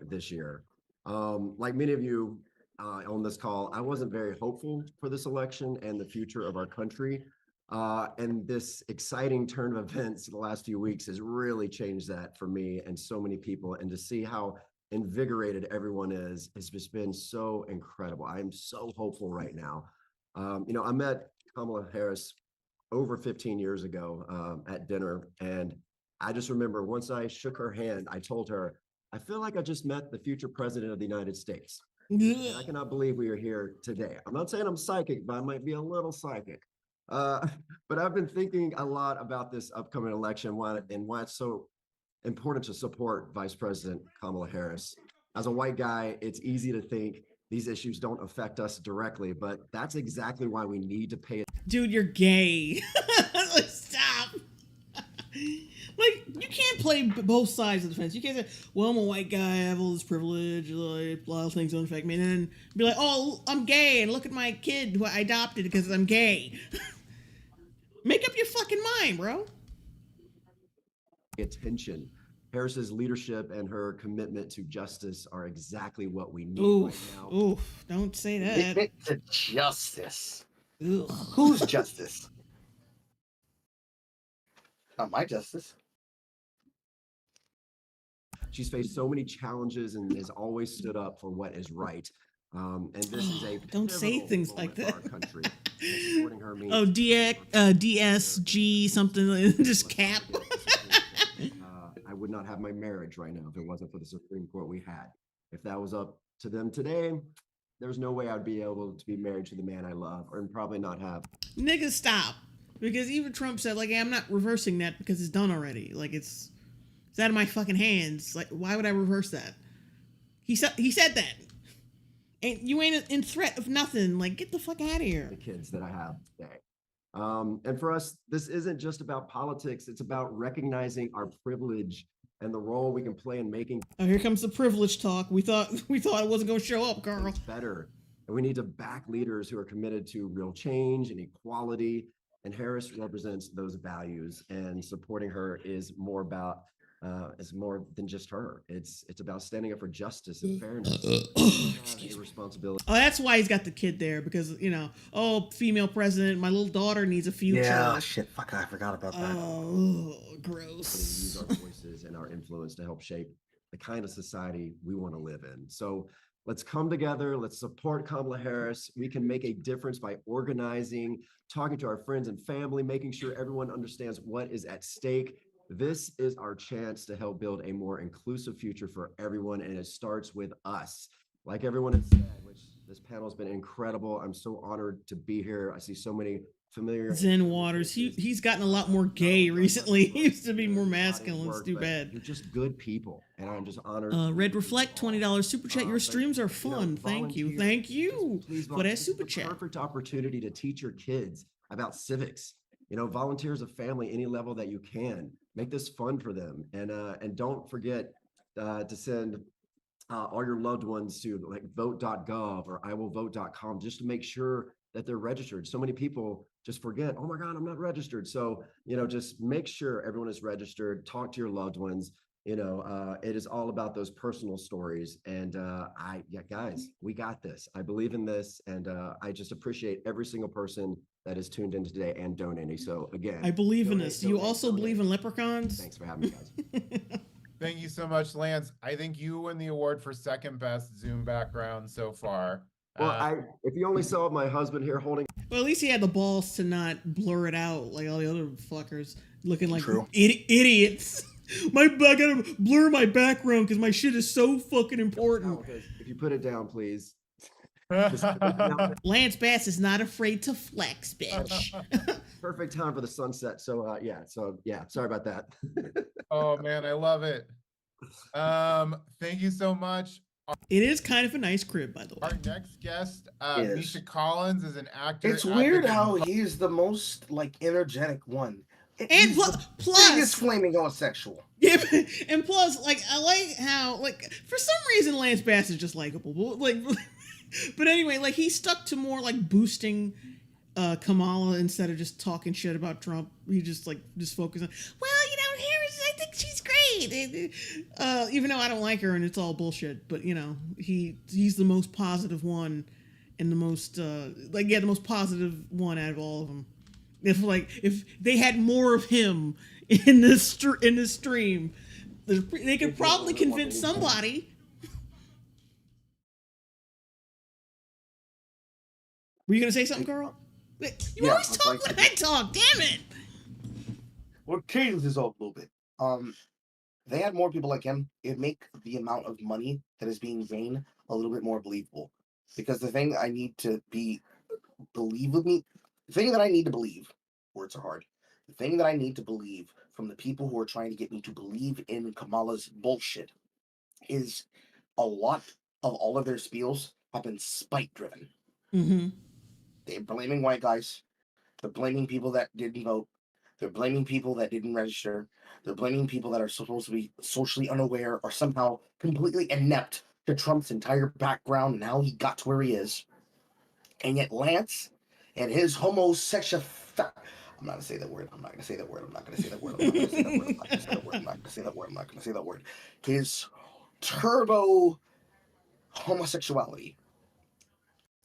this year. Like many of you on this call, I wasn't very hopeful for this election and the future of our country. And this exciting turn of events in the last few weeks has really changed that for me and so many people. And to see how invigorated everyone is has just been so incredible. I'm so hopeful right now. I met Kamala Harris over 15 years ago at dinner. And I just remember once I shook her hand, I told her, I feel like I just met the future president of the United States. And I cannot believe we are here today. I'm not saying I'm psychic, but I might be a little psychic. But I've been thinking a lot about this upcoming election and why it's so important to support Vice President Kamala Harris. As a white guy, it's easy to think these issues don't affect us directly, but that's exactly why we need to pay. Dude, you're gay. Stop. Like, you can't play both sides of the fence. You can't say, well, I'm a white guy, I have all this privilege, like, a lot of things don't affect me, and then be like, oh, I'm gay, and look at my kid who I adopted because I'm gay. Make up your fucking mind, bro. Attention. Harris's leadership and her commitment to justice are exactly what we need Oof, right now. oof, don't say that. Commitment to justice. Ugh. Who's justice? Not my justice. She's faced so many challenges and has always stood up for what is right. And this is a don't say things like that. For our country. Supporting her means DSG something, just cap. I would not have my marriage right now if it wasn't for the Supreme Court we had. If that was up to them today, there's no way I'd be able to be married to the man I love, or probably not have. Nigga, stop. Because even Trump said, like, hey, I'm not reversing that because it's done already. Like, it's out of my fucking hands. Like, why would I reverse that? He said that. And you ain't in threat of nothing. Like, get the fuck out of here. The kids that I have today. And for us, this isn't just about politics. It's about recognizing our privilege and the role we can play in making. Oh, here comes the privilege talk. We thought it wasn't going to show up, Carl. Better. And we need to back leaders who are committed to real change and equality. And Harris represents those values, and supporting her is more than just her. It's about standing up for justice and fairness. Excuse me. Responsibility. Oh, that's why he's got the kid there, because female president, my little daughter needs a future. Yeah, shit, fuck, I forgot about that. Oh, gross. Use our voices and our influence to help shape the kind of society we want to live in. So let's come together. Let's support Kamala Harris. We can make a difference by organizing, talking to our friends and family, making sure everyone understands what is at stake. This is our chance to help build a more inclusive future for everyone, and it starts with us. Like everyone has said, which this panel has been incredible. I'm so honored to be here. I see so many familiar. Zen Waters, he's gotten a lot more gay recently. He used to be more masculine. It's too bad. You're just good people, and I'm just honored. Red Reflect, $20 super chat. Your streams are fun. Thank you for that super chat. Perfect opportunity to teach your kids about civics. Volunteer as a family, any level that you can. Make this fun for them, and don't forget to send all your loved ones to like vote.gov or iwillvote.com just to make sure that they're registered. So many people just forget, oh my God, I'm not registered. So, just make sure everyone is registered, talk to your loved ones. It is all about those personal stories. And guys, we got this. I believe in this. And I just appreciate every single person that is tuned in today and donating. So again, I believe in this. You also believe in leprechauns? Thanks for having me, guys. Thank you so much, Lance. I think you win the award for second best Zoom background so far. Well, if you only saw my husband here holding. Well, at least he had the balls to not blur it out like all the other fuckers looking like idiots. I gotta blur my background because my shit is so fucking important. If you put it down, please. Lance Bass is not afraid to flex, bitch. Perfect time for the sunset. So sorry about that. Oh man, I love it. Thank you so much. It is kind of a nice crib, by the way. Our next guest, Misha Collins, is an actor. It's weird how he's the most energetic one. And plus, biggest flaming homosexual. Yeah, and plus, I like how, for some reason, Lance Bass is just likable. But anyway, he stuck to more boosting Kamala instead of just talking shit about Trump. He just focused on, Harris, I think she's great. Even though I don't like her and it's all bullshit, but he's the most positive one and the most the most positive one out of all of them. If they had more of him in this stream, they could probably convince somebody. Were you gonna say something, Carl? You always talk when I talk. Damn it! Well, change this up a little bit. They had more people like him. It'd make the amount of money that is being gained a little bit more believable. Because the thing I need to believe, words are hard. The thing that I need to believe from the people who are trying to get me to believe in Kamala's bullshit is a lot of all of their spiels have been spite driven. Mm-hmm. They're blaming white guys. They're blaming people that didn't vote. They're blaming people that didn't register. They're blaming people that are supposed to be socially unaware or somehow completely inept to Trump's entire background and how he got to where he is. And yet Lance and his homosexual... I'm not going to say that word. I'm not going to say that word. I'm not going to say that word. I'm not going to say that word. I'm not going to say that word. I'm not going to say that word. I'm not going to say that word. His turbo homosexuality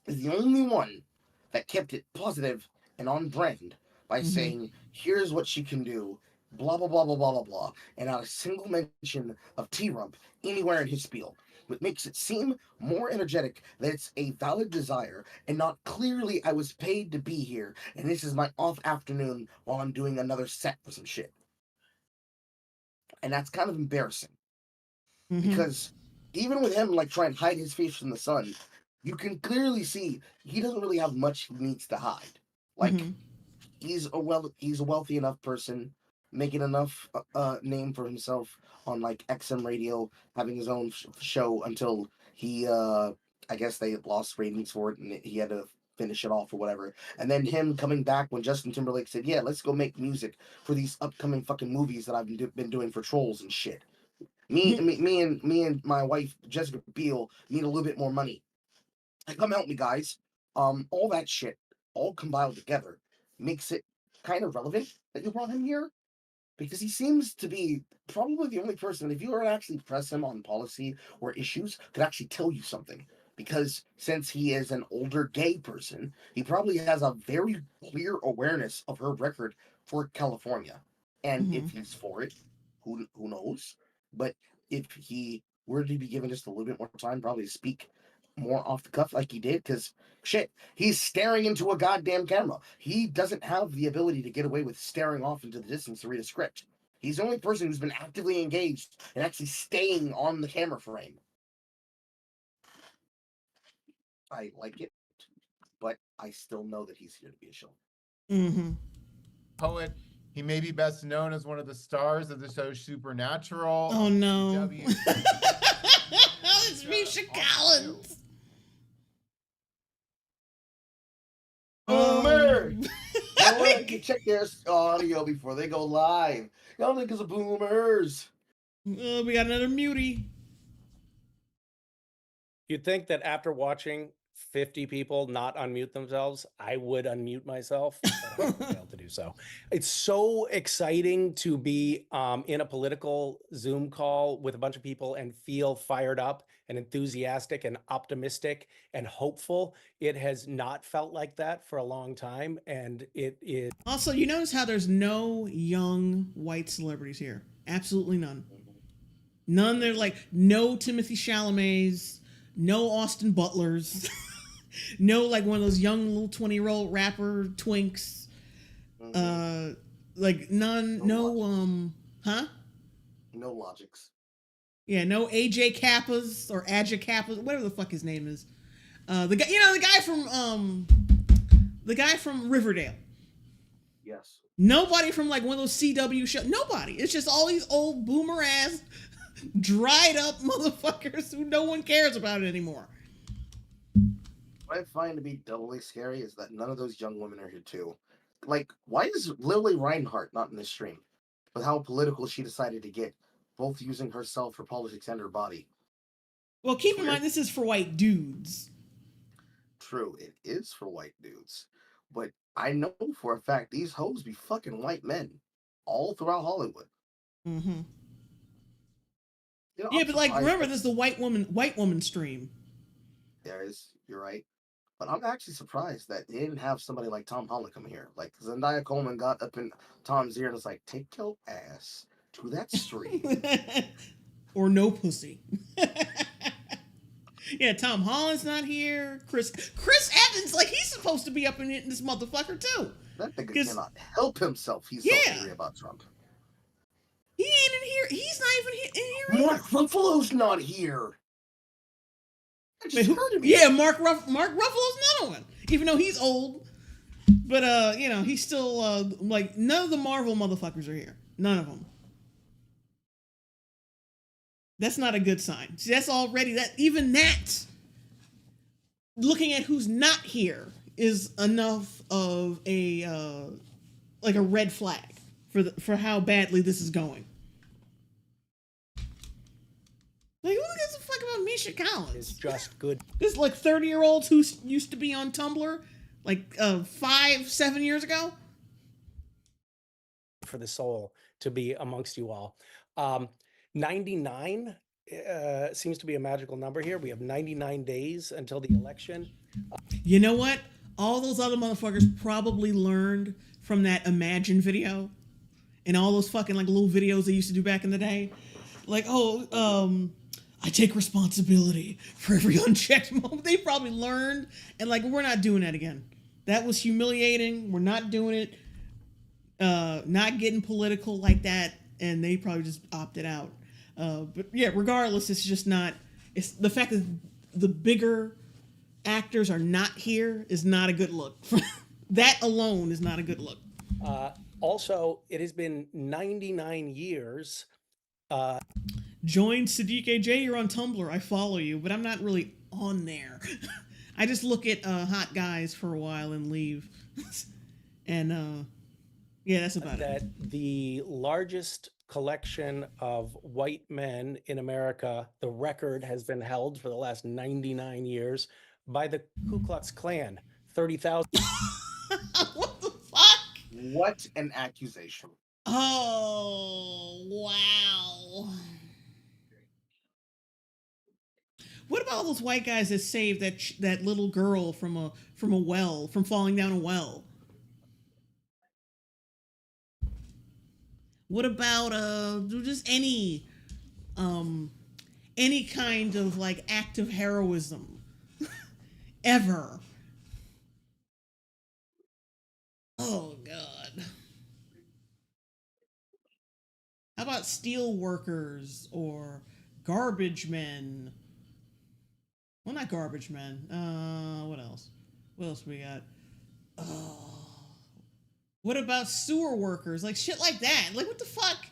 is the only one that kept it positive and on brand by saying, here's what she can do, blah, blah, blah, blah, blah, blah, blah, and not a single mention of T-Rump anywhere in his spiel, which makes it seem more energetic that it's a valid desire and not clearly I was paid to be here and this is my off afternoon while I'm doing another set for some shit. And that's kind of embarrassing. Because even with him trying to hide his face from the sun, you can clearly see he doesn't really have much he needs to hide. He's a wealthy enough person, making enough name for himself on XM radio, having his own show until he I guess they lost ratings for it and he had to finish it off or whatever. And then him coming back when Justin Timberlake said, yeah, let's go make music for these upcoming fucking movies that I've been doing for trolls and shit. Me and my wife Jessica Biel need a little bit more money. Come help me, guys. All that shit, all compiled together, makes it kind of relevant that you brought him here, because he seems to be probably the only person, if you were to actually press him on policy or issues, could actually tell you something. Because since he is an older gay person, he probably has a very clear awareness of her record for California. And if he's for it, who knows? But if he were to be given just a little bit more time, probably to speak more off the cuff like he did, because shit, he's staring into a goddamn camera. He doesn't have the ability to get away with staring off into the distance to read a script. He's the only person who's been actively engaged and actually staying on the camera frame. I like it, but I still know that he's here to be a show. Poet. He may be best known as one of the stars of the show Supernatural. Oh no. CW. It's Misha Collins. Boomer! Everyone can check their audio before they go live. Y'all niggas are boomers. We got another mutie. You'd think that after watching 50 people not unmute themselves, I would unmute myself, but I haven't been able to do so. It's so exciting to be in a political Zoom call with a bunch of people and feel fired up and enthusiastic and optimistic and hopeful. It has not felt like that for a long time, and it is. Also, you notice how there's no young white celebrities here? Absolutely none. None. They're like no Timothy Chalamets, no Austin Butlers. No, like one of those young little 20-year-old rapper twinks. Like none, no No logics. Yeah, no AJ Kappas or Aja Kappas, whatever the fuck his name is. The guy from Riverdale. Yes. Nobody from like one of those CW shows. Nobody. It's just all these old boomer ass, dried up motherfuckers who no one cares about anymore. What I find to be doubly scary is that none of those young women are here too. Like, why is Lily Reinhart not in this stream? With how political she decided to get, both using herself for politics and her body. Well, keep in mind this is for white dudes. True, it is for white dudes. But I know for a fact these hoes be fucking white men all throughout Hollywood. Mm-hmm. You know, Yeah, but like, remember, this is the white woman stream. You're right. But I'm actually surprised that they didn't have somebody like Tom Holland come here. Like, Zendaya Coleman got up in Tom's ear and was like, take your ass to that stream. Or no pussy. Yeah, Tom Holland's not here. Chris Evans, like, he's supposed to be up in this motherfucker, too. That nigga cannot help himself. He's so angry about Trump. He ain't in here. He's not even in here. Mark Ruffalo's not here. Yeah, Mark Ruffalo's another one. Even though he's old. But, you know, he's still, like, none of the Marvel motherfuckers are here. None of them. That's not a good sign. See, that's already, even that, looking at who's not here is enough of a, like a red flag for how badly this is going. Like, who gives a fuck about Misha Collins? It's just good. This like 30-year-olds who used to be on Tumblr like 5-7 years ago. For the soul to be amongst you all. 99 seems to be a magical number here. We have 99 days until the election. You know what? All those other motherfuckers probably learned from that Imagine video and all those fucking like little videos they used to do back in the day. Like, I take responsibility for every unchecked moment. They probably learned and like, we're not doing that again. That was humiliating. We're not doing it. Not getting political like that. And they probably just opted out. But yeah, regardless, it's just not, it's the fact that the bigger actors are not here is not a good look. That alone is not a good look. Also, it has been 99 years. Join Sadiq AJ, you're on Tumblr. I follow you, but I'm not really on there. I just look at hot guys for a while and leave. And yeah, that's about it. The largest collection of white men in America, the record has been held for the last 99 years by the Ku Klux Klan, 30,000. What the fuck? What an accusation. Oh, wow. What about all those white guys that saved that little girl from a well, from falling down a well? What about just any kind of like act of heroism ever? Oh God. How about steel workers or garbage men? Well, not garbage men. What else? What else we got? What about sewer workers? Like shit like that. Like what the fuck?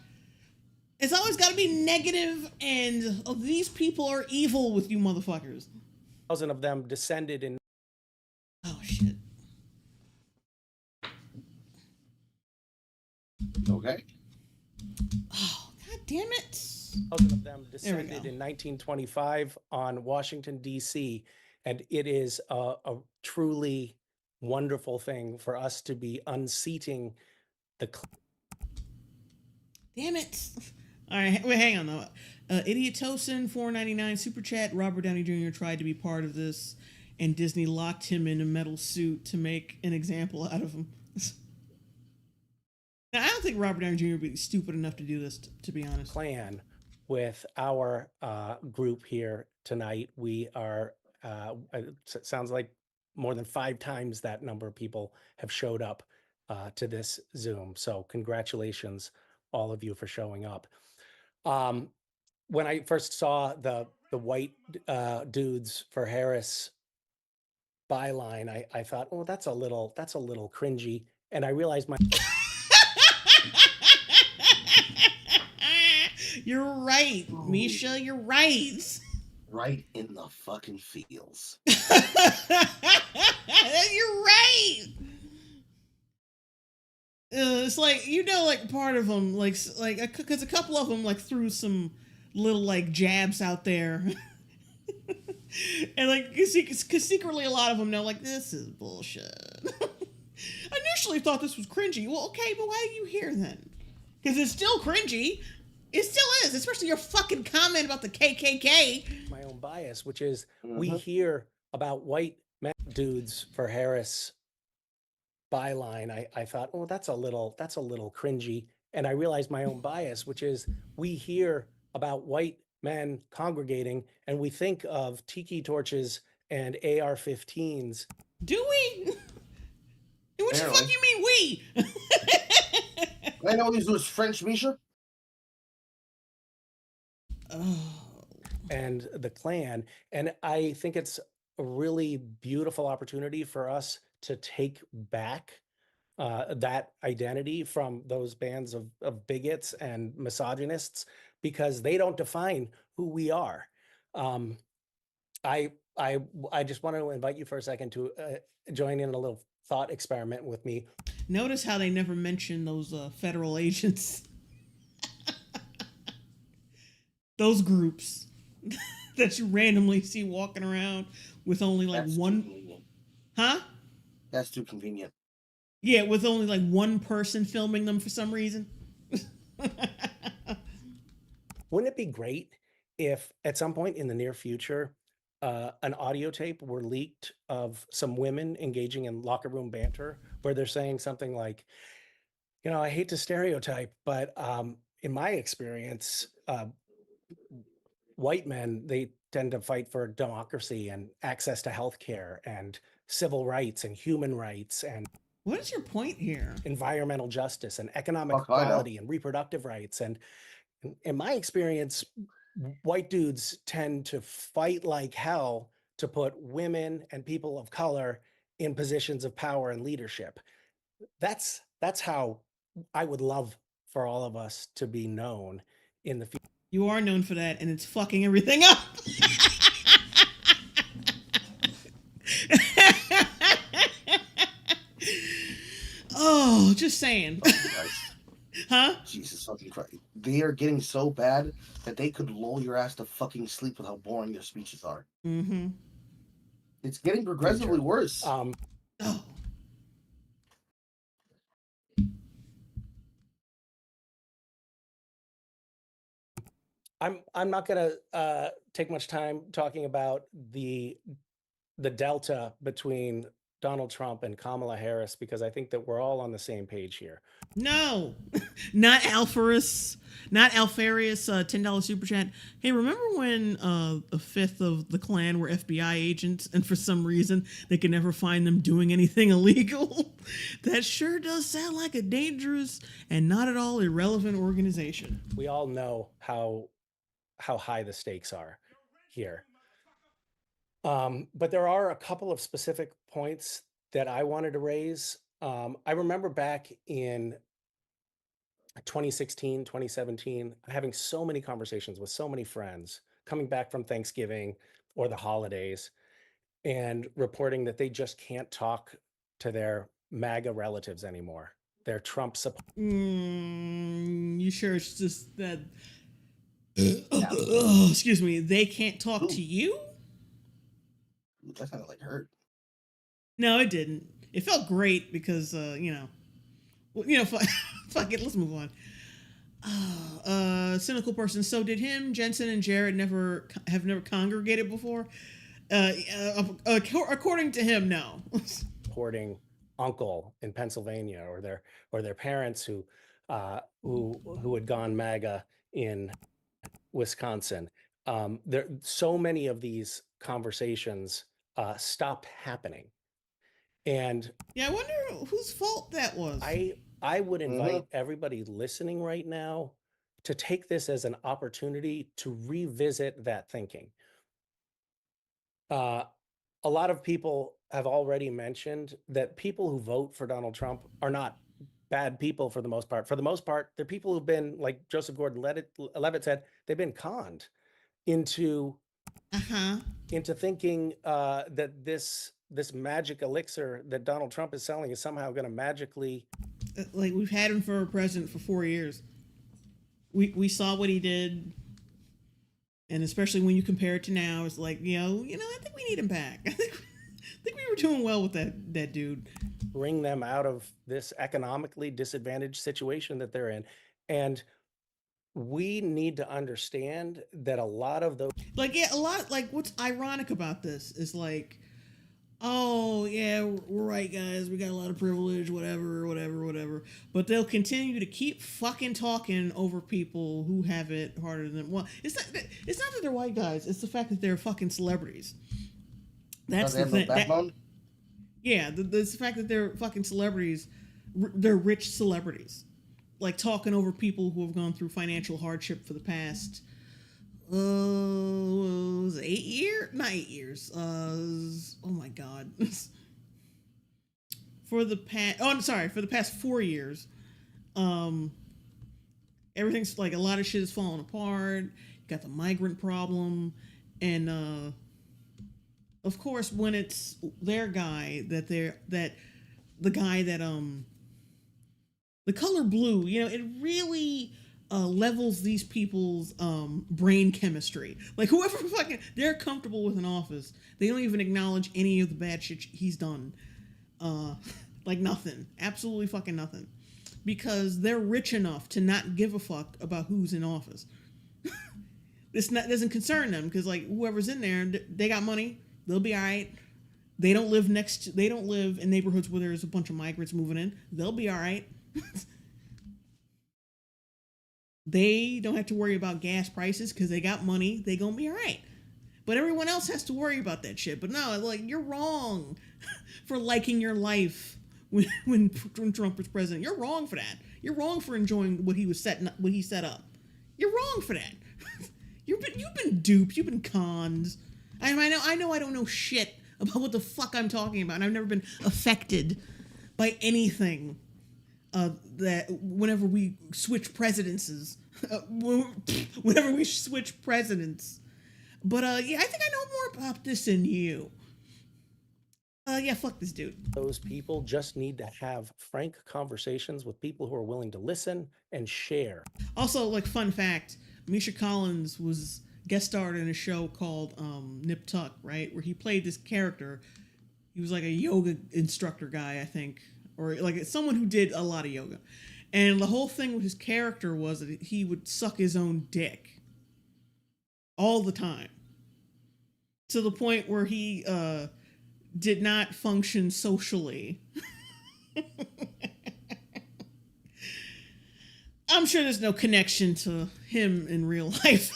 It's always got to be negative and oh, these people are evil with you motherfuckers. 1,000 of them descended in. Oh shit. Okay. Oh, God damn it. 1,000 of them There we descended go. in 1925 on Washington, D.C. And it is a truly wonderful thing for us to be unseating the. Damn it. All right, wait, hang on though. Idiot Tosin, $4.99 super chat. Robert Downey Jr. tried to be part of this, and Disney locked him in a metal suit to make an example out of him. Now, I don't think Robert Downey Jr. would be stupid enough to do this, to be honest. Plan with our group here tonight. We are, it sounds like more than 5 times that number of people have showed up to this Zoom. So congratulations, all of you, for showing up. When I first saw the white dudes for Harris byline, I thought, oh, that's a little cringy. And I realized my You're right, Misha, you're right. Right in the fucking feels. You're right. It's like, you know, like part of them, like, because a couple of them like threw some little like jabs out there. And like, because secretly a lot of them know, like, this is bullshit. I initially thought this was cringy. Well, okay, but why are you here then? Because it's still cringy. It still is, especially your fucking comment about the KKK. My own bias, which is we hear about white men dudes for Harris byline. I thought, oh, that's a little cringy. And I realized my own bias, which is we hear about white men congregating and we think of tiki torches and AR-15s. Do we? What the fuck you mean we? I know these was French, Misha. And the Klan. And I think it's a really beautiful opportunity for us to take back that identity from those bands of bigots and misogynists, because they don't define who we are. I just want to invite you for a second to join in a little thought experiment with me. Notice how they never mention those federal agents. Those groups that you randomly see walking around with only like one. Huh? That's too convenient. Yeah, with only like one person filming them for some reason. Wouldn't it be great if at some point in the near future, an audio tape were leaked of some women engaging in locker room banter where they're saying something like, you know, I hate to stereotype, but in my experience, white men, they tend to fight for democracy and access to healthcare and civil rights and human rights and what is your point here? Environmental justice and economic equality and reproductive rights. And in my experience, white dudes tend to fight like hell to put women and people of color in positions of power and leadership. That's how I would love for all of us to be known in the future. You are known for that, and it's fucking everything up. Oh, just saying. Huh? Jesus fucking Christ. They are getting so bad that they could lull your ass to fucking sleep with how boring their speeches are. Mm-hmm. It's getting progressively worse. Oh. I'm not gonna take much time talking about the delta between Donald Trump and Kamala Harris, because I think that we're all on the same page here. No, not Alpharius, not Alpharius, $10 super chat. Hey, remember when a fifth of the Klan were FBI agents, and for some reason they could never find them doing anything illegal? That sure does sound like a dangerous and not at all irrelevant organization. We all know how high the stakes are here. But there are a couple of specific points that I wanted to raise. I remember back in 2016, 2017, having so many conversations with so many friends coming back from Thanksgiving or the holidays and reporting that they just can't talk to their MAGA relatives anymore. Their Trump support. You sure it's just that? Excuse me. They can't talk to you? That sounded like hurt. No, it didn't. It felt great because fuck it. Let's move on. Cynical person. So did him, Jensen, and Jared never congregated before? According to him, no. Supporting uncle in Pennsylvania, or their parents who had gone MAGA in Wisconsin. There so many of these conversations stopped happening, and yeah, I wonder whose fault that was. I would invite everybody listening right now to take this as an opportunity to revisit that thinking. A lot of people have already mentioned that people who vote for Donald Trump are not bad people for the most part. For the most part, they're people who've been, like Joseph Gordon-Levitt said, they've been conned into thinking that this magic elixir that Donald Trump is selling is somehow going to magically. Like, we've had him for president for 4 years. We saw what he did, and especially when you compare it to now, it's like, I think we need him back. I think we were doing well with that dude. Bring them out of this economically disadvantaged situation that they're in, and we need to understand that a lot of those, what's ironic about this is like, oh yeah, we're right, guys, we got a lot of privilege, whatever, but they'll continue to keep fucking talking over people who have it harder than them. Well, it's not that they're white guys, it's the fact that they're fucking celebrities. That's the thing. Yeah, the fact that they're fucking celebrities, they're rich celebrities, like talking over people who have gone through financial hardship for the past 8 years? Not 8 years. Oh my God. For the past 4 years. Everything's like, a lot of shit is falling apart. You got the migrant problem, and of course, when it's their guy, the color blue, it really levels these people's brain chemistry. Like, whoever fucking they're comfortable with in office, they don't even acknowledge any of the bad shit he's done. Like nothing, absolutely fucking nothing, because they're rich enough to not give a fuck about who's in office. This doesn't concern them, because like whoever's in there, they got money. They'll be all right. They don't live in neighborhoods where there's a bunch of migrants moving in. They'll be all right. They don't have to worry about gas prices because they got money. They gonna be all right. But everyone else has to worry about that shit. But no, like, you're wrong for liking your life when Trump was president. You're wrong for that. You're wrong for enjoying what he set up. You're wrong for that. You've been duped. You've been conned. I know I don't know shit about what the fuck I'm talking about, and I've never been affected by anything that whenever we switch presidencies. Whenever we switch presidents. But yeah, I think I know more about this than you. Yeah, fuck this dude. Those people just need to have frank conversations with people who are willing to listen and share. Also, like, fun fact, Misha Collins was guest starred in a show called Nip Tuck, right? Where he played this character. He was like a yoga instructor guy, I think. Or like someone who did a lot of yoga. And the whole thing with his character was that he would suck his own dick. all the time, to the point where he did not function socially. I'm sure there's no connection to him in real life.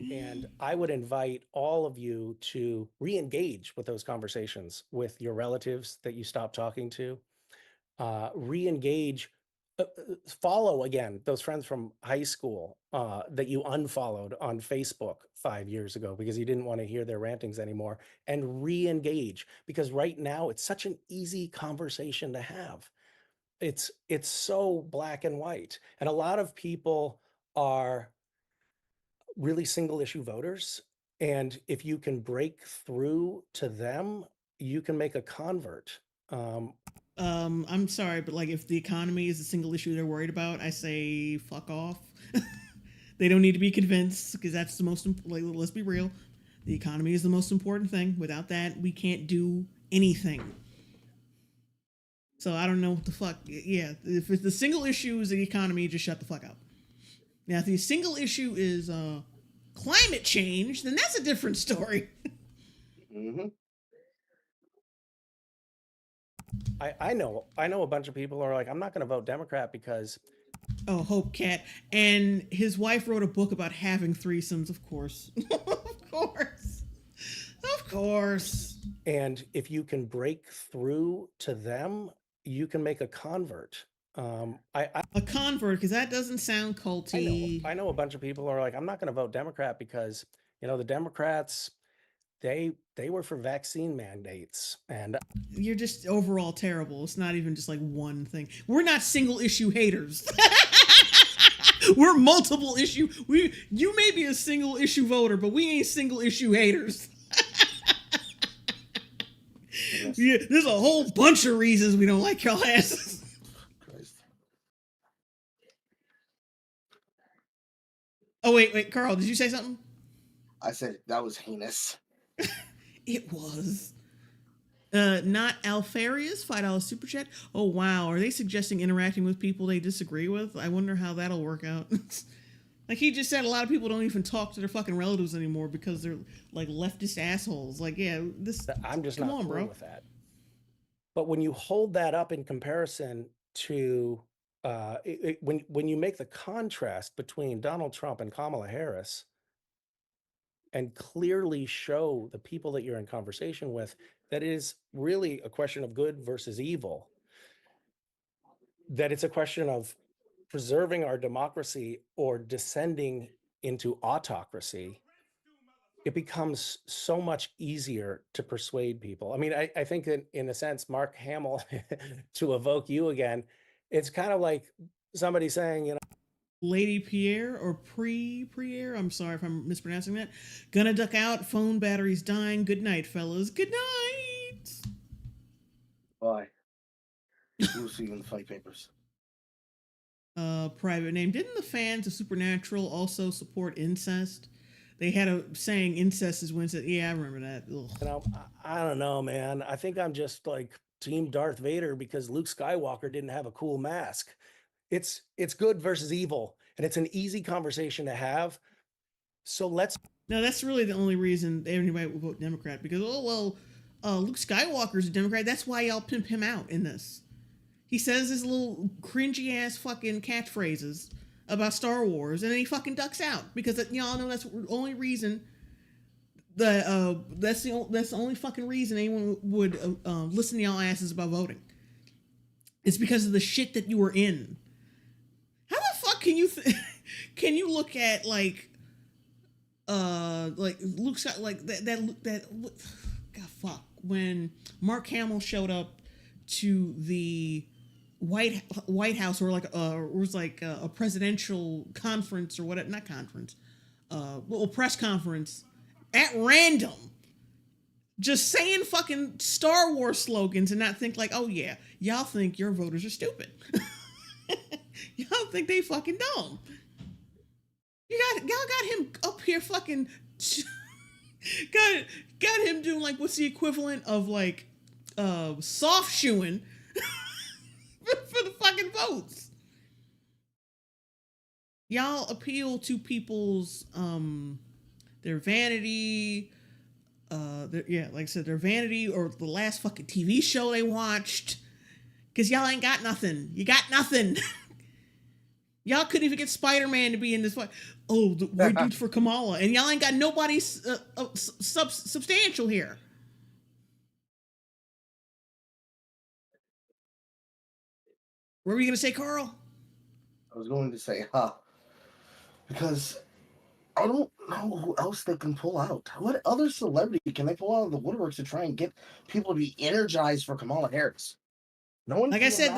And I would invite all of you to re-engage with those conversations with your relatives that you stopped talking to. Re-engage, follow again those friends from high school that you unfollowed on Facebook 5 years ago because you didn't want to hear their rantings anymore, and re-engage, because right now it's such an easy conversation to have. It's so black and white, and a lot of people are really single issue voters. And if you can break through to them, you can make a convert. I'm sorry, but like if the economy is a single issue they're worried about, I say fuck off. They don't need to be convinced, because that's the most like, let's be real. The economy is the most important thing. Without that, we can't do anything. So I don't know what the fuck. Yeah, if the single issue is the economy, just shut the fuck up. Now, if the single issue is climate change, then that's a different story. Mm-hmm. I know a bunch of people are like, I'm not going to vote Democrat because. Oh, Hope Cat. And his wife wrote a book about having threesomes, of course. Of course. Of course. And if you can break through to them, you can make a convert. A convert, because that doesn't sound culty. I know a bunch of people are like, I'm not going to vote Democrat because, the Democrats, they were for vaccine mandates, and you're just overall terrible. It's not even just like one thing. We're not single issue haters. We're multiple issue. You may be a single issue voter, but we ain't single issue haters. Yeah, there's a whole bunch of reasons we don't like y'all asses. Oh, wait, Carl, did you say something? I said that was heinous. It was. Not Alfarius, $5 super chat. Oh, wow. Are they suggesting interacting with people they disagree with? I wonder how that'll work out. Like he just said, a lot of people don't even talk to their fucking relatives anymore because they're like leftist assholes. Like, yeah, I'm just come not on, cool bro. with that. But when you hold that up in comparison to when you make the contrast between Donald Trump and Kamala Harris, and clearly show the people that you're in conversation with that it is really a question of good versus evil, that it's a question of preserving our democracy or descending into autocracy, it becomes so much easier to persuade people. I mean, I think that in a sense, Mark Hamill, to evoke you again, it's kind of like somebody saying, Lady Pierre or Pierre, I'm sorry if I'm mispronouncing that. Gonna duck out, phone battery's dying. Good night, fellas. Good night. Bye. We'll see you in the fight papers. Private name. Didn't the fans of Supernatural also support incest? They had a saying incest is Wednesday. Yeah, I remember that. Ugh. I don't know, man. I think I'm just like Team Darth Vader because Luke Skywalker didn't have a cool mask. It's good versus evil, and it's an easy conversation to have. So let's. No, that's really the only reason anybody would vote Democrat, because Luke Skywalker's a Democrat. That's why y'all pimp him out in this. He says his little cringy ass fucking catchphrases about Star Wars, and then he fucking ducks out because y'all know that's the only reason. That's the only fucking reason anyone would listen to y'all asses about voting. It's because of the shit that you were in. How the fuck can you look at like Luke Scott like that God fuck when Mark Hamill showed up to the White House or was like a presidential conference or whatever, not conference, press conference at random, just saying fucking Star Wars slogans and not think like, oh yeah, y'all think your voters are stupid. Y'all think they fucking dumb. Y'all got him up here fucking got him doing like what's the equivalent of like soft shoeing for the fucking votes. y'all appeal to people's their vanity, like I said, their vanity or the last fucking TV show they watched. Cause y'all ain't got nothing. You got nothing. Y'all couldn't even get Spider-Man to be in this fight. Oh, the white dudes for Kamala, and y'all ain't got nobody substantial here. What were you gonna say, Carl? I was going to say, because I don't know who else they can pull out. What other celebrity can they pull out of the woodworks to try and get people to be energized for Kamala Harris? No one. Like I said,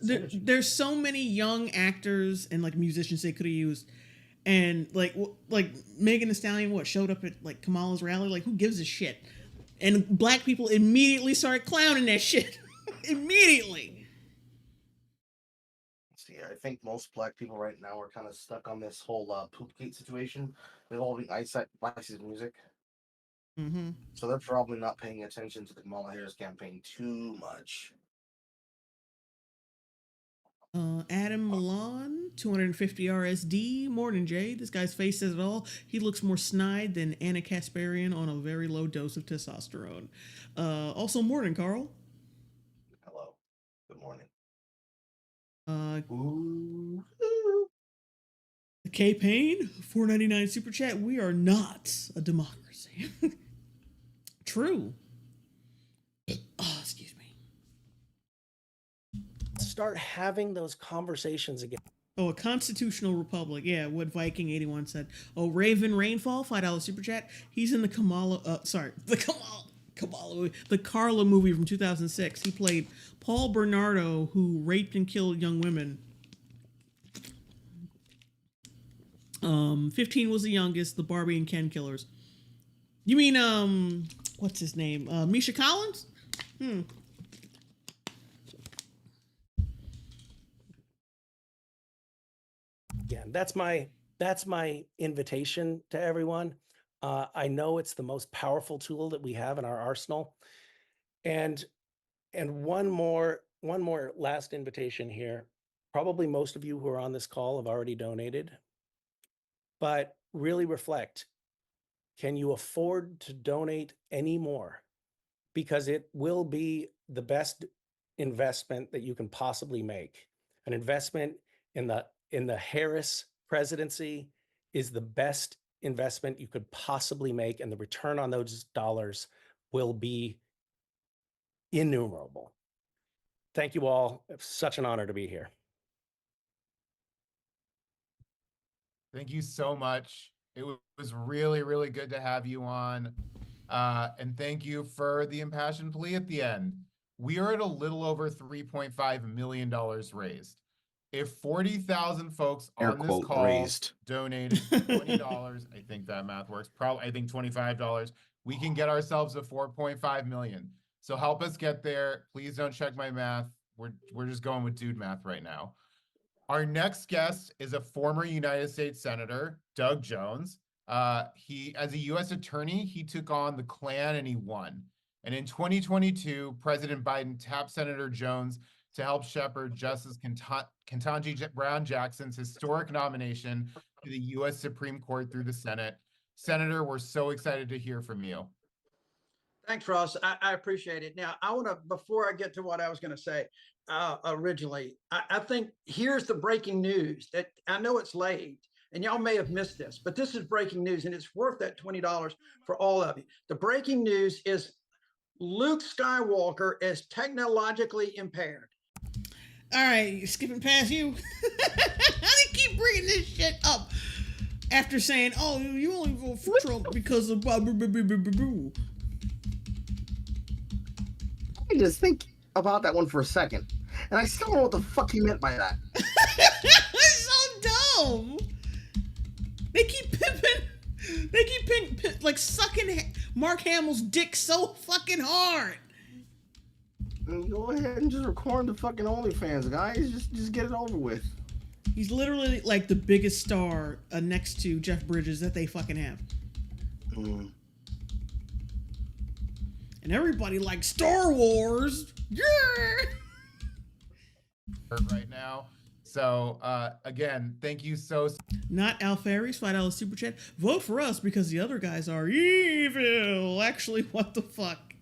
there's so many young actors and like musicians they could have used, and like Megan Thee Stallion showed up at like Kamala's rally. Like, who gives a shit? And black people immediately started clowning that shit. Immediately. See, I think most black people right now are kind of stuck on this whole Poopgate situation involving Ice's music. Mm-hmm. So they're probably not paying attention to the Kamala Harris campaign too much. Adam Milan, 250 RSD. Morning, Jay. This guy's face says it all. He looks more snide than Anna Kasparian on a very low dose of testosterone. Also, morning, Carl. Hello. Good morning. K Payne, $4.99 super chat. We are not a democracy. True. Oh, excuse me. Start having those conversations again. Oh, a constitutional republic. Yeah, what Viking 81 said. Oh, Raven Rainfall, $5 super chat. He's in the the Carla movie from 2006. He played Paul Bernardo, who raped and killed young women. 15 was the youngest, the Barbie and Ken killers. You mean, what's his name? Misha Collins? Again, that's my invitation to everyone. I know it's the most powerful tool that we have in our arsenal. And one more last invitation here. Probably most of you who are on this call have already donated, but really reflect. Can you afford to donate any more? Because it will be the best investment that you can possibly make. An investment in the Harris presidency is the best investment you could possibly make, and the return on those dollars will be innumerable. Thank you all. It's such an honor to be here. Thank you so much. It was really, really good to have you on. And thank you for the impassioned plea at the end. We are at a little over $3.5 million raised. If 40,000 folks on this call donated $20, I think that math works. I think $25, we can get ourselves to 4.5 million. So help us get there. Please don't check my math. We're just going with dude math right now. Our next guest is a former United States Senator, Doug Jones. He, as a U.S. attorney, he took on the Klan and he won. And in 2022, President Biden tapped Senator Jones to help shepherd Justice Ketanji Brown Jackson's historic nomination to the U.S. Supreme Court through the Senate. Senator, we're so excited to hear from you. Thanks, Ross. I appreciate it. Now, I want to, before I get to what I was going to say originally, I think here's the breaking news that I know it's late and y'all may have missed this, but this is breaking news and it's worth that $20 for all of you. The breaking news is Luke Skywalker is technologically impaired. All right, skipping past you. How do you keep bringing this shit up after saying, oh, you only vote for Trump because of blah, blah, blah, blah, blah, blah. I just think about that one for a second, and I still don't know what the fuck he meant by that. It's so dumb. They keep pimping, like sucking Mark Hamill's dick so fucking hard. Go ahead and just record the fucking OnlyFans, guys. Just get it over with. He's literally like the biggest star next to Jeff Bridges that they fucking have. And everybody likes Star Wars. Yeah. Right now. So again, thank you so. Not Alfaris, $5 super chat. Vote for us because the other guys are evil. Actually, what the fuck?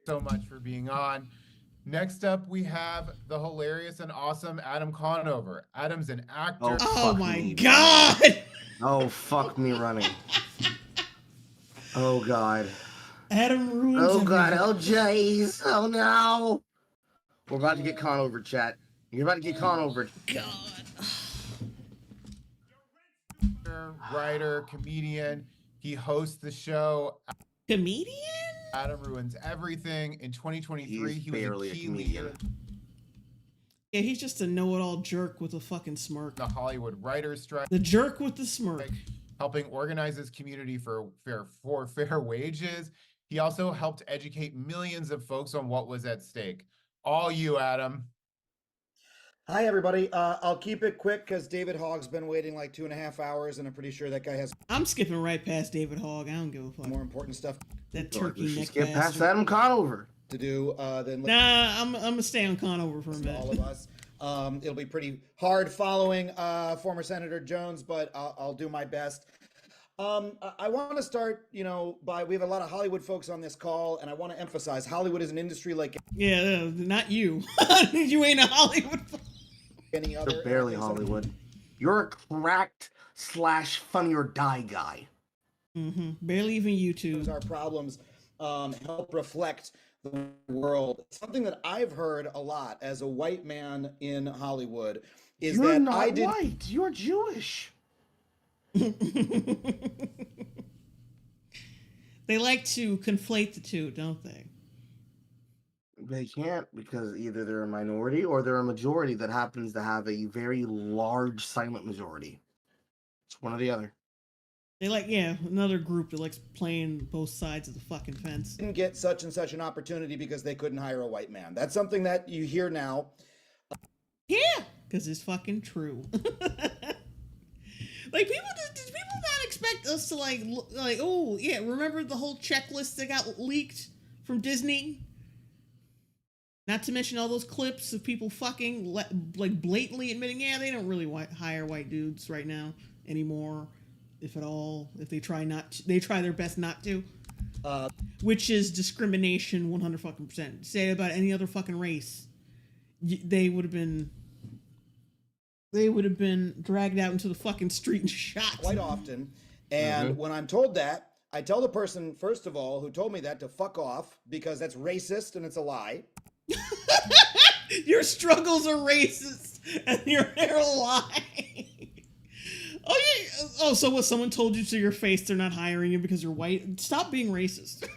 So much for being on. Next up, we have the hilarious and awesome Adam Conover. Adam's an actor. Oh my god! Oh, fuck me running. Oh, God. Adam ruins Oh, God. everything. LJs. Oh, no. We're about to get Conover, chat. You're about to get Conover. God. Writer, comedian. He hosts the show. Comedian? Adam ruins everything. In 2023, he was a key leader. Yeah, he's just a know-it-all jerk with a fucking smirk. The Hollywood writers' strike. The jerk with the smirk. Helping organize his community for fair wages. He also helped educate millions of folks on what was at stake. All you, Adam. Hi, everybody. I'll keep it quick because David Hogg's been waiting like 2.5 hours, and I'm pretty sure that guy has. I'm skipping right past David Hogg. I don't give a fuck. More important stuff. That turkey neck Skip past bastard. Adam Conover. To do than. Nah, I'm gonna stay on Conover for a minute. All of us. It'll be pretty hard following former Senator Jones, but I'll do my best. I want to start, we have a lot of Hollywood folks on this call, and I want to emphasize Hollywood is an industry like. Yeah, not you. You ain't a Hollywood. Any other. You're barely Hollywood. You're a cracked / funny or die guy. Mm-hmm. Barely even YouTube. Our problems help reflect the world. Something that I've heard a lot as a white man in Hollywood is You're that not I did. white. You're Jewish. They like to conflate the two, don't they? They can't because either they're a minority or they're a majority that happens to have a very large silent majority. It's one or the other. They like, another group that likes playing both sides of the fucking fence. Didn't get such and such an opportunity because they couldn't hire a white man. That's something that you hear now. Yeah, because it's fucking true. Like, did people not expect us to remember the whole checklist that got leaked from Disney? Not to mention all those clips of people fucking, like, blatantly admitting, they don't really hire white dudes right now anymore, if at all. If they try their best not to. Which is discrimination 100%. Say it about any other fucking race. They would have been dragged out into the fucking street and shot. Quite often. And when I'm told that, I tell the person, first of all, who told me that to fuck off because that's racist and it's a lie. Your struggles are racist and you're a lie. So what? Someone told you to your face they're not hiring you because you're white? Stop being racist.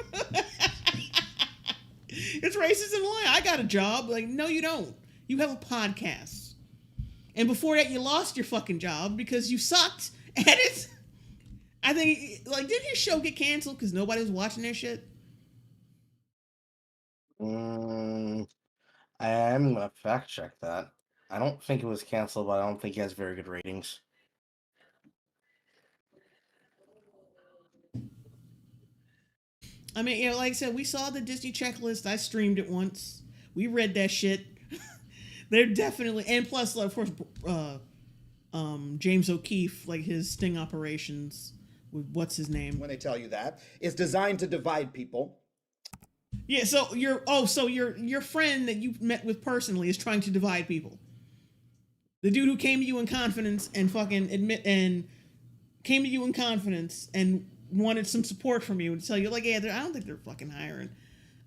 It's racist and a lie. I got a job. Like, no, you don't. You have a podcast. And before that, you lost your fucking job because you sucked at it. I think, didn't your show get canceled because nobody was watching that shit? I'm gonna fact check that. I don't think it was canceled, but I don't think he has very good ratings. I mean, like I said, we saw the Disney checklist. I streamed it once. We read that shit. They're definitely, and plus, of course, James O'Keefe, like his sting operations with what's his name? When they tell you that, is designed to divide people. Yeah, so your friend that you met with personally is trying to divide people. The dude who came to you in confidence and wanted some support from you to tell you, like, I don't think they're fucking hiring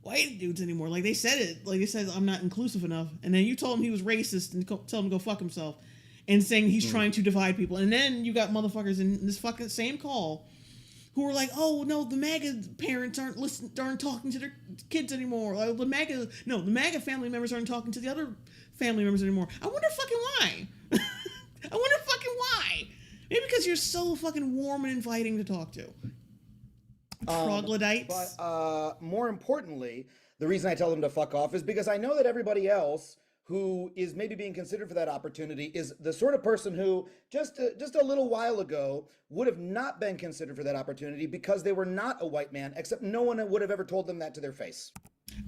white dudes anymore. Like, they said it. Like, they said, I'm not inclusive enough. And then you told him he was racist and told him to go fuck himself and saying he's trying to divide people. And then you got motherfuckers in this fucking same call who were like, oh, no, the MAGA parents aren't talking to their kids anymore. The MAGA family members aren't talking to the other family members anymore. I wonder fucking why. Maybe because you're so fucking warm and inviting to talk to. Troglodytes. But more importantly, the reason I tell them to fuck off is because I know that everybody else who is maybe being considered for that opportunity is the sort of person who just a little while ago would have not been considered for that opportunity because they were not a white man, except no one would have ever told them that to their face.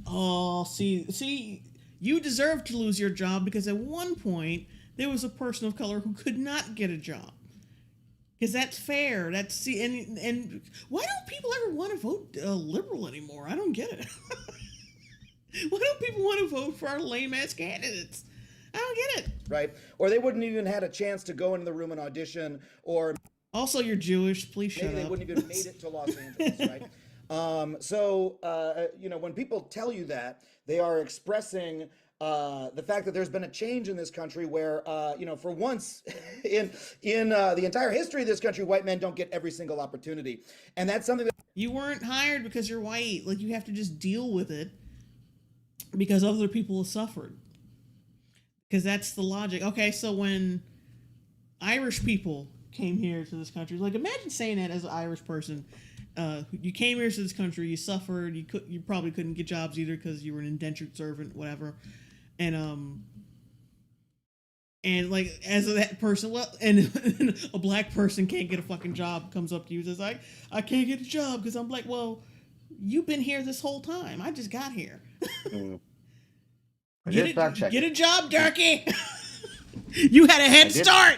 Oh, see, You deserve to lose your job because at one point there was a person of color who could not get a job. Because that's fair. That's and why don't people ever want to vote liberal anymore? I don't get it. Why don't people want to vote for our lame ass candidates? I don't get it. Right? Or they wouldn't even had a chance to go into the room and audition, or also you're Jewish. Please shut up. Maybe they wouldn't even made it to Los Angeles, right? So you know, when people tell you that, they are expressing the fact that there's been a change in this country where, you know, for once in the entire history of this country, white men don't get every single opportunity, and that's something that you weren't hired because you're white. Like, you have to just deal with it because other people have suffered. Because that's the logic. Okay, so when Irish people came here to this country, like, imagine saying that as an Irish person. You came here to this country, you suffered, you probably couldn't get jobs either because you were an indentured servant, whatever. And like, as that person, well, and a black person can't get a fucking job, comes up to you and says, I can't get a job because I'm black. Well, you've been here this whole time. I just got here. Get a job, Darky. You had a head start.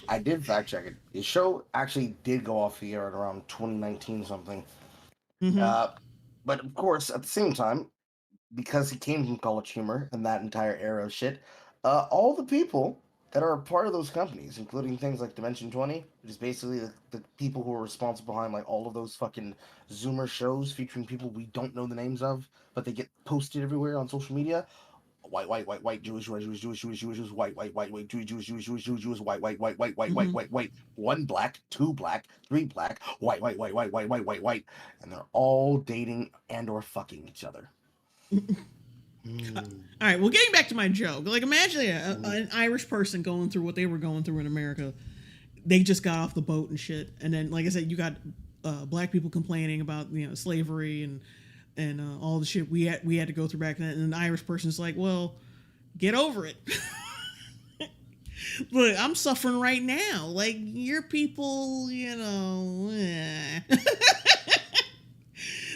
I did fact check it. The show actually did go off the air at around 2019 something. But of course, at the same time, because he came from College Humor and that entire era of shit, all the people that are a part of those companies, including things like Dimension 20, which is basically the people who are responsible behind like all of those fucking Zoomer shows featuring people we don't know the names of, but they get posted everywhere on social media. White, Jewish, white, white, one black, two black, three black, white, and they're all dating and or fucking each other. All right, well, getting back to my joke, like, imagine an Irish person going through what they were going through in America. They just got off the boat and shit, and then, like I said, you got black people complaining about, you know, slavery and all the shit we had to go through back then, and an Irish person's like, well, get over it. Look, I'm suffering right now. Like, your people, you know,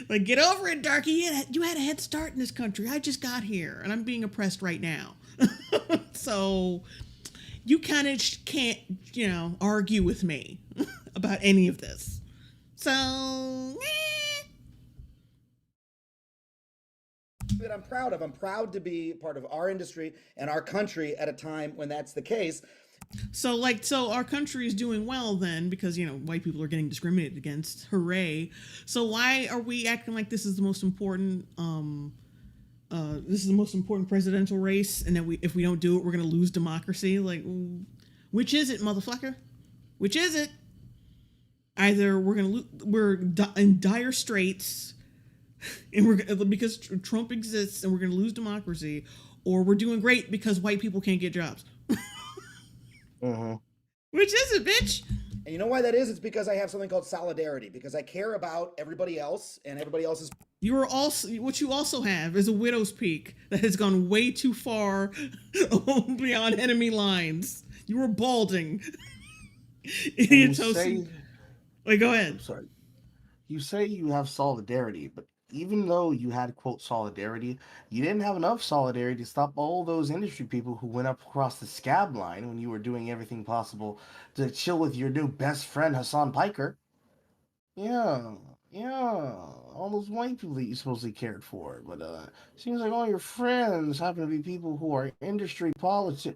like, get over it, Darky. You had a head start in this country. I just got here, and I'm being oppressed right now. So you kind of can't, you know, argue with me about any of this. So, that I'm proud of. I'm proud to be part of our industry and our country at a time when that's the case. So our country is doing well then because, you know, white people are getting discriminated against. Hooray. So why are we acting like this is the most important presidential race, and that if we don't do it, we're going to lose democracy? Like, which is it, motherfucker? Which is it? Either we're in dire straits and because Trump exists and we're going to lose democracy, or we're doing great because white people can't get jobs. Which is it, bitch? And you know why that is? It's because I have something called solidarity, because I care about everybody else and everybody else's. What you also have is a widow's peak that has gone way too far beyond enemy lines. You were balding. Wait, go ahead. I'm sorry. You say you have solidarity, but even though you had, quote, solidarity, you didn't have enough solidarity to stop all those industry people who went up across the scab line when you were doing everything possible to chill with your new best friend, Hassan Piker. Yeah, all those white people that you supposedly cared for. But seems like all your friends happen to be people who are industry politicers.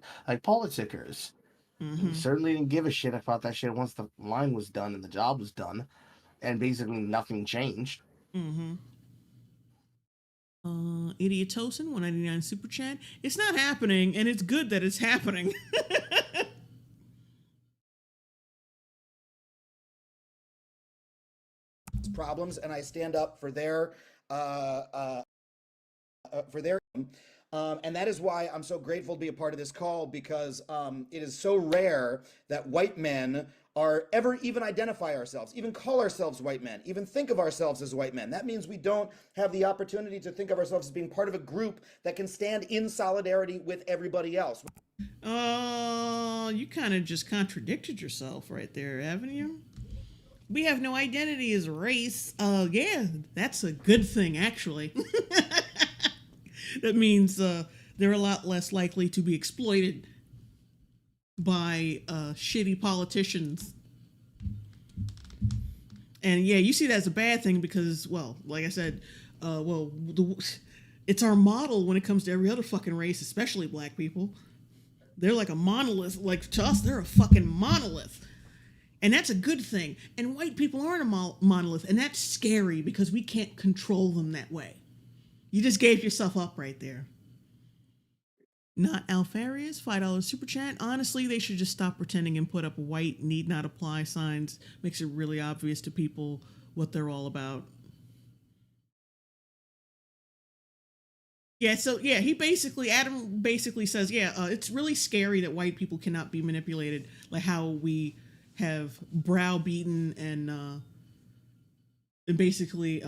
You certainly didn't give a shit about that shit once the line was done and the job was done, and basically nothing changed. Idiot Tosin, 199 super chat. It's not happening, and it's good that it's happening. Problems, and I stand up for their and that is why I'm so grateful to be a part of this call, because it is so rare that white men are ever even identify ourselves, even call ourselves white men, even think of ourselves as white men. That means we don't have the opportunity to think of ourselves as being part of a group that can stand in solidarity with everybody else. You kind of just contradicted yourself right there, haven't you? We have no identity as a race. Yeah, that's a good thing, actually. That means they're a lot less likely to be exploited by shitty politicians. And yeah, you see that as a bad thing because, well, like I said, it's our model when it comes to every other fucking race, especially black people. They're like a monolith. Like, to us, they're a fucking monolith. And that's a good thing. And white people aren't a monolith. And that's scary because we can't control them that way. You just gave yourself up right there. Not Alfarius, $5 super chat. Honestly, they should just stop pretending and put up white need not apply signs. Makes it really obvious to people what they're all about. Yeah, so yeah, Adam basically says, it's really scary that white people cannot be manipulated, like how we have browbeaten and basically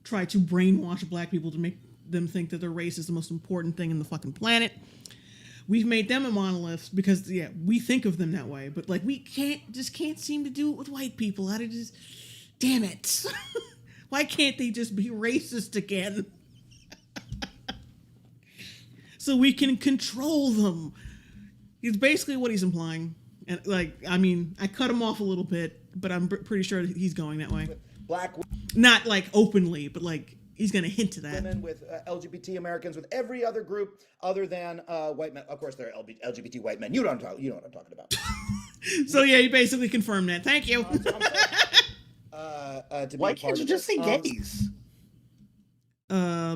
try to brainwash black people to make them think that their race is the most important thing in the fucking planet. We've made them a monolith because we think of them that way, but like we can't seem to do it with white people. How to just, damn it. Why can't they just be racist again? So we can control them. It's basically what he's implying. And like, I mean, I cut him off a little bit, but I'm pretty sure he's going that way. Black, not like openly, but like he's going to hint to that. Women, with LGBT Americans, with every other group other than white men. Of course, there are LGBT white men. You know what I'm talking about. So yeah, you basically confirmed that. Thank you. Why can't you just say gays?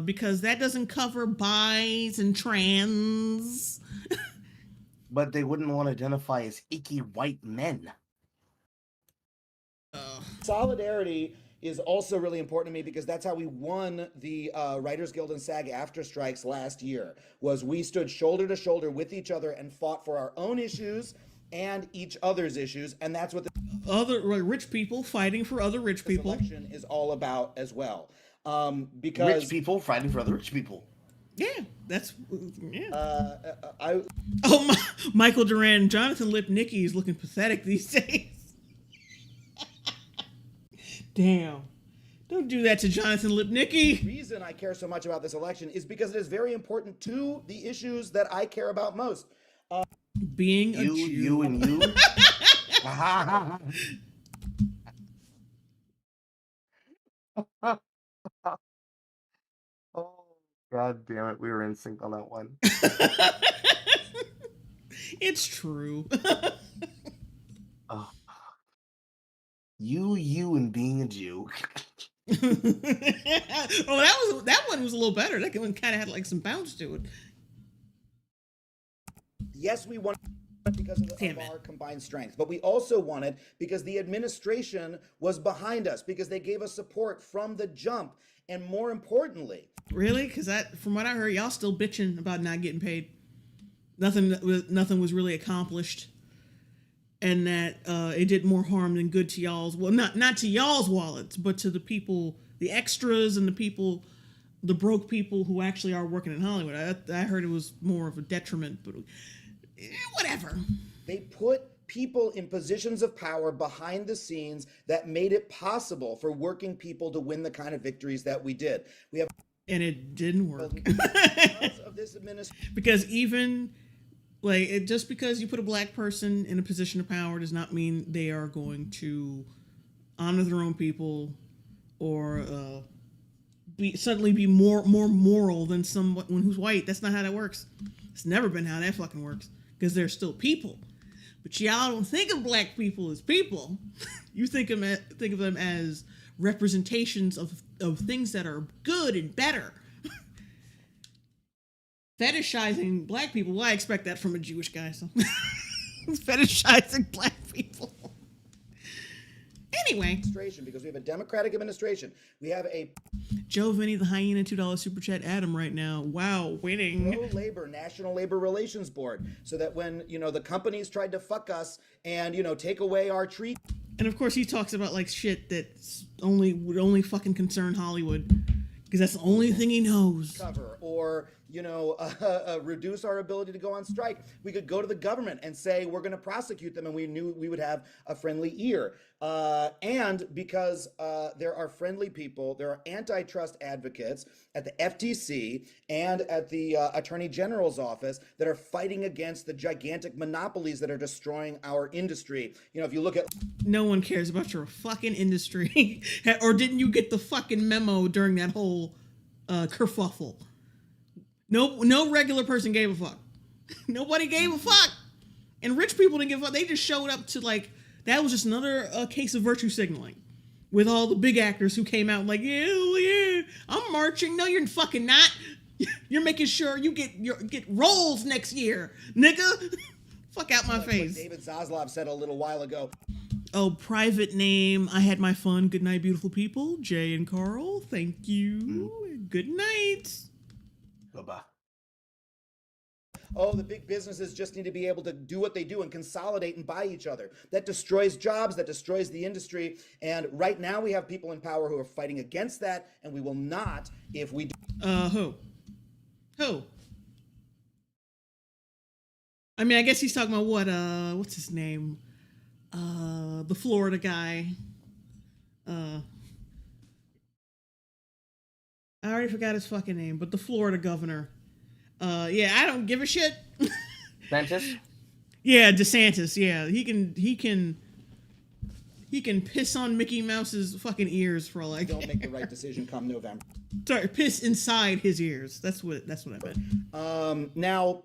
Because that doesn't cover bis and trans. But they wouldn't want to identify as icky white men. Solidarity is also really important to me because that's how we won the Writers Guild and SAG-AFTRA strikes last year. Was we stood shoulder to shoulder with each other and fought for our own issues and each other's issues, and that's what the other rich people fighting for other rich people election is all about as well. Because rich people fighting for other rich people. Yeah, that's Michael Duran, Jonathan Lipnicki is looking pathetic these days. Damn. Don't do that to Jonathan Lipnicki. The reason I care so much about this election is because it is very important to the issues that I care about most. Being a Jew. You and you. Oh, God damn it. We were in sync on that one. It's true. Oh. You and being a Jew. That one was a little better. That one kind of had like some bounce to it. Yes, we won because of our combined strength, but we also won it because the administration was behind us, because they gave us support from the jump, and more importantly, really, because from what I heard, y'all still bitching about not getting paid. Nothing was really accomplished. And that it did more harm than good to y'all's, well, not to y'all's wallets, but to the people, the extras and the people, the broke people who actually are working in Hollywood. I heard it was more of a detriment, but whatever. They put people in positions of power behind the scenes that made it possible for working people to win the kind of victories that we did. And it didn't work. Because of this administration. Because even... Like, just because you put a black person in a position of power does not mean they are going to honor their own people or suddenly be more moral than someone who's white. That's not how that works. It's never been how that fucking works, because they're still people. But y'all don't think of black people as people. You think of them as representations of things that are good and better. Fetishizing black people, well, I expect that from a Jewish guy, so fetishizing black people. Anyway, because we have a Democratic administration, we have a Joe Vinny, the hyena, $2 super chat. Adam right now, wow, winning. Pro-labor National Labor Relations Board, so that when the companies tried to fuck us and take away our treat. And of course, he talks about like shit that's would only fucking concern Hollywood. Because that's the only thing he knows. Cover, or reduce our ability to go on strike. We could go to the government and say we're going to prosecute them, and we knew we would have a friendly ear. And because there are friendly people, there are antitrust advocates at the FTC and at the Attorney General's office that are fighting against the gigantic monopolies that are destroying our industry. If you look at... No one cares about your fucking industry. Or didn't you get the fucking memo during that whole kerfuffle? No regular person gave a fuck. Nobody gave a fuck. And rich people didn't give a fuck. They just showed up to that was just another case of virtue signaling with all the big actors who came out yeah, I'm marching. No, you're fucking not. You're making sure you get roles next year, nigga. Fuck out my face. What David Zaslav said a little while ago. Oh, private name. I had my fun. Good night, beautiful people. Jay and Carl. Thank you. Good night. Bye-bye. Oh, the big businesses just need to be able to do what they do and consolidate and buy each other. That destroys jobs, that destroys the industry. And right now we have people in power who are fighting against that, and we will not if we do. Who? I mean, I guess he's talking about what's his name? The Florida guy. I already forgot his fucking name, but the Florida governor. Yeah, I don't give a shit. DeSantis? Yeah, DeSantis. Yeah, he can piss on Mickey Mouse's fucking ears for don't make the right decision come November. Sorry, piss inside his ears. That's what I meant. Now,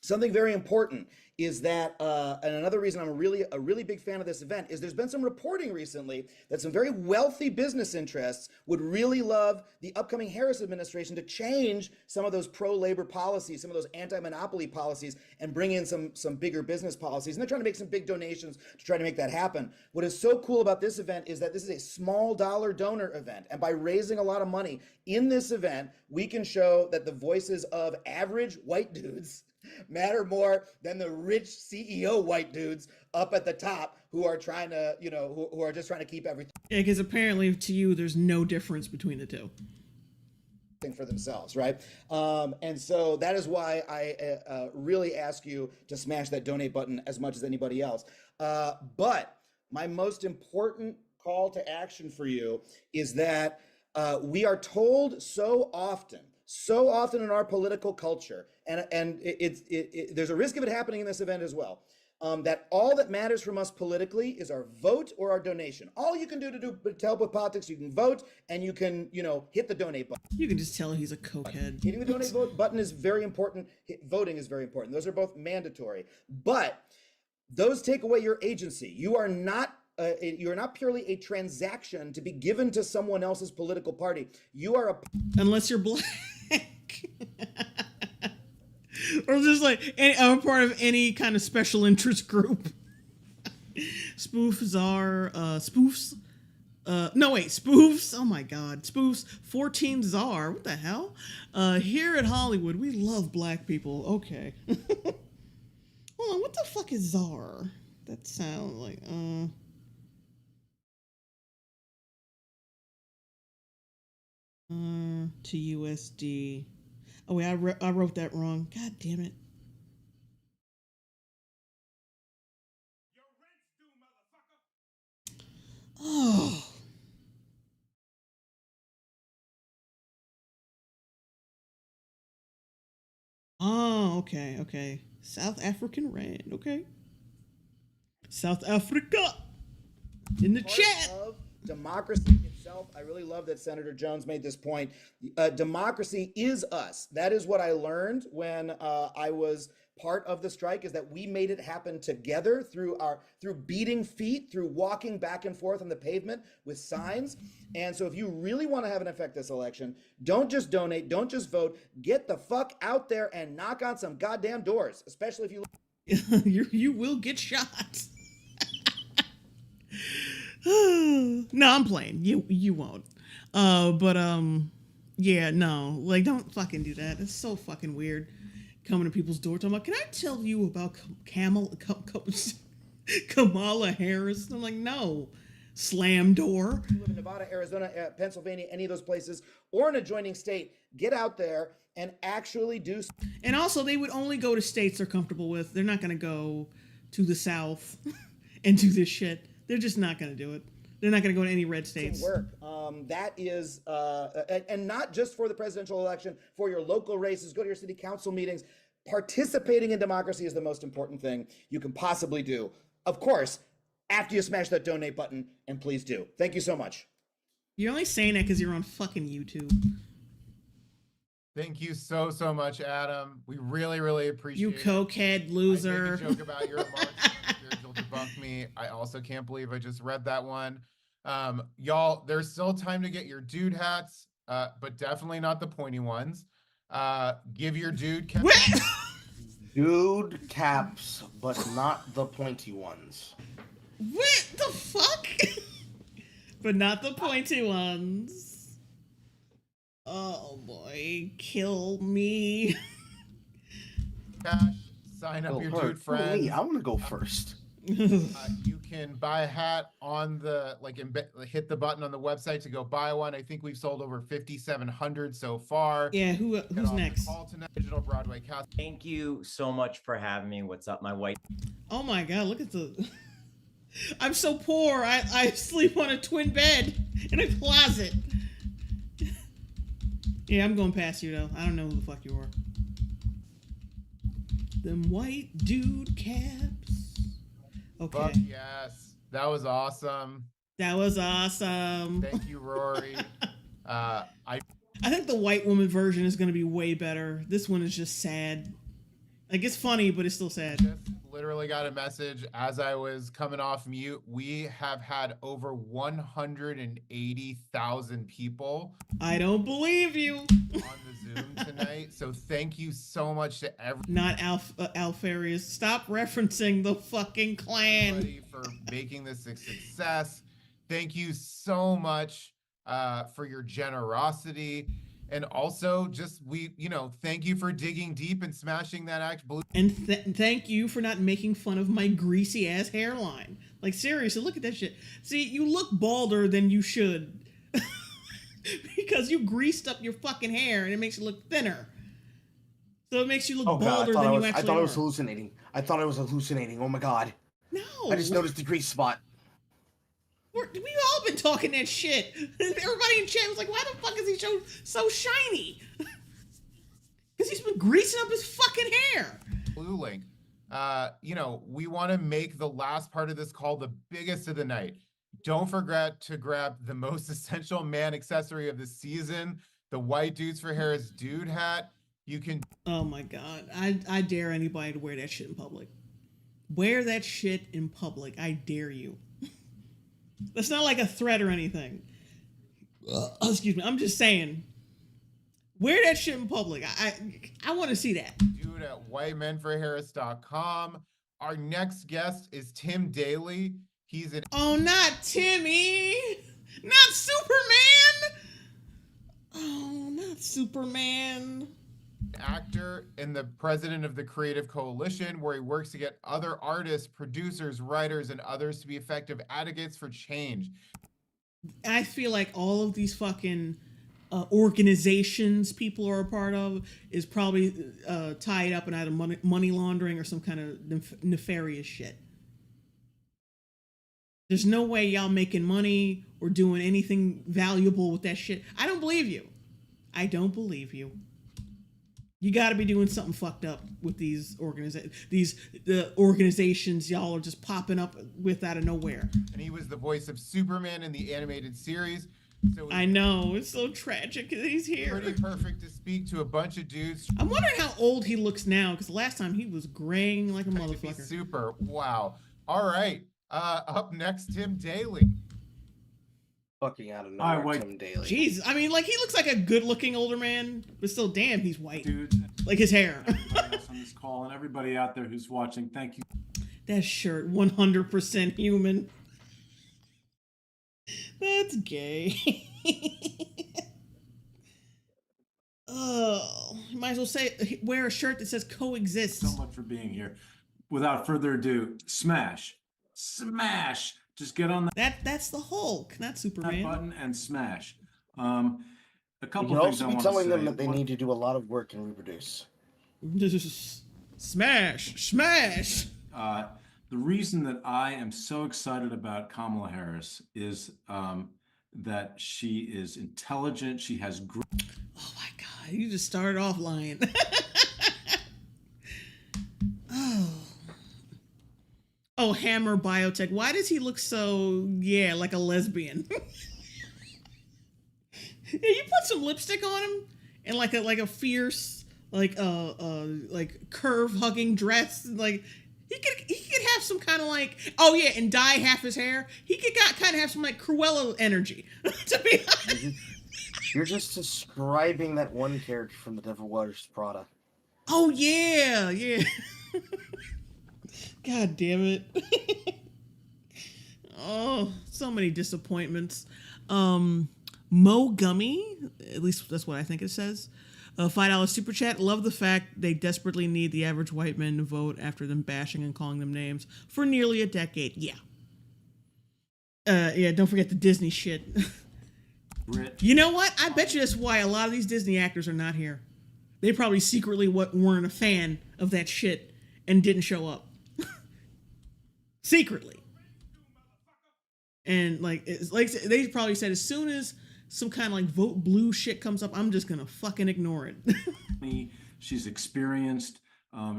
something very important is that, and another reason I'm a really big fan of this event is there's been some reporting recently that some very wealthy business interests would really love the upcoming Harris administration to change some of those pro-labor policies, some of those anti-monopoly policies, and bring in some bigger business policies. And they're trying to make some big donations to try to make that happen. What is so cool about this event is that this is a small dollar donor event. And by raising a lot of money in this event, we can show that the voices of average white dudes matter more than the rich CEO white dudes up at the top who are trying to, who are just trying to keep everything. Yeah, because apparently to you, there's no difference between the two. For themselves, right? And so that is why I really ask you to smash that donate button as much as anybody else. But my most important call to action for you is that we are told so often in our political culture, and there's a risk of it happening in this event as well, that all that matters from us politically is our vote or our donation. All you can do to help with politics, you can vote and you can, hit the donate button. You can just tell he's a cokehead. Hitting the donate button is very important. Voting is very important. Those are both mandatory, but those take away your agency. You are not purely a transaction to be given to someone else's political party. You are unless you're black. Or just a part of any kind of special interest group. Spoofs. Oh my God. Spoofs. 14 czar. What the hell? Here at Hollywood, we love black people. Okay. Hold on. What the fuck is czar? That sounds like, to USD. Oh wait, I wrote that wrong. God damn it. Oh. Oh, okay. South African rand. Okay. South Africa. In the chat. Of democracy itself. I really love that Senator Jones made this point. Democracy is us. That is what I learned when I was part of the strike, is that we made it happen together through beating feet, through walking back and forth on the pavement with signs. And so if you really want to have an effect this election, don't just donate, don't just vote, get the fuck out there and knock on some goddamn doors, especially if you you will get shot. No, I'm playing. You won't. Yeah, no. Don't fucking do that. It's so fucking weird. Coming to people's door talking about, can I tell you about Kamala Harris? I'm like, no. Slam door. You live in Nevada, Arizona, Pennsylvania, any of those places, or an adjoining state, get out there and actually do. And also, they would only go to states they're comfortable with. They're not going to go to the South and do this shit. They're just not going to do it. They're not going to go to any red states. Work. That is, and not just for the presidential election, for your local races, go to your city council meetings. Participating in democracy is the most important thing you can possibly do. Of course, after you smash that donate button, and please do. Thank you so much. You're only saying that because you're on fucking YouTube. Thank you so much, Adam. We really appreciate you cokehead loser. I make a joke about your remarks. Spiritual debunk me. I also can't believe I just read that one. Y'all, there's still time to get your dude hats, but definitely not the pointy ones. Give your dude cap. Dude caps, but not the pointy ones. What the fuck? But not the pointy ones. Oh boy, kill me. Cash, sign up your dude friends. I want to go first. You can buy a hat on the hit the button on the website to go buy one. I think we've sold over 5,700 so far. Yeah, who's next? Call tonight, Digital Broadway Cast. Thank you so much for having me. What's up, my white? Oh my god, look at the. I'm so poor. I sleep on a twin bed in a closet. Yeah, I'm going past you though. I don't know who the fuck you are. Them white dude caps. Okay. Fuck yes. That was awesome. That was awesome. Thank you, Rory. I think the white woman version is going to be way better. This one is just sad. Like, it's funny, but it's still sad. Just literally got a message as I was coming off mute. We have had over 180,000 people. I don't believe you. On the Zoom tonight. So thank you so much to everyone. Not Alfarius. Stop referencing the fucking clan. For making this a success. Thank you so much for your generosity. And also, thank you for digging deep and smashing that act blue. And thank you for not making fun of my greasy ass hairline. Like, seriously, look at that shit. See, you look balder than you should. Because you greased up your fucking hair and it makes you look thinner. So it makes you look balder than you actually are. I thought I was hallucinating. Oh my god. No. I just noticed the grease spot. We've all been talking that shit. Everybody in chat was like, why the fuck is he so shiny? Because he's been greasing up his fucking hair. Blue link. We want to make the last part of this call the biggest of the night. Don't forget to grab the most essential man accessory of the season, the White Dudes for Harris dude hat. You can. Oh my god. I dare anybody to wear that shit in public. Wear that shit in public. I dare you. That's not like a threat or anything. Excuse me. I'm just saying. Wear that shit in public. I want to see that. Do it at whitemenforharris.com. Our next guest is Tim Daly. He's an not Timmy. Not Superman. Oh, not Superman. Actor and the president of the Creative Coalition, where he works to get other artists, producers, writers, and others to be effective advocates for change. I feel like all of these fucking organizations people are a part of is probably tied up in either money laundering or some kind of nefarious shit. There's no way y'all making money or doing anything valuable with that shit. I don't believe you. I don't believe you. You got to be doing something fucked up with these organizations y'all are just popping up with out of nowhere. And he was the voice of Superman in the animated series. So I know, it's so tragic that he's here. Pretty perfect to speak to a bunch of dudes. I'm wondering how old he looks now, because the last time he was graying like a motherfucker. Super. Wow. All right. Up next, Tim Daly. Fucking out of nowhere, Tim Daly. Jeez, I mean, like, he looks like a good-looking older man, but still, damn, he's white. Dude, like his hair. Everybody else on this call and everybody out there who's watching, thank you. That shirt, 100% human. That's gay. Oh, you might as well say wear a shirt that says coexist. So much for being here. Without further ado, smash Just get on That's the Hulk, not that Superman. button and smash. A You couple can of things also I be want to telling them say. that they need to do a lot of work and reproduce. Smash. The reason that I am so excited about Kamala Harris is that she is intelligent. She has Oh my God, you just started off lying. Oh, Hammer Biotech. Why does he look so, like a lesbian? Yeah, you put some lipstick on him and like a fierce, like curve hugging dress. Like he could have some kind of like, and dye half his hair. He could kind of have some like Cruella energy. To be honest. You're just describing that one character from The Devil Wears Prada. Oh yeah. God damn it. Oh, so many disappointments. Mo Gummy, at least that's what I think it says. $5 super chat. Love the fact they desperately need the average white man to vote after them bashing and calling them names for nearly a decade. Yeah. Don't forget the Disney shit. You know what? I bet you that's why a lot of these Disney actors are not here. They probably secretly weren't a fan of that shit and didn't show up. Secretly. And it's like they probably said, as soon as some kind of like vote blue shit comes up, I'm just gonna fucking ignore it. She's experienced.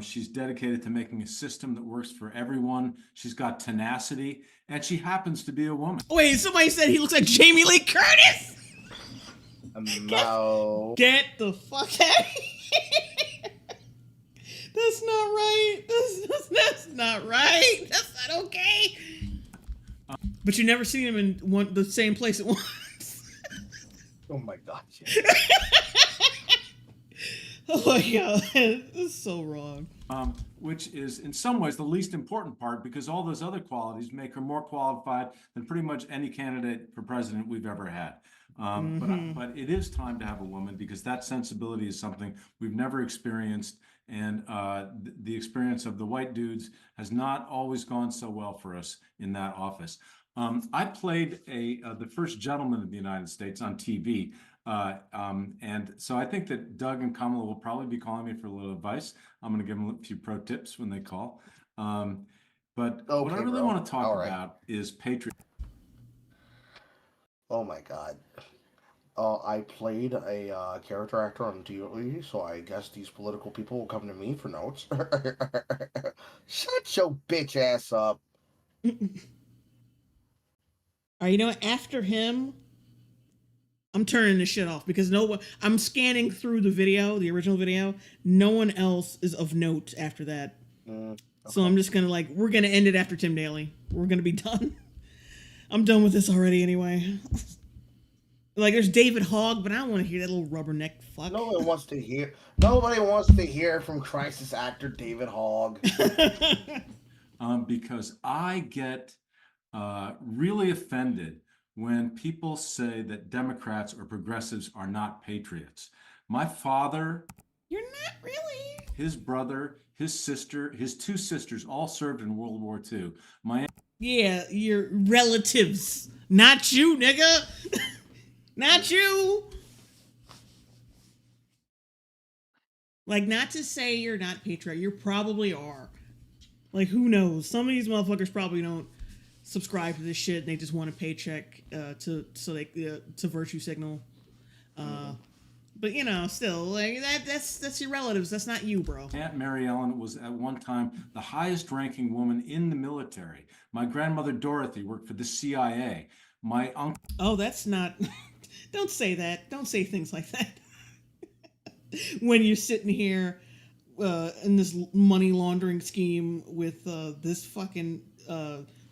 She's dedicated to making a system that works for everyone. She's got tenacity, and she happens to be a woman. Wait, somebody said he looks like Jamie Lee Curtis. No. Get the fuck out of here. That's not right. That's not right. That's not okay. But you never seen him in the same place at once. Oh my God. Oh my God. This is so wrong. Which is in some ways the least important part, because all those other qualities make her more qualified than pretty much any candidate for president we've ever had. But it is time to have a woman, because that sensibility is something we've never experienced. And the experience of the white dudes has not always gone so well for us in that office. I played the first gentleman of the United States on TV. And so I think that Doug and Kamala will probably be calling me for a little advice. I'm going to give them a few pro tips when they call. But what I really want to talk about is patriotism. Oh my God. I played a character actor on TV, so I guess these political people will come to me for notes. Shut your bitch ass up. You know what? After him, I'm turning this shit off, because I'm scanning through the video, the original video. No one else is of note after that. Okay. So I'm just gonna we're gonna end it after Tim Daly. We're gonna be done. I'm done with this already anyway. There's David Hogg, but I don't want to hear that little rubberneck fuck. Nobody wants to hear from crisis actor David Hogg. Because I get really offended when people say that Democrats or progressives are not patriots. My father, you're not really. His brother, his sister, his two sisters all served in World War II. Yeah, your relatives, not you, nigga. Not you. Not to say you're not patriot, you probably are. Who knows? Some of these motherfuckers probably don't subscribe to this shit and they just want a paycheck to virtue signal. But still, that's your relatives. That's not you, bro. Aunt Mary Ellen was at one time the highest ranking woman in the military. My grandmother Dorothy worked for the CIA. My uncle. Oh, that's not. Don't say that. Don't say things like that. When you're sitting here in this money laundering scheme with this fucking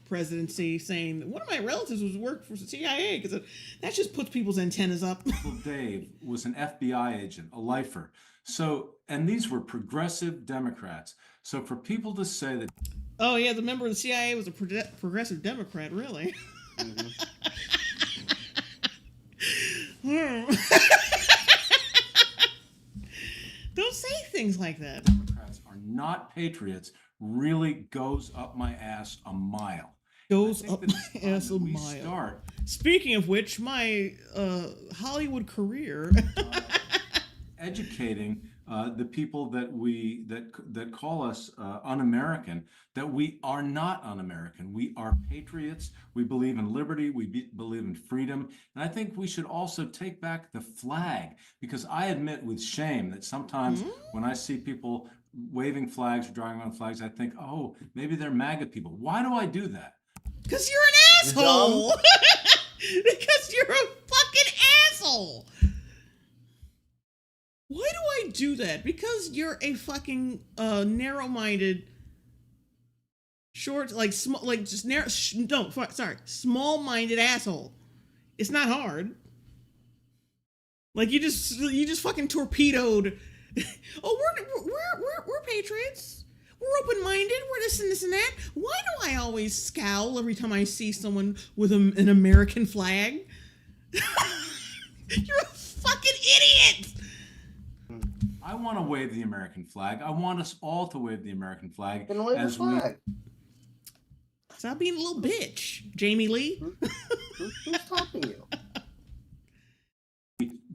presidency, saying that one of my relatives was worked for the CIA, because that just puts people's antennas up. Uncle Dave was an FBI agent, a lifer. So, and these were progressive Democrats. So for people to say that. Oh yeah, the member of the CIA was a progressive Democrat, really? Mm-hmm. Don't say things like that. Democrats are not patriots really goes up my ass a mile. Goes up my ass a mile. Speaking of which, my Hollywood career. Educating the people that call us un-American, that we are not un-American. We are patriots. We believe in liberty. We believe in freedom. And I think we should also take back the flag, because I admit with shame that sometimes when I see people waving flags or drawing on flags, I think, oh, maybe they're MAGA people. Why do I do that? Because you're an asshole. Because you're a fucking asshole. Why do I do that? Because you're a fucking narrow-minded, short, like small, like just narrow. Small-minded asshole. It's not hard. Like you just fucking torpedoed. Oh, we're patriots. We're open-minded. We're this and that. Why do I always scowl every time I see someone with an American flag? You're a fucking idiot. I want to wave the American flag. I want us all to wave the American flag. Then wave the flag. Stop being a little bitch, Jamie Lee. Who's stopping you?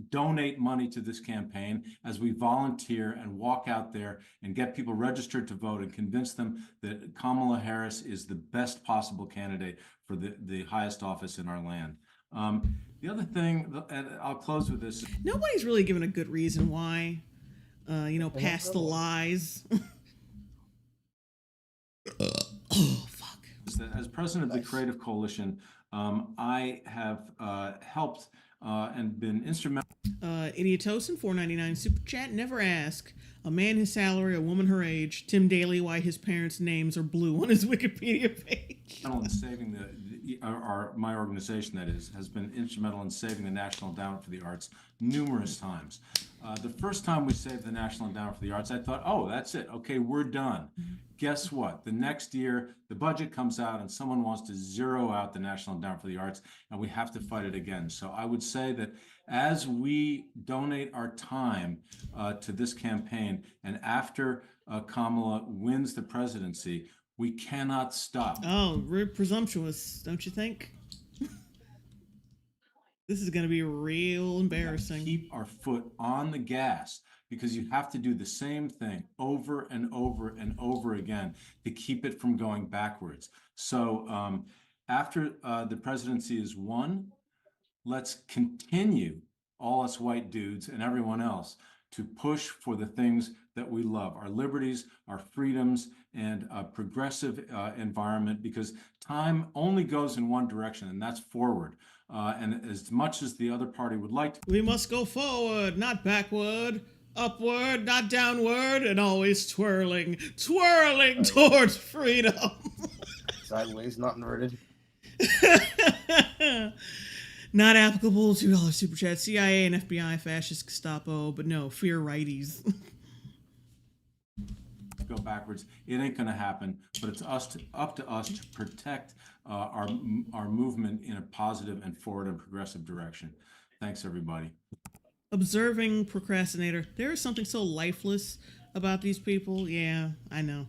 Donate money to this campaign as we volunteer and walk out there and get people registered to vote and convince them that Kamala Harris is the best possible candidate for the highest office in our land. The other thing, and I'll close with this. Nobody's really given a good reason why, past the lies. Oh, fuck. As president of the Creative Coalition, I have helped and been instrumental. Idiotosin, $4.99 super chat. Never ask a man his salary, a woman her age, Tim Daly why his parents' names are blue on his Wikipedia page. In saving my organization, that is, has been instrumental in saving the National Endowment for the Arts numerous times. The first time we saved the National Endowment for the Arts, I thought, oh, that's it. Okay, we're done. Guess what? The next year, the budget comes out and someone wants to zero out the National Endowment for the Arts, and we have to fight it again. So I would say that as we donate our time to this campaign, and after Kamala wins the presidency, we cannot stop. Oh, we're presumptuous, don't you think? This is going to be real embarrassing. Keep our foot on the gas, because you have to do the same thing over and over and over again to keep it from going backwards. So after the presidency is won, let's continue, all us white dudes and everyone else, to push for the things that we love, our liberties, our freedoms, and a progressive environment, because time only goes in one direction, and that's forward. And as much as the other party would like to. We must go forward, not backward, upward, not downward, and always twirling towards freedom. Sideways, not inverted. Not applicable, $2 super chat. CIA and FBI, fascist Gestapo, but no, fear righties. Go backwards. It ain't going to happen, but it's up to us to protect our movement in a positive and forward and progressive direction. Thanks, everybody. Observing procrastinator. There is something so lifeless about these people. Yeah, I know.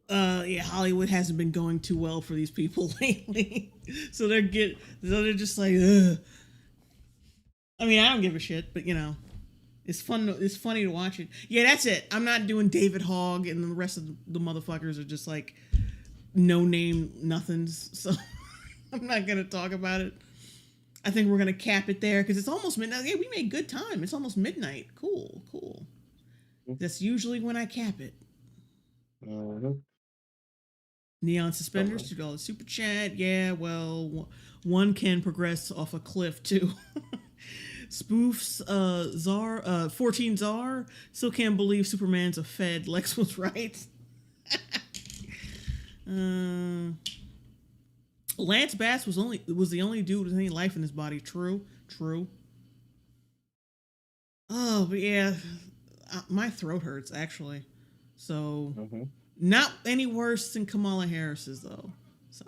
Yeah, Hollywood hasn't been going too well for these people lately. So they're just like, ugh. I mean, I don't give a shit, but it's fun. It's funny to watch it. Yeah, that's it. I'm not doing David Hogg, and the rest of the motherfuckers are just like no name nothings. So I'm not gonna talk about it. I think we're gonna cap it there because it's almost midnight. Yeah, we made good time. It's almost midnight. Cool. That's usually when I cap it. Neon suspenders, $2 super chat. Yeah, well, one can progress off a cliff too. Spoofs, 14 Czar, still can't believe Superman's a Fed. Lex was right. Lance Bass was the only dude with any life in his body. True. Oh, but yeah, my throat hurts actually. So not any worse than Kamala Harris's though. So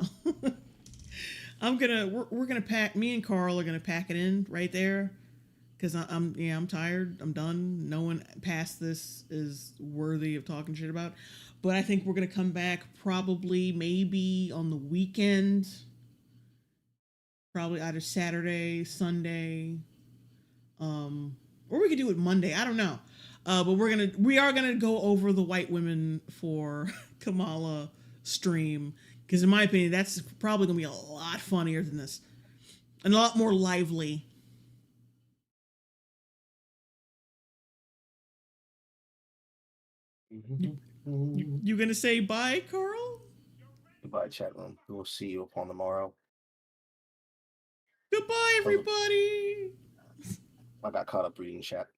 we're gonna pack. Me and Carl are gonna pack it in right there. because I'm tired. I'm done. No one past this is worthy of talking shit about. But I think we're gonna come back probably maybe on the weekend. Probably either Saturday, Sunday, or we could do it Monday. I don't know. But we are gonna go over the white women for Kamala stream, because in my opinion, that's probably gonna be a lot funnier than this, and a lot more lively. You gonna say bye, Carl? Goodbye, chat room. We will see you upon the morrow. Goodbye, everybody. I got caught up reading chat.